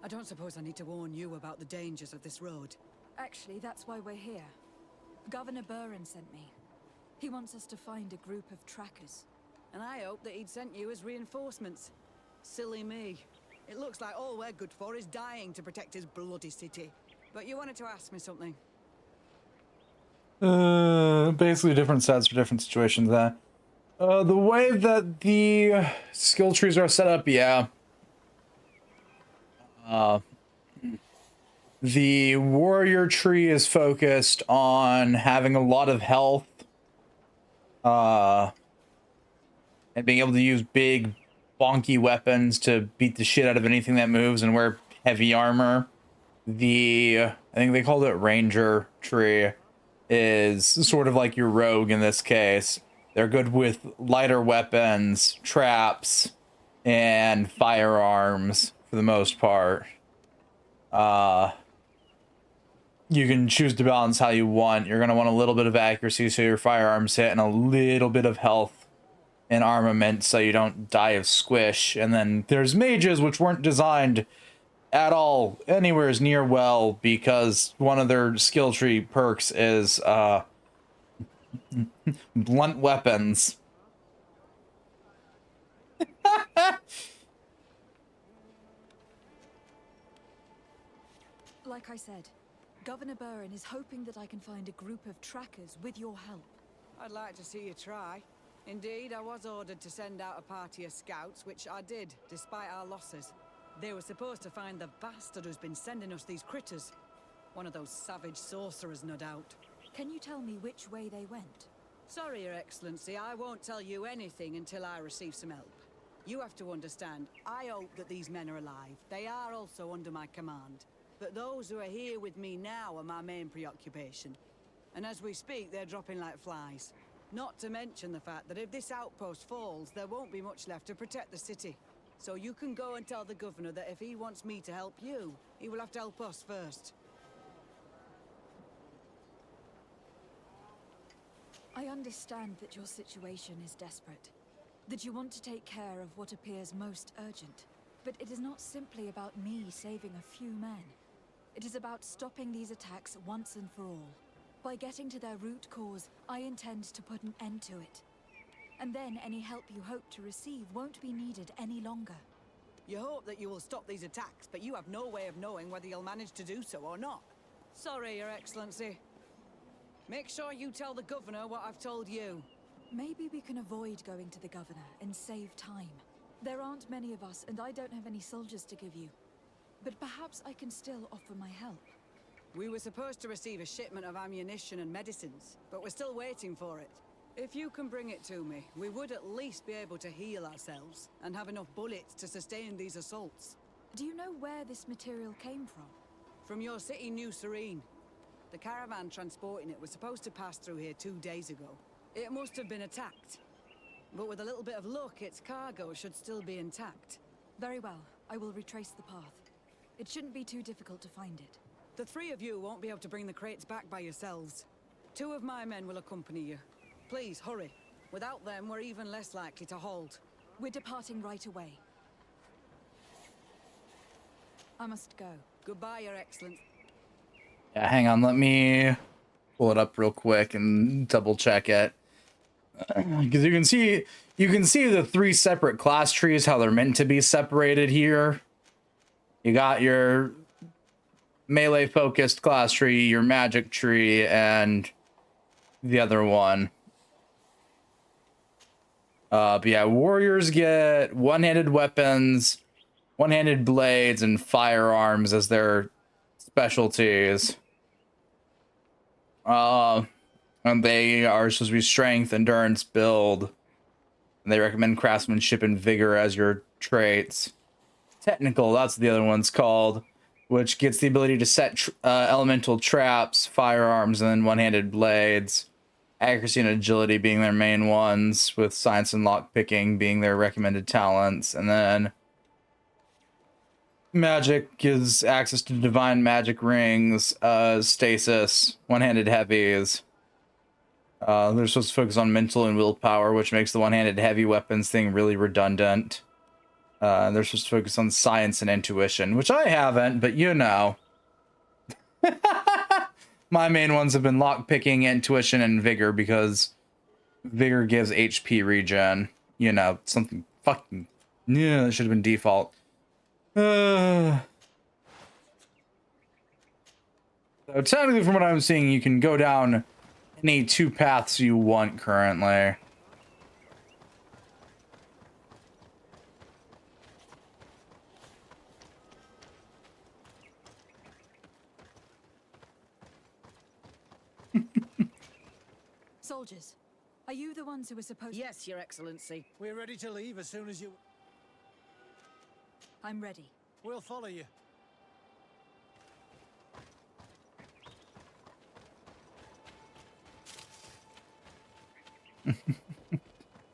I don't suppose I need to warn you about the dangers of this road. Actually, that's why we're here. Governor Buren sent me. He wants us to find a group of trackers. And I hope that he'd sent you as reinforcements. Silly me. It looks like all we're good for is dying to protect his bloody city. But you wanted to ask me something. Basically different sets for different situations there. The way that the skill trees are set up, yeah. The warrior tree is focused on having a lot of health. And being able to use big, bonky weapons to beat the shit out of anything that moves and wear heavy armor. I think they called it ranger tree, is sort of like your rogue in this case. They're good with lighter weapons, traps, and firearms for the most part. You can choose to balance how you want. You're going to want a little bit of accuracy so your firearms hit and a little bit of health and armament so you don't die of squish. And then there's mages, which weren't designed at all anywhere near well because one of their skill tree perks is blunt weapons. Like I said, Governor Buren is hoping that I can find a group of trackers with your help. I'd like to see you try. Indeed, I was ordered to send out a party of scouts, which I did, despite our losses. They were supposed to find the bastard who's been sending us these critters. One of those savage sorcerers, no doubt. Can you tell me which way they went? Sorry, Your Excellency, I won't tell you anything until I receive some help. You have to understand, I hope that these men are alive. They are also under my command. But those who are here with me now are my main preoccupation. And as we speak, they're dropping like flies. Not to mention the fact that if this outpost falls, there won't be much left to protect the city. So you can go and tell the governor that if he wants me to help you, he will have to help us first. I understand that your situation is desperate, that you want to take care of what appears most urgent. But it is not simply about me saving a few men. It is about stopping these attacks once and for all. By getting to their root cause, I intend to put an end to it. And then any help you hope to receive won't be needed any longer. You hope that you will stop these attacks, but you have no way of knowing whether you'll manage to do so or not. Sorry, Your Excellency. Make sure you tell the governor what I've told you. Maybe we can avoid going to the governor and save time. There aren't many of us, and I don't have any soldiers to give you. But perhaps I can still offer my help. We were supposed to receive a shipment of ammunition and medicines, but we're still waiting for it. If you can bring it to me, we would at least be able to heal ourselves and have enough bullets to sustain these assaults. Do you know where this material came from? From your city, New Serene. The caravan transporting it was supposed to pass through here 2 days ago. It must have been attacked. But with a little bit of luck, its cargo should still be intact. Very well. I will retrace the path. It shouldn't be too difficult to find it. The three of you won't be able to bring the crates back by yourselves. 2 of my men will accompany you. Please, hurry. Without them, we're even less likely to hold. We're departing right away. I must go. Goodbye, Your Excellency. Yeah, hang on, let me pull it up real quick and double check it. Because you can see the 3 separate class trees, how they're meant to be separated here. You got your melee focused class tree, your magic tree, and the other one. But yeah, warriors get one-handed weapons, one-handed blades, and firearms as their specialties. And they are supposed to be strength, endurance, build. And they recommend craftsmanship and vigor as your traits. Technical, that's what the other one's called, which gets the ability to set elemental traps, firearms, and then one-handed blades. Accuracy and agility being their main ones, with science and lockpicking being their recommended talents. And then magic gives access to divine magic rings, stasis, one-handed heavies. They're supposed to focus on mental and willpower, which makes the one-handed heavy weapons thing really redundant. They're supposed to focus on science and intuition, which I haven't, but you know. My main ones have been lockpicking, intuition, and vigor, because vigor gives HP regen. You know, something fucking... Yeah, that should have been default. So technically, from what I'm seeing, you can go down any 2 paths you want currently. Soldiers, are you the ones who were supposed to... Yes, Your Excellency. We're ready to leave as soon as you... I'm ready. We'll follow you.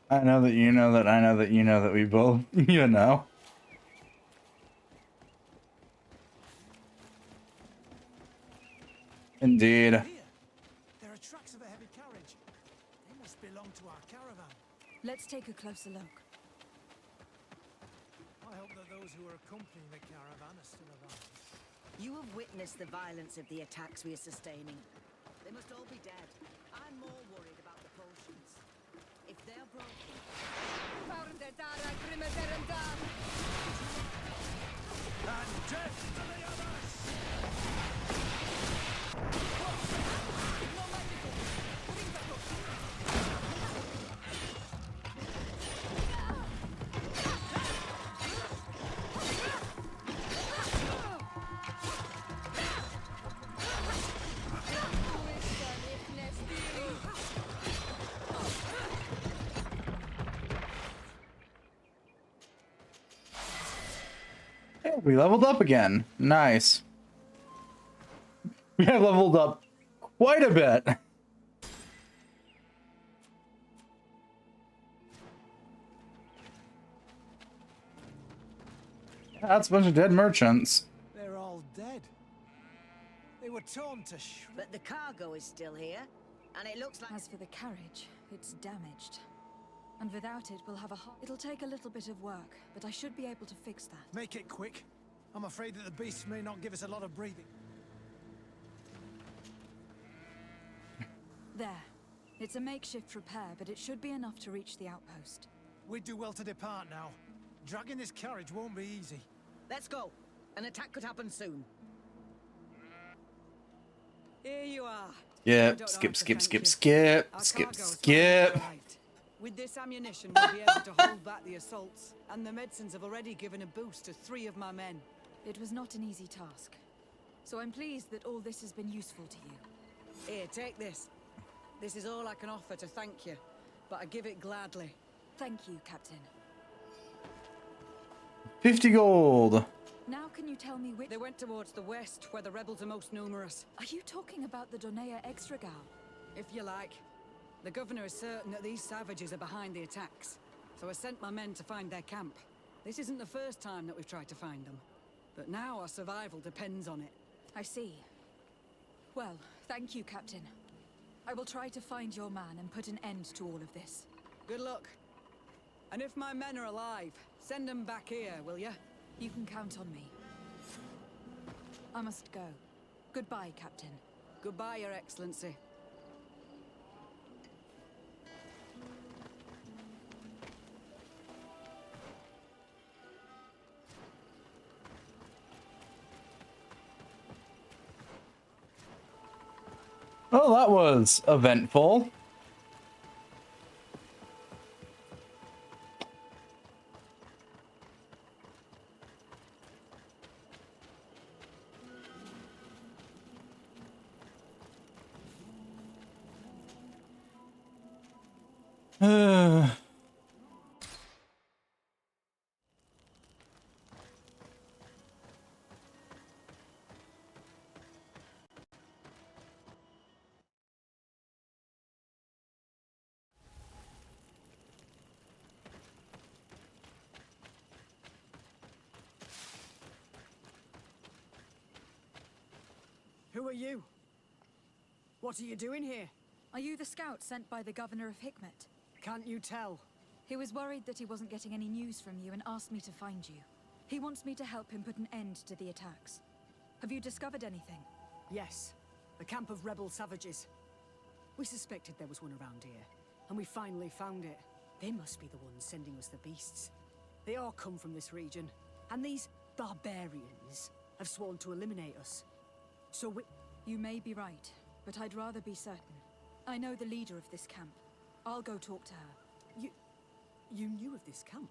I know that you know that I know that you know that we both, you know. Indeed. Here, there are tracks of a heavy carriage. They must belong to our caravan. Let's take a closer look. I hope that those who are accompanying the caravan are still alive. You have witnessed the violence of the attacks we are sustaining. They must all be dead. I'm more worried about the potions. If they're broken... And death to the others! We leveled up again. Nice. We have leveled up quite a bit. That's a bunch of dead merchants. They're all dead. They were torn to shreds. But the cargo is still here, and it looks like... As for the carriage, it's damaged. And without it, we'll have a It'll take a little bit of work, but I should be able to fix that. Make it quick. I'm afraid that the beasts may not give us a lot of breathing. There. It's a makeshift repair, but it should be enough to reach the outpost. We'd do well to depart now. Dragging this carriage won't be easy. Let's go. An attack could happen soon. Here you are. Yep. Skip. With this ammunition, we'll be able to hold back the assaults, and the medicines have already given a boost to 3 of my men. It was not an easy task, so I'm pleased that all this has been useful to you. Here, take this. This is all I can offer to thank you, but I give it gladly. Thank you, Captain. 50 gold. Now can you tell me which... They went towards the west, where the rebels are most numerous. Are you talking about the Donea Extragal? If you like. The governor is certain that these savages are behind the attacks, so I sent my men to find their camp. This isn't the first time that we've tried to find them, but now our survival depends on it. I see. Well, thank you, Captain. I will try to find your man and put an end to all of this. Good luck. And if my men are alive, send them back here, will you? You can count on me. I must go. Goodbye, Captain. Goodbye, Your Excellency. Well, that was eventful. Who are you? What are you doing here? Are you the scout sent by the governor of Hikmet? Can't you tell? He was worried that he wasn't getting any news from you and asked me to find you. He wants me to help him put an end to the attacks. Have you discovered anything? Yes. The camp of rebel savages. We suspected there was one around here, and we finally found it. They must be the ones sending us the beasts. They all come from this region, and these barbarians have sworn to eliminate us. So we... You may be right, but I'd rather be certain. I know the leader of this camp. I'll go talk to her. You knew of this camp?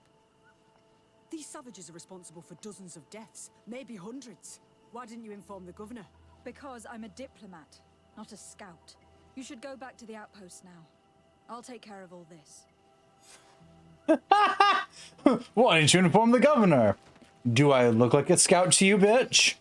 These savages are responsible for dozens of deaths, maybe hundreds. Why didn't you inform the governor? Because I'm a diplomat, not a scout. You should go back to the outpost now. I'll take care of all this. Why didn't you inform the governor? Do I look like a scout to you, bitch?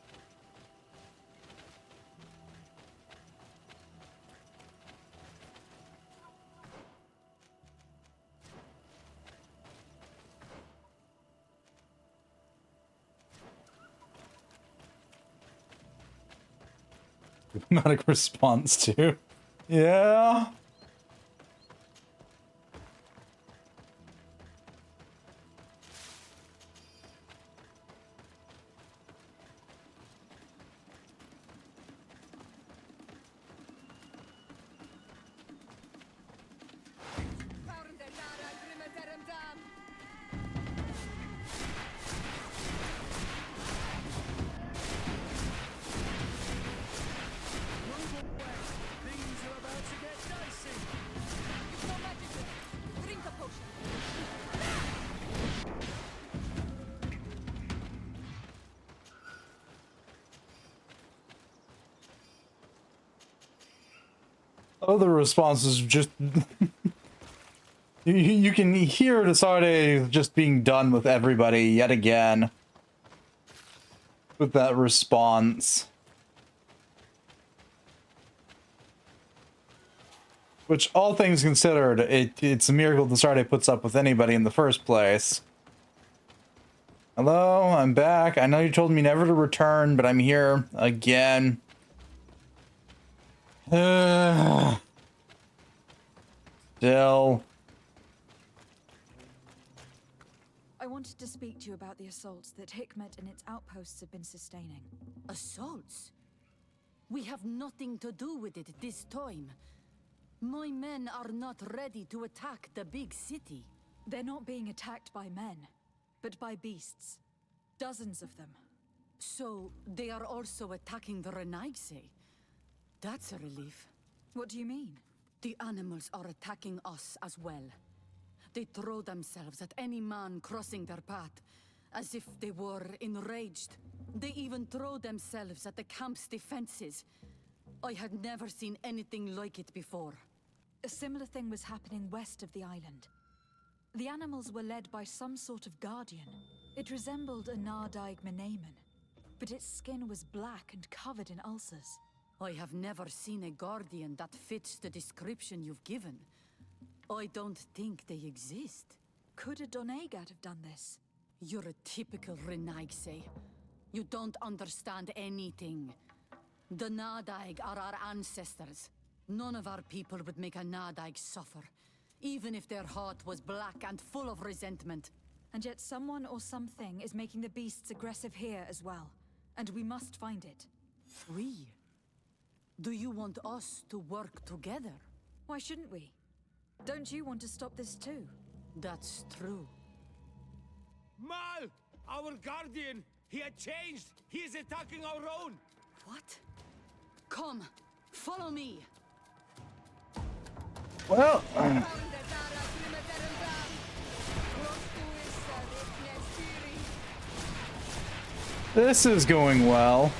Diplomatic response to. Yeah. Other responses just you can hear Desarde just being done with everybody yet again. with that response. Which, all things considered, it's a miracle the Sarde puts up with anybody in the first place. Hello, I'm back. I know you told me never to return, but I'm here again. Still. I wanted to speak to you about the assaults that Hikmet and its outposts have been sustaining. Assaults? We have nothing to do with it this time. My men are not ready to attack the big city. They're not being attacked by men, but by beasts. Dozens of them. So, they are also attacking the Renaigse? That's a relief. What do you mean? The animals are attacking us as well. They throw themselves at any man crossing their path, as if they were enraged. They even throw themselves at the camp's defenses. I had never seen anything like it before. A similar thing was happening west of the island. The animals were led by some sort of guardian. It resembled a Nardaig Menaemon, but its skin was black and covered in ulcers. I have never seen a guardian that fits the description you've given. I don't think they exist. Could a Doneigad have done this? You're a typical Renaigse. You don't understand anything. The Nardaig are our ancestors. None of our people would make a Nardaig suffer, even if their heart was black and full of resentment. And yet someone or something is making the beasts aggressive here as well. And we must find it. We? Do you want us to work together? Why shouldn't we? Don't you want to stop this too? That's true. Mal! Our guardian! He had changed! He is attacking our own! What? Come, follow me! Well, this is going well.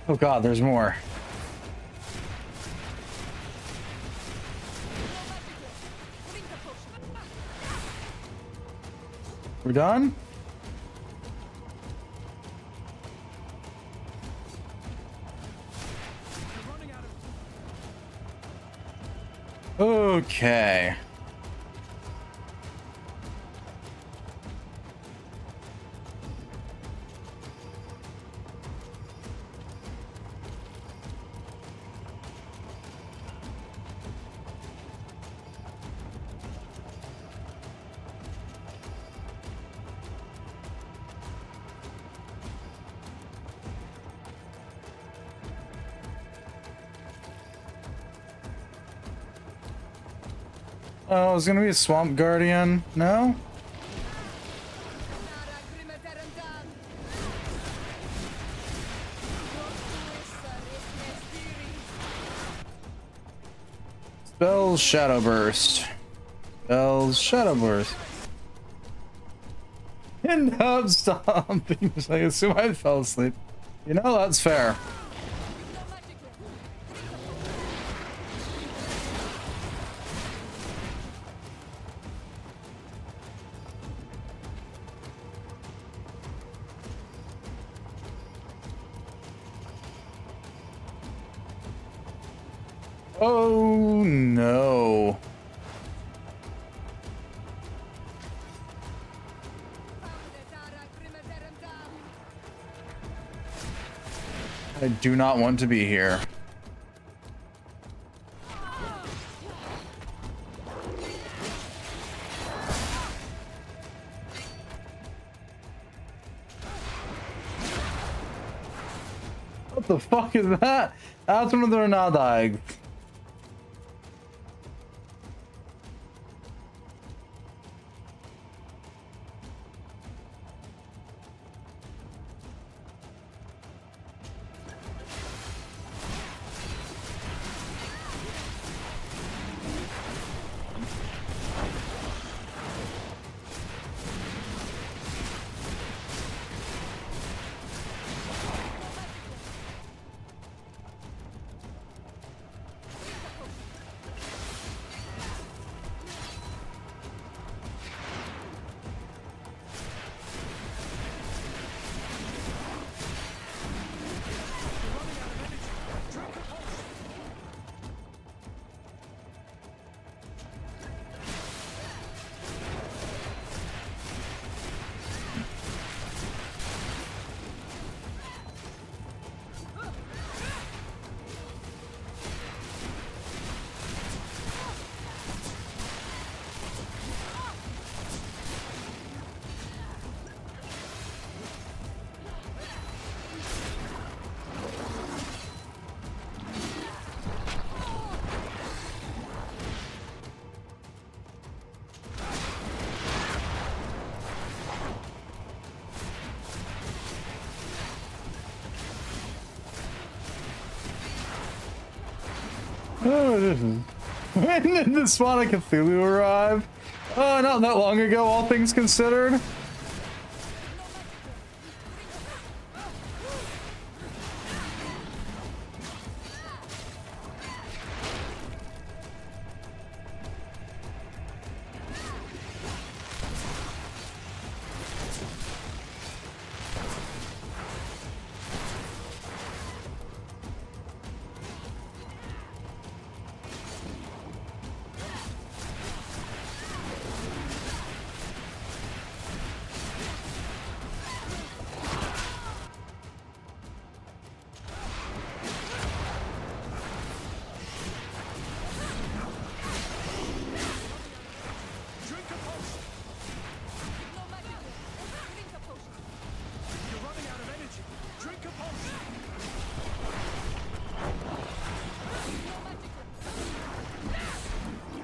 Oh god, there's more. We're done? Okay. Oh, it's gonna be a swamp guardian. No? Spells Shadow Burst. Spells Shadow Burst. End up stomping. I assume I fell asleep. You know, that's fair. Oh no. I do not want to be here. What the fuck is that? That's one of the Renadags. Oh, this is... When did the Spawn of Cthulhu arrive? Oh, not that long ago, all things considered.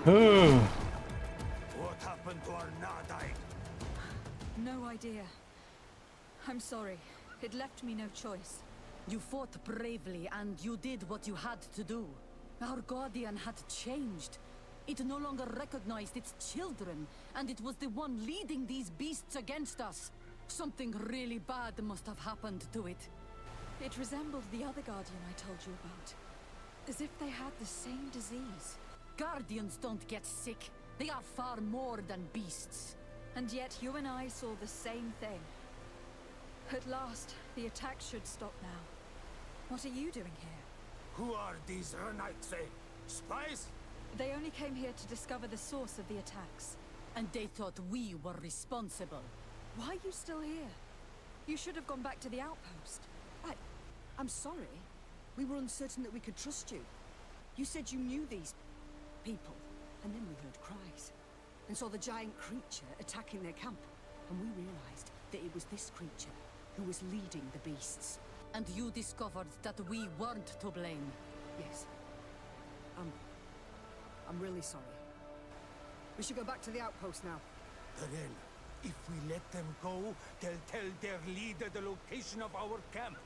What happened to our Nadai? No idea. I'm sorry. It left me no choice. You fought bravely, and you did what you had to do. Our guardian had changed. It no longer recognized its children, and it was the one leading these beasts against us. Something really bad must have happened to it. It resembled the other guardian I told you about. As if they had the same disease. Guardians don't get sick. They are far more than beasts. And yet you and I saw the same thing. At last, the attack should stop now. What are you doing here? Who are these Renaitse? Spies? They only came here to discover the source of the attacks. And they thought we were responsible. Why are you still here? You should have gone back to the outpost. I'm sorry. We were uncertain that we could trust you. You said you knew these people, and then we heard cries, and saw the giant creature attacking their camp, and we realized that it was this creature who was leading the beasts. And you discovered that we weren't to blame. Yes. I'm really sorry. We should go back to the outpost now. Darren, if we let them go, they'll tell their leader the location of our camp.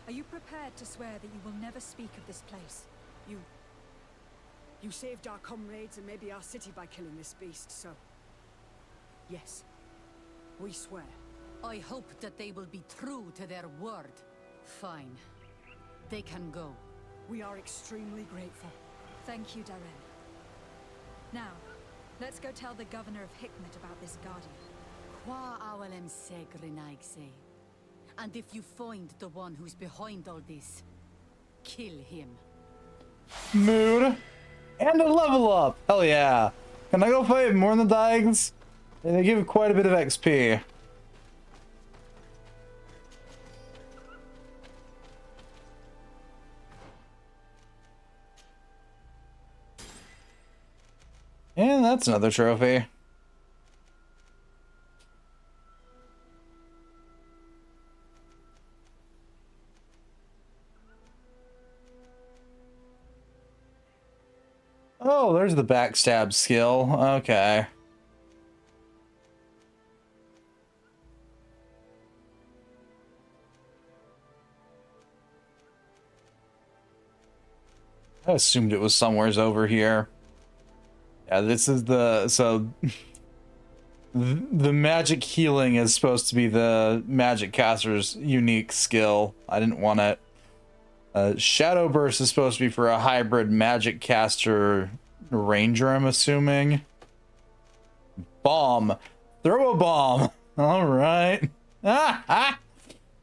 Are you prepared to swear that you will never speak of this place? You saved our comrades and maybe our city by killing this beast, so... Yes. We swear. I hope that they will be true to their word. Fine. They can go. We are extremely grateful. Thank you, Darren. Now, let's go tell the governor of Hikmet about this guardian. Qua awalem segrenaigse. And if you find the one who's behind all this, kill him. Mood. And a level up. Hell yeah. Can I go fight more than the Dags? They give quite a bit of XP. And that's another trophy. Oh, there's the backstab skill. Okay. I assumed it was somewheres over here. Yeah, this is so the magic healing is supposed to be the magic caster's unique skill. I didn't want it. Shadow Burst is supposed to be for a hybrid magic caster ranger, I'm assuming. Bomb. Throw a bomb. All right. I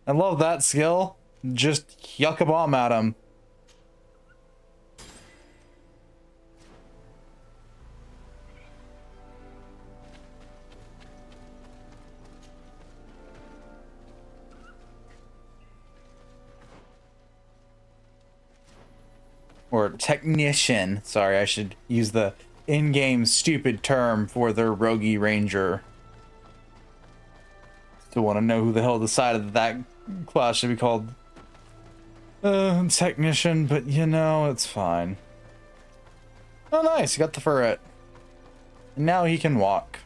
love that skill. Just yuck a bomb at him. Or technician. Sorry, I should use the in-game stupid term for their roguey ranger. Still want to know who the hell decided that class should be called technician, but you know, it's fine. Oh nice, he got the ferret. And now he can walk.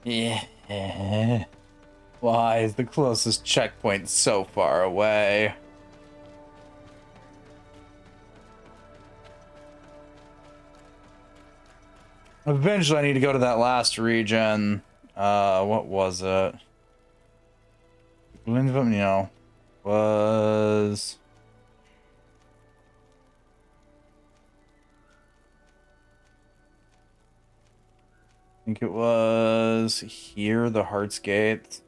Yeah. Why is the closest checkpoint so far away? Eventually I need to go to that last region. What was it? No. Was... I think it was here, the Heart's Gate.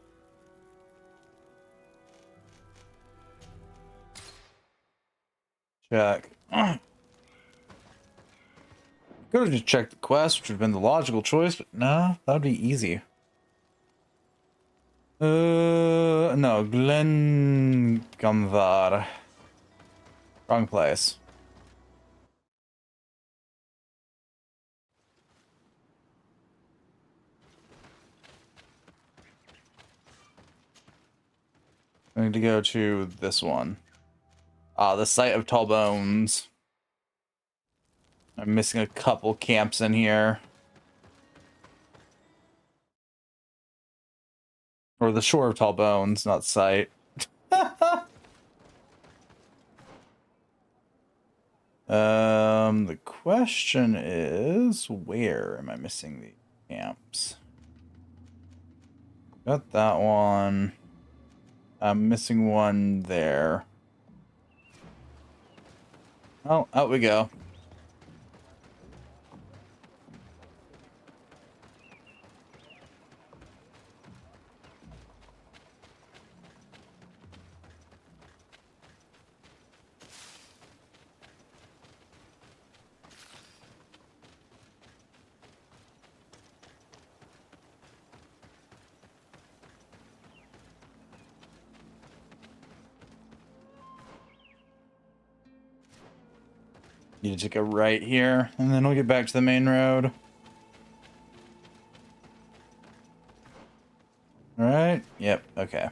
Check. Could have just checked the quest, which would have been the logical choice, but no, that would be easy. No, Glen Gumvar. Wrong place. I need to go to this one. Ah, the site of Tall Bones. I'm missing a couple camps in here. Or the shore of Tall Bones, not site. The question is, where am I missing the camps? Got that one. I'm missing one there. Oh, out we go. Need to take a right here, and then we'll get back to the main road. All right. Yep. Okay.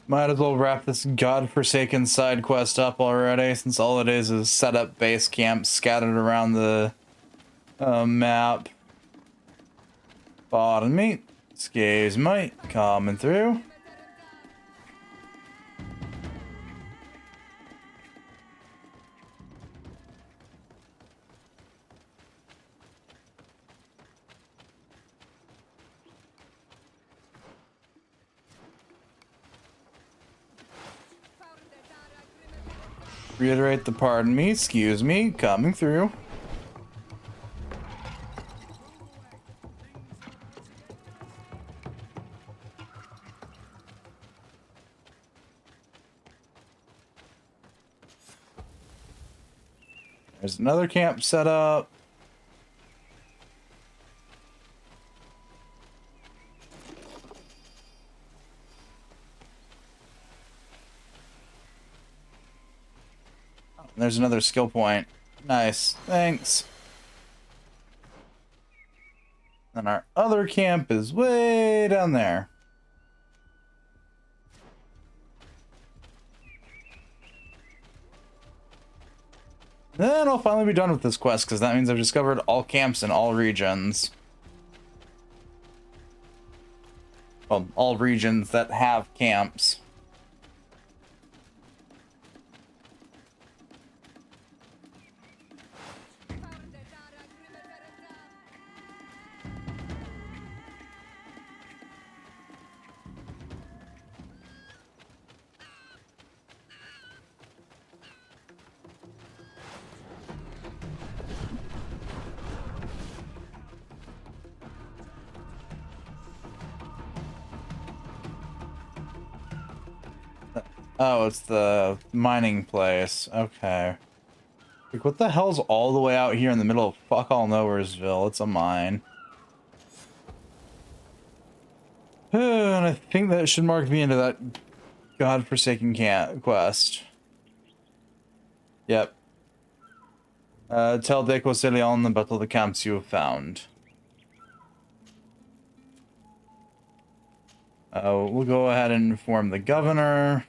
Might as well wrap this godforsaken side quest up already, since all it is set up base camp scattered around the map. Pardon me. Excuse me. Coming through. Reiterate the pardon me, excuse me, coming through. There's another camp set up. There's another skill point. Nice. Thanks. And our other camp is way down there. Then I'll finally be done with this quest, because that means I've discovered all camps in all regions. Well, all regions that have camps. Oh, it's the mining place. Okay. Like, what the hell's all the way out here in the middle of fuck all nowheresville? It's a mine. And I think that should mark me into that godforsaken quest. Yep. Tell de Quoselion about all the camps you have found. We'll go ahead and inform the governor.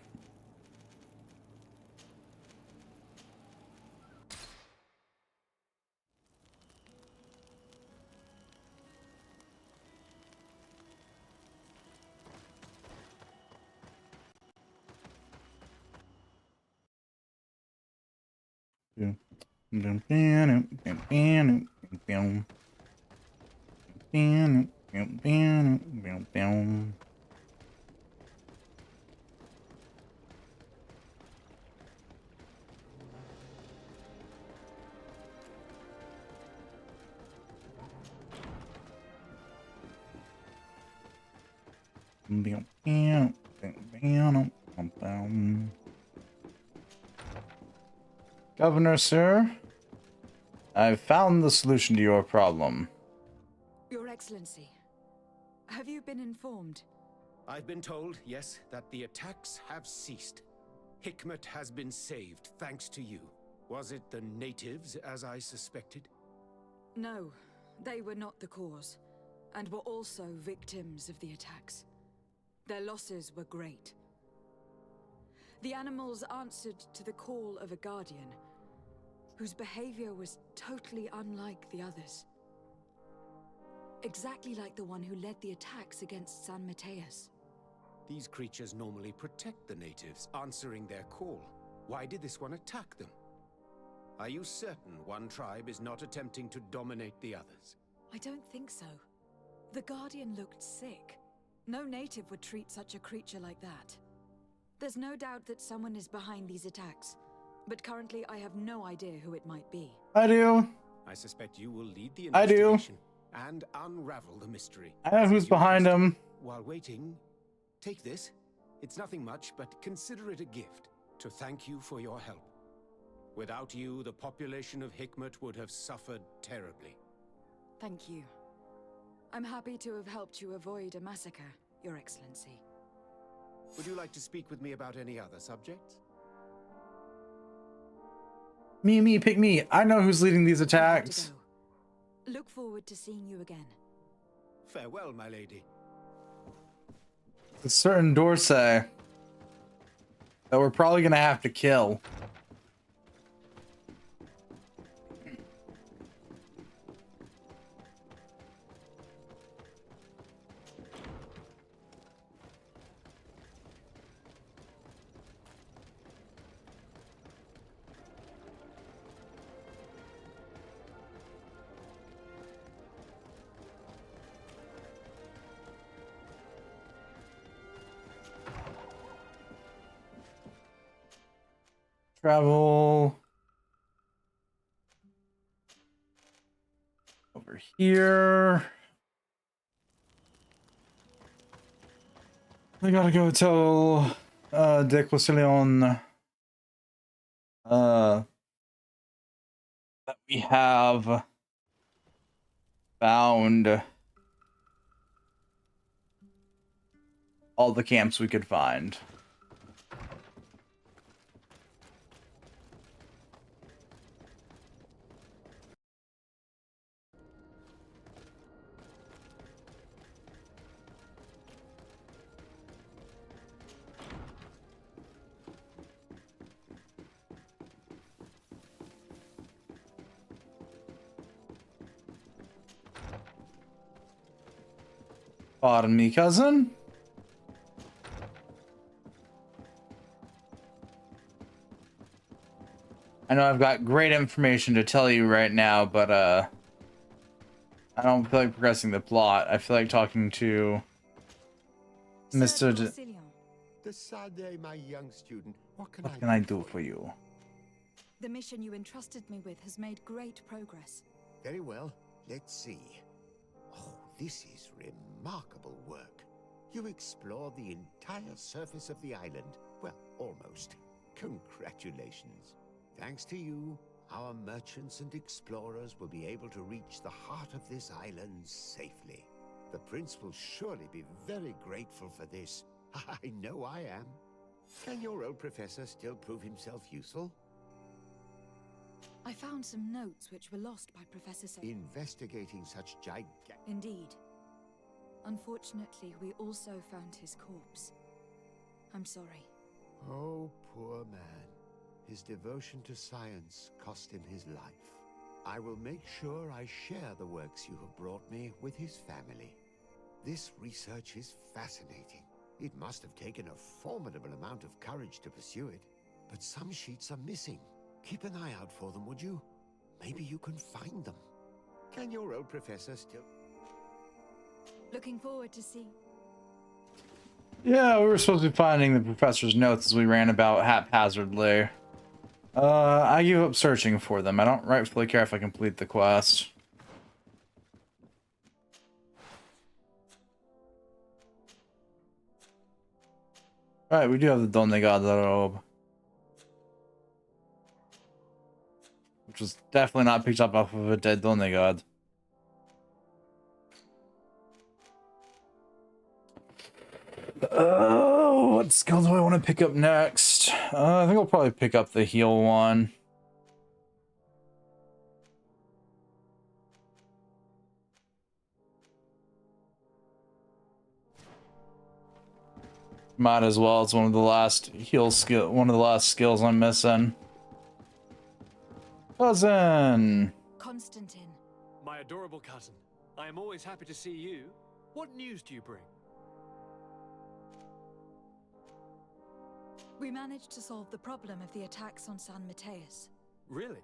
Governor, sir, I've found the solution to your problem. Your Excellency, have you been informed? I've been told, yes, that the attacks have ceased. Hikmet has been saved, thanks to you. Was it the natives, as I suspected? No, they were not the cause, and were also victims of the attacks. Their losses were great. The animals answered to the call of a guardian, whose behavior was totally unlike the others. Exactly like the one who led the attacks against San Mateus. These creatures normally protect the natives, answering their call. Why did this one attack them? Are you certain one tribe is not attempting to dominate the others? I don't think so. The guardian looked sick. No native would treat such a creature like that. There's no doubt that someone is behind these attacks, but currently I have no idea who it might be. I do. I suspect you will lead the I do. investigation and unravel the mystery. I know who's behind him. While waiting, take this. It's nothing much, but consider it a gift to thank you for your help. Without you, the population of Hikmet would have suffered terribly. Thank you. I'm happy to have helped you avoid a massacre, Your Excellency. Would you like to speak with me about any other subjects? Me, pick me. I know who's leading these attacks. Look forward to seeing you again. Farewell, my lady. A certain Dorsey that we're probably gonna have to kill. Travel over here. I gotta go tell de Quoselion we have found all the camps we could find. Pardon me, cousin. I know I've got great information to tell you right now, but I don't feel like progressing the plot. I feel like talking to Mr. Decidez, my young student. What What can I do for you? The mission you entrusted me with has made great progress. Very well. Let's see. Oh, this is remarkable work. You explored the entire surface of the island. Well, almost. Congratulations. Thanks to you, our merchants and explorers will be able to reach the heart of this island safely. The prince will surely be very grateful for this. I know I am. Can your old professor still prove himself useful? I found some notes which were lost by Professor Investigating such Indeed. Unfortunately, we also found his corpse. I'm sorry. Oh, poor man. His devotion to science cost him his life. I will make sure I share the works you have brought me with his family. This research is fascinating. It must have taken a formidable amount of courage to pursue it. But some sheets are missing. Keep an eye out for them, would you? Maybe you can find them. Can your old professor still... Looking forward to see. Yeah, we were supposed to be finding the professor's notes as we ran about haphazardly. I give up searching for them. I don't rightfully care if I complete the quest. Alright, we do have the Donegad robe. Which was definitely not picked up off of a dead Donegad. Oh, what skill do I want to pick up next? I think I'll probably pick up the heal one. Might as well. It's one of the last skills I'm missing. Cousin! Constantine. My adorable cousin. I am always happy to see you. What news do you bring? We managed to solve the problem of the attacks on San Mateus. Really?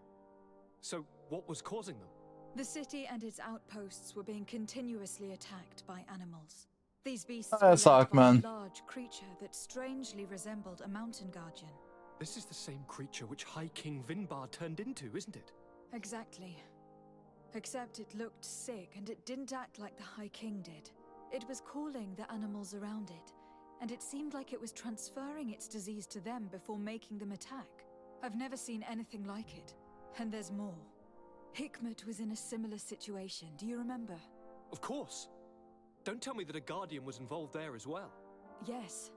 So, what was causing them? The city and its outposts were being continuously attacked by animals. These beasts Hi, were led by a Sockman. large creature that strangely resembled a mountain guardian. This is the same creature which High King Vinbar turned into, isn't it? Exactly. Except it looked sick and it didn't act like the High King did. It was calling the animals around it, and it seemed like it was transferring its disease to them before making them attack. I've never seen anything like it. And there's more. Hikmet was in a similar situation, do you remember? Of course. Don't tell me that a guardian was involved there as well. Yes.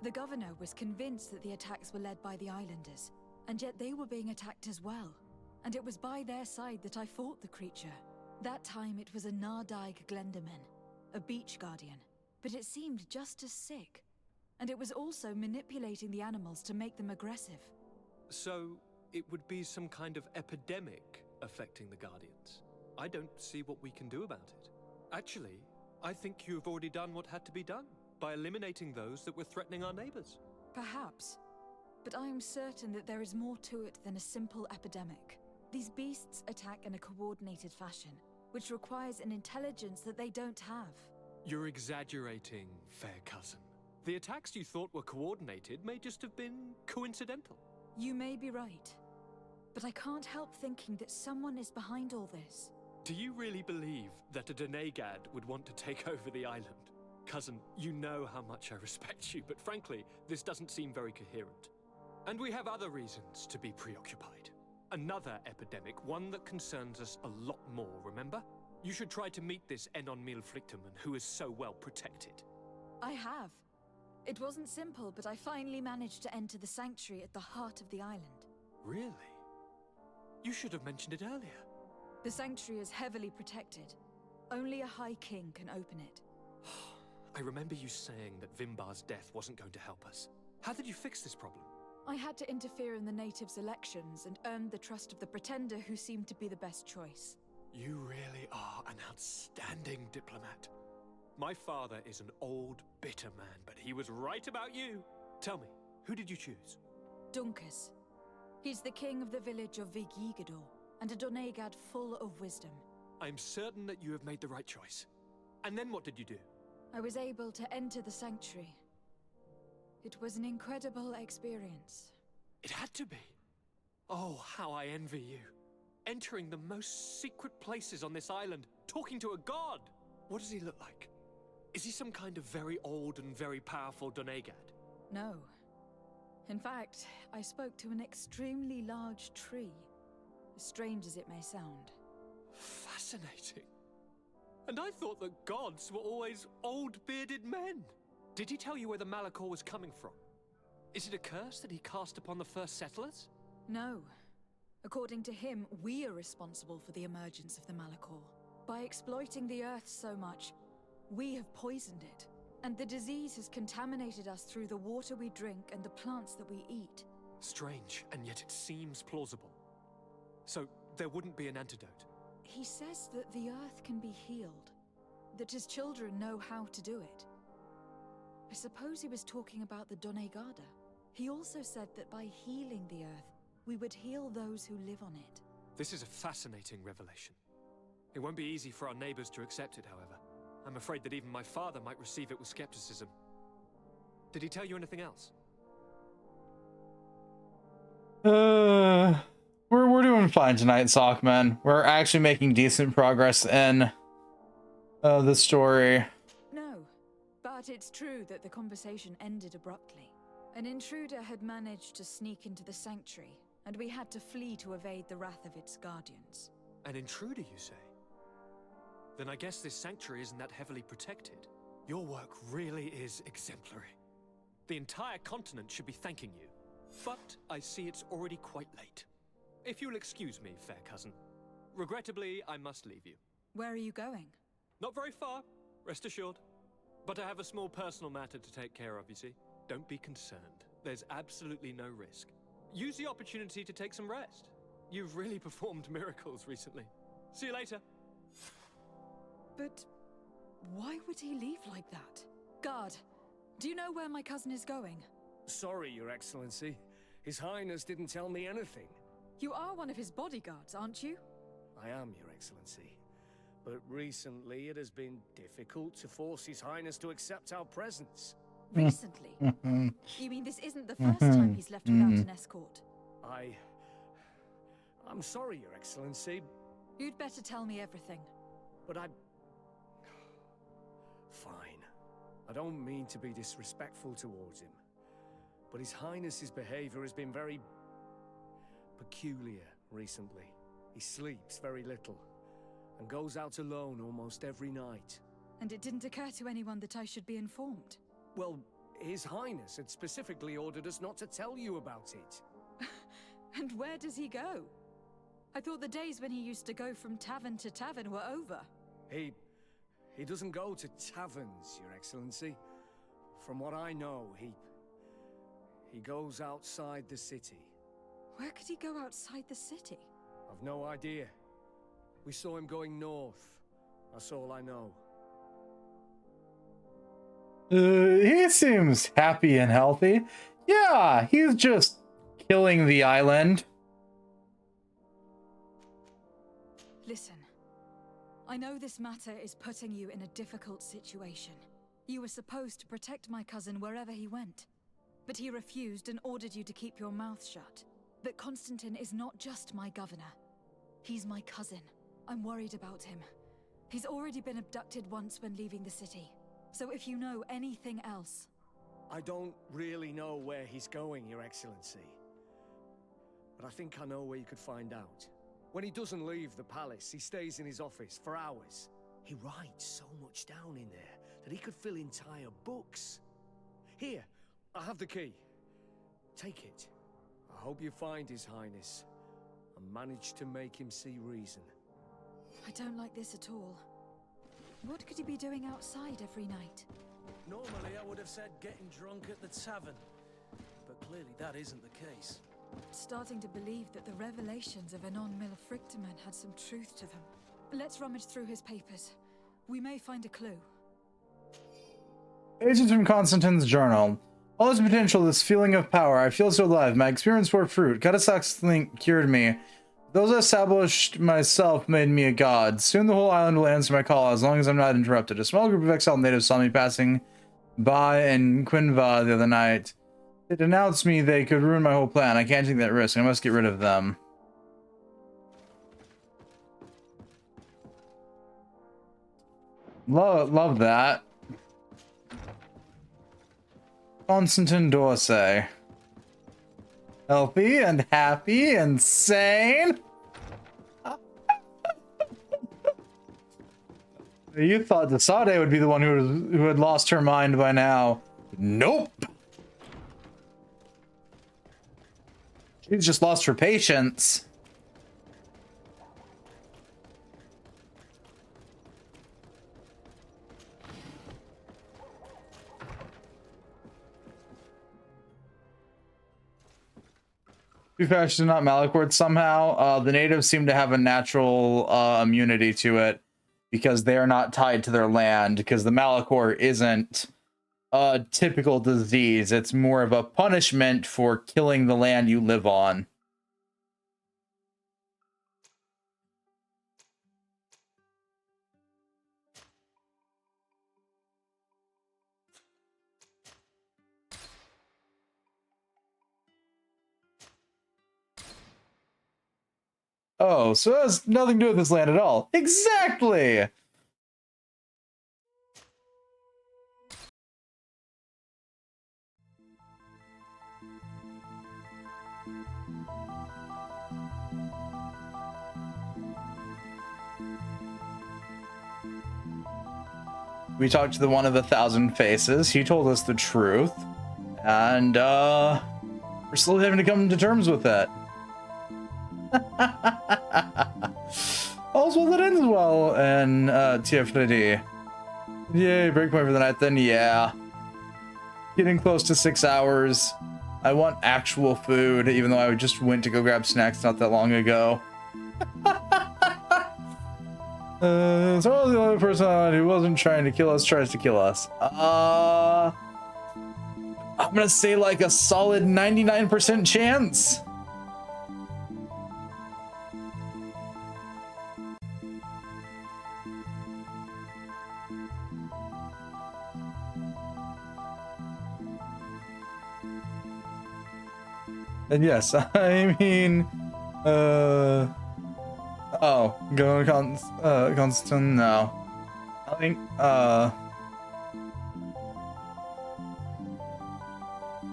The governor was convinced that the attacks were led by the islanders, and yet they were being attacked as well. And it was by their side that I fought the creature. That time it was a Nardaig Glenderman, a beach guardian, but it seemed just as sick. And it was also manipulating the animals to make them aggressive. So, it would be some kind of epidemic affecting the Guardians. I don't see what we can do about it. Actually, I think you've already done what had to be done, by eliminating those that were threatening our neighbors. Perhaps. But I am certain that there is more to it than a simple epidemic. These beasts attack in a coordinated fashion, which requires an intelligence that they don't have. You're exaggerating, fair cousin. The attacks you thought were coordinated may just have been coincidental. You may be right. But I can't help thinking that someone is behind all this. Do you really believe that a Donegad would want to take over the island? Cousin, you know how much I respect you, but frankly, this doesn't seem very coherent. And we have other reasons to be preoccupied. Another epidemic, one that concerns us a lot more, remember? You should try to meet this Enon Milflichterman who is so well protected. I have. It wasn't simple, but I finally managed to enter the sanctuary at the heart of the island. Really? You should have mentioned it earlier. The sanctuary is heavily protected. Only a High King can open it. I remember you saying that Vimbar's death wasn't going to help us. How did you fix this problem? I had to interfere in the natives' elections and earned the trust of the Pretender, who seemed to be the best choice. You really are an outstanding diplomat. My father is an old, bitter man, but he was right about you. Tell me, who did you choose? Dunkus. He's the king of the village of Vigigador, and a Donegad full of wisdom. I'm certain that you have made the right choice. And then what did you do? I was able to enter the sanctuary. It was an incredible experience. It had to be. Oh, how I envy you. Entering the most secret places on this island, talking to a god. What does he look like? Is he some kind of very old and very powerful Donegad? No. In fact, I spoke to an extremely large tree. As strange as it may sound. Fascinating. And I thought that gods were always old, bearded men. Did he tell you where the Malachor was coming from? Is it a curse that he cast upon the first settlers? No. According to him, we are responsible for the emergence of the Malachor. By exploiting the earth so much, we have poisoned it. And the disease has contaminated us through the water we drink and the plants that we eat. Strange, and yet it seems plausible. So, there wouldn't be an antidote? He says that the earth can be healed. That his children know how to do it. I suppose he was talking about the Donegada. He also said that by healing the earth, we would heal those who live on it. This is a fascinating revelation. It won't be easy for our neighbors to accept it, however. I'm afraid that even my father might receive it with skepticism. Did he tell you anything else? We're doing fine tonight, Sockman. We're actually making decent progress in the story. No, but it's true that the conversation ended abruptly. An intruder had managed to sneak into the sanctuary, and we had to flee to evade the wrath of its guardians. An intruder, you say? Then I guess this sanctuary isn't that heavily protected. Your work really is exemplary. The entire continent should be thanking you. But I see it's already quite late. If you'll excuse me, fair cousin. Regrettably, I must leave you. Where are you going? Not very far, rest assured. But I have a small personal matter to take care of, you see. Don't be concerned. There's absolutely no risk. Use the opportunity to take some rest. You've really performed miracles recently. See you later. But why would he leave like that? Guard, do you know where my cousin is going? Sorry, Your Excellency. His Highness didn't tell me anything. You are one of his bodyguards, aren't you? I am, Your Excellency. But recently it has been difficult to force His Highness to accept our presence. Recently? You mean this isn't the first time he's left without an escort? I'm sorry, Your Excellency. You'd better tell me everything. But Fine. I don't mean to be disrespectful towards him. But His Highness's behavior has been very peculiar recently. He sleeps very little and goes out alone almost every night. And it didn't occur to anyone that I should be informed? Well, His Highness had specifically ordered us not to tell you about it. And where does he go? I thought the days when he used to go from tavern to tavern were over. He doesn't go to taverns, Your Excellency. From what I know, he goes outside the city. Where could he go outside the city? I've no idea. We saw him going north. That's all I know. He seems happy and healthy. Yeah, he's just killing the island. Listen, I know this matter is putting you in a difficult situation. You were supposed to protect my cousin wherever he went, but he refused and ordered you to keep your mouth shut. But Constantine is not just my governor. He's my cousin. I'm worried about him. He's already been abducted once when leaving the city. So if you know anything else... I don't really know where he's going, Your Excellency. but I think I know where you could find out. When he doesn't leave the palace, he stays in his office for hours. He writes so much down in there that he could fill entire books. Here, I have the key. Take it. I hope you find His Highness and manage to make him see reason. I don't like this at all. What could he be doing outside every night? Normally, I would have said getting drunk at the tavern, but clearly that isn't the case. Starting to believe that the revelations of Anon Millefrictamen had some truth to them. Let's rummage through his papers. We may find a clue. Pages from Constantine's journal. All this potential, this feeling of power. I feel so alive. My experience bore fruit. Katasak's link cured me. Those I established myself made me a god. Soon the whole island will answer my call, as long as I'm not interrupted. A small group of exiled natives saw me passing by in Quinva the other night. They denounced me they could ruin my whole plan. I can't take that risk. I must get rid of them. Love that. Constantine Dorsey. Healthy and happy and sane. You thought Desade would be the one who had lost her mind by now. Nope. She's just lost her patience. It's not Malachord somehow. The natives seem to have a natural immunity to it because they are not tied to their land, because the Malachor isn't a typical disease. It's more of a punishment for killing the land you live on. Oh, so it has nothing to do with this land at all. Exactly! We talked to the one of 1,000 faces. He told us the truth. And, we're still having to come to terms with it. All's well that ends well, and TFD. Yay, breakpoint for the night then, yeah. Getting close to 6 hours. I want actual food, even though I just went to go grab snacks not that long ago. So the only person who wasn't trying to kill us tries to kill us. I'm gonna say like a solid 99% chance. And yes, I mean, oh, go to Constantine, no. I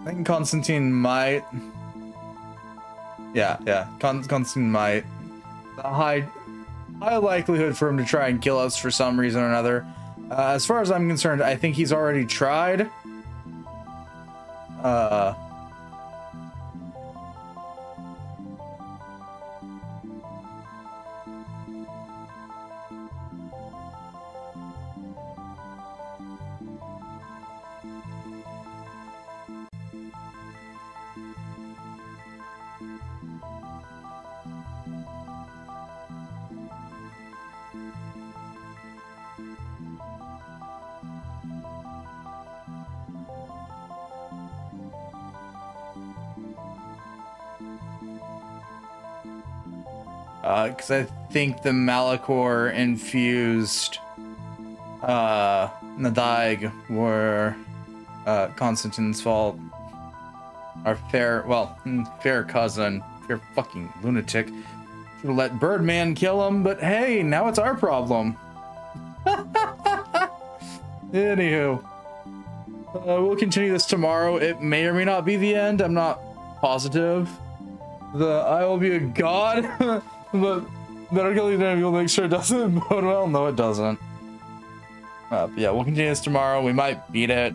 think Constantine might. Yeah, Constantine might. A high likelihood for him to try and kill us for some reason or another. As far as I'm concerned, I think he's already tried. Because I think the Malachor infused Nadaig were Constantine's fault. Our fair cousin, fair fucking lunatic. Should have let Birdman kill him, but hey, now it's our problem. Anywho, we'll continue this tomorrow. It may or may not be the end. I'm not positive. I will be a god, but better kill these enemies. We'll make sure it doesn't bode well. No, it doesn't. But yeah, we'll continue this tomorrow. We might beat it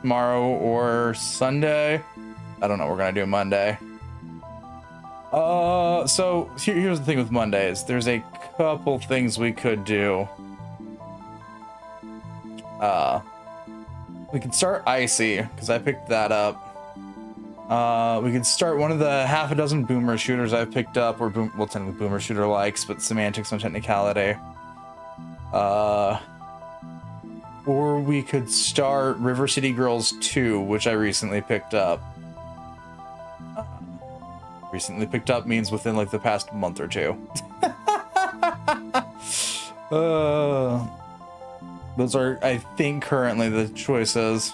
tomorrow or Sunday. I don't know. We're gonna do Monday. So here's the thing with Mondays. There's a couple things we could do. We can start Icy because I picked that up. We could start one of the half a dozen boomer shooters I picked up, or well, technically boomer shooter likes, but semantics on technicality. Or we could start River City Girls 2, which I recently picked up. Recently picked up means within like the past month or two. Those are, I think, currently the choices.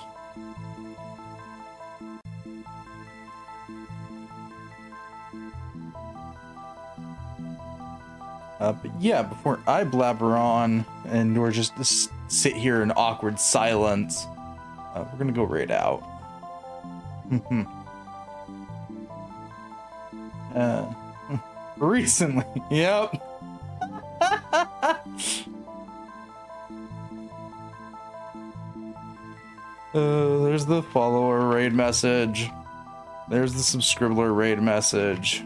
But yeah, before I blabber on and we're just sit here in awkward silence, we're gonna go raid out. Recently, yep. There's the follower raid message. There's the subscriber raid message.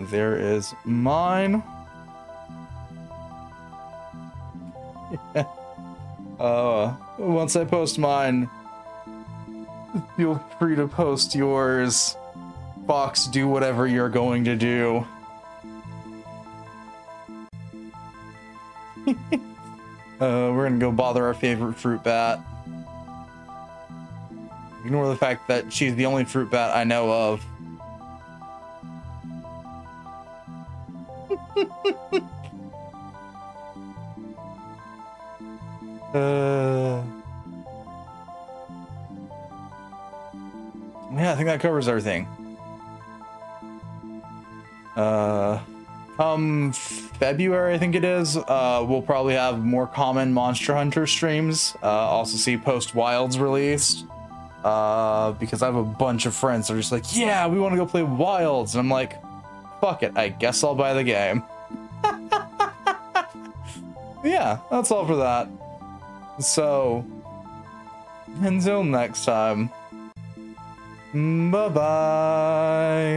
There is mine. Once I post mine, feel free to post yours. Fox, do whatever you're going to do. We're gonna go bother our favorite fruit bat. Ignore the fact that she's the only fruit bat I know of. Yeah, I think that covers everything. Come February, I think it is, we'll probably have more common Monster Hunter streams. Also see Post Wilds released. Because I have a bunch of friends that are just like, yeah, we want to go play Wilds. And I'm like, fuck it, I guess I'll buy the game. Yeah, that's all for that. So, until next time, bye-bye.